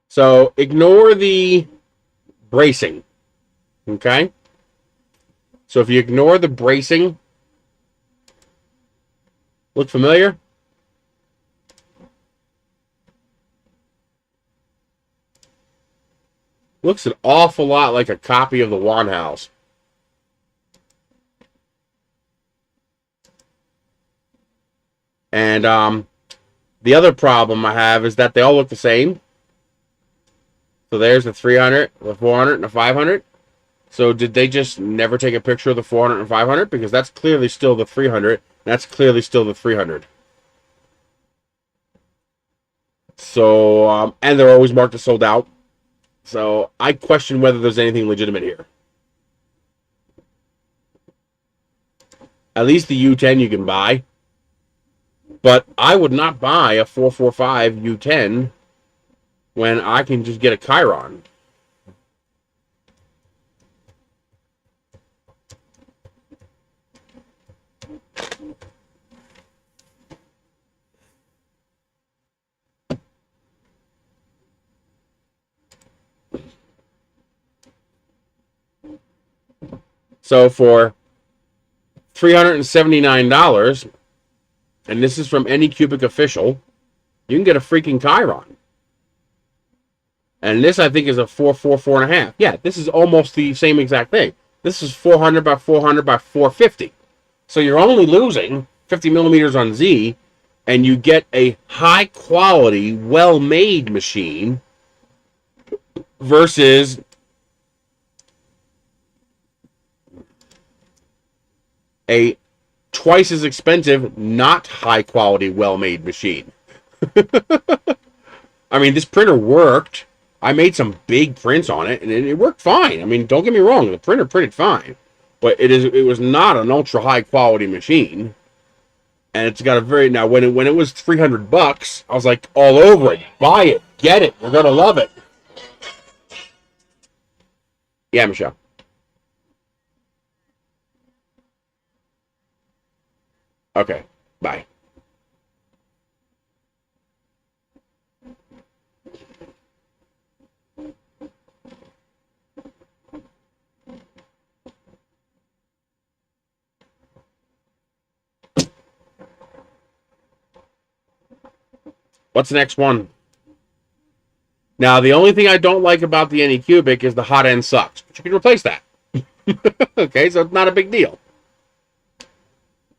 So ignore the bracing, okay? So if you ignore the bracing, look familiar? Looks an awful lot like a copy of the Wanhouse. And the other problem I have is that they all look the same. So there's the 300, the 400, and the 500. So did they just never take a picture of the 400 and 500? Because that's clearly still the 300. And that's clearly still the 300. So, and they're always marked as sold out. So I question whether there's anything legitimate here. At least the U10 you can buy. But I would not buy a 445 U10 when I can just get a Chiron. So for $379, and this is from Anycubic Official, you can get a freaking Chiron. And this, I think, is a 4.5. Yeah, this is almost the same exact thing. This is 400 by 400 by 450. So you're only losing 50 millimeters on Z, and you get a high-quality, well-made machine versus a twice as expensive, not high-quality, well-made machine. I mean, this printer worked. I made some big prints on it, and it worked fine. I mean, don't get me wrong, the printer printed fine, but it was not an ultra high quality machine, and it's got a very now when it was $300, I was like all over it. Buy it, get it, you're gonna love it. Yeah, Michelle. Okay, bye. What's the next one? Now, the only thing I don't like about the Anycubic is the hot end sucks. But you can replace that. Okay, so it's not a big deal.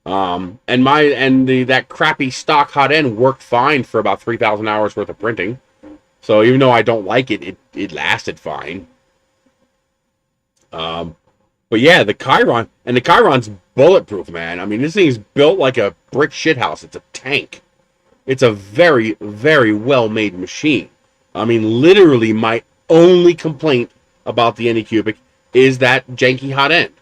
And that crappy stock hot end worked fine for about 3,000 hours worth of printing. So even though I don't like it, it lasted fine. But yeah, the Chiron, and the Chiron's bulletproof, man. I mean, this thing's built like a brick shithouse. It's a tank. It's a very, very well-made machine. I mean, literally, my only complaint about the Anycubic is that janky hot end.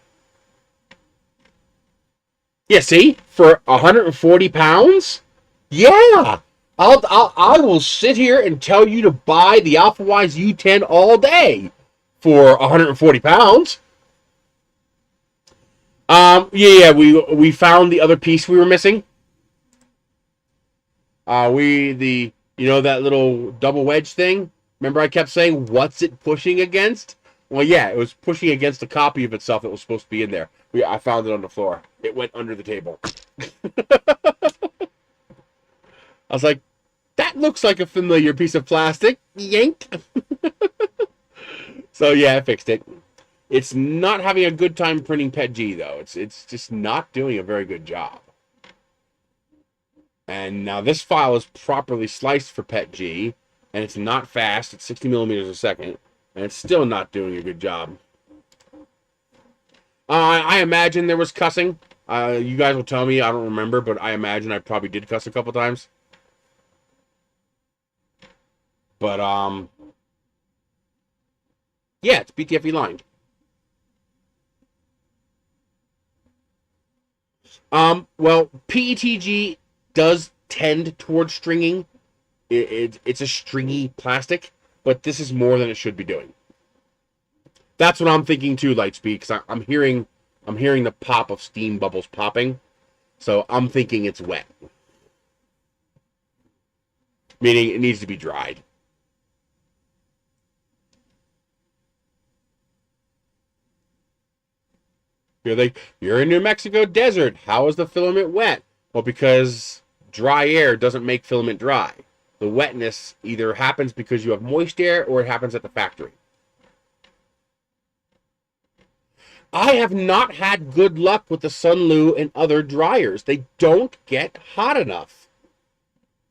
Yeah, see? For 140 pounds? Yeah! I will sit here and tell you to buy the AlphaWise U10 all day for 140 pounds. Yeah, we found the other piece we were missing. The You know that little double wedge thing? Remember I kept saying, what's it pushing against? Well, yeah, it was pushing against a copy of itself that was supposed to be in there. I found it on the floor. It went under the table. I was like, that looks like a familiar piece of plastic. Yank. So yeah, I fixed it. It's not having a good time printing PETG though. It's just not doing a very good job. And now this file is properly sliced for PETG, and it's not fast. It's 60 millimeters a second, and it's still not doing a good job. I imagine there was cussing. You guys will tell me. I don't remember, but I imagine I probably did cuss a couple times. But yeah, it's BTFE lined. Well, PETG does tend towards stringing. It's a stringy plastic, but this is more than it should be doing. That's what I'm thinking too, Lightspeed, because I'm hearing the pop of steam bubbles popping, so I'm thinking it's wet, meaning it needs to be dried. You're in New Mexico desert. How is the filament wet? Well, because dry air doesn't make filament dry. The wetness either happens because you have moist air or it happens at the factory. I have not had good luck with the Sunlu and other dryers. They don't get hot enough.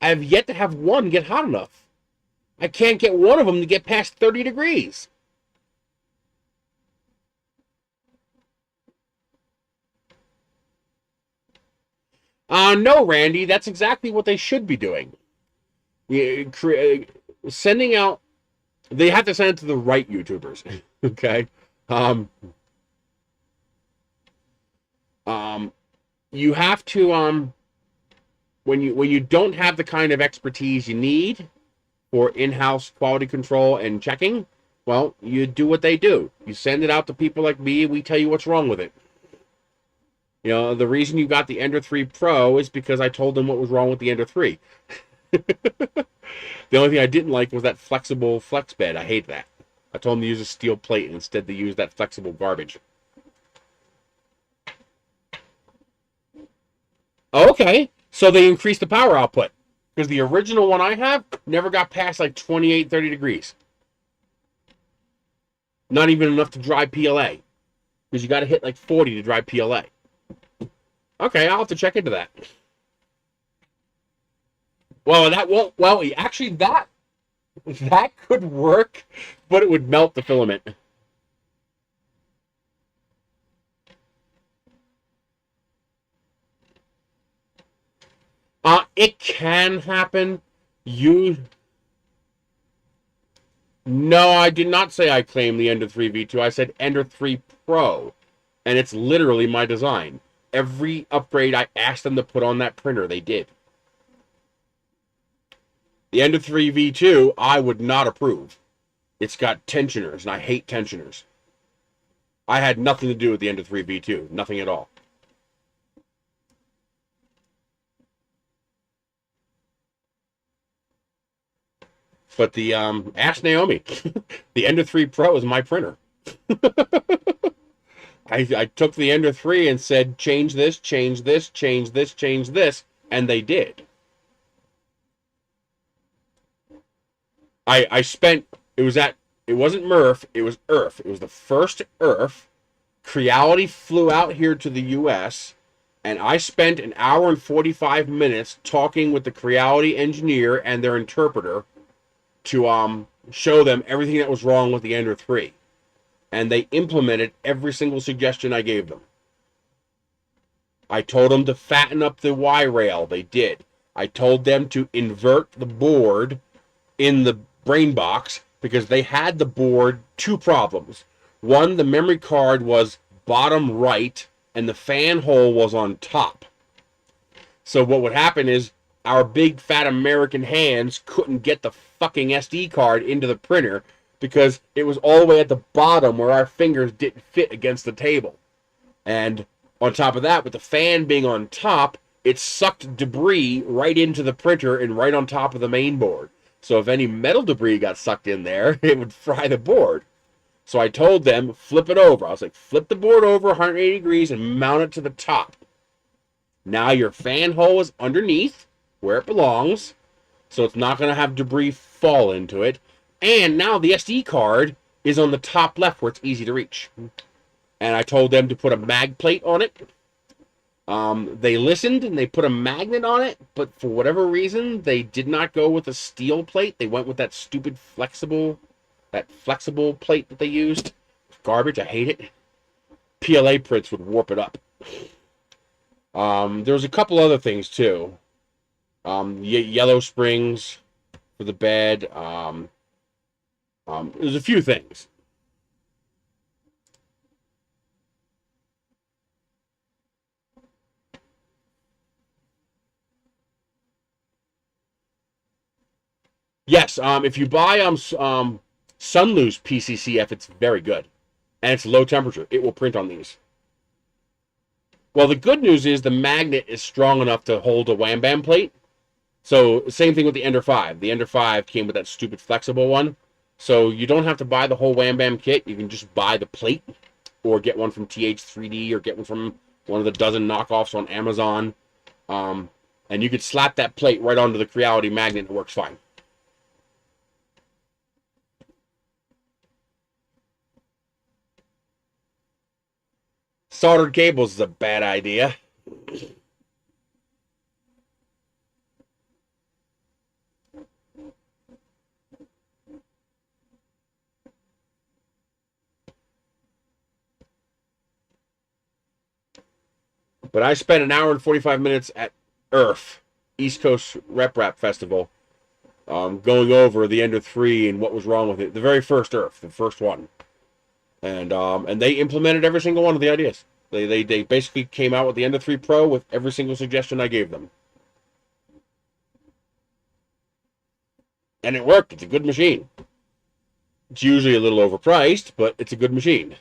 I have yet to have one get hot enough. I can't get one of them to get past 30 degrees. No, Randy, that's exactly what they should be doing. Sending out, they have to send it to the right YouTubers, okay? You have to, when you don't have the kind of expertise you need for in-house quality control and checking, well, you do what they do. You send it out to people like me, and we tell you what's wrong with it. You know, the reason you got the Ender 3 Pro is because I told them what was wrong with the Ender 3. The only thing I didn't like was that flexible flex bed. I hate that. I told them to use a steel plate, and instead they used that flexible garbage. Okay, so they increased the power output. Because the original one I have never got past like 28, 30 degrees. Not even enough to dry PLA. Because you got to hit like 40 to dry PLA. Okay, I'll have to check into that. Well, that won't. Well, actually, that could work, but it would melt the filament. It can happen. No, I did not say I claim the Ender 3 V2. I said Ender 3 Pro, and it's literally my design. Every upgrade I asked them to put on that printer, they did. The Ender 3 V2, I would not approve. It's got tensioners, and I hate tensioners. I had nothing to do with the Ender 3 V2. Nothing at all. But the, ask Naomi. The Ender 3 Pro is my printer. I took the Ender 3 and said, change this, change this, change this, change this, and they did. I spent, it wasn't Murph, it was Earth. It was the first Earth. Creality flew out here to the U.S., and I spent an hour and 45 minutes talking with the Creality engineer and their interpreter to show them everything that was wrong with the Ender 3. And they implemented every single suggestion I gave them. I told them to fatten up the Y rail. They did. I told them to invert the board in the brain box because they had the board two problems. One, the memory card was bottom right and the fan hole was on top. So what would happen is our big fat American hands couldn't get the fucking SD card into the printer because it was all the way at the bottom where our fingers didn't fit against the table. And on top of that, with the fan being on top, it sucked debris right into the printer and right on top of the main board. So if any metal debris got sucked in there, it would fry the board. So I told them, flip it over. I was like, flip the board over 180 degrees and mount it to the top. Now your fan hole is underneath where it belongs, so it's not going to have debris fall into it. And now the SD card is on the top left where it's easy to reach. And I told them to put a mag plate on it. They listened and they put a magnet on it, but for whatever reason, they did not go with a steel plate. They went with that stupid flexible plate that they used. Garbage, I hate it. PLA prints would warp it up. There was a couple other things too. Yellow springs for the bed. There's a few things. Yes, if you buy Sunloose PCCF, it's very good, and it's low temperature. It will print on these. Well, the good news is the magnet is strong enough to hold a Wham Bam plate. So same thing with the Ender 5. The Ender 5 came with that stupid flexible one. So you don't have to buy the whole Wham Bam kit. You can just buy the plate or get one from TH3D or get one from one of the dozen knockoffs on Amazon. And you could slap that plate right onto the Creality magnet and it works fine. Soldered cables is a bad idea. But I spent an hour and 45 minutes at ERF, East Coast Rep Rap Festival, going over the Ender 3 and what was wrong with it. The very first ERF, the first one. And they implemented every single one of the ideas. They basically came out with the Ender 3 Pro with every single suggestion I gave them. And it worked. It's a good machine. It's usually a little overpriced, but it's a good machine.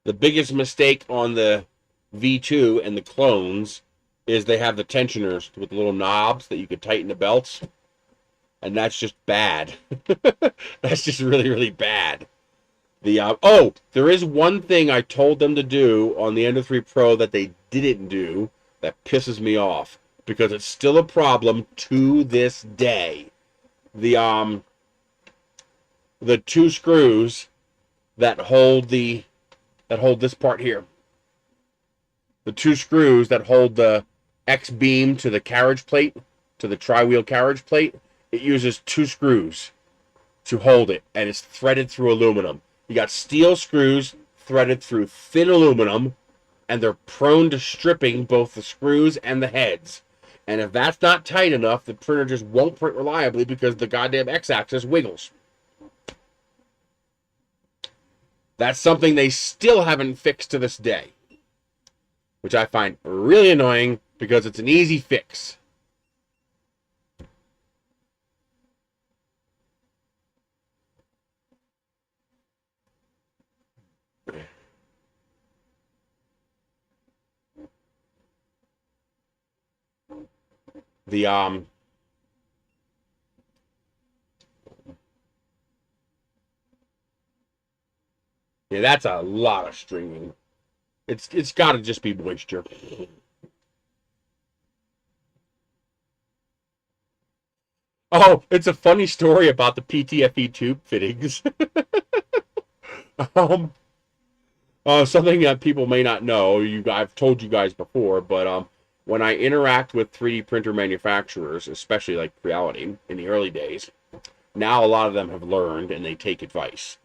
The biggest mistake on the V2 and the clones is they have the tensioners with the little knobs that you could tighten the belts. And that's just bad. That's just really, really bad. There is one thing I told them to do on the Ender 3 Pro that they didn't do that pisses me off because it's still a problem to this day. The two screws that hold this part here. The two screws that hold the X-beam to the carriage plate, to the tri-wheel carriage plate, it uses two screws to hold it, and it's threaded through aluminum. You got steel screws threaded through thin aluminum, and they're prone to stripping both the screws and the heads. And if that's not tight enough, the printer just won't print reliably because the goddamn X-axis wiggles. That's something they still haven't fixed to this day, which I find really annoying because it's an easy fix. Yeah, that's a lot of stringing. It's got to just be moisture. Oh, it's a funny story about the PTFE tube fittings. Something that people may not know, I've told you guys before, but when I interact with 3D printer manufacturers, especially like Creality in the early days, now a lot of them have learned and they take advice.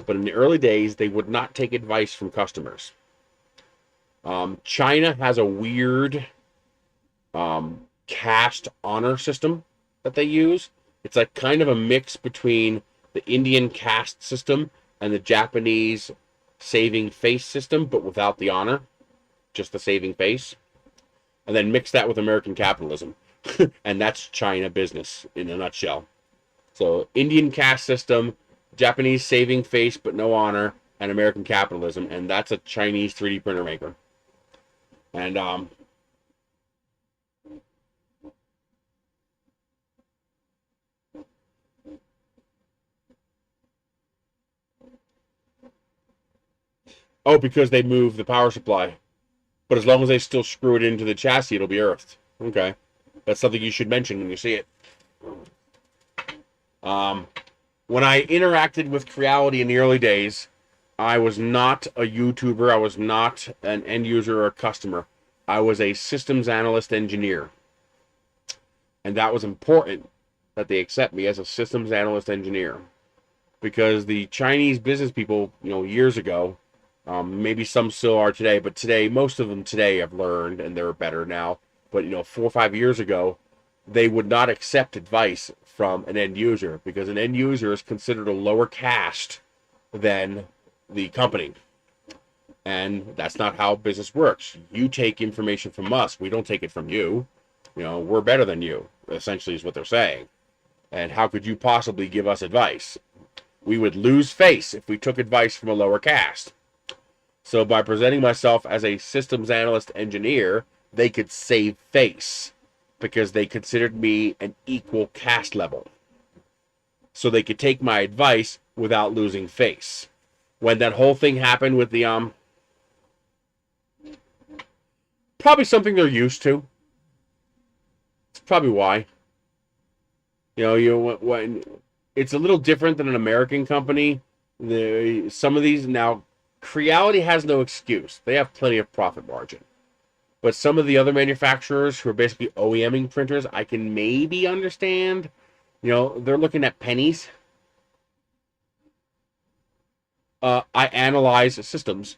But in the early days, they would not take advice from customers. China has a weird cast honor system that they use. It's like kind of a mix between the Indian caste system and the Japanese saving face system, but without the honor. just the saving face, and then mix that with American capitalism. And that's China business in a nutshell. So Indian caste system, Japanese saving face but no honor, and American capitalism, and that's a Chinese 3D printer maker. And oh, because they move the power supply. But as long as they still screw it into the chassis, it'll be earthed. Okay. That's something you should mention when you see it. When I interacted with Creality in the early days, I was not a YouTuber. I was not an end user or a customer. I was a systems analyst engineer. And that was important that they accept me as a systems analyst engineer. Because the Chinese business people, years ago, maybe some still are today, but today, most of them today have learned and they're better now. But, 4 or 5 years ago, they would not accept advice from an end user because an end user is considered a lower caste than the company. And that's not how business works. You take information from us. We don't take it from you. We're better than you, essentially is what they're saying. And how could you possibly give us advice? We would lose face if we took advice from a lower caste. So by presenting myself as a systems analyst engineer, they could save face because they considered me an equal caste level. So they could take my advice without losing face. When that whole thing happened with the probably something they're used to. It's probably why. When it's a little different than an American company. Some of these now, Creality has no excuse. They have plenty of profit margin. But some of the other manufacturers who are basically OEMing printers, I can maybe understand. They're looking at pennies. I analyze systems,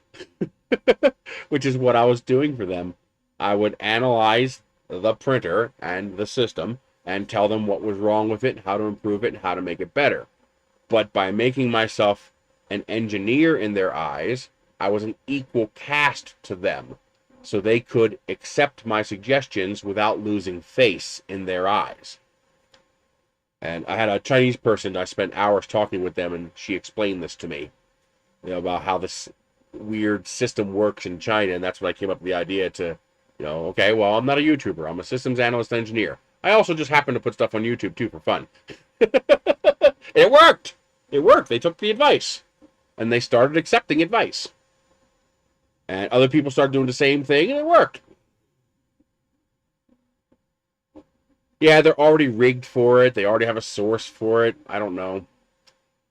which is what I was doing for them. I would analyze the printer and the system and tell them what was wrong with it, how to improve it, and how to make it better. But by making myself an engineer in their eyes, I was an equal caste to them. So they could accept my suggestions without losing face in their eyes. And I had a Chinese person, I spent hours talking with them, and she explained this to me. About how this weird system works in China, and that's when I came up with the idea to, okay, well, I'm not a YouTuber. I'm a systems analyst engineer. I also just happen to put stuff on YouTube, too, for fun. It worked! It worked. They took the advice. And they started accepting advice. And other people started doing the same thing, and it worked. Yeah, they're already rigged for it. They already have a source for it. I don't know.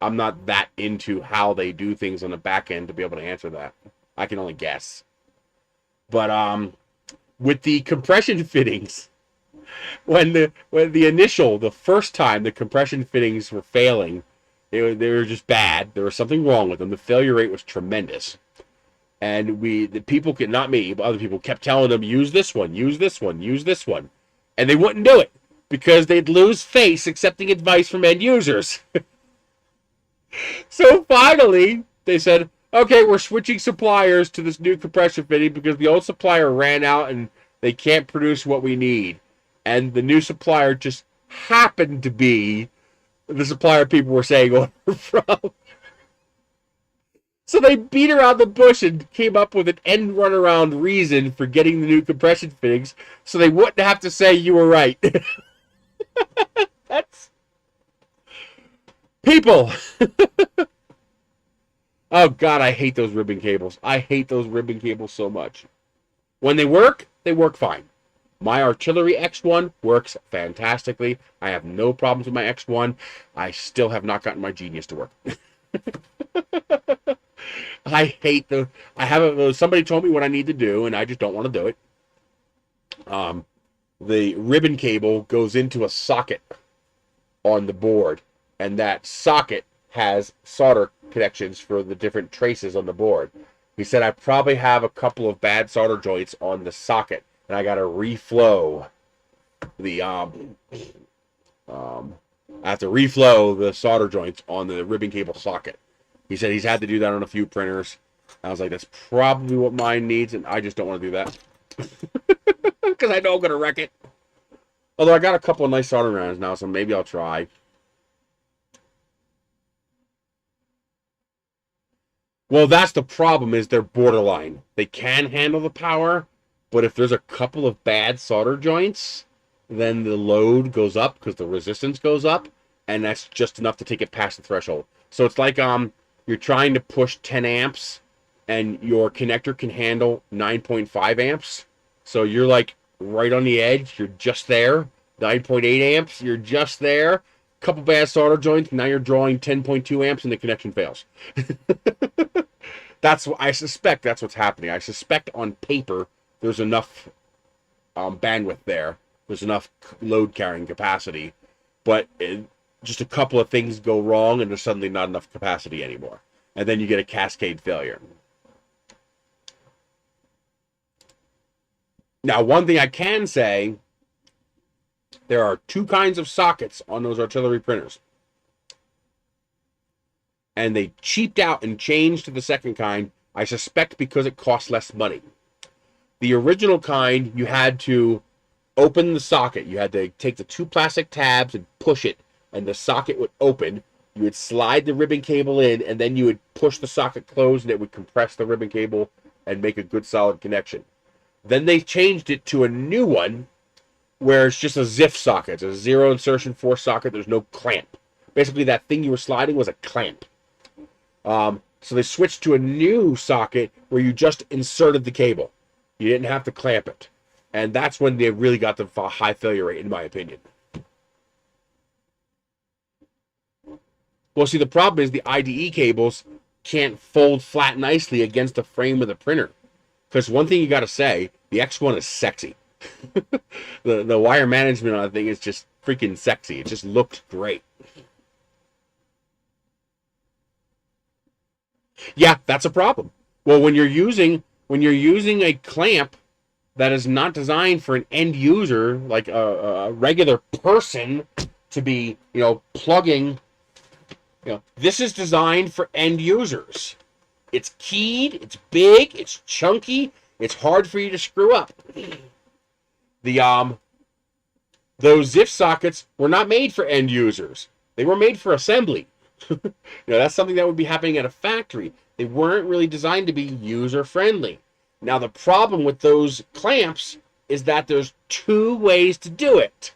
I'm not that into how they do things on the back end to be able to answer that. I can only guess. But with the compression fittings, when the first time the compression fittings were failing, they were just bad. There was something wrong with them. The failure rate was tremendous. And the people could, not me, but other people kept telling them, use this one, use this one, use this one. And they wouldn't do it because they'd lose face accepting advice from end users. So finally, they said, okay, we're switching suppliers to this new compression fitting because the old supplier ran out and they can't produce what we need. And the new supplier just happened to be the supplier people were saying order from. So they beat around the bush and came up with an end run around reason for getting the new compression fittings so they wouldn't have to say you were right. That's people. Oh God, I hate those ribbon cables. I hate those ribbon cables so much. When they work fine. My Artillery X1 works fantastically. I have no problems with my X1. I still have not gotten my Genius to work. I hate somebody told me what I need to do, and I just don't want to do it. The ribbon cable goes into a socket on the board, and that socket has solder connections for the different traces on the board. He said I probably have a couple of bad solder joints on the socket, and I got to reflow the I have to reflow the solder joints on the ribbon cable socket. He said he's had to do that on a few printers. I was like, that's probably what mine needs, and I just don't want to do that. Because I know I'm going to wreck it. Although I got a couple of nice soldering irons now, so maybe I'll try. Well, that's the problem, is they're borderline. They can handle the power, but if there's a couple of bad solder joints, then the load goes up because the resistance goes up, and that's just enough to take it past the threshold. So it's like you're trying to push 10 amps, and your connector can handle 9.5 amps. So you're like right on the edge. You're just there. 9.8 amps. You're just there. Couple bad solder joints. Now you're drawing 10.2 amps, and the connection fails. That's what I suspect. That's what's happening. I suspect on paper there's enough bandwidth there. There's enough load carrying capacity, but just a couple of things go wrong, and there's suddenly not enough capacity anymore, and then you get a cascade failure. Now, one thing I can say, there are two kinds of sockets on those artillery printers. And they cheaped out and changed to the second kind, I suspect because it costs less money. The original kind, you had to open the socket. You had to take the two plastic tabs and push it, and the socket would open. You would slide the ribbon cable in, and then you would push the socket closed, and it would compress the ribbon cable and make a good solid connection. Then they changed it to a new one where it's just a ZIF socket. It's a zero insertion force socket. There's no clamp. Basically, that thing you were sliding was a clamp. So they switched to a new socket where you just inserted the cable. You didn't have to clamp it. And that's when they really got the high failure rate, in my opinion. Well, see, the problem is the IDE cables can't fold flat nicely against the frame of the printer. Because one thing you got to say, the X1 is sexy. the wire management on the thing is just freaking sexy. It just looks great. Yeah, that's a problem. Well, when you're using a clamp that is not designed for an end user, like a regular person to be, plugging, this is designed for end users. It's keyed, it's big, it's chunky, it's hard for you to screw up. Those ZIF sockets were not made for end users. They were made for assembly. That's something that would be happening at a factory. They weren't really designed to be user-friendly. Now, the problem with those clamps is that there's two ways to do it.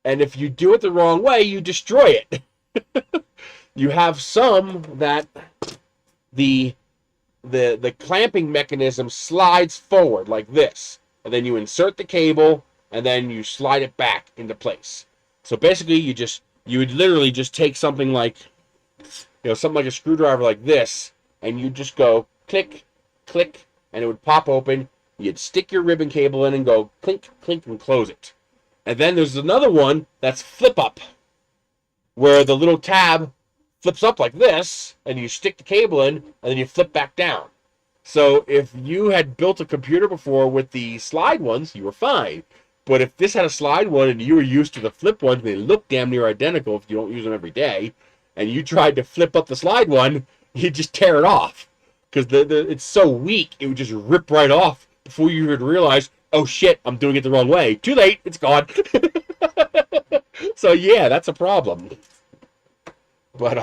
And if you do it the wrong way, you destroy it. You have some that the clamping mechanism slides forward like this. And then you insert the cable, and then you slide it back into place. So basically, you would literally just take something like, something like a screwdriver like this, and you just go click, click, and it would pop open. You'd stick your ribbon cable in and go clink, clink, and close it. And then there's another one that's flip up, where the little tab flips up like this, and you stick the cable in, and then you flip back down. So if you had built a computer before with the slide ones, you were fine. But if this had a slide one and you were used to the flip ones, they look damn near identical if you don't use them every day, and you tried to flip up the slide one, you'd just tear it off. Because it's so weak, it would just rip right off before you would realize, oh shit, I'm doing it the wrong way. Too late, it's gone. So yeah, that's a problem. But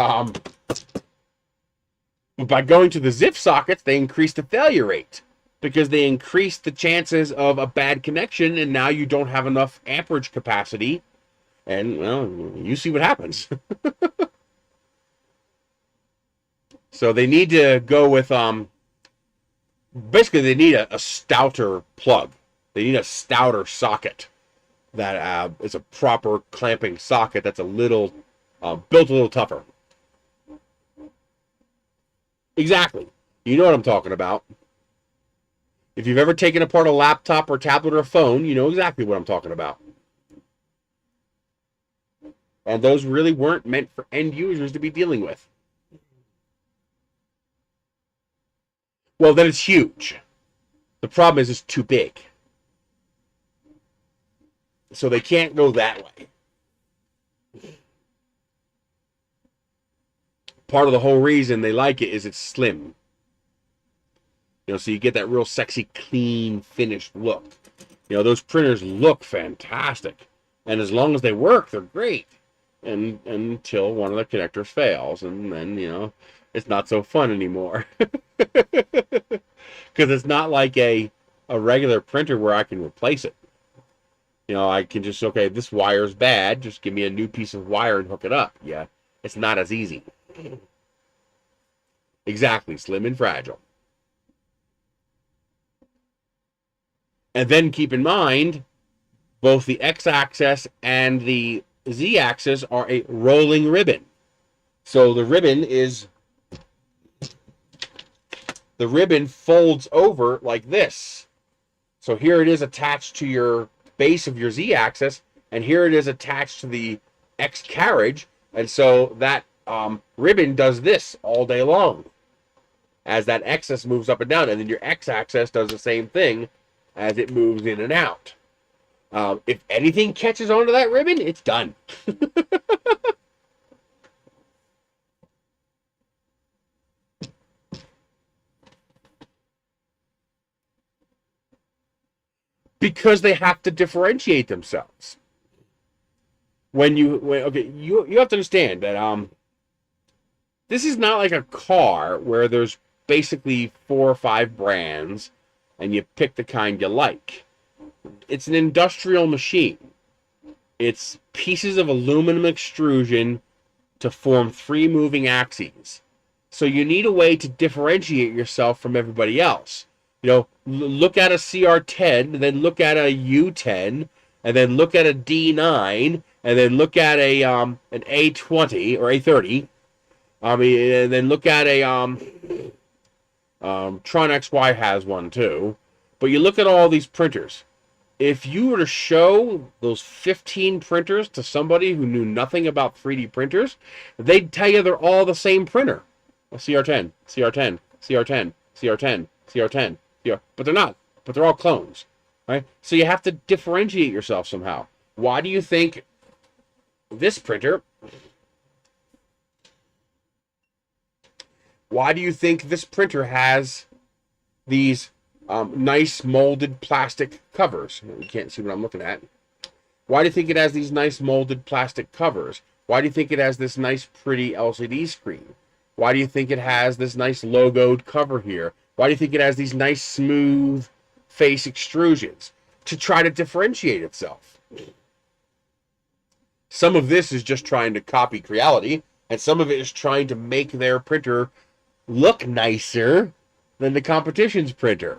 by going to the ZIF sockets, they increase the failure rate. Because they increase the chances of a bad connection, and now you don't have enough amperage capacity. And, well, you see what happens. So they need to go with, basically they need a stouter plug. They need a stouter socket that is a proper clamping socket that's a little, built a little tougher. Exactly. You know what I'm talking about. If you've ever taken apart a laptop or tablet or a phone, you know exactly what I'm talking about. And those really weren't meant for end users to be dealing with. Well, then it's huge. The problem is it's too big. So they can't go that way. Part of the whole reason they like it is it's slim. You know, so you get that real sexy, clean, finished look. You know, those printers look fantastic. And as long as they work, they're great. And until one of the connectors fails, and then, you know, it's not so fun anymore. Because it's not like a regular printer where I can replace it. You know, I can just, okay, this wire's bad, just give me a new piece of wire and hook it up. Yeah, it's not as easy. Exactly, slim and fragile. And then keep in mind, both the x-axis and the z-axis are a rolling ribbon. So the ribbon folds over like this. So here it is attached to your base of your z-axis, and here it is attached to the x carriage, and so that ribbon does this all day long as that axis moves up and down, and then your x-axis does the same thing as it moves in and out. If anything catches onto that ribbon, it's done. Because they have to differentiate themselves. You have to understand that this is not like a car where there's basically 4 or 5 brands and you pick the kind you like. It's an industrial machine. It's pieces of aluminum extrusion to form 3 moving axes. So you need a way to differentiate yourself from everybody else. You know, look at a CR10, and then look at a U10, and then look at a D9, and then look at a an A20 or A30. And then look at a Tron XY has one too. But you look at all these printers. If you were to show those 15 printers to somebody who knew nothing about 3D printers, they'd tell you they're all the same printer. A CR10, CR10, CR10, CR10, CR10. Yeah, but they're not. But they're all clones, right? So you have to differentiate yourself somehow. Why do you think this printer? Why do you think this printer has these nice molded plastic covers? You can't see what I'm looking at. Why do you think it has these nice molded plastic covers? Why do you think it has this nice, pretty LCD screen? Why do you think it has this nice logoed cover here? Why do you think it has these nice smooth face extrusions? To try to differentiate itself. Some of this is just trying to copy Creality, and some of it is trying to make their printer look nicer than the competition's printer.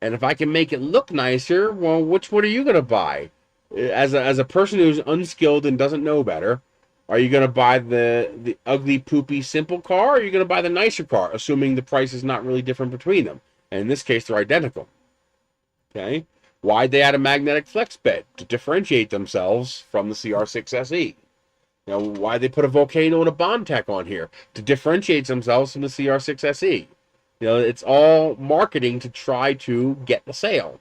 And if I can make it look nicer, well, which one are you going to buy? As a person who's unskilled and doesn't know better, are you going to buy the ugly, poopy, simple car, or are you going to buy the nicer car, assuming the price is not really different between them? And in this case, they're identical. Okay? Why'd they add a magnetic flex bed? To differentiate themselves from the CR6SE. You know, why'd they put a Volcano and a Bondtech on here? To differentiate themselves from the CR6SE. You know, it's all marketing to try to get the sale.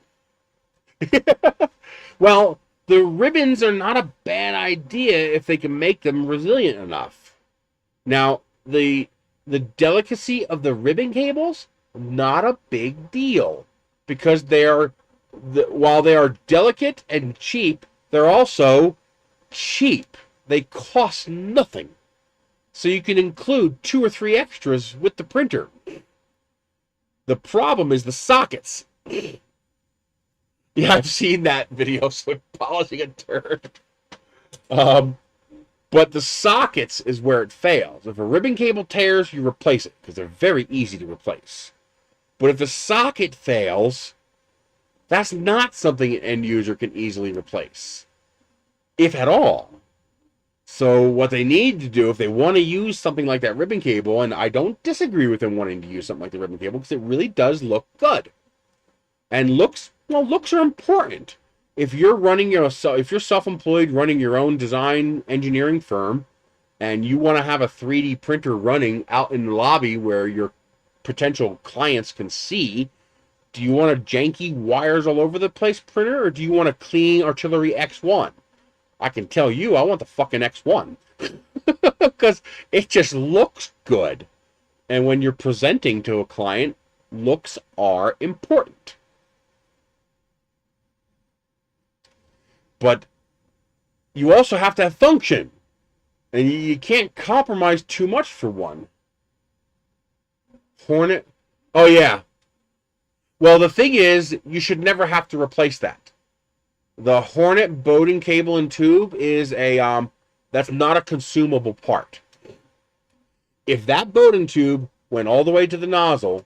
Well, the ribbons are not a bad idea if they can make them resilient enough. Now, the delicacy of the ribbon cables, not a big deal. Because while they are delicate and cheap, they're also cheap. They cost nothing. So you can include 2 or 3 extras with the printer. The problem is the sockets. Yeah, I've seen that video, so polishing a turd. But the sockets is where it fails. If a ribbon cable tears, you replace it, because they're very easy to replace. But if the socket fails, that's not something an end user can easily replace. If at all. So what they need to do, if they want to use something like that ribbon cable, and I don't disagree with them wanting to use something like the ribbon cable, because it really does look good. And looks are important. If you're self-employed running your own design engineering firm, and you want to have a 3D printer running out in the lobby where your potential clients can see, do you want a janky wires all over the place printer, or do you want a clean artillery X1? I can tell you, I want the fucking X1. Because it just looks good. And when you're presenting to a client, looks are important. But you also have to have function. And you can't compromise too much for one. Hornet. Oh, yeah. Well, the thing is, you should never have to replace that. The Hornet boating cable and tube is a, that's not a consumable part. If that boating tube went all the way to the nozzle,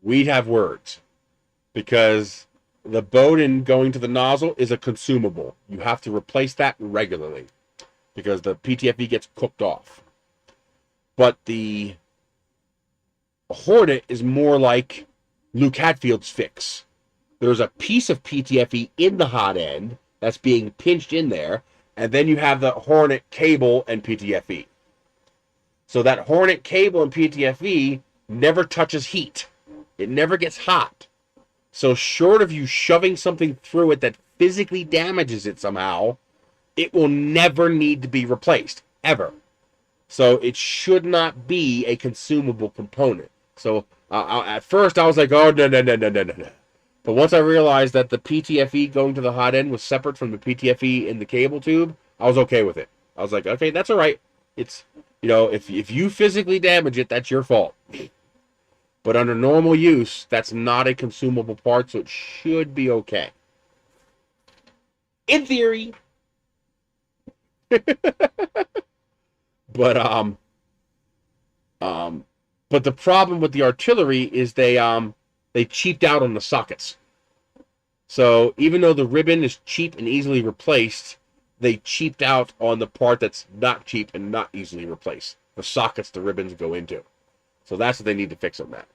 we'd have words. Because the boating going to the nozzle is a consumable. You have to replace that regularly. Because the PTFE gets cooked off. But the Hornet is more like Luke Hatfield's fix. There's a piece of PTFE in the hot end that's being pinched in there, and then you have the Hornet cable and PTFE. So that Hornet cable and PTFE never touches heat. It never gets hot. So short of you shoving something through it that physically damages it somehow, it will never need to be replaced, ever. So it should not be a consumable component. So at first I was like, oh, no. But once I realized that the PTFE going to the hot end was separate from the PTFE in the cable tube, I was okay with it. I was like, okay, that's all right. It's, you know, if you physically damage it, that's your fault. But under normal use, that's not a consumable part, so it should be okay. In theory. But the problem with the artillery is they cheaped out on the sockets. So even though the ribbon is cheap and easily replaced, they cheaped out on the part that's not cheap and not easily replaced. The sockets the ribbons go into. So that's what they need to fix on that.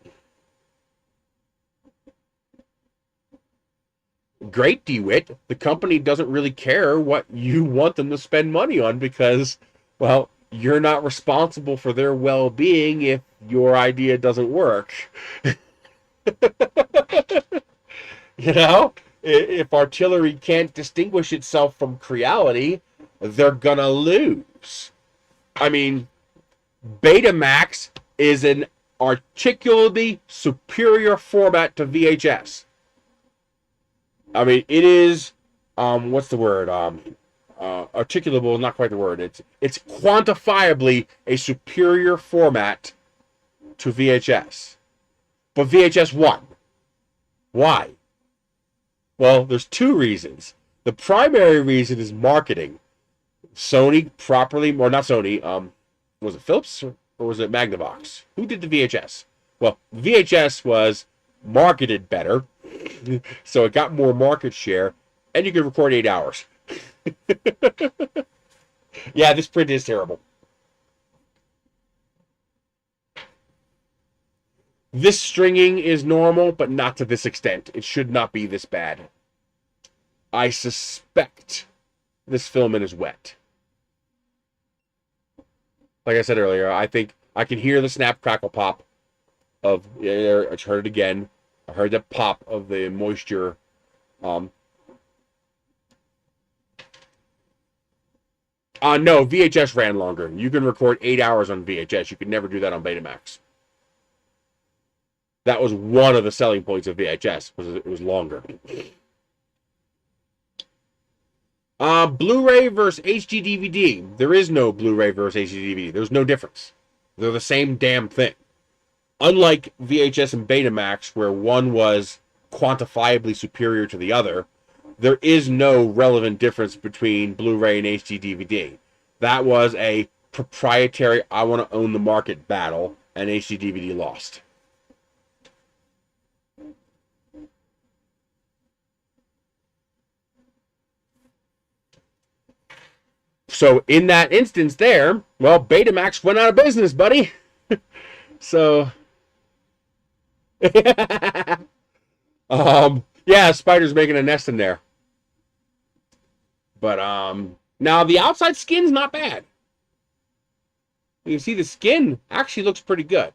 Great, DeWitt. The company doesn't really care what you want them to spend money on because, well, you're not responsible for their well-being if your idea doesn't work. You know? If artillery can't distinguish itself from Creality, they're gonna lose. I mean, Betamax is an articulately superior format to VHS. I mean, it is, what's the word? Articulable, not quite the word. It's quantifiably a superior format to VHS. But VHS won. Why? Well, there's two reasons. The primary reason is marketing. Sony properly, or not Sony, was it Philips or was it Magnavox? Who did the VHS? Well, VHS was marketed better, so it got more market share, and you could record 8 hours. Yeah, this print is terrible. This stringing is normal, but not to this extent. It should not be this bad. I suspect this filament is wet. Like I said earlier, I think I can hear the snap, crackle, pop of, I heard it again. I heard the pop of the moisture. No, VHS ran longer. You can record 8 hours on VHS. You could never do that on Betamax. That was one of the selling points of VHS, was it was longer. Blu-ray versus HD DVD. There is no Blu-ray versus HD DVD. There's no difference. They're the same damn thing. Unlike VHS and Betamax, where one was quantifiably superior to the other, there is no relevant difference between Blu-ray and HD DVD. That was a proprietary, I want to own the market battle, and HD DVD lost. So in that instance there, well, Betamax went out of business, buddy. So, yeah, spider's making a nest in there. But now the outside skin's not bad. You can see the skin actually looks pretty good,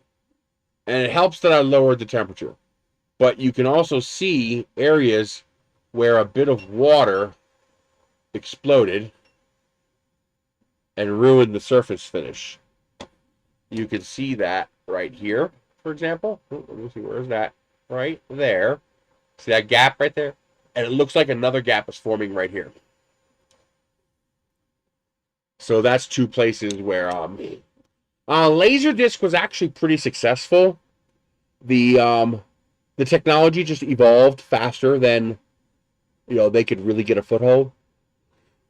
and it helps that I lowered the temperature. But you can also see areas where a bit of water exploded and ruined the surface finish. You can see that right here. for example. Let me see, where's that? Right there. See that gap right there? And it looks like another gap is forming right here. So that's two places where Laserdisc was actually pretty successful. The technology just evolved faster than they could really get a foothold.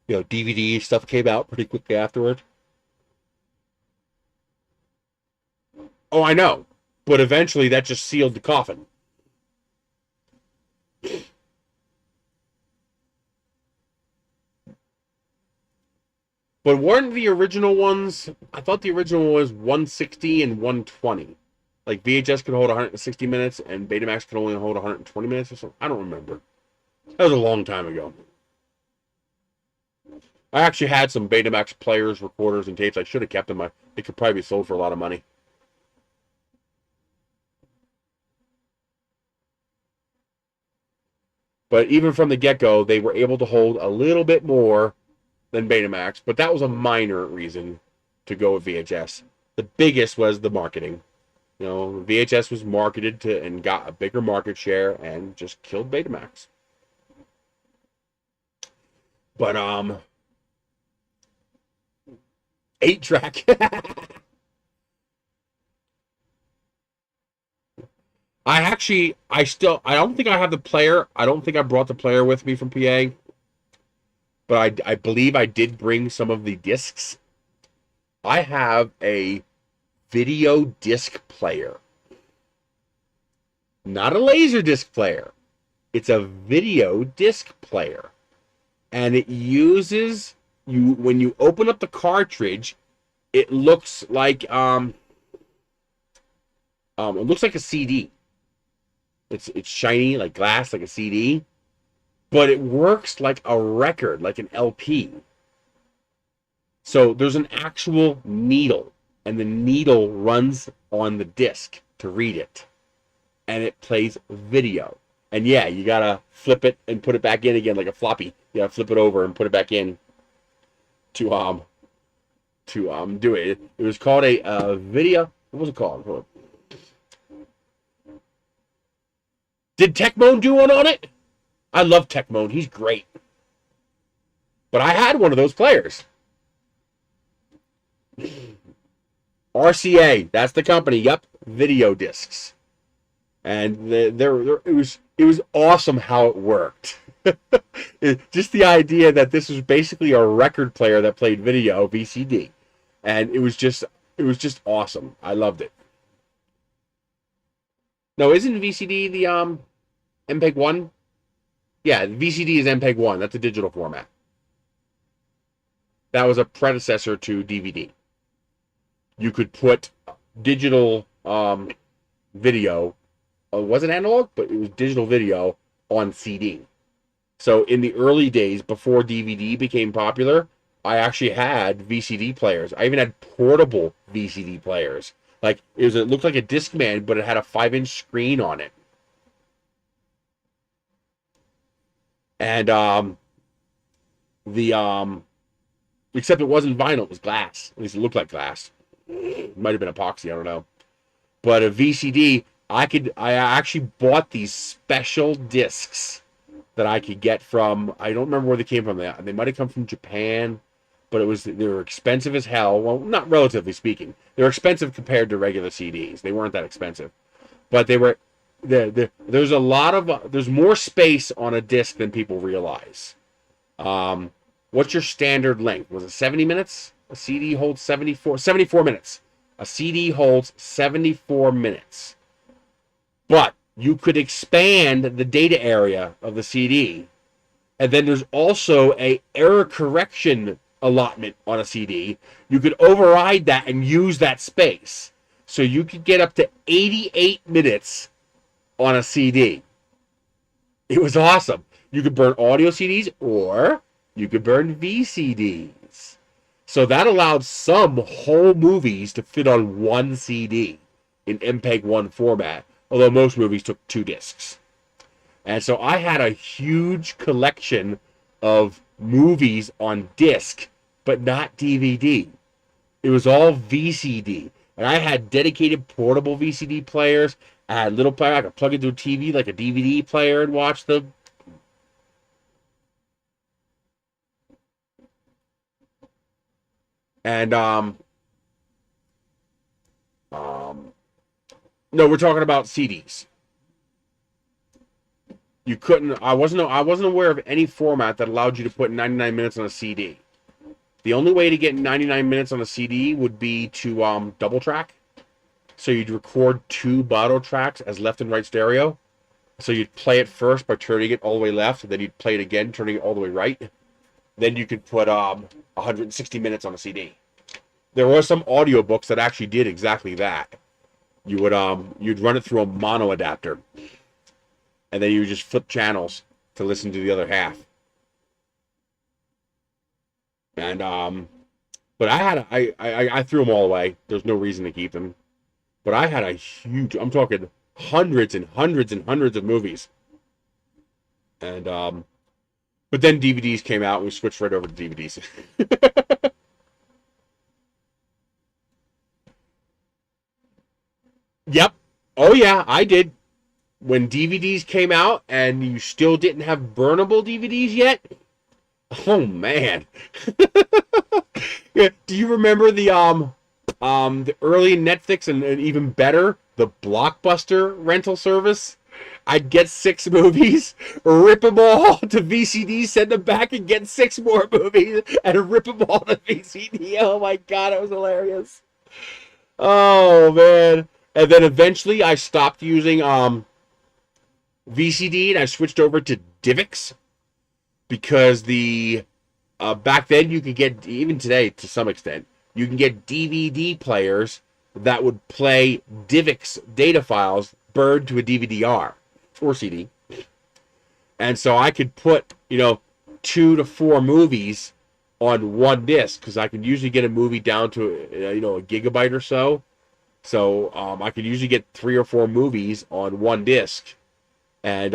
DVD stuff came out pretty quickly afterward. Oh, I know. But eventually that just sealed the coffin. But weren't the original ones, I thought the original was 160 and 120. Like VHS could hold 160 minutes and Betamax could only hold 120 minutes or something. I don't remember. That was a long time ago. I actually had some Betamax players, recorders, and tapes. I should have kept them. They could probably be sold for a lot of money. But even from the get-go, they were able to hold a little bit more than Betamax. But that was a minor reason to go with VHS. The biggest was the marketing. VHS was marketed to and got a bigger market share and just killed Betamax. But 8-track. I don't think I have the player. I don't think I brought the player with me from PA. But I believe I did bring some of the discs. I have a video disc player. Not a laser disc player. It's a video disc player. And it uses when you open up the cartridge, it looks like it looks like a CD. It's shiny like glass, like a CD, but it works like a record, like an LP. So there's an actual needle, and the needle runs on the disc to read it, and it plays video. And yeah, you gotta flip it and put it back in again like a floppy. You gotta flip it over and put it back in to do it. It was called a video. What was it called? Did Techmoan do one on it? I love Techmoan. He's great. But I had one of those players. RCA, that's the company. Yep, video discs. And it was awesome how it worked. Just the idea that this was basically a record player that played video, VCD. And it was just awesome. I loved it. No, isn't VCD the MPEG-1? Yeah, VCD is MPEG-1. That's a digital format. That was a predecessor to DVD. You could put digital video, wasn't analog, but it was digital video on CD. So in the early days, before DVD became popular, I actually had VCD players. I even had portable VCD players. Like it looked like a Discman, but it had a 5-inch screen on it. And except it wasn't vinyl, it was glass. At least it looked like glass. It might have been epoxy, I don't know. But a VCD, I actually bought these special discs that I could get from, I don't remember where they came from. They might have come from Japan, but they were expensive as hell. Well, not relatively speaking. They were expensive compared to regular CDs. They weren't that expensive. But they were, there's more space on a disc than people realize. What's your standard length? Was it 70 minutes? A CD holds 74 minutes. A CD holds 74 minutes. But you could expand the data area of the CD. And then there's also a error correction allotment on a CD. You could override that and use that space. So you could get up to 88 minutes on a CD. It was awesome. You could burn audio CDs or you could burn VCDs. So that allowed some whole movies to fit on one CD in MPEG-1 format, although most movies took 2 discs. And so I had a huge collection of movies on disc, but not DVD. It was all VCD. And I had dedicated portable VCD players. I had little player I could plug into a TV like a DVD player and watch them. And um, no, we're talking about CDs. You couldn't. I wasn't aware of any format that allowed you to put 99 minutes on a CD. The only way to get 99 minutes on a CD would be to double track. So you'd record two bottle tracks as left and right stereo. So you'd play it first by turning it all the way left, and then you'd play it again, turning it all the way right. Then you could put 160 minutes on a CD. There were some audiobooks that actually did exactly that. You would you'd run it through a mono adapter, and then you would just flip channels to listen to the other half. And but I threw them all away. There's no reason to keep them. But I had a huge, I'm talking hundreds and hundreds and hundreds of movies. And but then DVDs came out and we switched right over to DVDs. Yep. Oh yeah, I did. When DVDs came out and you still didn't have burnable DVDs yet. Oh man. Yeah, do you remember the early Netflix and even better, the Blockbuster rental service? I'd get 6 movies, rip them all to VCD, send them back and get 6 more movies and rip them all to VCD. Oh my god, it was hilarious. Oh man. And then eventually I stopped using VCD and I switched over to DivX because the back then you could get, even today to some extent, you can get DVD players that would play DivX data files burned to a DVD-R or CD. And so I could put, 2 to 4 movies on one disc because I could usually get a movie down to, a gigabyte or so. So I could usually get 3 or 4 movies on one disc and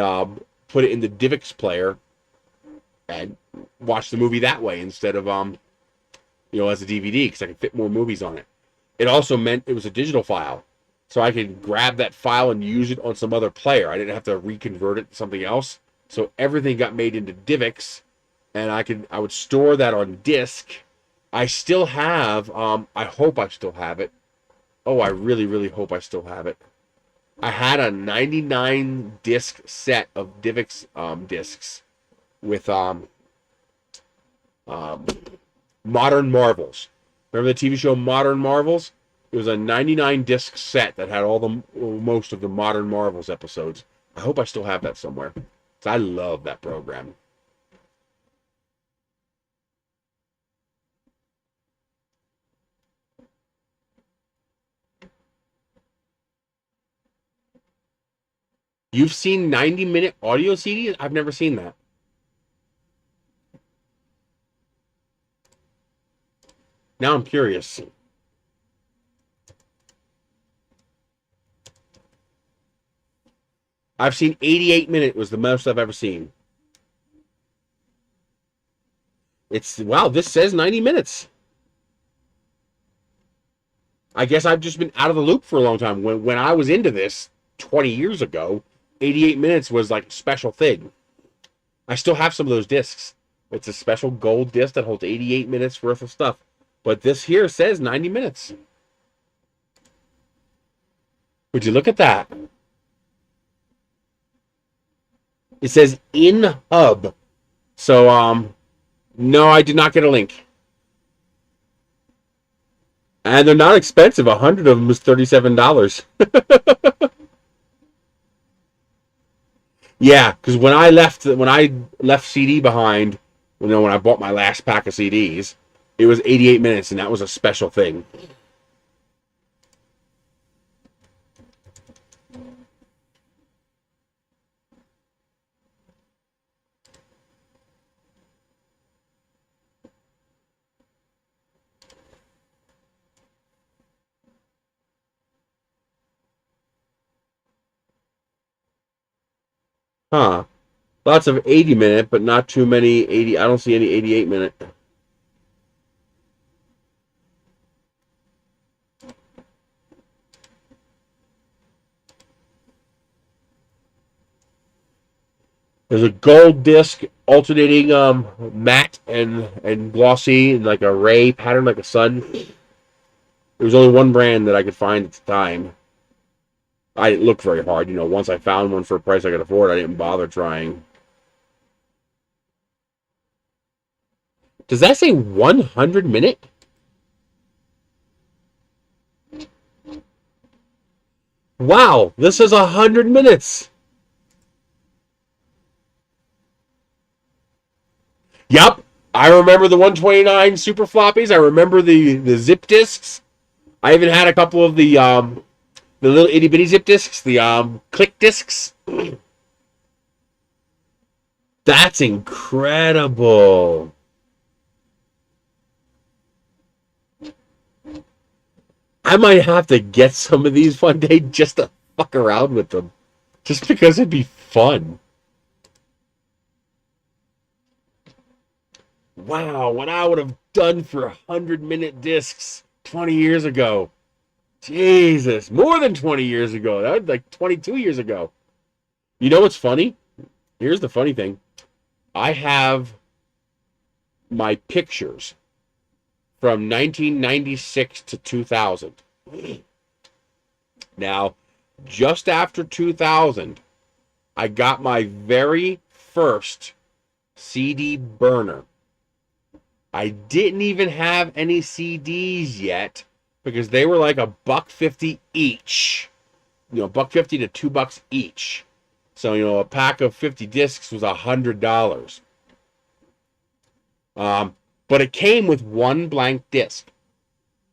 put it in the DivX player and watch the movie that way instead of as a DVD because I could fit more movies on it. It also meant it was a digital file, so I could grab that file and use it on some other player. I didn't have to reconvert it to something else. So everything got made into DivX, and I would store that on disk. I still have. I hope I still have it. Oh, I really, really hope I still have it. I had a 99 disc set of DivX discs with Modern Marvels. Remember the TV show Modern Marvels? It was a 99 disc set that had most of the Modern Marvels episodes. I hope I still have that somewhere. 'Cause I love that program. You've seen 90-minute audio CDs? I've never seen that. Now I'm curious. I've seen 88-minute was the most I've ever seen. Wow, this says 90 minutes. I guess I've just been out of the loop for a long time. When I was into this 20 years ago, 88 minutes was like a special thing. I still have some of those discs. It's a special gold disc that holds 88 minutes worth of stuff. But this here says 90 minutes. Would you look at that? It says in hub. So, no, I did not get a link. And they're not expensive. 100 of them was $37. Yeah, because when I left CD behind, when I bought my last pack of CDs, it was 88 minutes, and that was a special thing. Huh. Lots of 80-minute, but not too many 80. I don't see any 88-minute. There's a gold disc alternating matte and glossy and like a ray pattern like a sun. There was only one brand that I could find at the time. I didn't look very hard, you know. Once I found one for a price I could afford, I didn't bother trying. Does that say 100 minute? Wow, this is 100 minutes. Yep, I remember the 129 super floppies. I remember the zip discs. I even had a couple of the little itty bitty zip discs, the click discs. That's incredible. I might have to get some of these one day just to fuck around with them. Just because it'd be fun. Wow, what I would have done for 100-minute discs 20 years ago. Jesus, more than 20 years ago. That was like 22 years ago. You know what's funny? Here's the funny thing. I have my pictures from 1996 to 2000. Now, just after 2000, I got my very first CD burner. I didn't even have any CDs yet because they were like $1.50 each. You know, $1.50 to $2 each. So, you know, a pack of 50 discs was $100. But it came with one blank disc.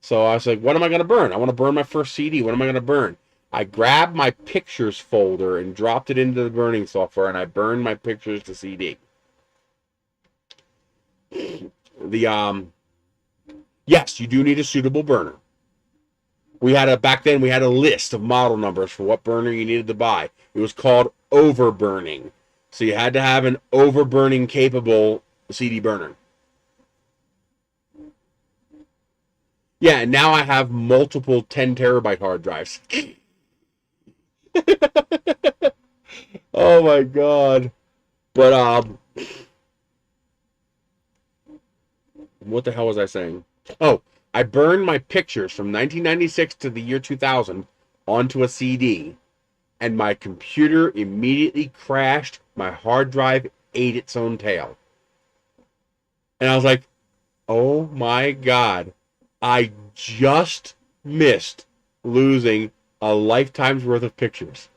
So I was like, what am I going to burn? I want to burn my first CD. What am I going to burn? I grabbed my pictures folder and dropped it into the burning software, and I burned my pictures to CD. Yes, you do need a suitable burner. Back then we had a list of model numbers for what burner you needed to buy. It was called overburning. So you had to have an overburning capable CD burner. Yeah, and now I have multiple 10 terabyte hard drives. Oh my god. But what the hell was I saying? Oh, I burned my pictures from 1996 to the year 2000 onto a CD, and my computer immediately crashed. My hard drive ate its own tail. And I was like, oh my god, I just missed losing a lifetime's worth of pictures.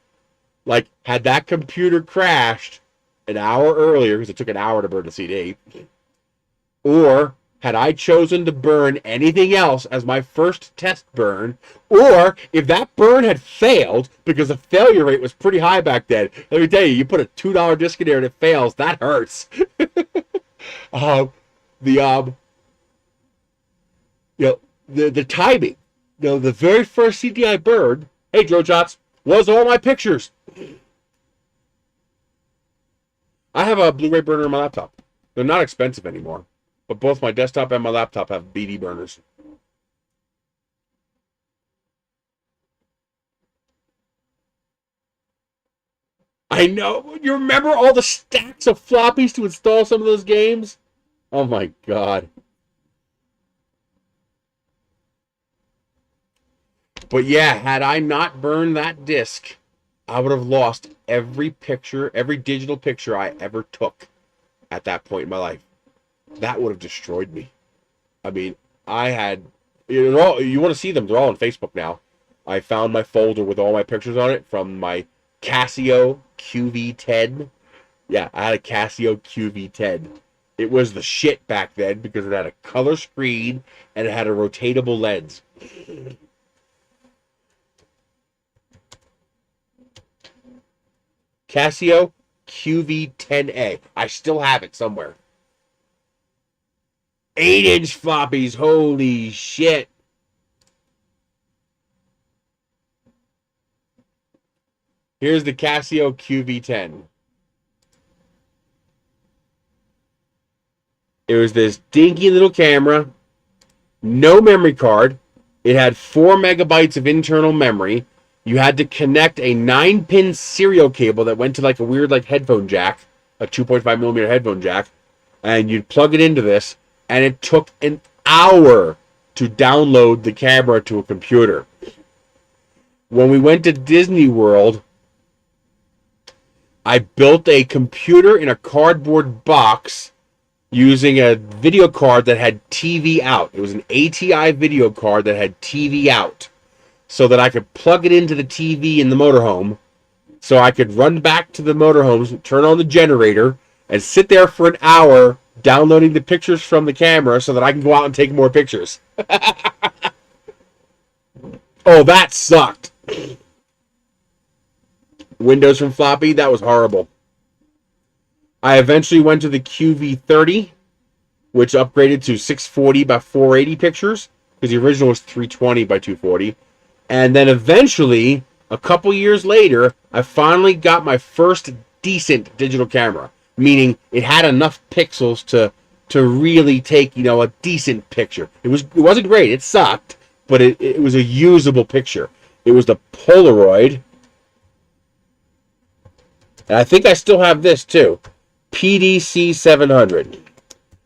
Like, had that computer crashed an hour earlier, because it took an hour to burn a CD, or had I chosen to burn anything else as my first test burn, or if that burn had failed, because the failure rate was pretty high back then. Let me tell you, you put a $2 disc in there and it fails, that hurts. The timing. You know, the very first CD I burned, hey, Drojots, was all my pictures. I have a Blu-ray burner on my laptop. They're not expensive anymore. But both my desktop and my laptop have BD burners. I know. You remember all the stacks of floppies to install some of those games? Oh my god. But yeah, had I not burned that disc, I would have lost every picture, every digital picture I ever took at that point in my life. That would have destroyed me. I mean, I had... You want to see them, they're all on Facebook now. I found my folder with all my pictures on it from my Casio QV10. Yeah, I had a Casio QV10. It was the shit back then because it had a color screen and it had a rotatable lens. Casio QV10A. I still have it somewhere. 8-inch floppies. Holy shit. Here's the Casio QV10. It was this dinky little camera. No memory card. It had 4 megabytes of internal memory. You had to connect a 9-pin serial cable that went to like a weird like headphone jack. a 2.5 millimeter headphone jack, and you'd plug it into this, and it took an hour to download the camera to a computer. When we went to Disney World, I built a computer in a cardboard box using a video card that had TV out. It was an ATI video card that had TV out, so that I could plug it into the TV in the motorhome, so I could run back to the motorhomes, turn on the generator, and sit there for an hour downloading the pictures from the camera so that I can go out and take more pictures. Oh, that sucked. Windows from floppy, that was horrible. I eventually went to the QV30, which upgraded to 640 by 480 pictures, because the original was 320 by 240. And then eventually, a couple years later, I finally got my first decent digital camera, meaning it had enough pixels to really take, a decent picture. It wasn't great, it sucked, but it was a usable picture. It was the Polaroid. And I think I still have this too. PDC 700.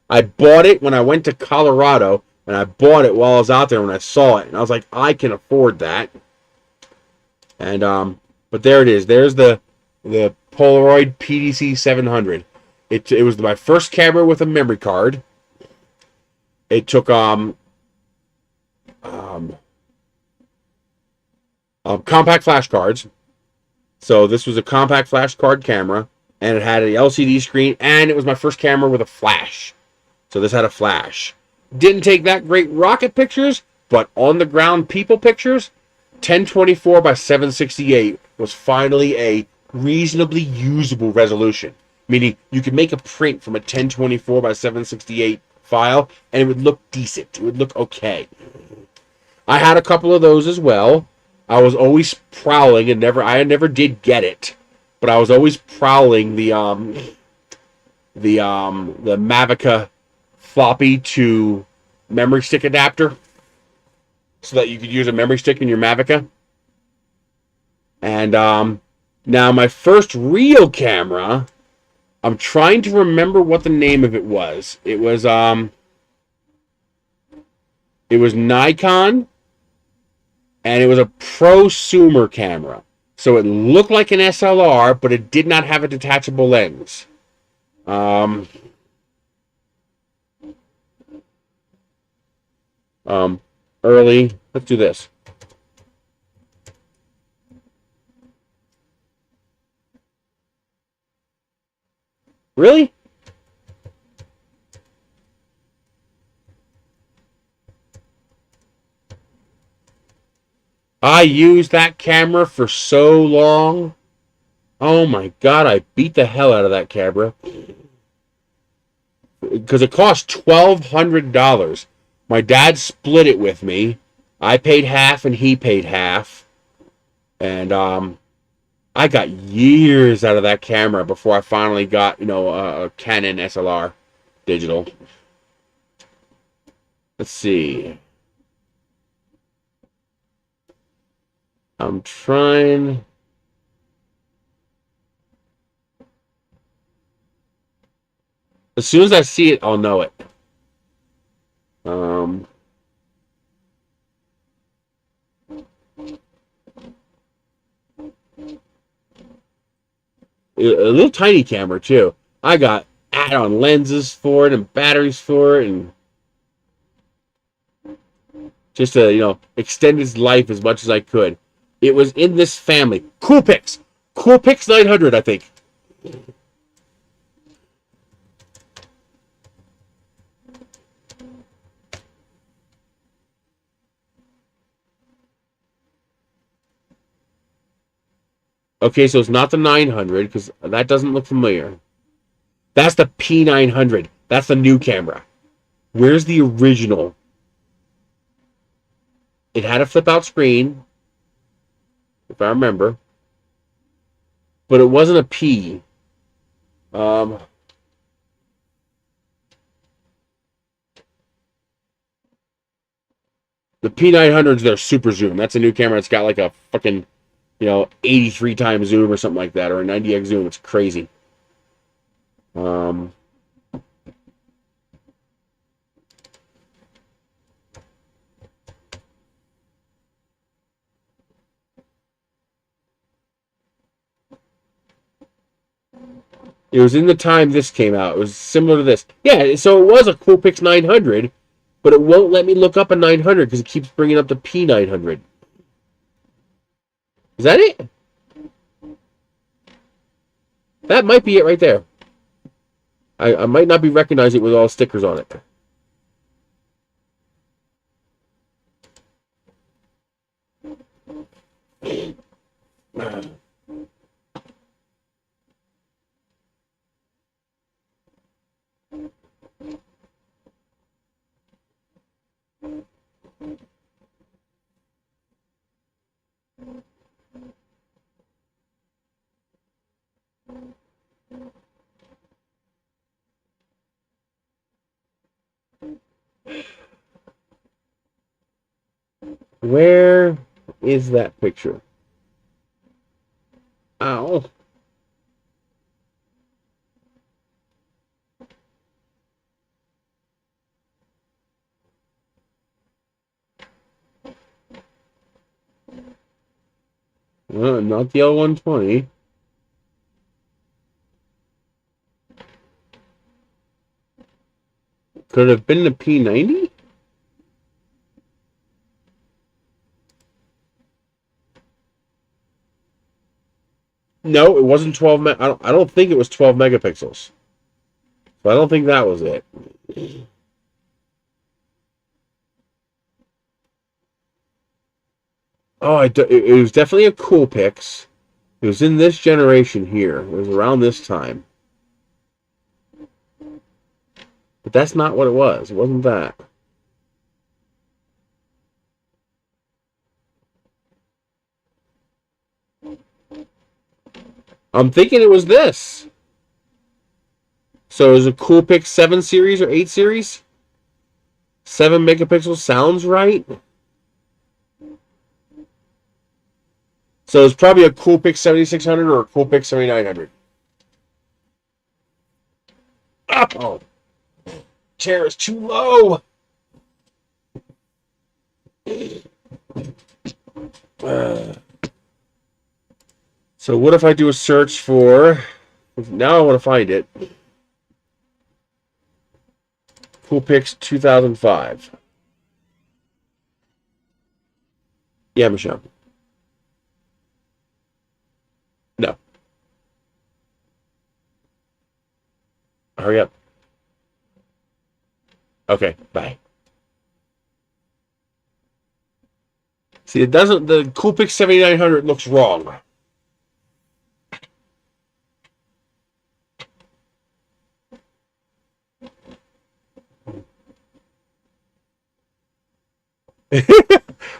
I bought it when I went to Colorado, and I bought it while I was out there when I saw it. And I was like, I can afford that. And, but there it is. There's the Polaroid PDC 700. It was my first camera with a memory card. It took, compact flash cards. So this was a compact flash card camera, and it had an LCD screen, and it was my first camera with a flash. So this had a flash. Didn't take that great rocket pictures, but on the ground people pictures, 1024 by 768 was finally a reasonably usable resolution. Meaning you could make a print from a 1024 by 768 file, and it would look decent. It would look okay. I had a couple of those as well. I was always prowling, and I never did get it, but I was always prowling the Mavica floppy to memory stick adapter, so that you could use a memory stick in your Mavica. And now my first real camera, I'm trying to remember what the name of it was. It was Nikon. And it was a prosumer camera. So it looked like an SLR, but it did not have a detachable lens. Early. Let's do this. Really? I used that camera for so long. Oh my God, I beat the hell out of that camera. Because it cost $1,200. My dad split it with me. I paid half and he paid half. And I got years out of that camera before I finally got, a Canon SLR digital. Let's see. I'm trying. As soon as I see it, I'll know it. A little tiny camera too. I got add-on lenses for it and batteries for it, and just to extend its life as much as I could. It was in this family. Coolpix 900, I think. Okay, so it's not the 900, because that doesn't look familiar. That's the P900. That's the new camera. Where's the original? It had a flip-out screen, if I remember. But it wasn't a P. The P900 is their super zoom. That's a new camera. It's got like a fucking 83 times zoom or something like that, or a 90x zoom. It's crazy. Um, it was in the time this came out. It was similar to this. Yeah, so it was a Coolpix 900, but it won't let me look up a 900 because it keeps bringing up the P900. Is that it? That might be it right there. I might not be recognizing it with all the stickers on it. Where is that picture? Ow. Not the L120. Could it have been the P90? No, it wasn't 12. I don't think it was 12 megapixels. So I don't think that was it. Oh, it was definitely a Coolpix. It was in this generation here. It was around this time. But that's not what it was. It wasn't that. I'm thinking it was this. So it was a Coolpix 7 series or 8 series? 7 megapixels sounds right. So it's probably a Coolpix 7600 or a Coolpix 7900. Oh, chair is too low. So what if I do a search for? Now I want to find it. Coolpix 2005. Yeah, Michelle. No. Hurry up. Okay, bye. See, it doesn't. The Coolpix 7900 looks wrong.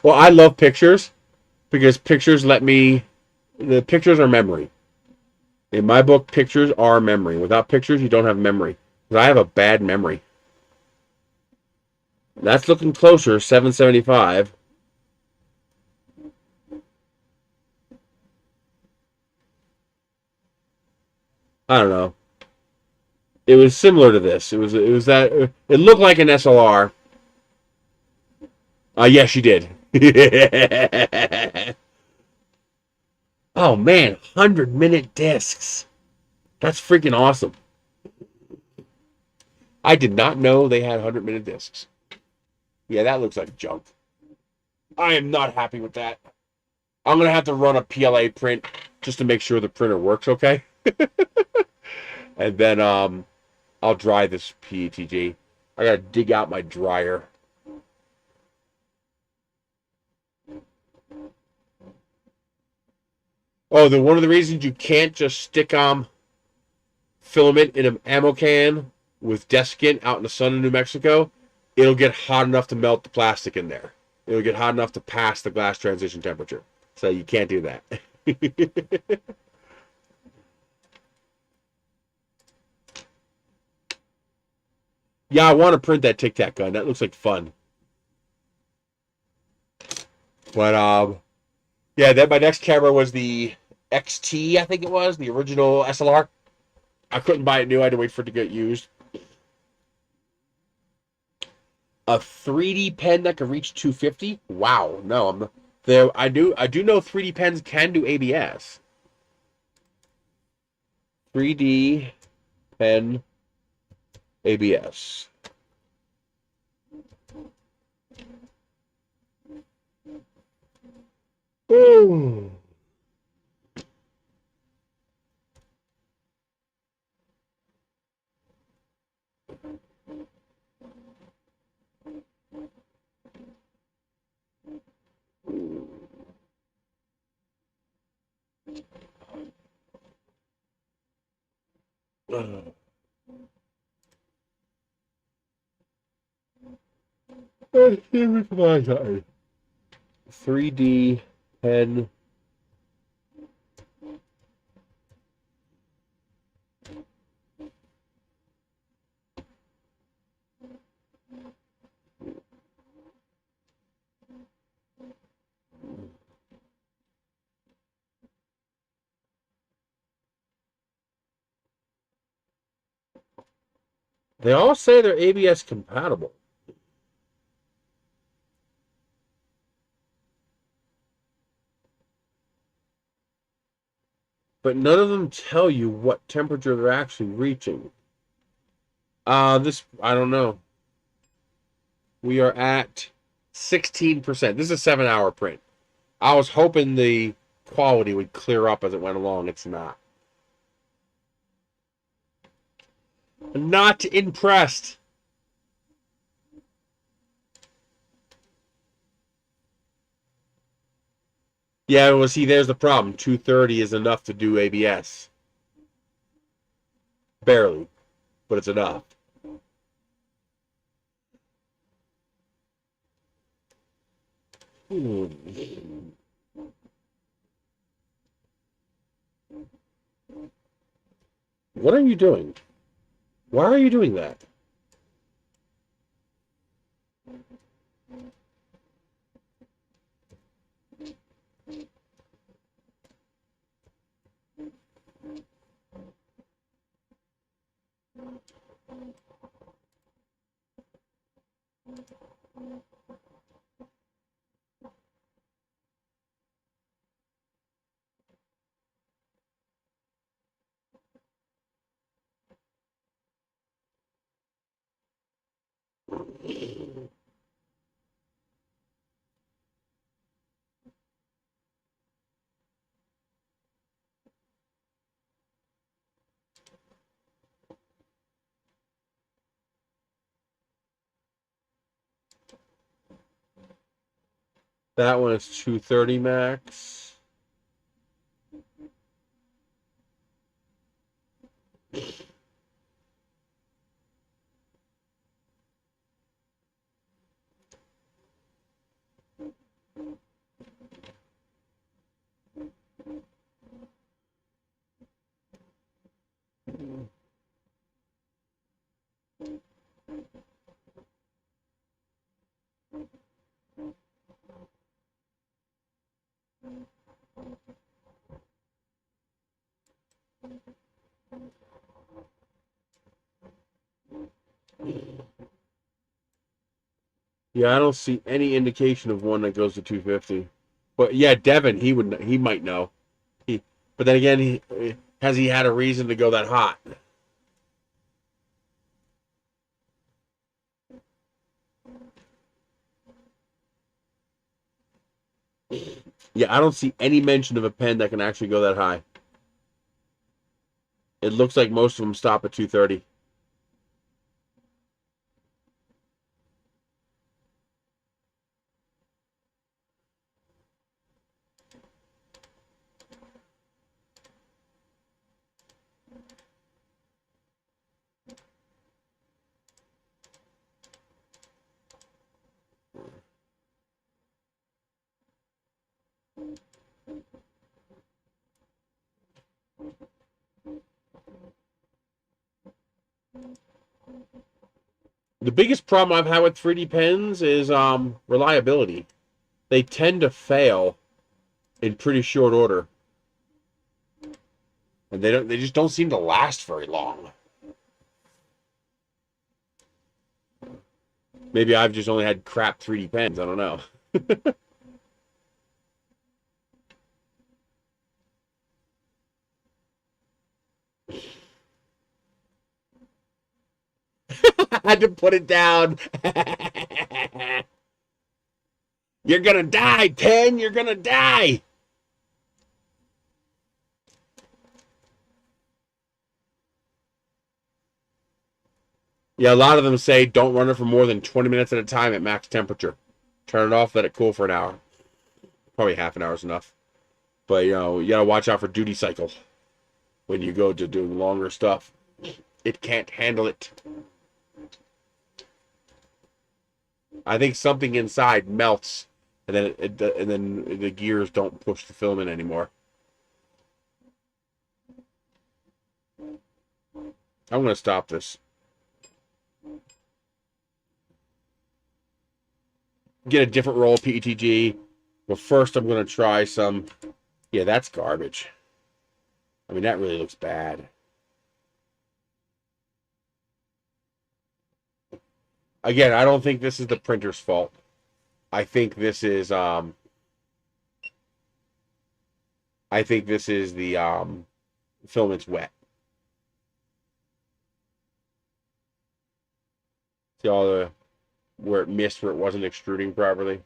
Well, I love pictures because pictures let me. The pictures are memory. In my book, pictures are memory. Without pictures, you don't have memory. Because I have a bad memory. That's looking closer, 775. I don't know. It was similar to this. It was that. It looked like an SLR. Yes, she did. Oh man, 100-minute discs. That's freaking awesome. I did not know they had 100-minute discs. Yeah, that looks like junk. I am not happy with that. I'm going to have to run a PLA print just to make sure the printer works okay. And then I'll dry this PETG. I got to dig out my dryer. Oh, one of the reasons you can't just stick filament in an ammo can with desiccant out in the sun in New Mexico, it'll get hot enough to melt the plastic in there. It'll get hot enough to pass the glass transition temperature. So you can't do that. Yeah, I want to print that Tic Tac gun. That looks like fun. But yeah, then my next camera was the XT, I think it was, the original SLR. I couldn't buy it new. I had to wait for it to get used. A 3D pen that can reach 250? Wow. No, I'm there. I do know 3D pens can do ABS. 3D pen ABS. Ooh. Come on, 3D pen. They all say they're ABS compatible. But none of them tell you what temperature they're actually reaching. This, I don't know. We are at 16%. This is a 7-hour print. I was hoping the quality would clear up as it went along. It's not. Not impressed. Yeah, well, see, there's the problem. 230 is enough to do ABS. Barely, but it's enough. What are you doing? Why are you doing that? That one is 230 max. Yeah, I don't see any indication of one that goes to 250. But yeah, Devin, he might know. But then again, has he had a reason to go that hot? Yeah, I don't see any mention of a pen that can actually go that high. It looks like most of them stop at 230. The biggest problem I've had with 3D pens is reliability. They tend to fail in pretty short order. And they just don't seem to last very long. Maybe I've just only had crap 3D pens. I don't know. I had to put it down. You're gonna die, Pen. You're gonna die. Yeah, a lot of them say don't run it for more than 20 minutes at a time at max temperature. Turn it off, let it cool for an hour. Probably half an hour is enough. But, you know, you gotta watch out for duty cycle when you go to doing longer stuff. It can't handle it. I think something inside melts, and then the gears don't push the filament anymore. I'm gonna stop this. Get a different roll of PETG. But first I'm going to try some... Yeah, that's garbage. I mean, that really looks bad. Again, I don't think this is the printer's fault. I think this is... I think this is the filament's wet. See all the... where it missed, where it wasn't extruding properly.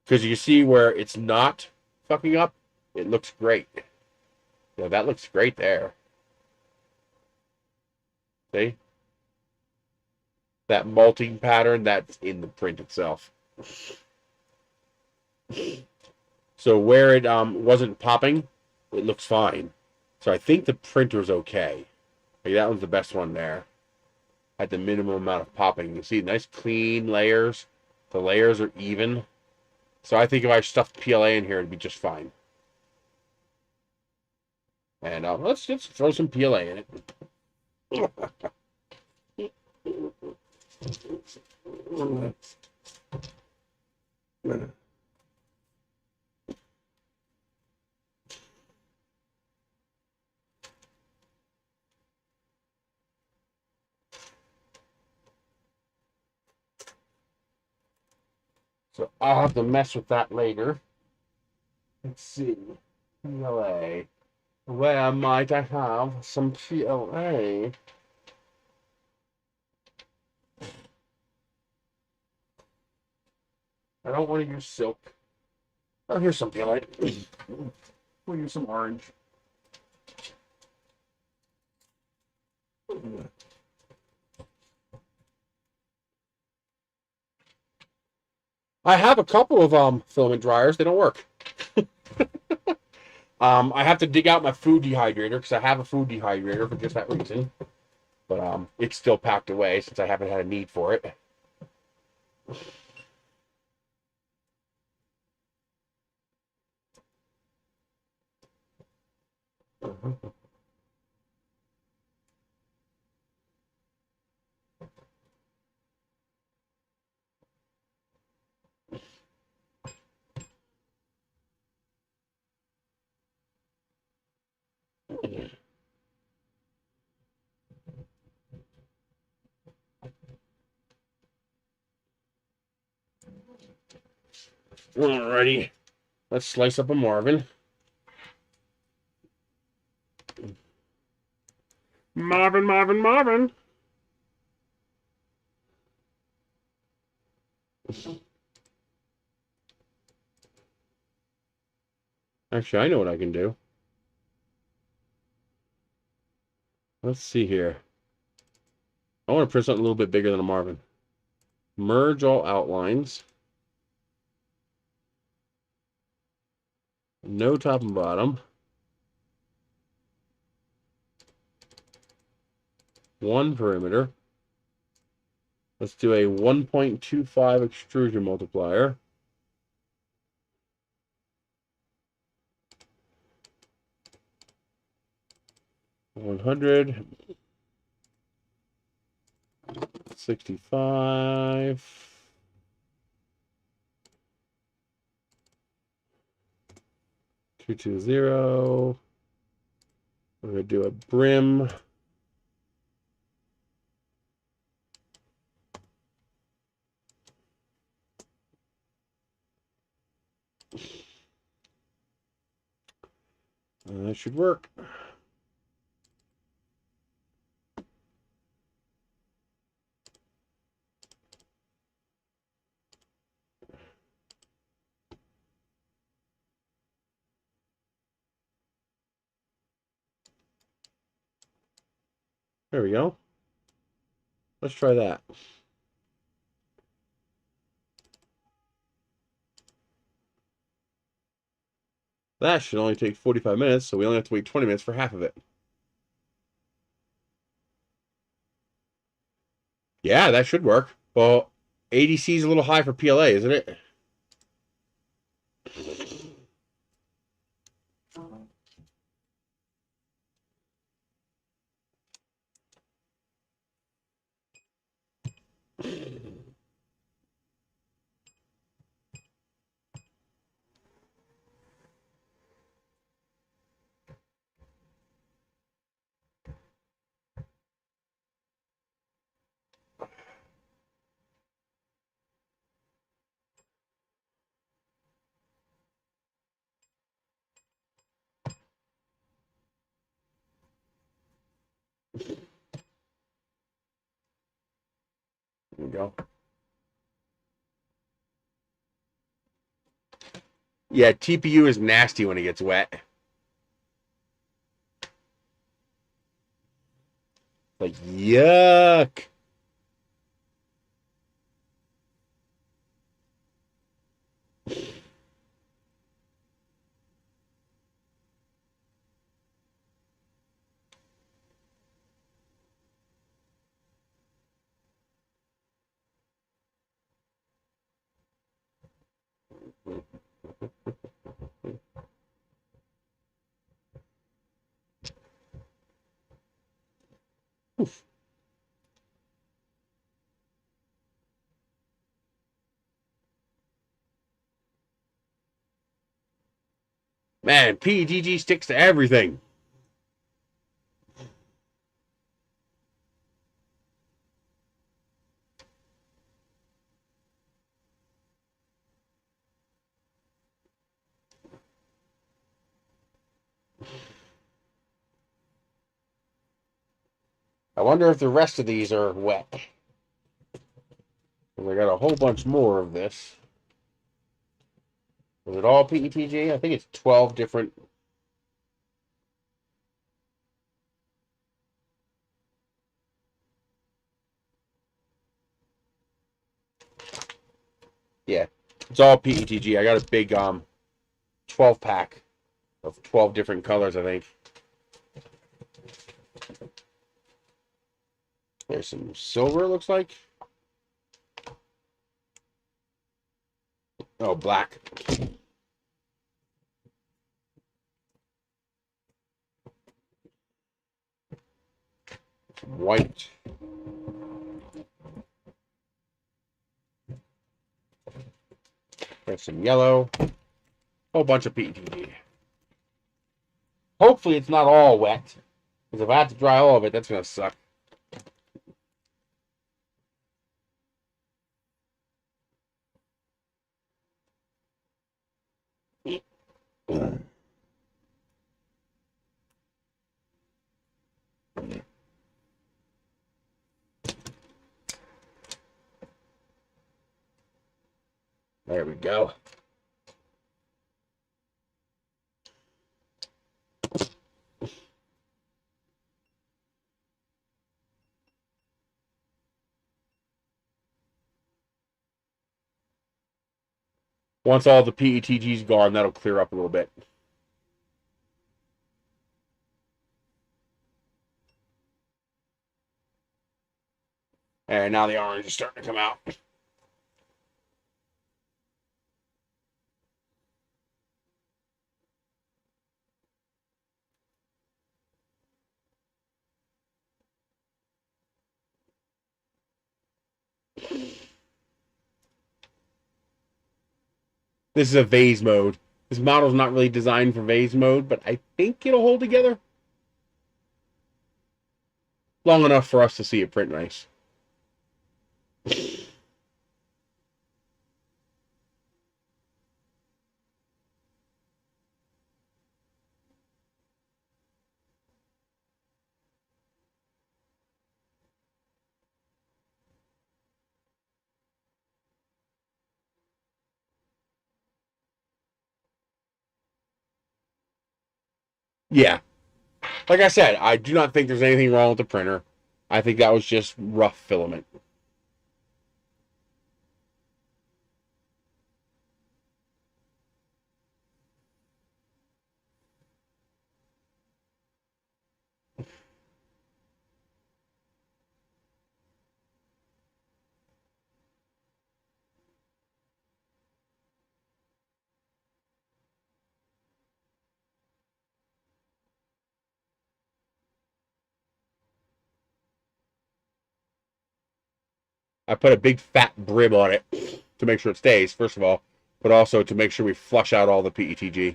Because you see where it's not fucking up, it looks great. Yeah, that looks great there. See? That molting pattern, that's in the print itself. So where it wasn't popping, it looks fine. So I think the printer's okay. Like that one's the best one there. At the minimum amount of popping. You see nice clean layers. The layers are even. So I think if I stuffed PLA in here, it'd be just fine. And let's just throw some PLA in it. So I'll have to mess with that later. Let's see. PLA. Where might I have some PLA? I don't want to use silk. Oh, here's some PLA. We'll use some orange. I have a couple of filament dryers. They don't work. I have to dig out my food dehydrator because I have a food dehydrator for just that reason. But it's still packed away since I haven't had a need for it. Alrighty, let's slice up a Marvin. Marvin, Marvin, Marvin. Actually, I know what I can do. Let's see here. I want to print something a little bit bigger than a Marvin. Merge all outlines. No top and bottom. One perimeter. Let's do a 1.25 extrusion multiplier. $100. 65. 220. We're going to do a brim. That should work. There we go. Let's try that. That should only take 45 minutes, so we only have to wait 20 minutes for half of it. Yeah, that should work. Well, ADC is a little high for PLA, isn't it? There we go. Yeah, TPU is nasty when it gets wet. Like, yuck. Oof. Man, PETG sticks to everything. I wonder if the rest of these are wet. I got a whole bunch more of this. Is it all PETG? I think it's 12 different. Yeah, it's all PETG. I got a big 12 pack of 12 different colors, I think. There's some silver, it looks like. Oh, black. White. There's some yellow. Whole bunch of PETG. Hopefully it's not all wet. Because if I have to dry all of it, that's going to suck. There we go. Once all the PETG's gone, that'll clear up a little bit. And now the orange is starting to come out. This is a vase mode. This model's not really designed for vase mode, but I think it'll hold together long enough for us to see it print nice. Yeah. Like I said, I do not think there's anything wrong with the printer. I think that was just rough filament. I put a big fat brim on it to make sure it stays, first of all, but also to make sure we flush out all the PETG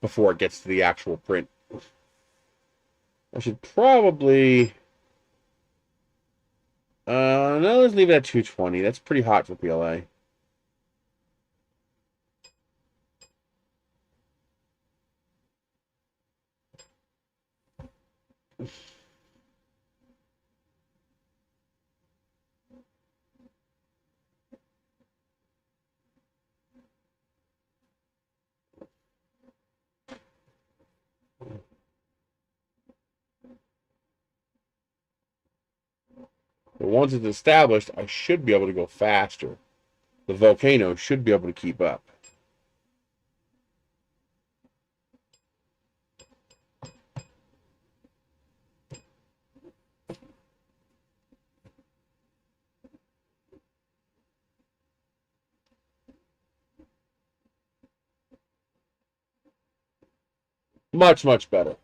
before it gets to the actual print. I should probably... no, let's leave it at 220. That's pretty hot for PLA. But once it's established, I should be able to go faster. The volcano should be able to keep up. Much, much better.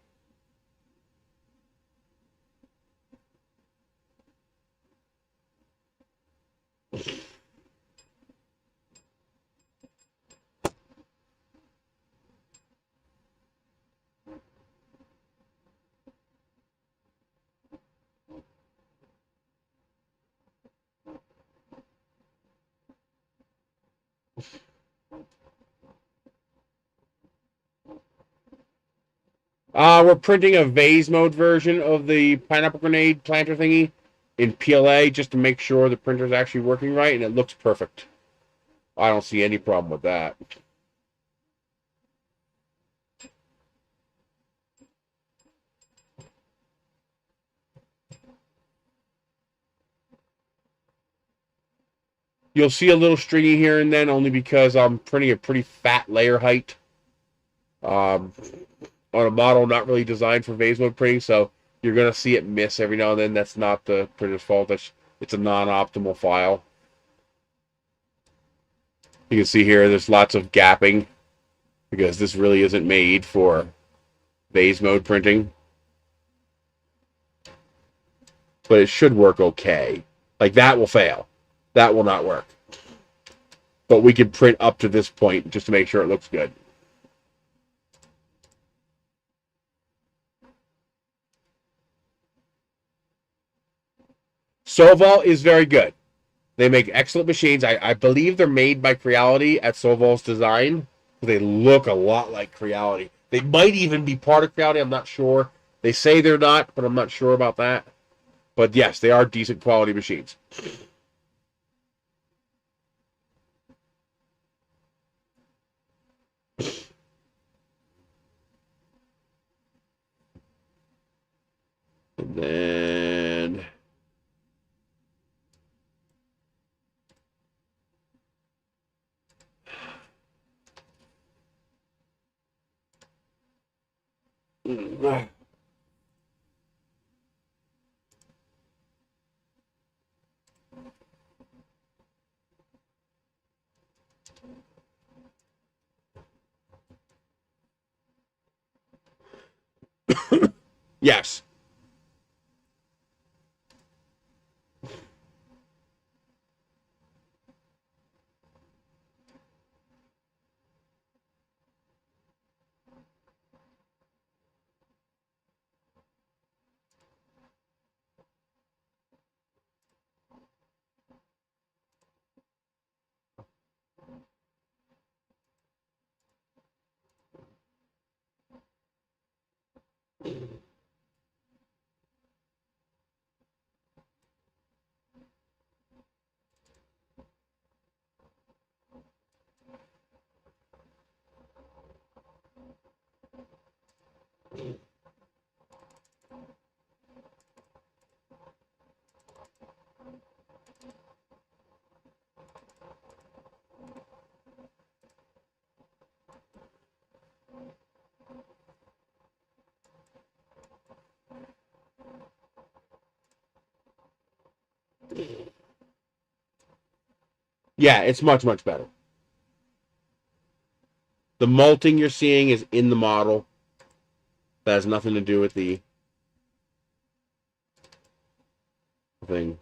We're printing a vase mode version of the pineapple grenade planter thingy in PLA just to make sure the printer's actually working right, and it looks perfect. I don't see any problem with that. You'll see a little stringy here and then, only because I'm printing a pretty fat layer height on a model not really designed for vase mode printing, so you're going to see it miss every now and then. That's not the printer's fault. It's a non-optimal file. You can see here there's lots of gapping because this really isn't made for vase mode printing. But it should work okay. Like, that will fail. That will not work. But we can print up to this point just to make sure it looks good. Soval is very good. They make excellent machines. I believe they're made by Creality at Soval's design. They look a lot like Creality. They might even be part of Creality. I'm not sure. They say they're not, but I'm not sure about that. But yes, they are decent quality machines. And then... Yes. Yeah, it's much, much better. The molting you're seeing is in the model. That has nothing to do with the thing.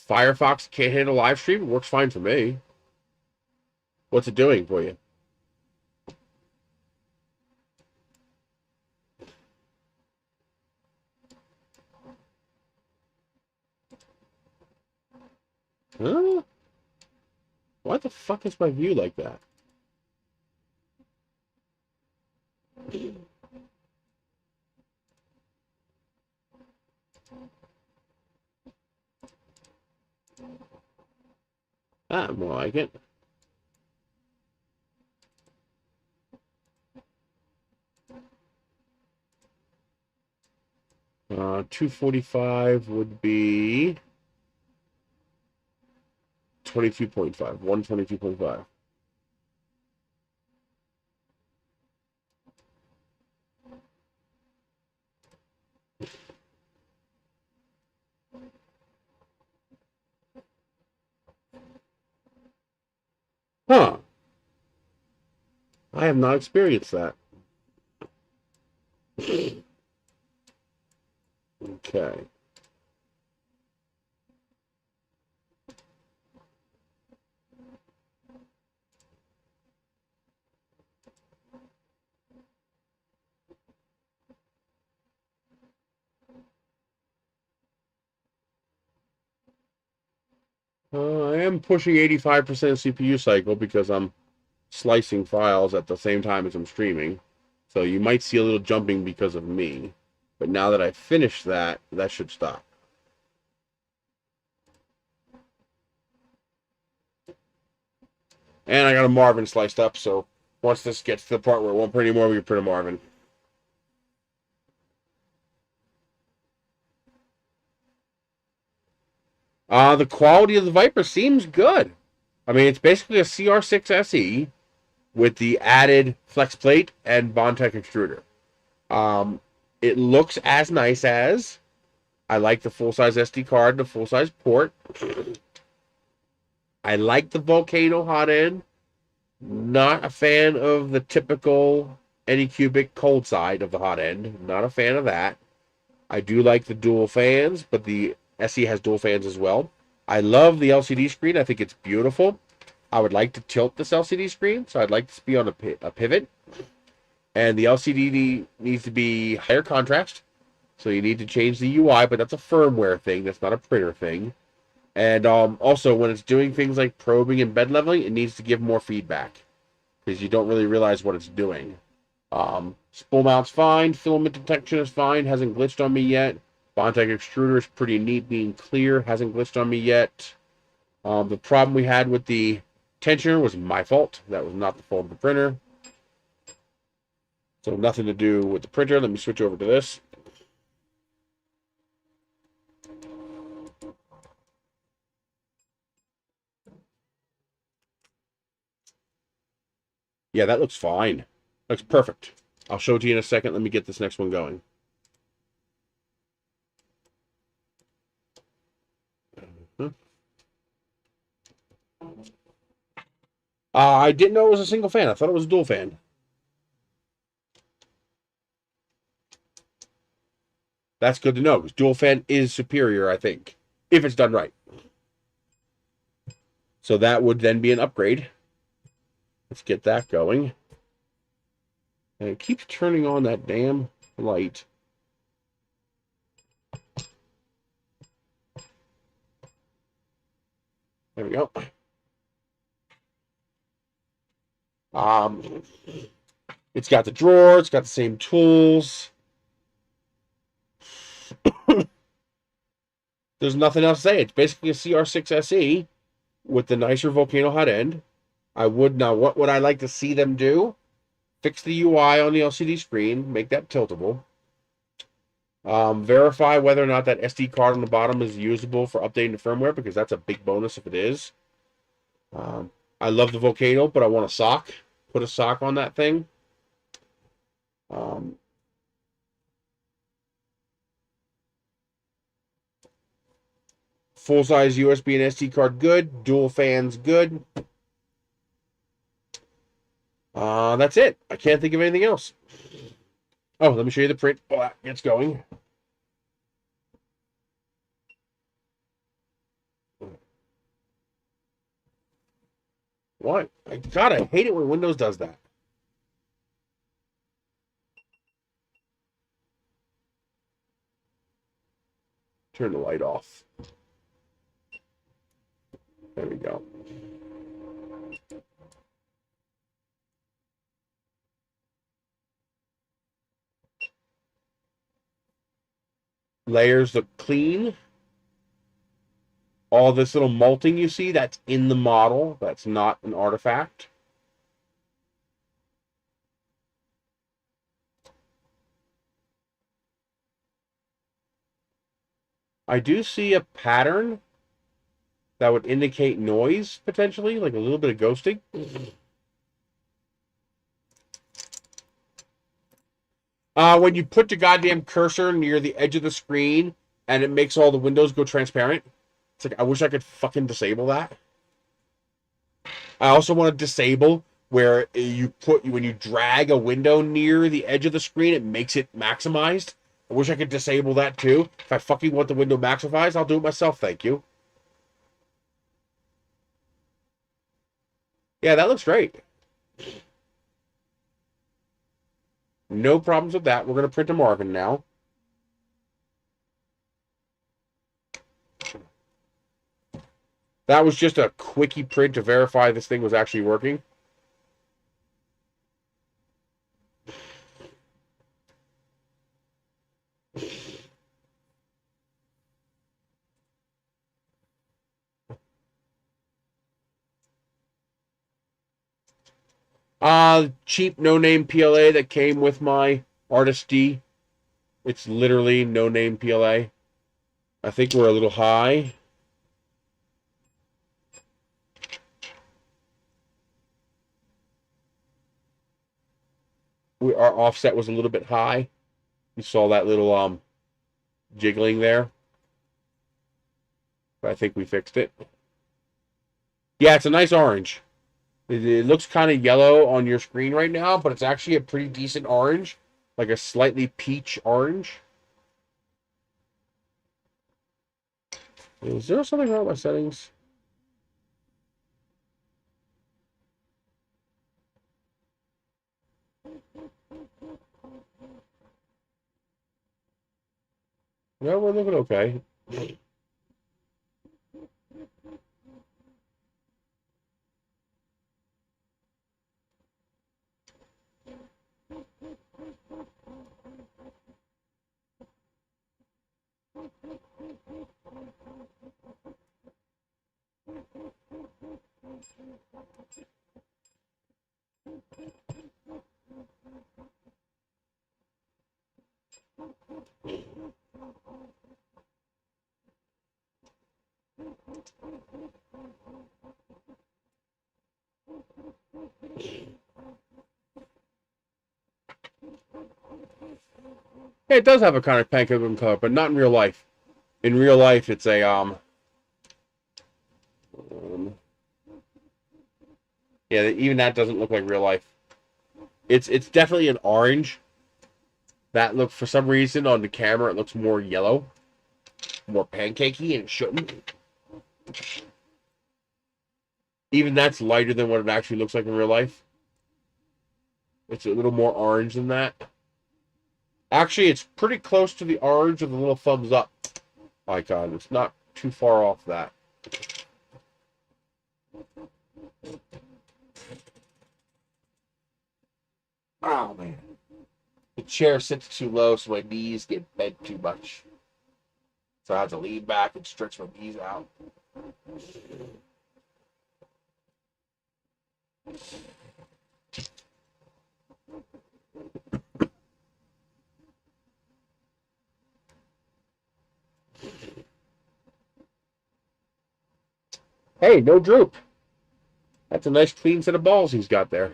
Firefox can't handle live stream. It works fine for me. What's it doing for you? Huh? Why the fuck is my view like that? Ah, more like it. Uh, 245 would be 22.5. 122.5. Huh. I have not experienced that. Okay. I am pushing 85% CPU cycle because I'm slicing files at the same time as I'm streaming. So you might see a little jumping because of me. But now that I finished that, that should stop. And I got a Marvin sliced up, so once this gets to the part where it won't print anymore, we can print a Marvin. The quality of the Vyper seems good. I mean, it's basically a CR6 SE with the added flex plate and Bondtech extruder. It looks as nice as. I like the full-size SD card and the full-size port. I like the Volcano hot end. Not a fan of the typical Anycubic cold side of the hot end. Not a fan of that. I do like the dual fans, but the SE has dual fans as well. I love the LCD screen. I think it's beautiful. I would like to tilt this LCD screen, so I'd like this to be on a pivot. And the LCD needs to be higher contrast, so you need to change the UI, but that's a firmware thing. That's not a printer thing. And also, when it's doing things like probing and bed leveling, it needs to give more feedback because you don't really realize what it's doing. Spool mount's fine. Filament detection is fine. Hasn't glitched on me yet. Bondtech extruder is pretty neat, being clear. Hasn't glitched on me yet. The problem we had with the tensioner was my fault. That was not the fault of the printer. So nothing to do with the printer. Let me switch over to this. Yeah, that looks fine. Looks perfect. I'll show it to you in a second. Let me get this next one going. I didn't know it was a single fan. I thought it was a dual fan. That's good to know, because dual fan is superior, I think, if it's done right. So that would then be an upgrade. Let's get that going. And it keeps turning on that damn light. There we go. It's got the drawer. It's got the same tools. There's nothing else to say. It's basically a CR6 SE with the nicer Volcano hot end. I would now. What would I like to see them do? Fix the UI on the LCD screen, make that tiltable. Verify whether or not that SD card on the bottom is usable for updating the firmware, because that's a big bonus if it is. I love the Volcano, but I want a sock. Put a sock on that thing. Full-size USB and SD card, good. Dual fans, good. That's it. I can't think of anything else. Oh, let me show you the print. Oh, that gets going. What? God, I hate it when Windows does that. Turn the light off. There we go. Layers look clean. All this little multing you see, that's in the model. That's not an artifact. I do see a pattern that would indicate noise, potentially, like a little bit of ghosting. When you put the goddamn cursor near the edge of the screen and it makes all the windows go transparent. It's like, I wish I could fucking disable that. I also want to disable where when you drag a window near the edge of the screen, it makes it maximized. I wish I could disable that too. If I fucking want the window maximized, I'll do it myself, thank you. Yeah, that looks great. No problems with that. We're going to print a Marvin now. That was just a quickie print to verify this thing was actually working. Cheap no-name PLA that came with my Artist D. It's literally no-name PLA. I think we're a little high. Our offset was a little bit high. You saw that little jiggling there. But I think we fixed it. Yeah, it's a nice orange. It looks kind of yellow on your screen right now, but it's actually a pretty decent orange. Like a slightly peach orange. Is there something wrong with my settings? No, we're looking okay. Yeah, it does have a kind of pancake color, but not in real life. In real life, it's a yeah, even that doesn't look like real life. It's definitely an orange. That look, for some reason on the camera, it looks more yellow, more pancakey, and it shouldn't. Even that's lighter than what it actually looks like in real life. It's a little more orange than that. Actually, it's pretty close to the orange with a little thumbs up icon. It's not too far off that. Oh, man. The chair sits too low, so my knees get bent too much. So I have to lean back and stretch my knees out. Hey, no droop. That's a nice clean set of balls he's got there.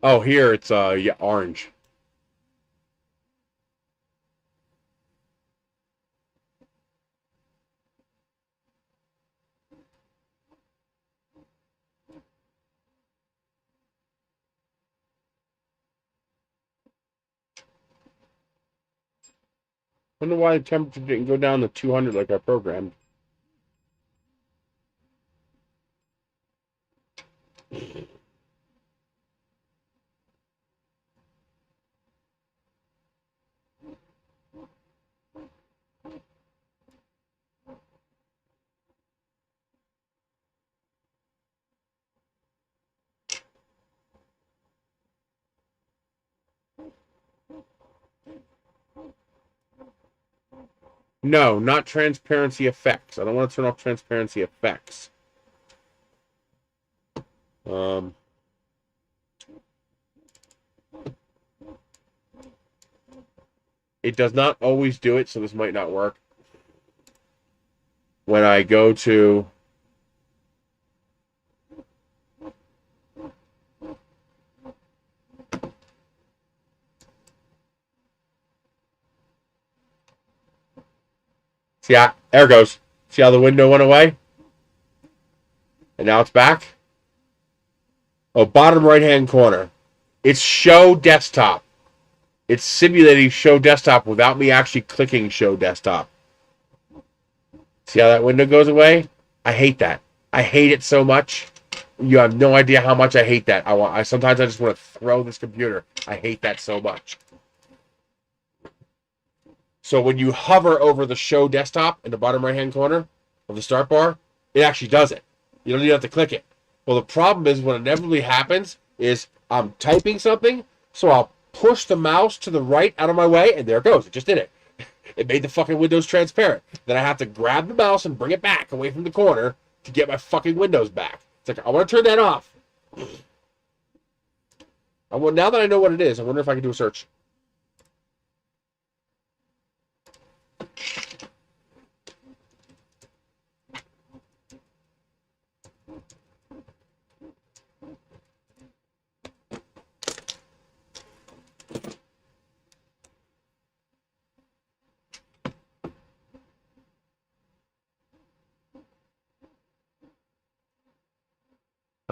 Oh, here it's yeah, orange. Wonder why the temperature didn't go down to 200 like I programmed. No, not transparency effects. I don't want to turn off transparency effects. It does not always do it, so this might not work. When I go to see how there it goes. See how the window went away? And now it's back. Oh, bottom right hand corner. It's show desktop. It's simulating show desktop without me actually clicking show desktop. See how that window goes away? I hate that. I hate it so much. You have no idea how much I hate that. Sometimes I just want to throw this computer. I hate that so much. So when you hover over the show desktop in the bottom right hand corner of the start bar, it actually does it. You don't even have to click it. Well, the problem is what inevitably happens is I'm typing something, so I'll push the mouse to the right out of my way, and there it goes. It just did it. It made the fucking windows transparent. Then I have to grab the mouse and bring it back away from the corner to get my fucking windows back. It's like, I want to turn that off. Now that I know what it is, I wonder if I can do a search.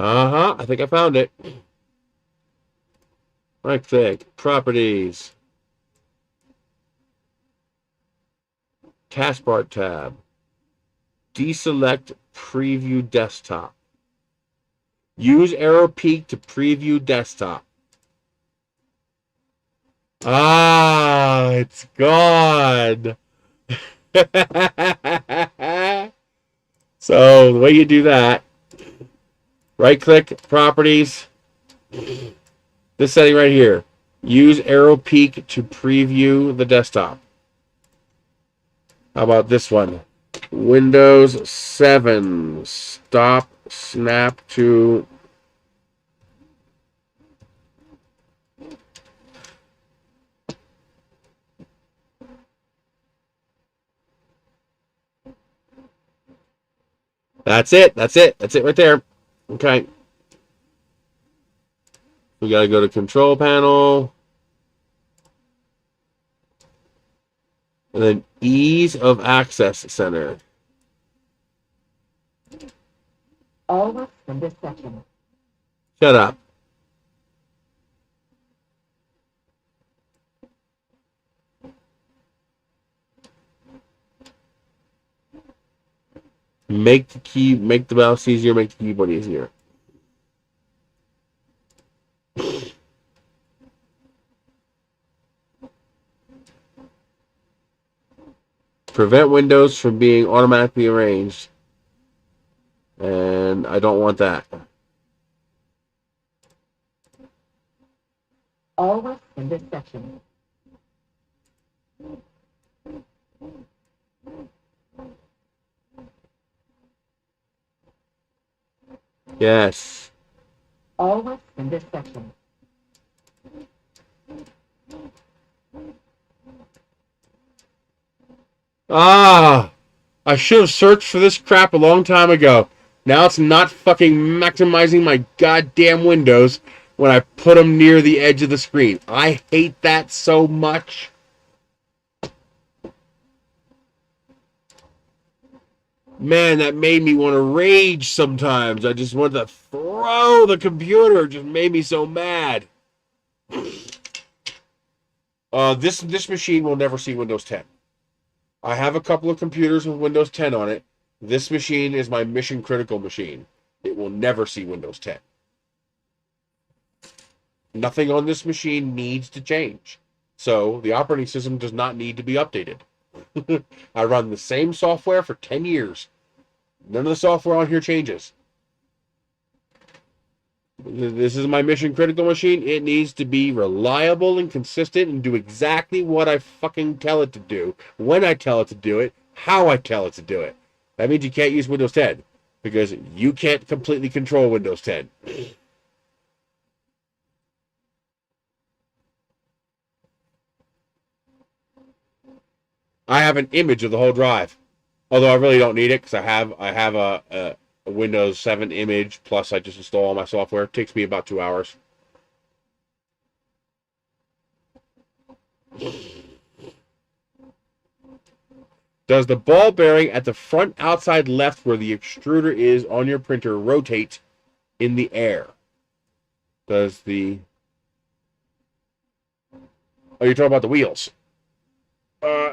I think I found it. Right click, properties, taskbar tab, deselect preview desktop. Use arrow peak to preview desktop. Ah, it's gone. So the way you do that, right click, properties, this setting right here. Use arrow peak to preview the desktop. How about this one? Windows 7. Stop snap to... That's it. That's it. That's it right there. Okay. We got to go to control panel. And then ease of access center. Always in this section. Shut up. Make the mouse easier, make the keyboard easier. Prevent windows from being automatically arranged. And I don't want that. Always in this section. Yes. Always in this section. Ah! I should have searched for this crap a long time ago. Now it's not fucking maximizing my goddamn windows when I put them near the edge of the screen. I hate that so much. Man, that made me want to rage sometimes. I just wanted to throw the computer. It just made me so mad. This machine will never see Windows 10. I have a couple of computers with Windows 10 on it. This machine is my mission critical machine. It will never see Windows 10. Nothing on this machine needs to change. So the operating system does not need to be updated. I run the same software for 10 years. None of the software on here changes. This is my mission critical machine. It needs to be reliable and consistent and do exactly what I fucking tell it to do, when I tell it to do it, how I tell it to do it. That means you can't use Windows 10 because you can't completely control Windows 10. I have an image of the whole drive, although I really don't need it because I have a Windows 7 image, plus I just install all my software. It takes me about 2 hours. Does the ball bearing at the front outside left where the extruder is on your printer rotate in the air? Does the... Oh, you're talking about the wheels.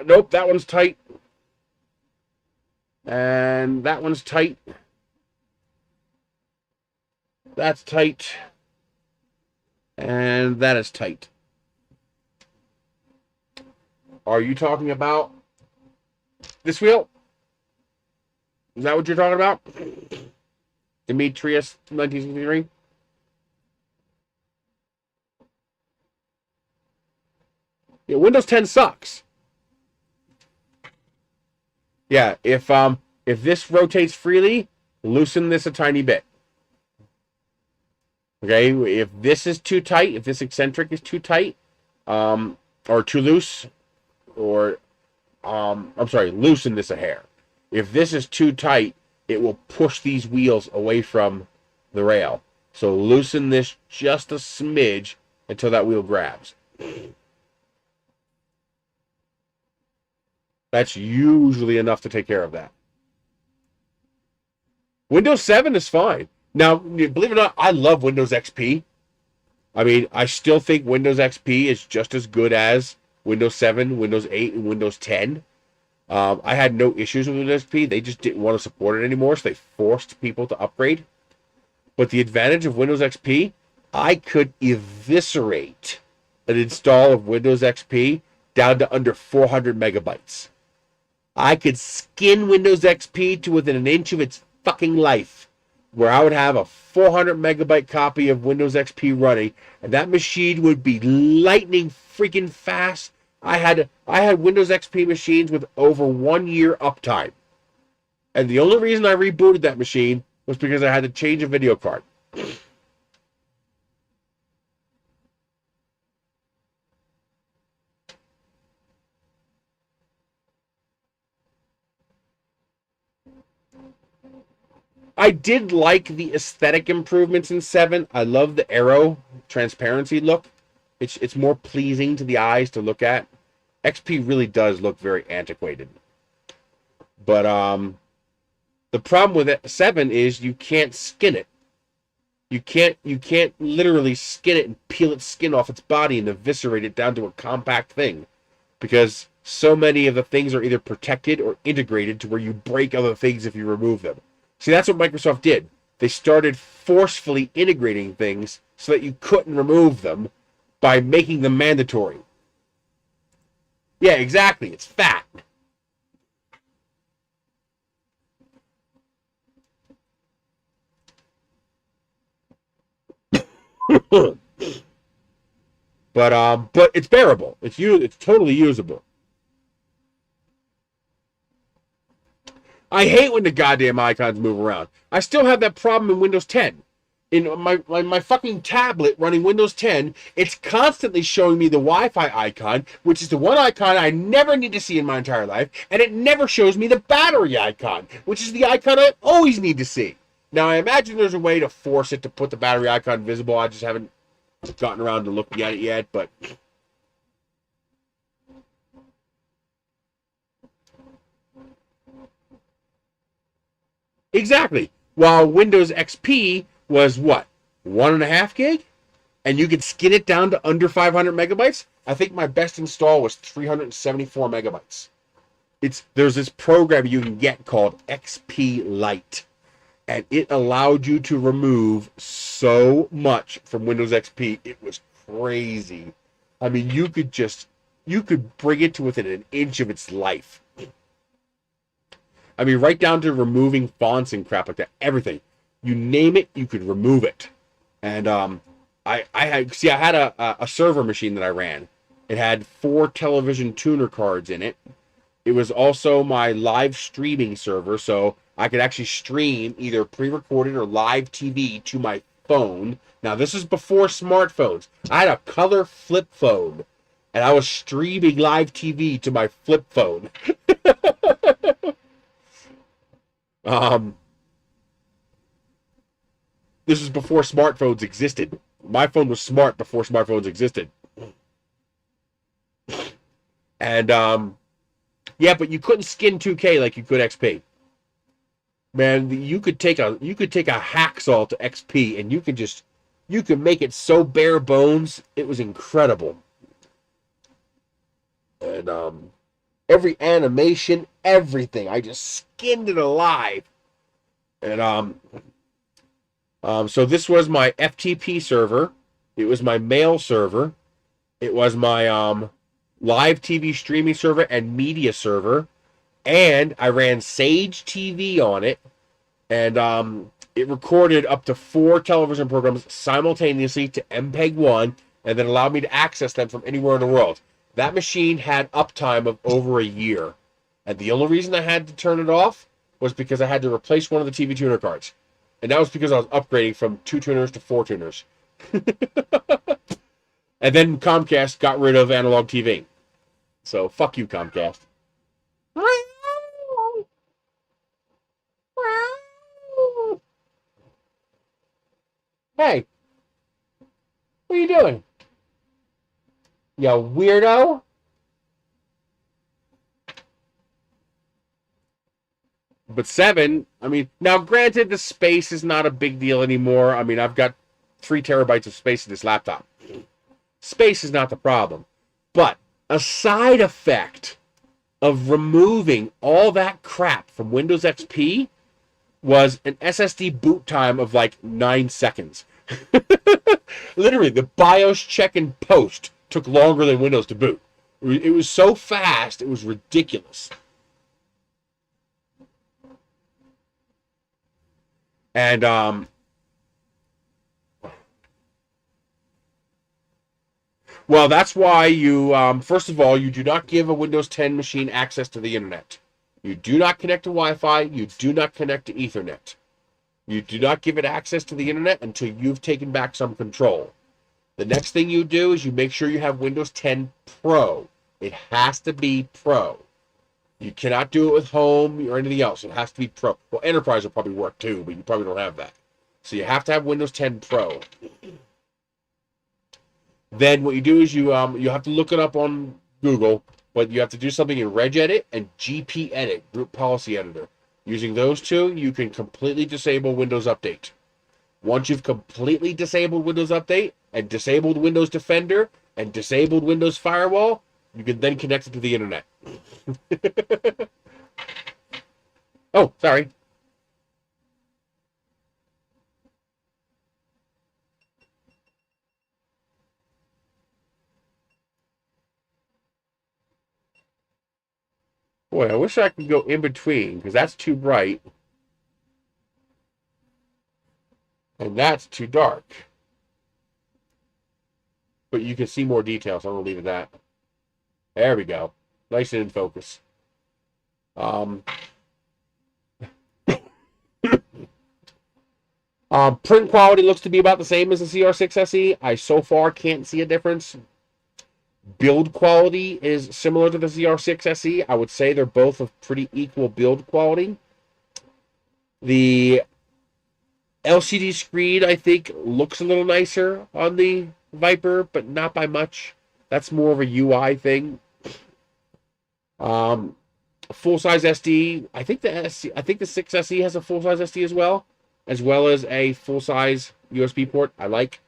Nope, that one's tight. And that one's tight. That's tight. And that is tight. Are you talking about this wheel? Is that what you're talking about? Demetrius 1963? Yeah, Windows 10 sucks. Yeah, if this rotates freely, loosen this a tiny bit. Okay, if this is too tight, if this eccentric is too tight, or too loose, or I'm sorry, loosen this a hair. If this is too tight, it will push these wheels away from the rail. So loosen this just a smidge until that wheel grabs. That's usually enough to take care of that. Windows 7 is fine. Now, believe it or not, I love Windows XP. I mean, I still think Windows XP is just as good as Windows 7, Windows 8, and Windows 10. I had no issues with Windows XP. They just didn't want to support it anymore, so they forced people to upgrade. But the advantage of Windows XP, I could eviscerate an install of Windows XP down to under 400 megabytes. I could skin Windows XP to within an inch of its fucking life, where I would have a 400 megabyte copy of Windows XP running, and that machine would be lightning freaking fast. I had Windows XP machines with over 1 year uptime. And the only reason I rebooted that machine was because I had to change a video card. I did like the aesthetic improvements in 7. I love the arrow transparency look. It's more pleasing to the eyes to look at. XP really does look very antiquated. But the problem with it, 7 is you can't skin it. You can't literally skin it and peel its skin off its body and eviscerate it down to a compact thing, because so many of the things are either protected or integrated to where you break other things if you remove them. See, that's what Microsoft did. They started forcefully integrating things so that you couldn't remove them by making them mandatory. Yeah, exactly. It's fat. But it's bearable. It's totally usable. I hate when the goddamn icons move around. I still have that problem in Windows 10. In my fucking tablet running Windows 10, it's constantly showing me the Wi-Fi icon, which is the one icon I never need to see in my entire life, and it never shows me the battery icon, which is the icon I always need to see. Now, I imagine there's a way to force it to put the battery icon visible. I just haven't gotten around to looking at it yet, but... Exactly. While Windows XP was what? 1.5 gig? And you could skin it down to under 500 megabytes? I think my best install was 374 megabytes. There's this program you can get called XP Lite. And it allowed you to remove so much from Windows XP. It was crazy. I mean, you could bring it to within an inch of its life. I mean, right down to removing fonts and crap like that. Everything. You name it, you could remove it. And I had a server machine that I ran. It had 4 television tuner cards in it. It was also my live streaming server, so I could actually stream either pre-recorded or live TV to my phone. Now, this is before smartphones. I had a color flip phone, and I was streaming live TV to my flip phone. This is before smartphones existed. My phone was smart before smartphones existed. And, yeah, but you couldn't skin 2K like you could XP. Man, you could take a hacksaw to XP and you could make it so bare bones, it was incredible. And every animation, everything, I just skinned it alive. And so this was my FTP server. It was my mail server. It was my live TV streaming server and media server. And I ran Sage TV on it. And it recorded up to 4 television programs simultaneously to MPEG-1 and then allowed me to access them from anywhere in the world. That machine had uptime of over a year. And the only reason I had to turn it off was because I had to replace one of the TV tuner cards. And that was because I was upgrading from 2 tuners to 4 tuners. And then Comcast got rid of analog TV. So, fuck you, Comcast. Hey, what are you doing? You weirdo? But 7, I mean, now granted, the space is not a big deal anymore. I mean, I've got 3 terabytes of space in this laptop. Space is not the problem. But a side effect of removing all that crap from Windows XP was an SSD boot time of like 9 seconds. Literally, the BIOS check and post took longer than Windows to boot. It was so fast, it was ridiculous. And well, that's why you first of all, you do not give a Windows 10 machine access to the internet. You do not connect to Wi-Fi. You do not connect to Ethernet. You do not give it access to the internet until you've taken back some control. The next thing you do is you make sure you have Windows 10 Pro. It has to be Pro. You cannot do it with Home or anything else. It has to be Pro. Well, Enterprise will probably work too, but you probably don't have that. So you have to have Windows 10 Pro. Then what you do is you have to look it up on Google, but you have to do something in regedit and gpedit, Group Policy Editor. Using those two, you can completely disable Windows Update. Once you've completely disabled Windows Update and disabled Windows Defender and disabled Windows Firewall, you can then connect it to the internet. Oh, sorry. Boy, I wish I could go in between, because that's too bright. And that's too dark. but you can see more details. So I'm gonna leave it at that. There we go. Nice and in focus. Print quality looks to be about the same as the CR6 SE. I so far can't see a difference. Build quality is similar to the CR6 SE. I would say they're both of pretty equal build quality. The LCD screen, I think, looks a little nicer on the Vyper, but not by much. That's more of a UI thing. Full-size SD. I think the 6 SE has a full-size SD as well as a full-size USB port. I like.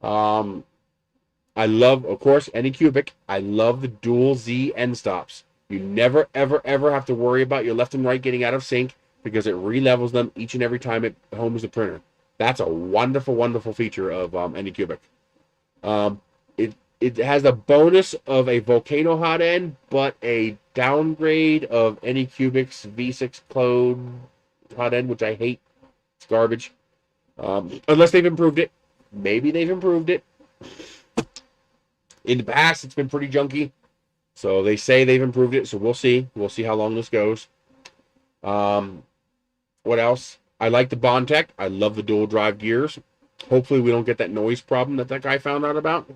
I love, of course, Anycubic. I love the dual Z end stops. You never, ever, ever have to worry about your left and right getting out of sync because it re-levels them each and every time it homes the printer. That's a wonderful, wonderful feature of Anycubic. It has the bonus of a Volcano hot end, but a downgrade of Anycubic's V6 clone hot end, which I hate. It's garbage. Unless they've improved it. Maybe they've improved it. In the past, it's been pretty junky. So they say they've improved it, so we'll see. We'll see how long this goes. What else? I like the Bondtech. I love the dual drive gears. Hopefully we don't get that noise problem that guy found out about.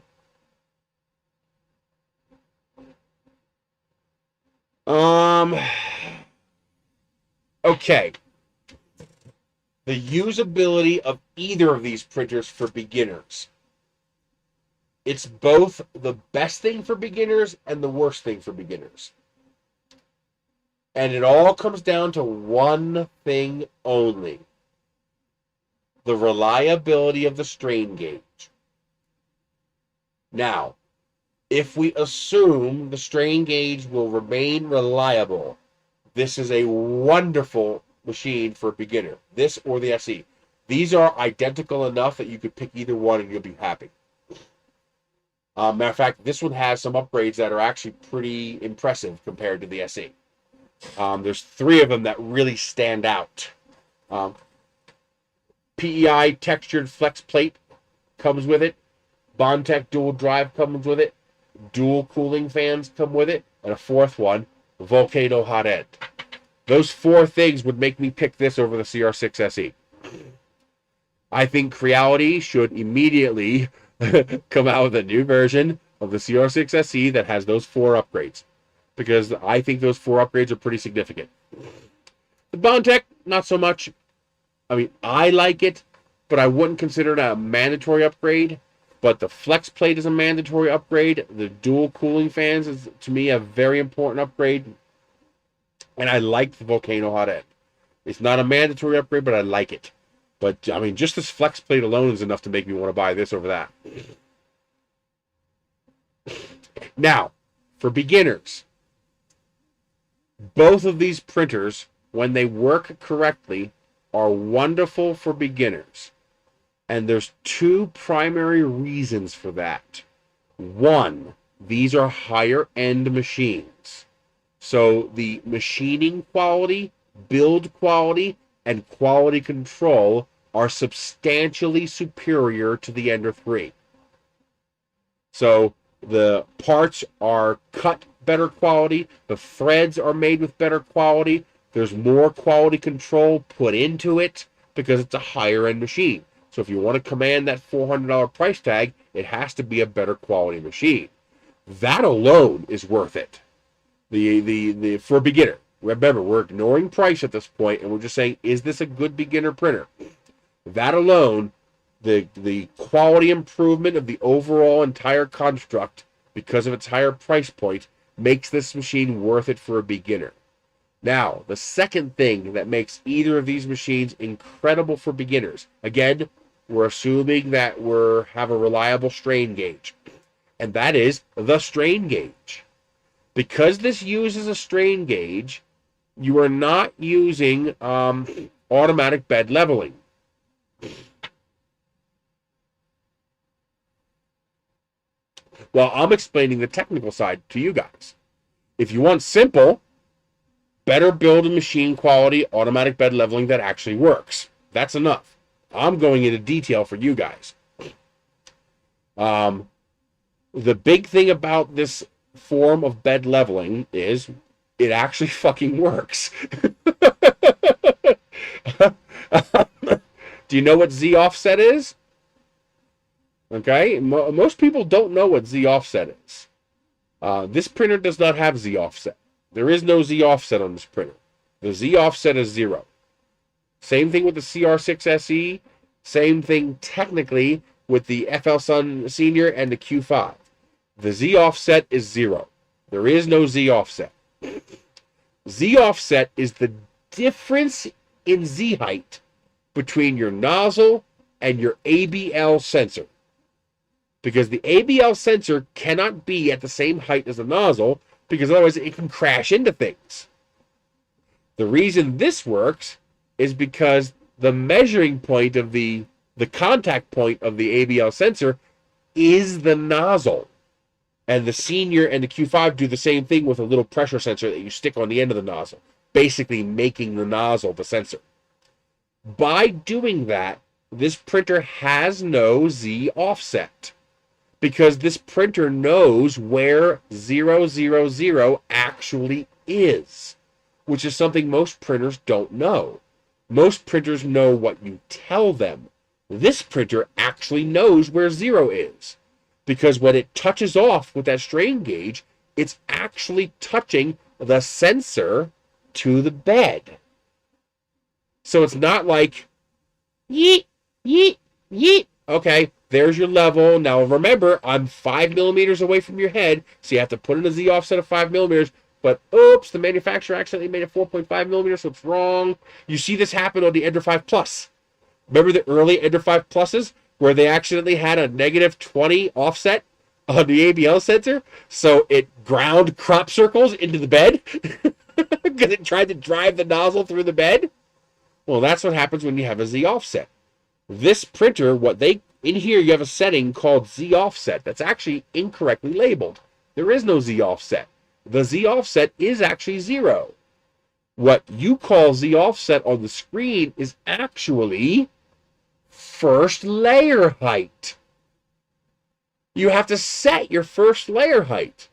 Okay. The usability of either of these printers for beginners. It's both the best thing for beginners and the worst thing for beginners. And it all comes down to one thing only. The reliability of the strain gauge. Now, if we assume the strain gauge will remain reliable, this is a wonderful machine for a beginner. This or the SE. These are identical enough that you could pick either one and you'll be happy. Matter of fact, this one has some upgrades that are actually pretty impressive compared to the SE. There's 3 of them that really stand out. PEI textured flex plate comes with it. Bondtech dual drive comes with it. Dual cooling fans come with it. And a 4th one, Volcano hot end. Those 4 things would make me pick this over the CR6 SE. I think Creality should immediately come out with a new version of the CR6 SE that has those 4 upgrades. Because I think those 4 upgrades are pretty significant. The Bondtech, not so much. I mean, I like it, but I wouldn't consider it a mandatory upgrade. But the flex plate is a mandatory upgrade. The dual cooling fans is, to me, a very important upgrade. And I like the Volcano hot end. It's not a mandatory upgrade, but I like it. But, I mean, just this flex plate alone is enough to make me want to buy this over that. Now, for beginners, both of these printers, when they work correctly, are wonderful for beginners. And there's 2 primary reasons for that. 1, these are higher-end machines. So the machining quality, build quality, and quality control are substantially superior to the Ender 3. So the parts are cut better quality, the threads are made with better quality, there's more quality control put into it because it's a higher end machine. So if you want to command that $400 price tag, it has to be a better quality machine. That alone is worth it. For a beginner. Remember, we're ignoring price at this point, and we're just saying, is this a good beginner printer? That alone, the quality improvement of the overall entire construct, because of its higher price point, makes this machine worth it for a beginner. Now, the second thing that makes either of these machines incredible for beginners, again, we're assuming that we have a reliable strain gauge, and that is the strain gauge. Because this uses a strain gauge, you are not using automatic bed leveling. Well, I'm explaining the technical side to you guys. If you want simple, better build and machine quality automatic bed leveling that actually works. That's enough. I'm going into detail for you guys. The big thing about this form of bed leveling is it actually fucking works. Do you know what Z offset is? Okay, most people don't know what Z offset is. This printer does not have Z offset. There is no Z offset on this printer. The Z offset is 0. Same thing with the CR6 SE. Same thing technically with the FL Sun Senior and the Q5. The Z offset is 0. There is no Z offset. Z offset is the difference in Z height between your nozzle and your ABL sensor. Because the ABL sensor cannot be at the same height as the nozzle, because otherwise it can crash into things. The reason this works is because the measuring point of the contact point of the ABL sensor is the nozzle. And the Senior and the Q5 do the same thing with a little pressure sensor that you stick on the end of the nozzle, basically making the nozzle the sensor. By doing that, this printer has no Z offset, because this printer knows where 000 actually is, which is something most printers don't know. Most printers know what you tell them. This printer actually knows where 0 is, because when it touches off with that strain gauge, it's actually touching the sensor to the bed. So it's not like, yeet, yeet, yeet. Okay, there's your level. Now remember, I'm 5 millimeters away from your head, so you have to put in a Z offset of 5 millimeters. But oops, the manufacturer accidentally made it 4.5 millimeters, so it's wrong. You see this happen on the Ender 5 Plus. Remember the early Ender 5 Pluses, where they accidentally had a negative 20 offset on the ABL sensor, so it ground crop circles into the bed because it tried to drive the nozzle through the bed? Well, that's what happens when you have a Z offset. This printer, in here you have a setting called Z offset that's actually incorrectly labeled. There is no Z offset. The Z offset is actually 0. What you call Z offset on the screen is actually first layer height. You have to set your first layer height.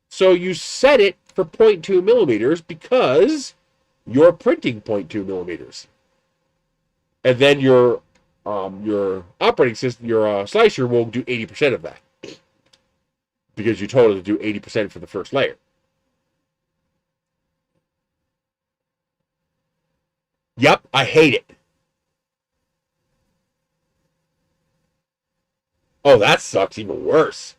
So you set it for 0.2 millimeters because you're printing 0.2 millimeters. And then your operating system, your slicer will do 80% of that, because you told it to do 80% for the first layer. Yep, I hate it. Oh, that sucks even worse.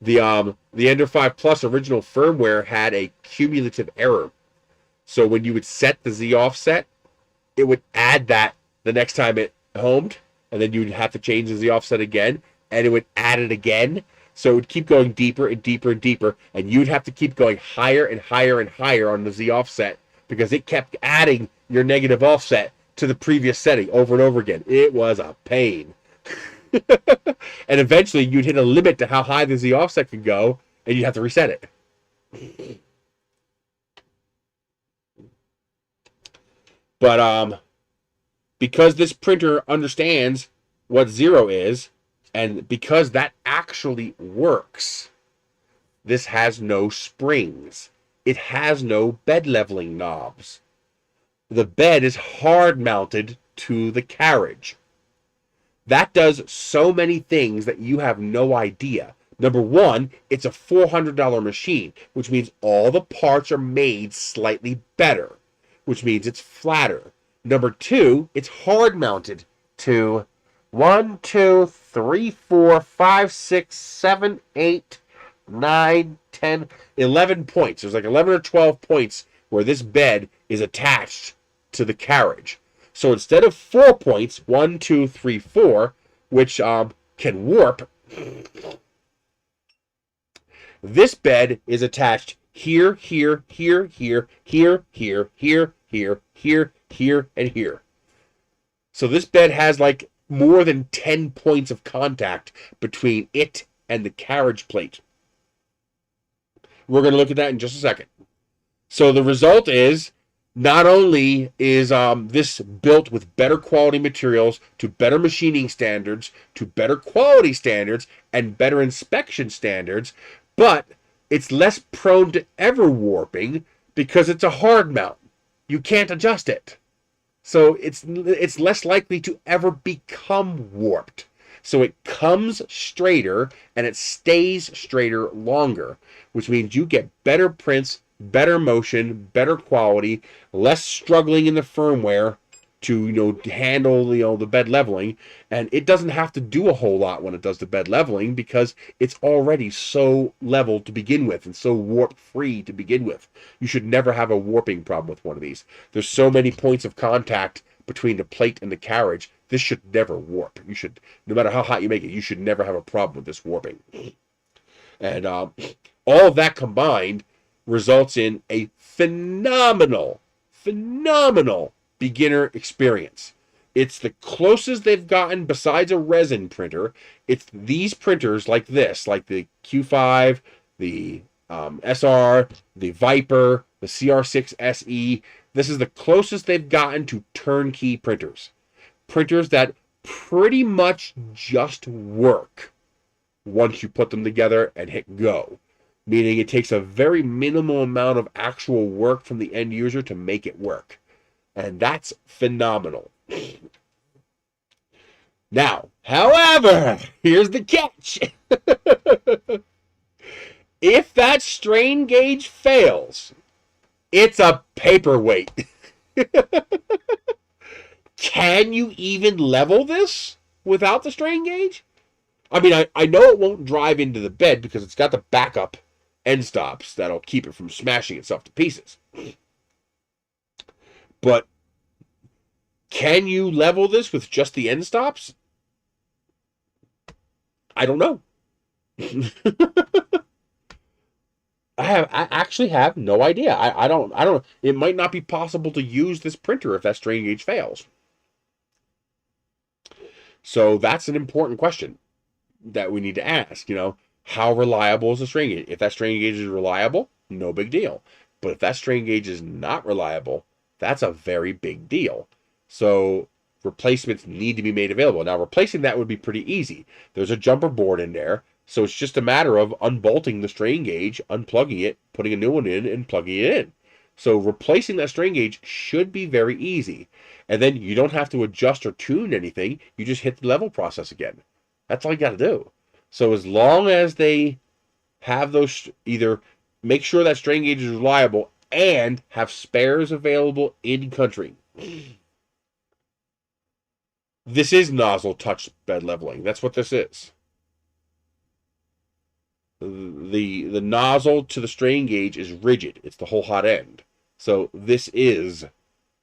The Ender 5 Plus original firmware had a cumulative error. So when you would set the Z offset, it would add that the next time it homed, and then you'd have to change the Z offset again, and it would add it again. So it would keep going deeper and deeper and deeper, and you'd have to keep going higher and higher and higher on the Z offset, because it kept adding your negative offset to the previous setting over and over again. It was a pain. And eventually you'd hit a limit to how high the Z offset could go, and you'd have to reset it. But because this printer understands what 0 is, and because that actually works, this has no springs. It has no bed leveling knobs. The bed is hard mounted to the carriage. That does so many things that you have no idea. Number one, it's a $400 machine, which means all the parts are made slightly better, which means it's flatter. Number two, it's hard mounted to 1, 2, 3, 4, 5, 6, 7, 8, 9, 10, 11 points. There's like 11 or 12 points where this bed is attached to the carriage. So instead of 4 points, 1, 2, 3, 4, which can warp, this bed is attached here, here, here, here, here, here, here, here, here, here, and here. So this bed has like more than 10 points of contact between it and the carriage plate. We're going to look at that in just a second. So the result is Not only is this built with better quality materials, to better machining standards, to better quality standards, and better inspection standards, but it's less prone to ever warping because it's a hard mount. You can't adjust it. So it's less likely to ever become warped. So it comes straighter and it stays straighter longer, which means you get better prints, better motion, better quality, less struggling in the firmware to handle the bed leveling, and it doesn't have to do a whole lot when it does the bed leveling because it's already so level to begin with and so warp free to begin with. You should never have a warping problem with one of these. There's so many points of contact between the plate and the carriage. This should never warp. You should, no matter how hot you make it, you should never have a problem with this warping. And all of that combined results in a phenomenal beginner experience. It's the closest they've gotten besides a resin printer. It's these printers like this, like the Q5, the SR, the Vyper, the CR6 SE. This is the closest they've gotten to turnkey printers. Printers that pretty much just work once you put them together and hit go. Meaning it takes a very minimal amount of actual work from the end user to make it work. And that's phenomenal. Now, however, here's the catch. If that strain gauge fails, it's a paperweight. Can you even level this without the strain gauge? I mean, I know it won't drive into the bed because it's got the backup end stops that'll keep it from smashing itself to pieces. But can you level this with just the end stops? I don't know. I actually have no idea. I don't. It might not be possible to use this printer if that strain gauge fails. So that's an important question that we need to ask. How reliable is the strain gauge? If that strain gauge is reliable, no big deal. But if that strain gauge is not reliable, that's a very big deal. So replacements need to be made available. Now, replacing that would be pretty easy. There's a jumper board in there, so it's just a matter of unbolting the strain gauge, unplugging it, putting a new one in, and plugging it in. So replacing that strain gauge should be very easy. And then you don't have to adjust or tune anything. You just hit the level process again. That's all you got to do. So as long as they have those, either make sure that strain gauge is reliable and have spares available in country. This is nozzle touch bed leveling. That's what this is. The nozzle to the strain gauge is rigid. It's the whole hot end. So this is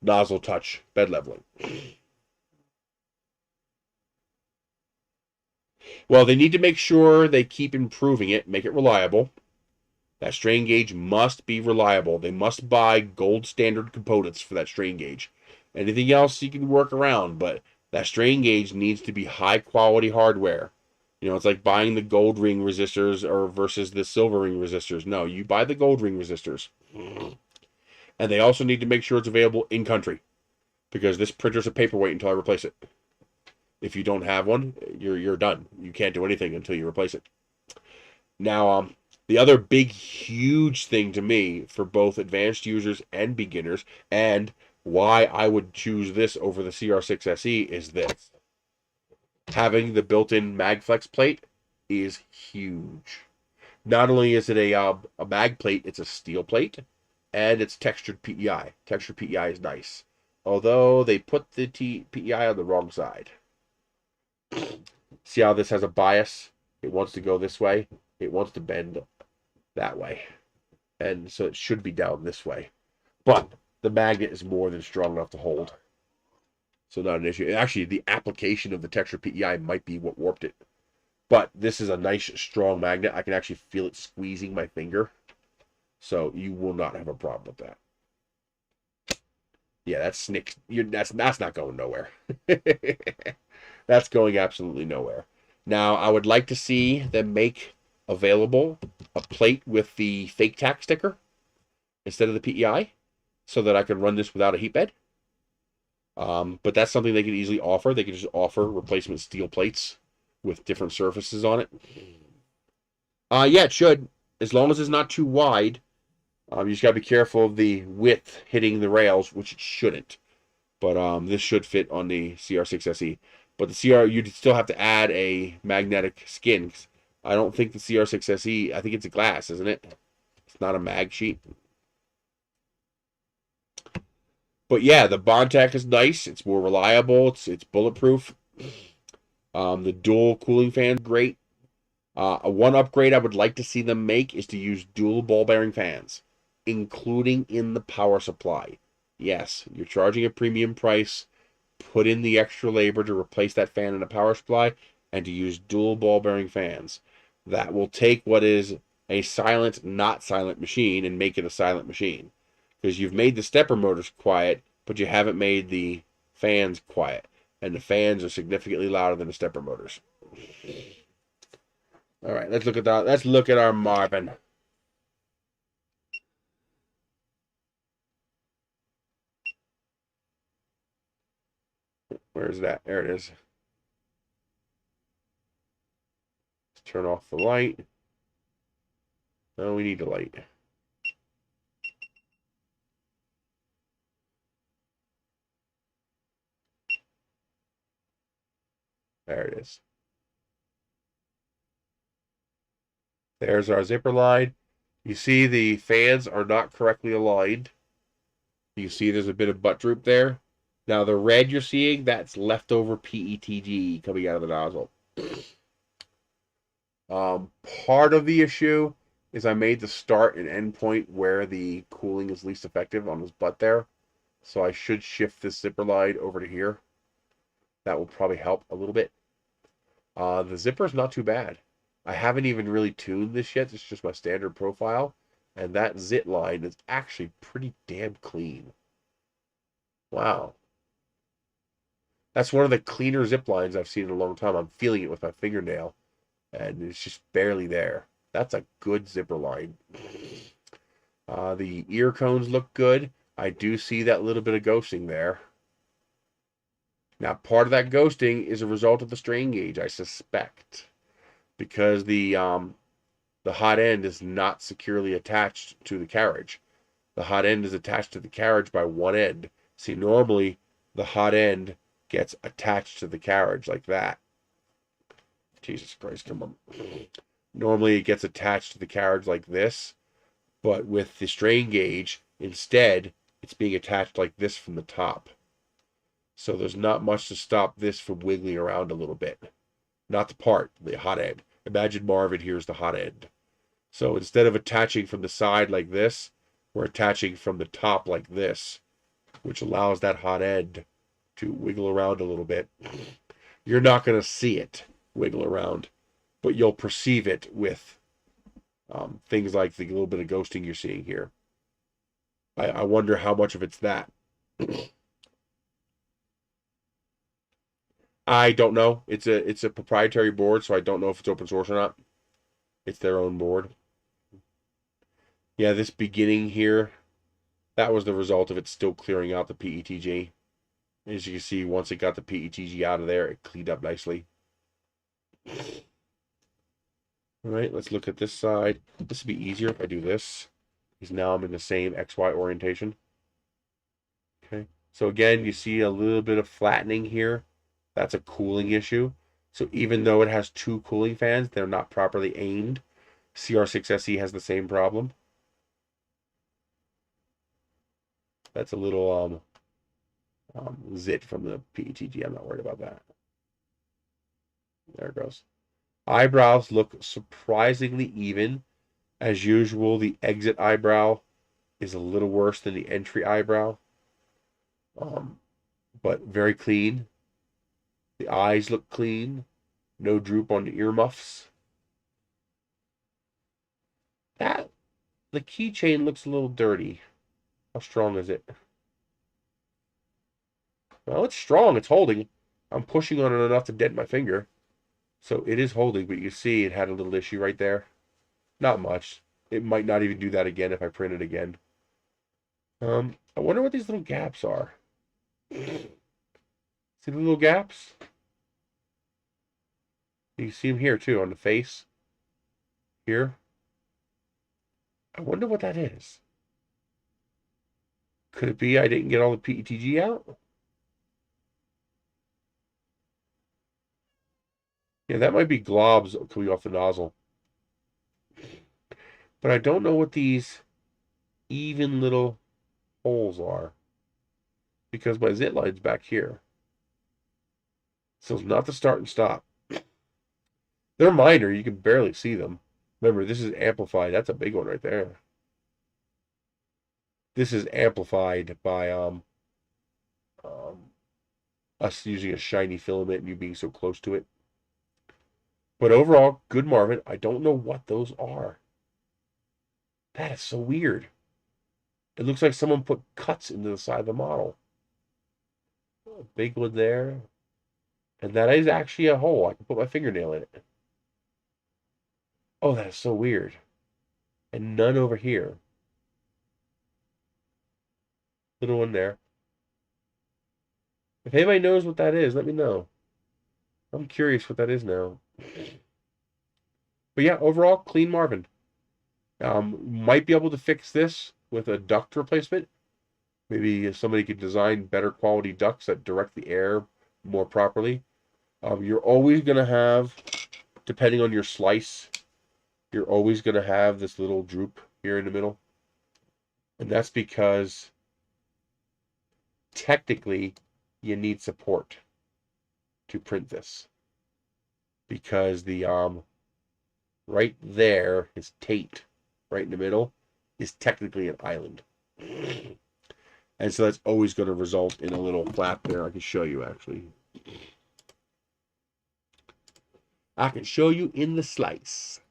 nozzle touch bed leveling. Well, they need to make sure they keep improving it, make it reliable. That strain gauge must be reliable. They must buy gold standard components for that strain gauge. Anything else you can work around, but that strain gauge needs to be high quality hardware. It's like buying the gold ring resistors versus the silver ring resistors. No, you buy the gold ring resistors. And they also need to make sure it's available in country, because this printer's a paperweight until I replace it. If you don't have one, you're done. You can't do anything until you replace it. Now, the other big, huge thing to me for both advanced users and beginners, and why I would choose this over the CR6 SE, is this. Having the built-in MagFlex plate is huge. Not only is it a mag plate, it's a steel plate, and it's textured PEI. Textured PEI is nice. Although they put the PEI on the wrong side. See how this has a bias? It wants to go this way. It wants to bend that way. And so it should be down this way. But the magnet is more than strong enough to hold. So not an issue. Actually, the application of the texture PEI might be what warped it. But this is a nice, strong magnet. I can actually feel it squeezing my finger. So you will not have a problem with that. Yeah, that's snick. That's not going nowhere. That's going absolutely nowhere. Now, I would like to see them make available a plate with the fake tack sticker instead of the PEI. so that I can run this without a heat bed. But that's something they could easily offer. They could just offer replacement steel plates with different surfaces on it. Yeah, it should, as long as it's not too wide. You just gotta be careful of the width hitting the rails, which it shouldn't. But this should fit on the CR6SE. But the CR, you'd still have to add a magnetic skin. I don't think the CR6SE, I think it's a glass, isn't it? It's not a mag sheet. But yeah, the Bondtech is nice. It's more reliable. It's bulletproof. The dual cooling fan, great. One upgrade I would like to see them make is to use dual ball bearing fans, including in the power supply. Yes, you're charging a premium price. Put in the extra labor to replace that fan in a power supply and to use dual ball bearing fans. That will take what is a silent, not silent machine and make it a silent machine. Because you've made the stepper motors quiet, but you haven't made the fans quiet. And the fans are significantly louder than the stepper motors. All right, let's look at that. Let's look at our Marvin. Where's that? There it is. Let's turn off the light. No, we need the light. There it is. There's our zipper line. You see the fans are not correctly aligned. You see there's a bit of butt droop there. Now the red you're seeing, that's leftover PETG coming out of the nozzle. Part of the issue is I made the start and end point where the cooling is least effective on his butt there. So I should shift this zipper line over to here. That will probably help a little bit. The zipper is not too bad. I haven't even really tuned this yet. It's just my standard profile. And that zit line is actually pretty damn clean. Wow. That's one of the cleaner zip lines I've seen in a long time. I'm feeling it with my fingernail. And it's just barely there. That's a good zipper line. The ear cones look good. I do see that little bit of ghosting there. Now, part of that ghosting is a result of the strain gauge, I suspect. Because the hot end is not securely attached to the carriage. The hot end is attached to the carriage by one end. See, normally the hot end gets attached to the carriage like that. Jesus Christ, come on. Normally it gets attached to the carriage like this, but with the strain gauge, instead, it's being attached like this from the top. So there's not much to stop this from wiggling around a little bit. Not the part, the hot end. Imagine Marvin here's the hot end. So instead of attaching from the side like this, we're attaching from the top like this, which allows that hot end to wiggle around a little bit. You're not going to see it wiggle around, but you'll perceive it with things like the little bit of ghosting you're seeing here. I wonder how much of it's that. I don't know. It's a proprietary board, so I don't know if it's open source or not. It's their own board. Yeah, this beginning here, that was the result of it still clearing out the PETG. As you can see, once it got the PETG out of there, it cleaned up nicely. All right, let's look at this side. This would be easier if I do this, because now I'm in the same XY orientation. Okay, so again, you see a little bit of flattening here. That's a cooling issue. So even though it has two cooling fans, they're not properly aimed. CR6SE has the same problem. That's a little zit from the PETG. I'm not worried about that. There it goes. Eyebrows look surprisingly even. As usual, the exit eyebrow is a little worse than the entry eyebrow. But very clean. The eyes look clean. No droop on the earmuffs. The keychain looks a little dirty. How strong is it? Well, it's strong. It's holding. I'm pushing on it enough to dent my finger. So it is holding, but you see it had a little issue right there. Not much. It might not even do that again if I print it again. I wonder what these little gaps are. See the little gaps? You can see them here too on the face. Here. I wonder what that is. Could it be I didn't get all the PETG out? Yeah, that might be globs coming off the nozzle. But I don't know what these even little holes are. Because my zit line's back here. So it's not the start and stop. They're minor, you can barely see them. Remember, this is amplified. That's a big one right there. This is amplified by us using a shiny filament and you being so close to it. But overall, good Marvin. I don't know what those are. That is so weird. It looks like someone put cuts into the side of the model. A big one there. And that is actually a hole. I can put my fingernail in it. Oh, that is so weird. And none over here. Little one there. If anybody knows what that is, let me know. I'm curious what that is now. But yeah, overall, clean Marvin. Might be able to fix this with a duct replacement. Maybe somebody could design better quality ducts that direct the air more properly. You're always going to have, depending on your slice, you're always going to have this little droop here in the middle. And that's because technically you need support to print this. Because the right there is taped right in the middle is technically an island. And so that's always going to result in a little flap there. I can show you actually. I can show you in the slice.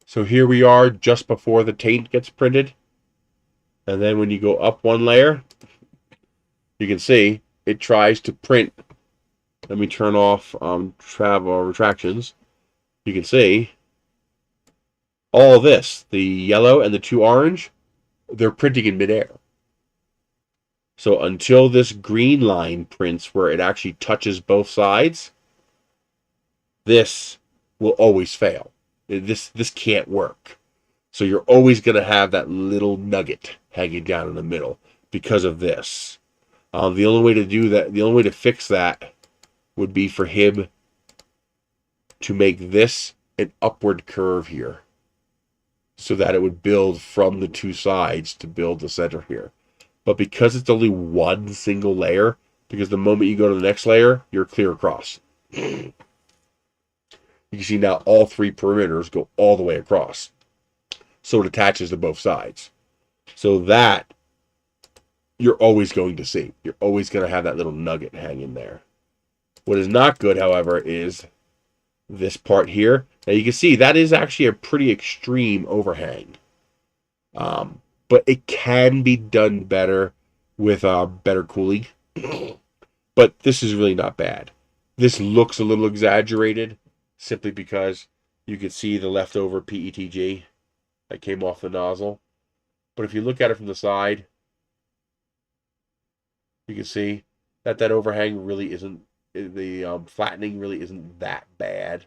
So here we are just before the taint gets printed. And then when you go up one layer, you can see it tries to print. Let me turn off travel retractions. You can see all this, the yellow and the two orange, they're printing in midair. So until this green line prints where it actually touches both sides, this will always fail. This can't work. So you're always going to have that little nugget hanging down in the middle because of this. The only way to do that, the only way to fix that would be for him to make this an upward curve here so that it would build from the two sides to build the center here. But because it's only one single layer, because the moment you go to the next layer, you're clear across. You can see now all three perimeters go all the way across. So it attaches to both sides. So that you're always going to see. You're always going to have that little nugget hanging there. What is not good, however, is this part here. Now you can see that is actually a pretty extreme overhang. But it can be done better with better cooling. But this is really not bad. This looks a little exaggerated simply because you can see the leftover PETG that came off the nozzle. But if you look at it from the side, you can see that that overhang really isn't, the flattening really isn't that bad.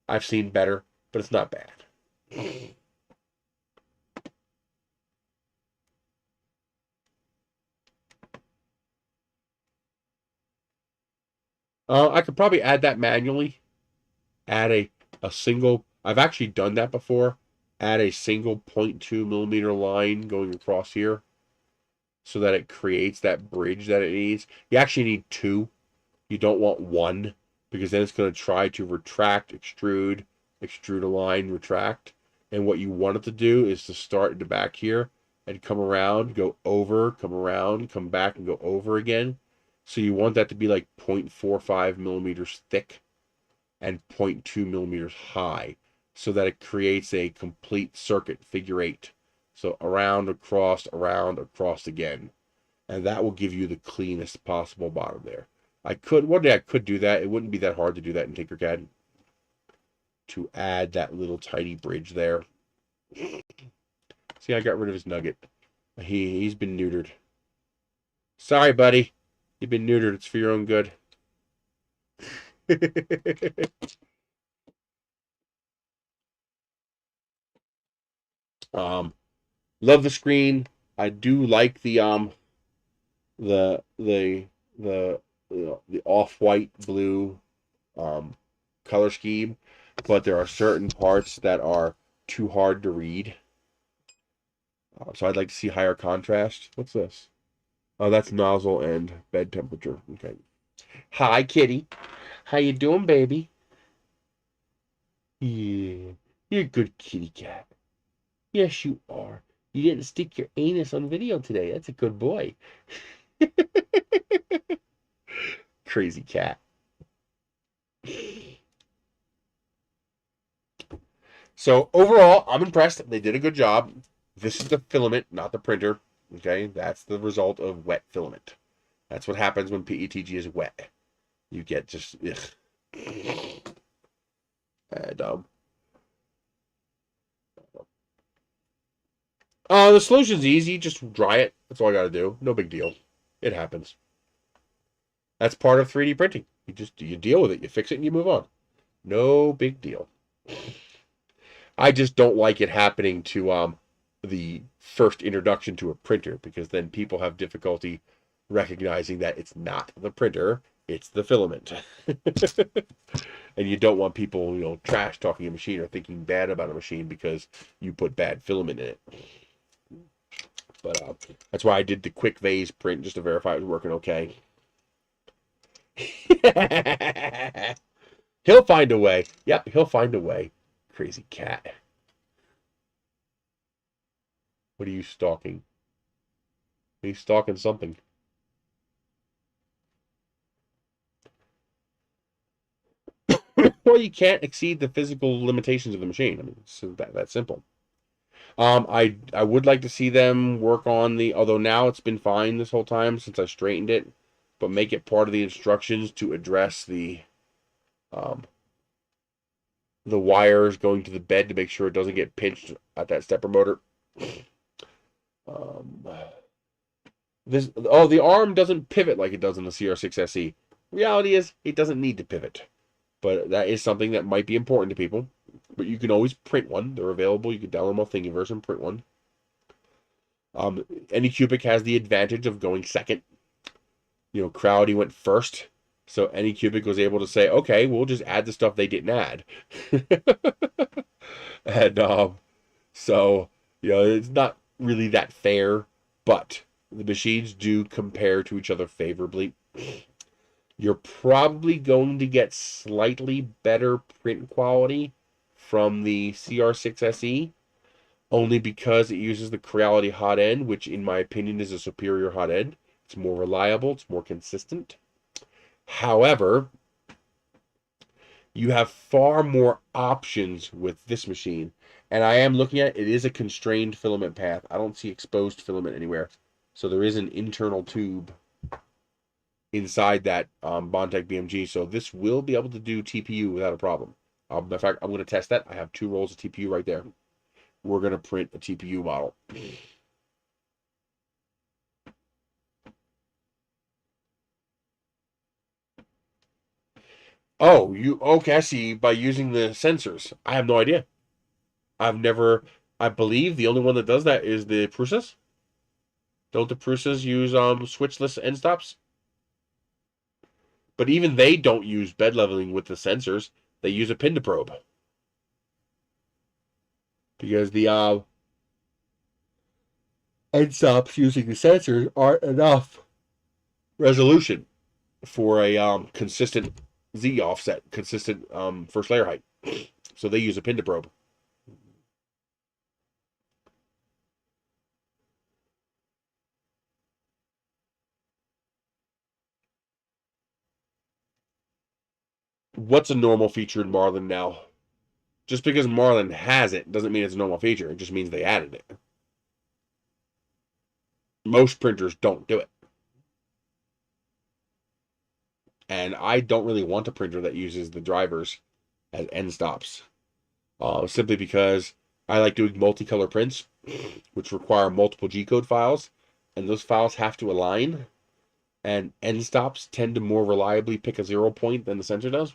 I've seen better, but it's not bad. I could probably add that manually. Add a single, I've actually done that before. Add a single 0.2 millimeter line going across here so that it creates that bridge that it needs. You actually need two. You don't want one because then it's going to try to retract, extrude, extrude a line, retract. And what you want it to do is to start in the back here and come around, go over, come around, come back, and go over again. So you want that to be like 0.45 millimeters thick and 0.2 millimeters high, so that it creates a complete circuit, figure 8. So around, across again. And that will give you the cleanest possible bottom there. One day I could do that. It wouldn't be that hard to do that in Tinkercad, to add that little tiny bridge there. See, I got rid of his nugget. He's been neutered. Sorry, buddy. You've been neutered. It's for your own good. Love the screen. I do like the off-white blue color scheme, but there are certain parts that are too hard to read. So I'd like to see higher contrast. What's this? Oh, that's nozzle and bed temperature. Okay. Hi, kitty. How you doing, baby? Yeah, you're a good kitty cat. Yes, you are. You didn't stick your anus on video today. That's a good boy. Crazy cat. So overall, I'm impressed. They did a good job. This is the filament, not the printer. Okay, that's the result of wet filament. That's what happens when PETG is wet. You get just ugh. And the solution's easy. Just dry it. That's all I gotta do. No big deal. It happens. That's part of 3D printing. You deal with it. You fix it and you move on. No big deal. I just don't like it happening to the first introduction to a printer, because then people have difficulty recognizing that it's not the printer, it's the filament. And you don't want people, trash talking a machine or thinking bad about a machine because you put bad filament in it. But that's why I did the quick Vase print, just to verify it was working okay. He'll find a way. Yep, he'll find a way. Crazy cat. What are you stalking? He's stalking something. Well, you can't exceed the physical limitations of the machine. I mean, it's that simple. I would like to see them work on although now it's been fine this whole time since I straightened it, but make it part of the instructions to address the wires going to the bed to make sure it doesn't get pinched at that stepper motor. The arm doesn't pivot like it does in the CR6SE. Reality is, it doesn't need to pivot, but that is something that might be important to people. But you can always print one. They're available. You can download them off Thingiverse and print one. Anycubic has the advantage of going second. Creality went first, so Anycubic was able to say, okay, we'll just add the stuff they didn't add. And so it's not really that fair, but the machines do compare to each other favorably. You're probably going to get slightly better print quality from the CR6SE, only because it uses the Creality hotend, which in my opinion is a superior hotend. It's more reliable, it's more consistent. However, you have far more options with this machine. And I am looking at it is a constrained filament path. I don't see exposed filament anywhere. So there is an internal tube inside that Bondtech BMG. So this will be able to do TPU without a problem. In fact, I'm going to test that. I have 2 rolls of TPU right there. We're going to print a TPU model. Oh, okay, I see. By using the sensors. I have no idea. I believe the only one that does that is the Prusas. Don't the Prusas use switchless end stops? But even they don't use bed leveling with the sensors. They use a pin to probe. Because the end stops using the sensors aren't enough resolution for a consistent Z offset, consistent first layer height. So they use a pin to probe. What's a normal feature in Marlin now? Just because Marlin has it doesn't mean it's a normal feature. It just means they added it. Most printers don't do it. And I don't really want a printer that uses the drivers as end stops. Simply because I like doing multicolor prints, which require multiple G-code files, and those files have to align, and end stops tend to more reliably pick a 0 point than the sensor does.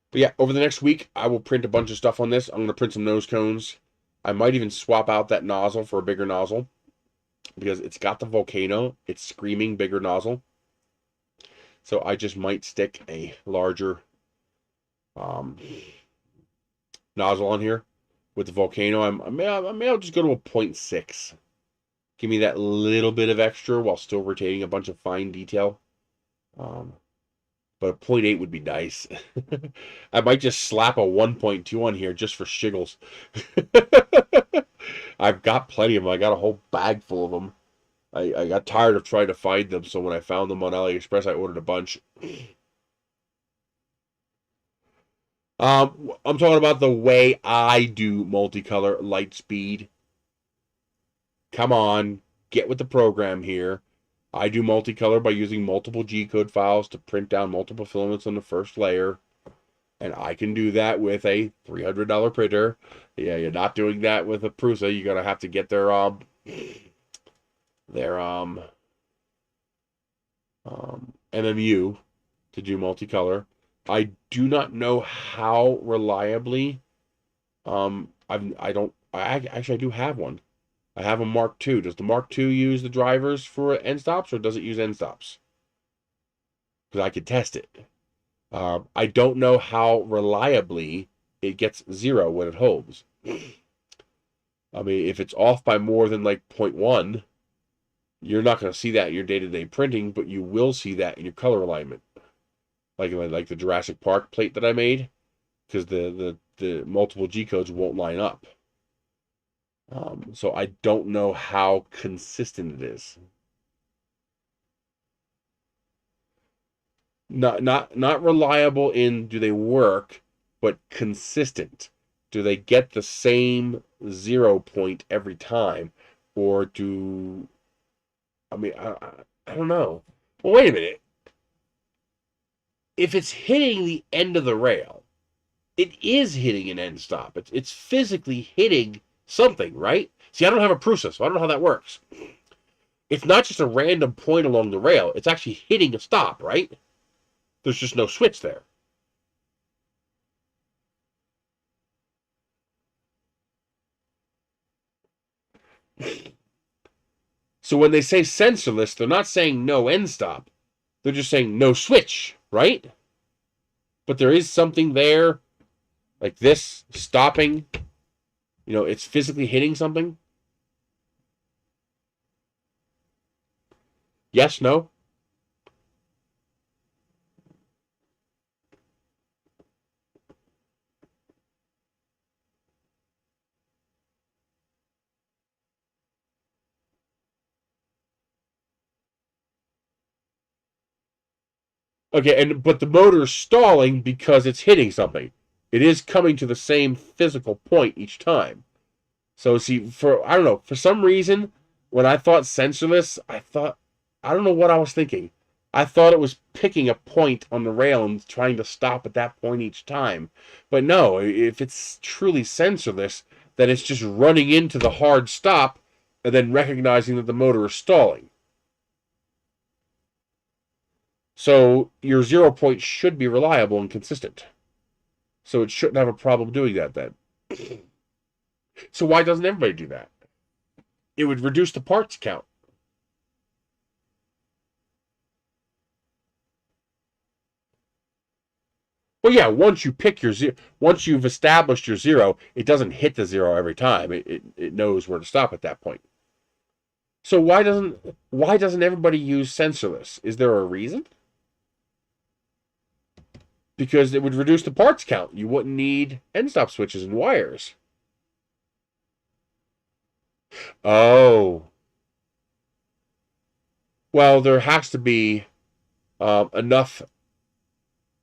But yeah, over the next week, I will print a bunch of stuff on this. I'm going to print some nose cones. I might even swap out that nozzle for a bigger nozzle, because it's got the volcano. It's screaming bigger nozzle. So I just might stick a larger nozzle on here. With the volcano, I may just go to a 0.6. Give me that little bit of extra while still retaining a bunch of fine detail. But a 0.8 would be nice. I might just slap a 1.2 on here just for shiggles. I've got plenty of them. I got a whole bag full of them. I got tired of trying to find them, so when I found them on AliExpress, I ordered a bunch. I'm talking about the way I do multicolor light speed. Come on, get with the program here. I do multicolor by using multiple G-code files to print down multiple filaments on the first layer. And I can do that with a $300 printer. Yeah, you're not doing that with a Prusa. You're gonna have to get their MMU to do multicolor. I do not know how reliably. I do have one. I have a Mark II. Does the Mark II use the drivers for end stops, or does it use end stops? Because I could test it. I don't know how reliably it gets 0 when it holds. I mean, if it's off by more than like 0.1, you're not going to see that in your day-to-day printing, but you will see that in your color alignment. Like the Jurassic Park plate that I made, because the multiple G codes won't line up. So I don't know how consistent it is. Not reliable in do they work, but consistent. Do they get the same 0 point every time, or do I don't know. Well, wait a minute. If it's hitting the end of the rail, it is hitting an end stop. It's physically hitting something, right? See, I don't have a Prusa, so I don't know how that works. It's not just a random point along the rail. It's actually hitting a stop, right? There's just no switch there. So when they say sensorless, they're not saying no end stop. They're just saying no switch, right? But there is something there, like this, stopping. It's physically hitting something. Yes, no? Okay, but the motor is stalling because it's hitting something. It is coming to the same physical point each time. So see, I don't know, for some reason, when I thought sensorless, I don't know what I was thinking. I thought it was picking a point on the rail and trying to stop at that point each time. But no, if it's truly sensorless, then it's just running into the hard stop and then recognizing that the motor is stalling. So your 0 point should be reliable and consistent. So it shouldn't have a problem doing that then. So why doesn't everybody do that? It would reduce the parts count. Well, yeah, once you pick your zero, once you've established your zero, it doesn't hit the zero every time. It knows where to stop at that point. So why doesn't everybody use sensorless? Is there a reason? Because it would reduce the parts count. You wouldn't need end stop switches and wires. Oh, well, there has to be enough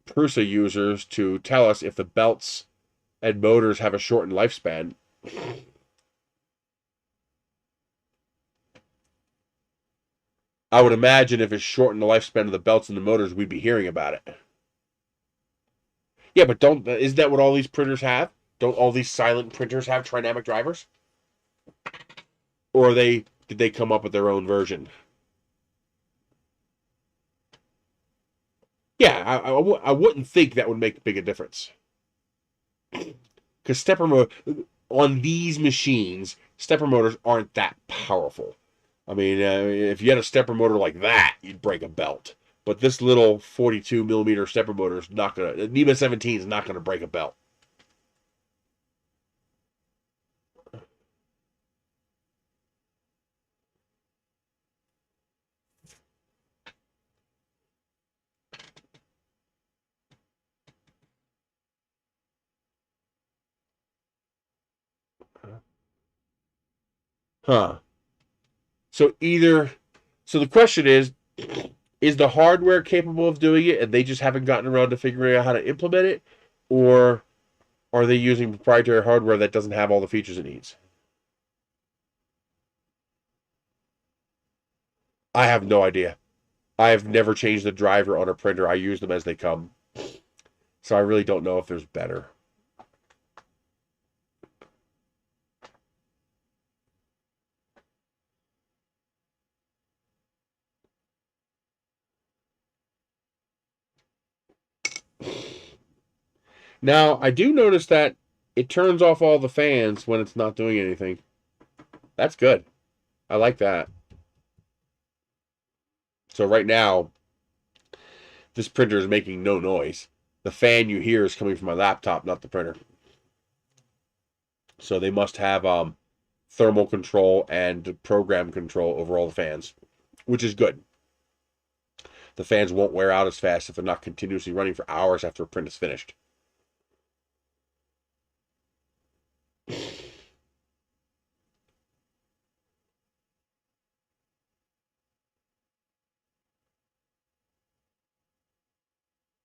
Prusa users to tell us if the belts and motors have a shortened lifespan. I would imagine if it shortened the lifespan of the belts and the motors, we'd be hearing about it. Yeah, but isn't that what all these printers have? Don't all these silent printers have trinamic drivers? Or did they come up with their own version? Yeah, I wouldn't think that would make big a difference. Because on these machines, stepper motors aren't that powerful. I mean, if you had a stepper motor like that, you'd break a belt. But this little 42 millimeter stepper motor is not gonna. NEMA 17 is not gonna break a belt. Huh. So the question is the hardware capable of doing it and they just haven't gotten around to figuring out how to implement it? Or are they using proprietary hardware that doesn't have all the features it needs? I have no idea. I have never changed the driver on a printer. I use them as they come. So I really don't know if there's better. Now, I do notice that it turns off all the fans when it's not doing anything. That's good. I like that. So right now, this printer is making no noise. The fan you hear is coming from my laptop, not the printer. So they must have thermal control and program control over all the fans, which is good. The fans won't wear out as fast if they're not continuously running for hours after a print is finished.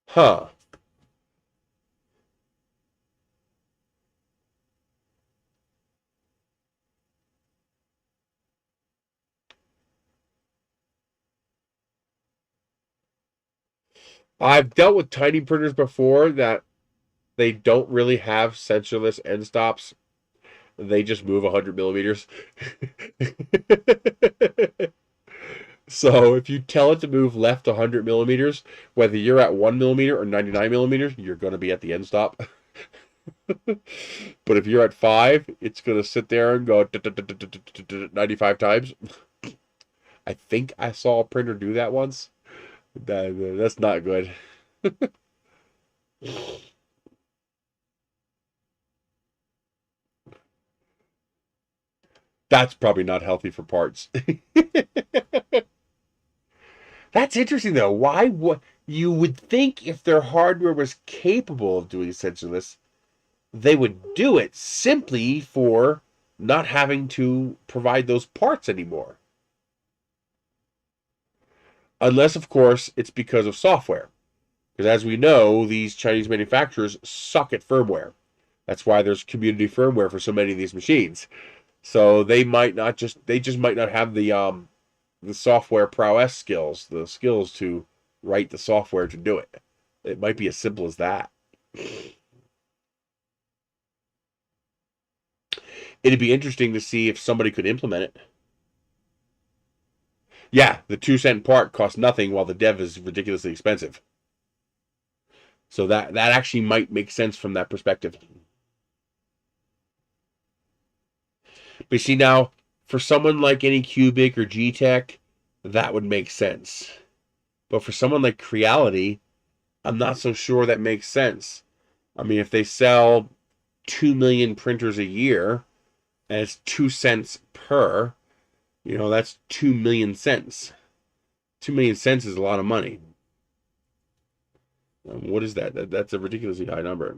Huh. I've dealt with tiny printers before that they don't really have sensorless end stops. They just move 100 millimeters. So if you tell it to move left 100 millimeters, whether you're at 1 millimeter or 99 millimeters, you're going to be at the end stop. But if you're at 5, it's going to sit there and go 95 times. I think I saw a printer do that once. That's not good. That's probably not healthy for parts. That's interesting though. Why would you would think if their hardware was capable of doing sensorless, they would do it simply for not having to provide those parts anymore. Unless, of course, it's because of software. Because as we know, these Chinese manufacturers suck at firmware. That's why there's community firmware for so many of these machines. So they just might not have the software prowess skills, the skills to write the software to do it. It might be as simple as that. It'd be interesting to see if somebody could implement it. Yeah, the 2-cent part costs nothing while the dev is ridiculously expensive. So that actually might make sense from that perspective. But you see now, for someone like Anycubic or G-Tech, that would make sense. But for someone like Creality, I'm not so sure that makes sense. I mean, if they sell 2 million printers a year and it's 2 cents per, that's 2 million cents. 2 million cents is a lot of money. What is that? That's a ridiculously high number.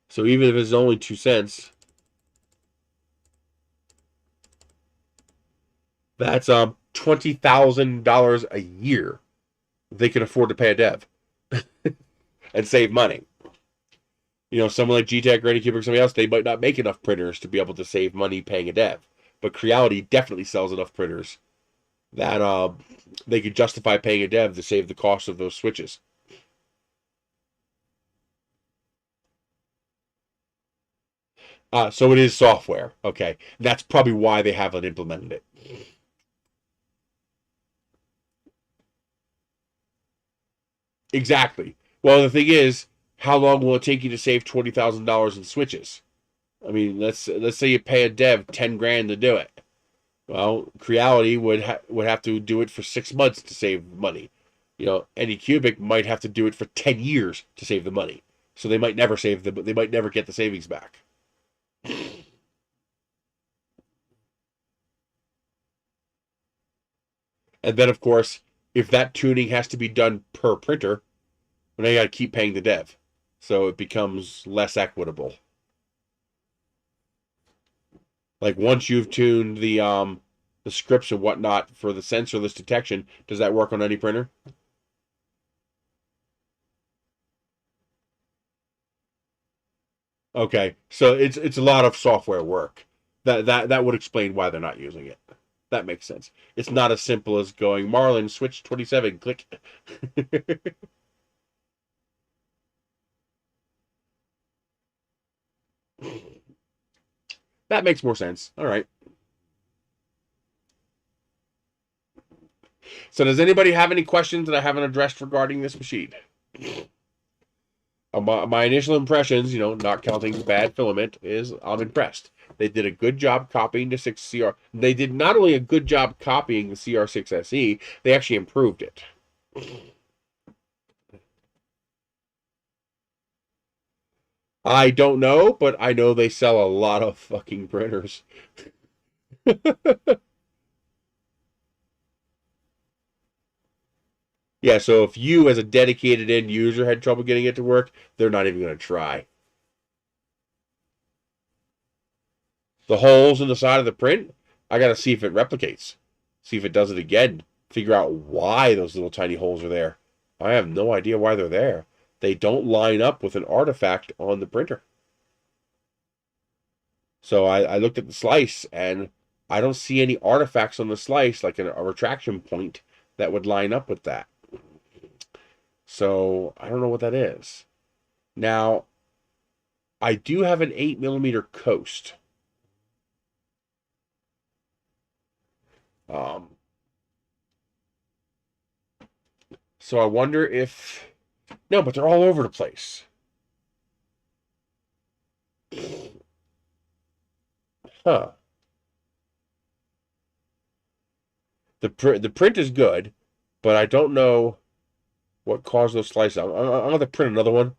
So even if it's only 2 cents, that's $20,000 a year they can afford to pay a dev and save money. Someone like GTech or Anycubic or somebody else, they might not make enough printers to be able to save money paying a dev. But Creality definitely sells enough printers that they could justify paying a dev to save the cost of those switches. So it is software. Okay. That's probably why they haven't implemented it. Exactly. Well, the thing is, how long will it take you to save $20,000 in switches? I mean, let's say you pay a dev 10 grand to do it. Well, Creality would have to do it for 6 months to save money. Anycubic might have to do it for 10 years to save the money. So they might never they might never get the savings back. And then, of course, if that tuning has to be done per printer, well, now you got to keep paying the dev. So it becomes less equitable. Like once you've tuned the scripts and whatnot for the sensorless detection, does that work on any printer? Okay, so it's a lot of software work. That would explain why they're not using it. That makes sense. It's not as simple as going Marlin switch 27, click. That makes more sense. All right. So does anybody have any questions that I haven't addressed regarding this machine? My initial impressions, not counting bad filament, is I'm impressed. They did a good job copying the 6CR. They did not only a good job copying the CR6SE, they actually improved it. I don't know, but I know they sell a lot of fucking printers. Yeah, so if you as a dedicated end user had trouble getting it to work, they're not even going to try. The holes in the side of the print, I got to see if it replicates. See if it does it again. Figure out why those little tiny holes are there. I have no idea why they're there. They don't line up with an artifact on the printer. So I looked at the slice, and I don't see any artifacts on the slice, like a retraction point, that would line up with that. So I don't know what that is. Now, I do have an 8mm coast. So I wonder if... No, but they're all over the place. Huh. The print is good, but I don't know what caused those slices. I'm gonna have to print another one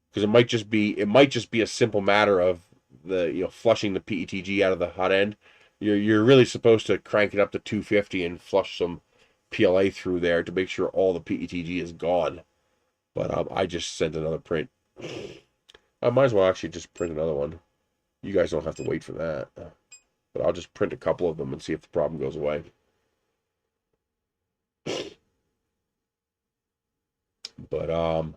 because it might just be a simple matter of the flushing the PETG out of the hot end. You're really supposed to crank it up to 250 and flush some PLA through there to make sure all the PETG is gone. But I just sent another print. I might as well actually just print another one. You guys don't have to wait for that. But I'll just print a couple of them and see if the problem goes away. But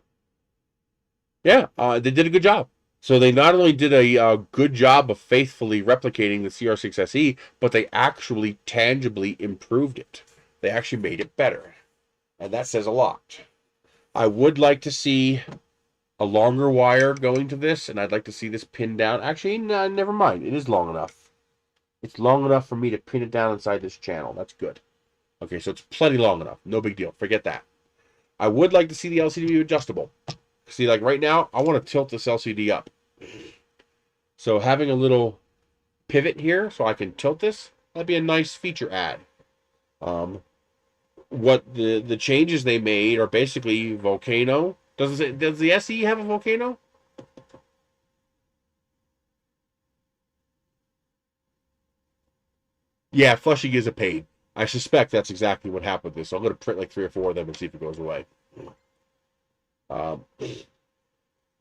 yeah, they did a good job. So they not only did a good job of faithfully replicating the CR6SE, but they actually tangibly improved it. They actually made it better. And that says a lot. I would like to see a longer wire going to this, and I'd like to see this pinned down. Actually, no, never mind. It is long enough. It's long enough for me to pin it down inside this channel. That's good. Okay, so it's plenty long enough. No big deal. Forget that. I would like to see the LCD be adjustable. See, like right now, I want to tilt this LCD up. So having a little pivot here so I can tilt this, that'd be a nice feature add. what the changes they made are basically volcano. Does the SE have a volcano? Yeah, flushing is a pain. I suspect that's exactly what happened with this. So I'm going to print like 3 or 4 of them and see if it goes away. Um,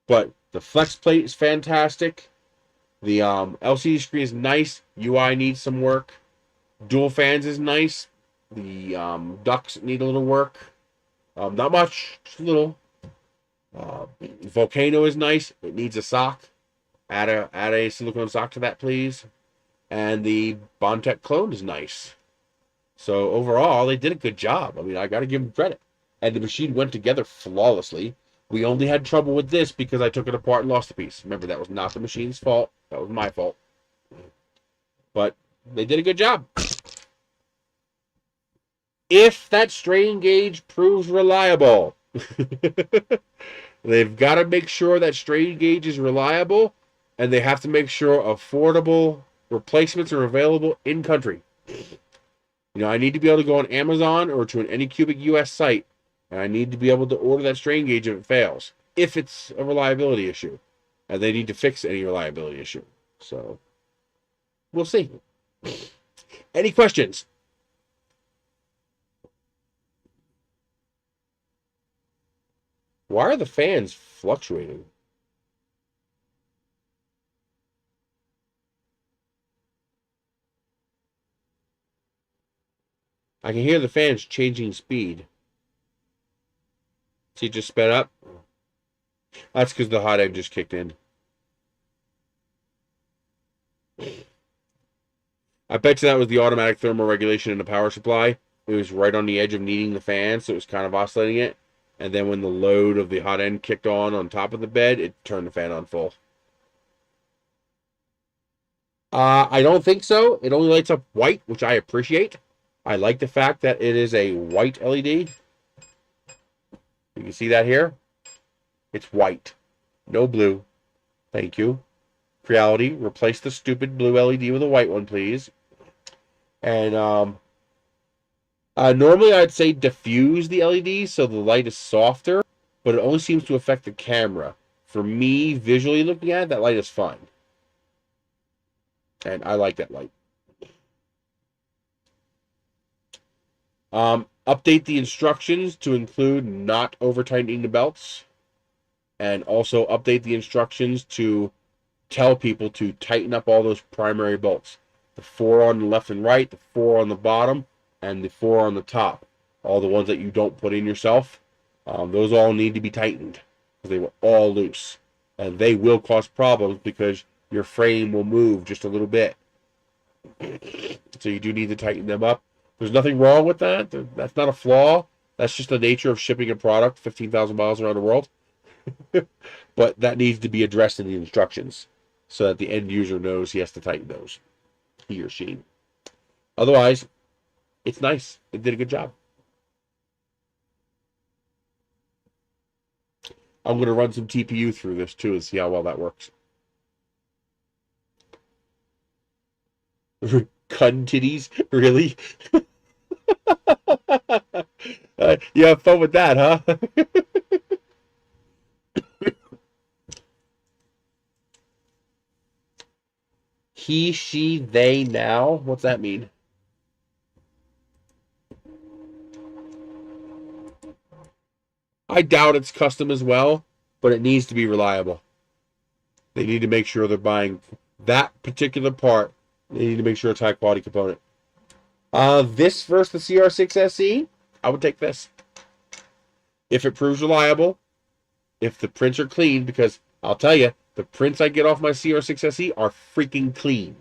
but the flex plate is fantastic. The LCD screen is nice. UI needs some work. Dual fans is nice. The ducts need a little work. Not much, just a little. Volcano is nice. It needs a sock. Add a silicone sock to that, please. And the Bondtech clone is nice. So overall, they did a good job. I mean, I got to give them credit. And the machine went together flawlessly. We only had trouble with this because I took it apart and lost a piece. Remember, that was not the machine's fault. That was my fault. But they did a good job. If that strain gauge proves reliable, they've got to make sure that strain gauge is reliable, and they have to make sure affordable replacements are available in country. You know, I need to be able to go on Amazon or to an Anycubic US site, and I need to be able to order that strain gauge if it fails, if it's a reliability issue, and they need to fix any reliability issue. So, we'll see. Any questions? Why are the fans fluctuating? I can hear the fans changing speed. See, it just sped up. That's because the hot end just kicked in. I bet you that was the automatic thermal regulation in the power supply. It was right on the edge of needing the fan, so it was kind of oscillating it. And then when the load of the hot end kicked on top of the bed, it turned the fan on full. I don't think so. It only lights up white, which I appreciate. I like the fact that it is a white LED. You can see that here. It's white. No blue. Thank you. Creality, replace the stupid blue LED with a white one, please. And normally I'd say diffuse the LED so the light is softer, but it only seems to affect the camera. For me, visually looking at it, that light is fine. And I like that light. Update the instructions to include not over-tightening the belts. And also update the instructions to tell people to tighten up all those primary bolts. The 4 on the left and right, the 4 on the bottom, and the 4 on the top. All the ones that you don't put in yourself. Those all need to be tightened because they were all loose. And they will cause problems because your frame will move just a little bit. So you do need to tighten them up. There's nothing wrong with that. That's not a flaw. That's just the nature of shipping a product 15,000 miles around the world. But that needs to be addressed in the instructions so that the end user knows he has to tighten those. He or she. Otherwise, it's nice. It did a good job. I'm going to run some TPU through this too and see how well that works. Cun titties? Really? You have fun with that, huh? He, she, they, now? What's that mean? I doubt it's custom as well, but it needs to be reliable. They need to make sure they're buying that particular part. They need to make sure it's high quality component. This versus the CR6 SE, I would take this. If it proves reliable, if the prints are clean, because I'll tell you, the prints I get off my CR6 SE are freaking clean.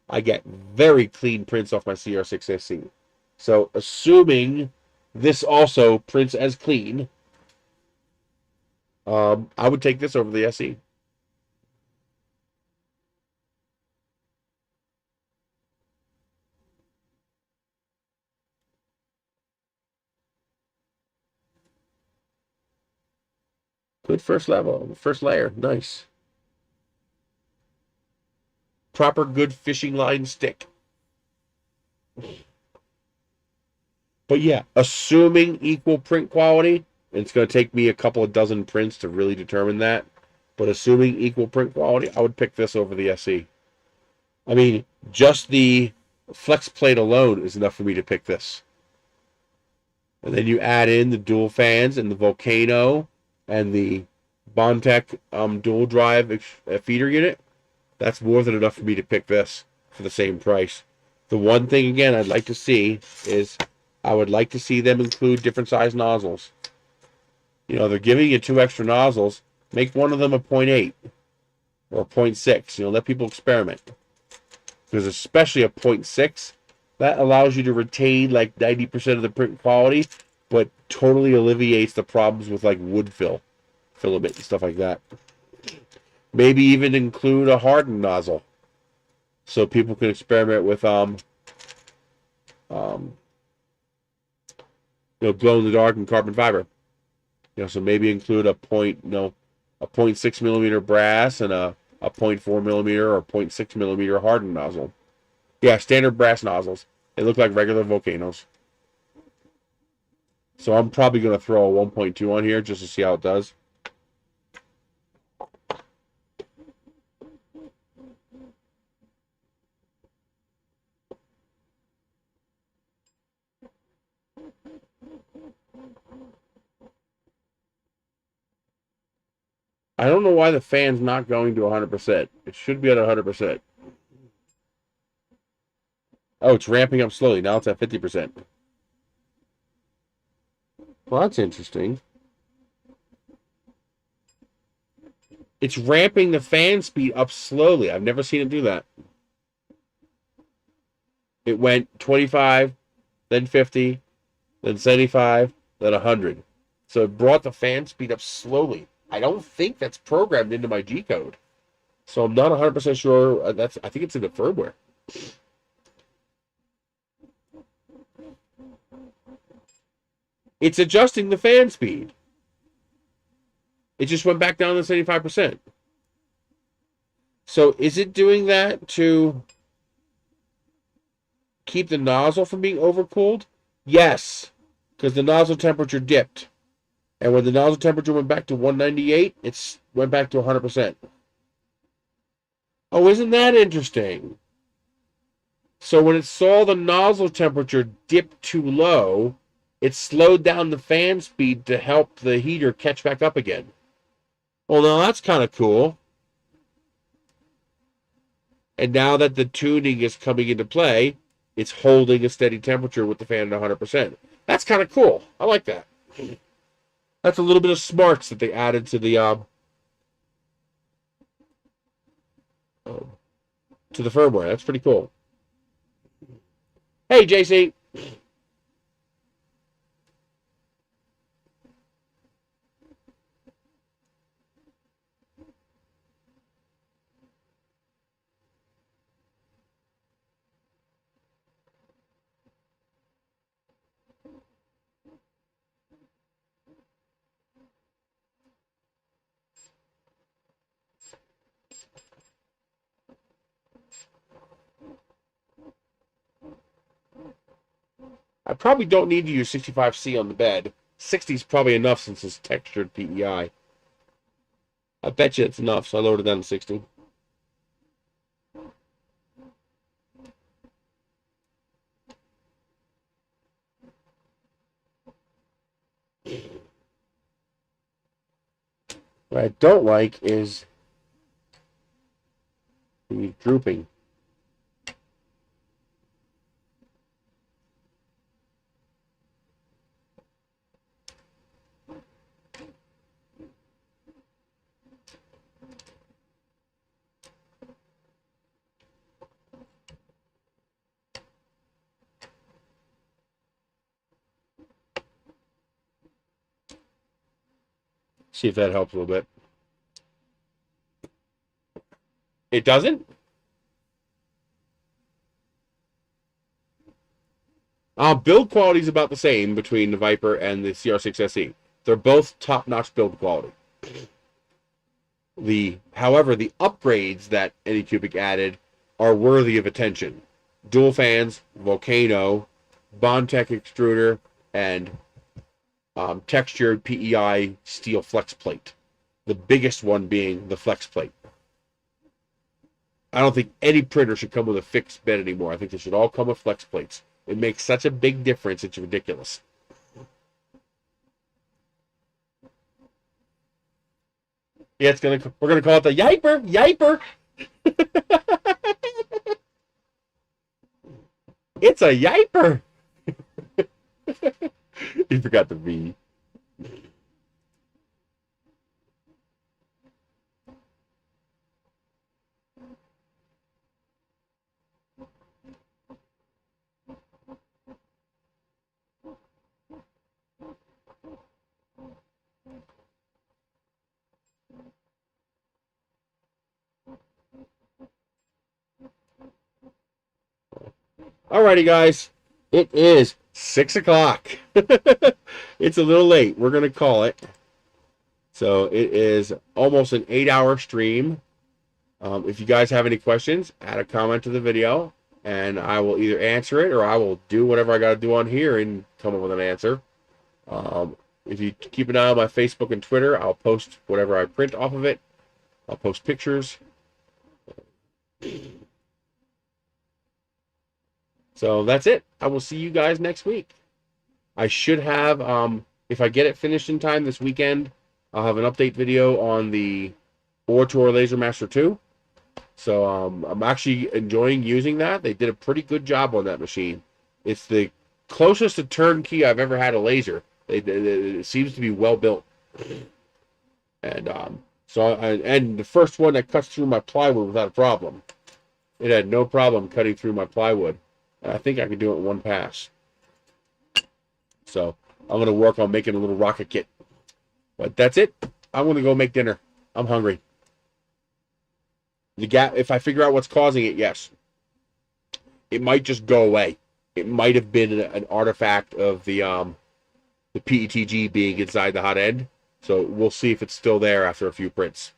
I get very clean prints off my CR6 SE. So, assuming this also prints as clean, I would take this over the SE. Good first level, first layer, nice. Proper good fishing line stick. But yeah, assuming equal print quality, and it's going to take me a couple of dozen prints to really determine that. But assuming equal print quality, I would pick this over the SE. I mean, just the flex plate alone is enough for me to pick this. And then you add in the dual fans and the Volcano and the Bondtech dual drive feeder unit. That's more than enough for me to pick this for the same price. The one thing, again, I'd like to see is I would like to see them include different size nozzles. You know, they're giving you 2 extra nozzles. Make one of them a 0.8 or a 0.6. You know, let people experiment. Because especially a 0.6, that allows you to retain like 90% of the print quality, but totally alleviates the problems with like wood filament and stuff like that. Maybe even include a hardened nozzle, so people can experiment with glow in the dark and carbon fiber. You know, so maybe include a 0.6 millimeter brass and a 0.4 millimeter or 0.6 millimeter hardened nozzle. Yeah, standard brass nozzles. They look like regular volcanoes. So I'm probably going to throw a 1.2 on here just to see how it does. I don't know why the fan's not going to 100%. It should be at 100%. Oh, it's ramping up slowly. Now it's at 50%. Well, that's interesting. It's ramping the fan speed up slowly. I've never seen it do that. It went 25, then 50, then 75, then 100. So it brought the fan speed up slowly. I don't think that's programmed into my G code. So I'm not 100% sure. I think it's in the firmware. It's adjusting the fan speed. It just went back down to 75%. So is it doing that to keep the nozzle from being overcooled? Yes, because the nozzle temperature dipped. And when the nozzle temperature went back to 198, it went back to 100%. Oh, isn't that interesting? So when it saw the nozzle temperature dip too low, it slowed down the fan speed to help the heater catch back up again. Well, now that's kind of cool. And now that the tuning is coming into play, it's holding a steady temperature with the fan at 100%. That's kind of cool. I like that. That's a little bit of smarts that they added to the firmware. That's pretty cool. Hey, JC. I probably don't need to use 65C on the bed. 60 is probably enough since it's textured PEI. I bet you it's enough, so I lowered it down to 60. What I don't like is the drooping. See if that helps a little bit. It doesn't? Build quality is about the same between the Vyper and the CR6 SE. They're both top-notch build quality. However, the upgrades that Anycubic added are worthy of attention. Dual fans, Volcano, Bondtech extruder, and textured PEI steel flex plate. The biggest one being the flex plate. I don't think any printer should come with a fixed bed anymore. I think they should all come with flex plates. It makes such a big difference, it's ridiculous. Yeah, we're gonna call it the Yiper! Yiper! It's a Yiper! You forgot the V. Alrighty, guys. It is 6 o'clock. It's a little late. We're going to call it. So it is almost an 8-hour stream. If you guys have any questions, add a comment to the video, and I will either answer it or I will do whatever I got to do on here and come up with an answer. If you keep an eye on my Facebook and Twitter, I'll post whatever I print off of it. I'll post pictures. So that's it. I will see you guys next week. I should have, if I get it finished in time this weekend, I'll have an update video on the Orator LaserMaster 2. So I'm actually enjoying using that. They did a pretty good job on that machine. It's the closest to turnkey I've ever had a laser. It seems to be well built. And and the first one that cuts through my plywood without a problem. It had no problem cutting through my plywood. I think I can do it in one pass. So I'm going to work on making a little rocket kit. But that's it. I'm going to go make dinner. I'm hungry. The gap, if I figure out what's causing it, yes. It might just go away. It might have been an artifact of the PETG being inside the hot end. So we'll see if it's still there after a few prints.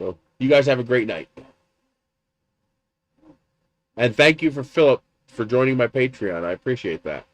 So you guys have a great night. And thank you for Philip for joining my Patreon. I appreciate that.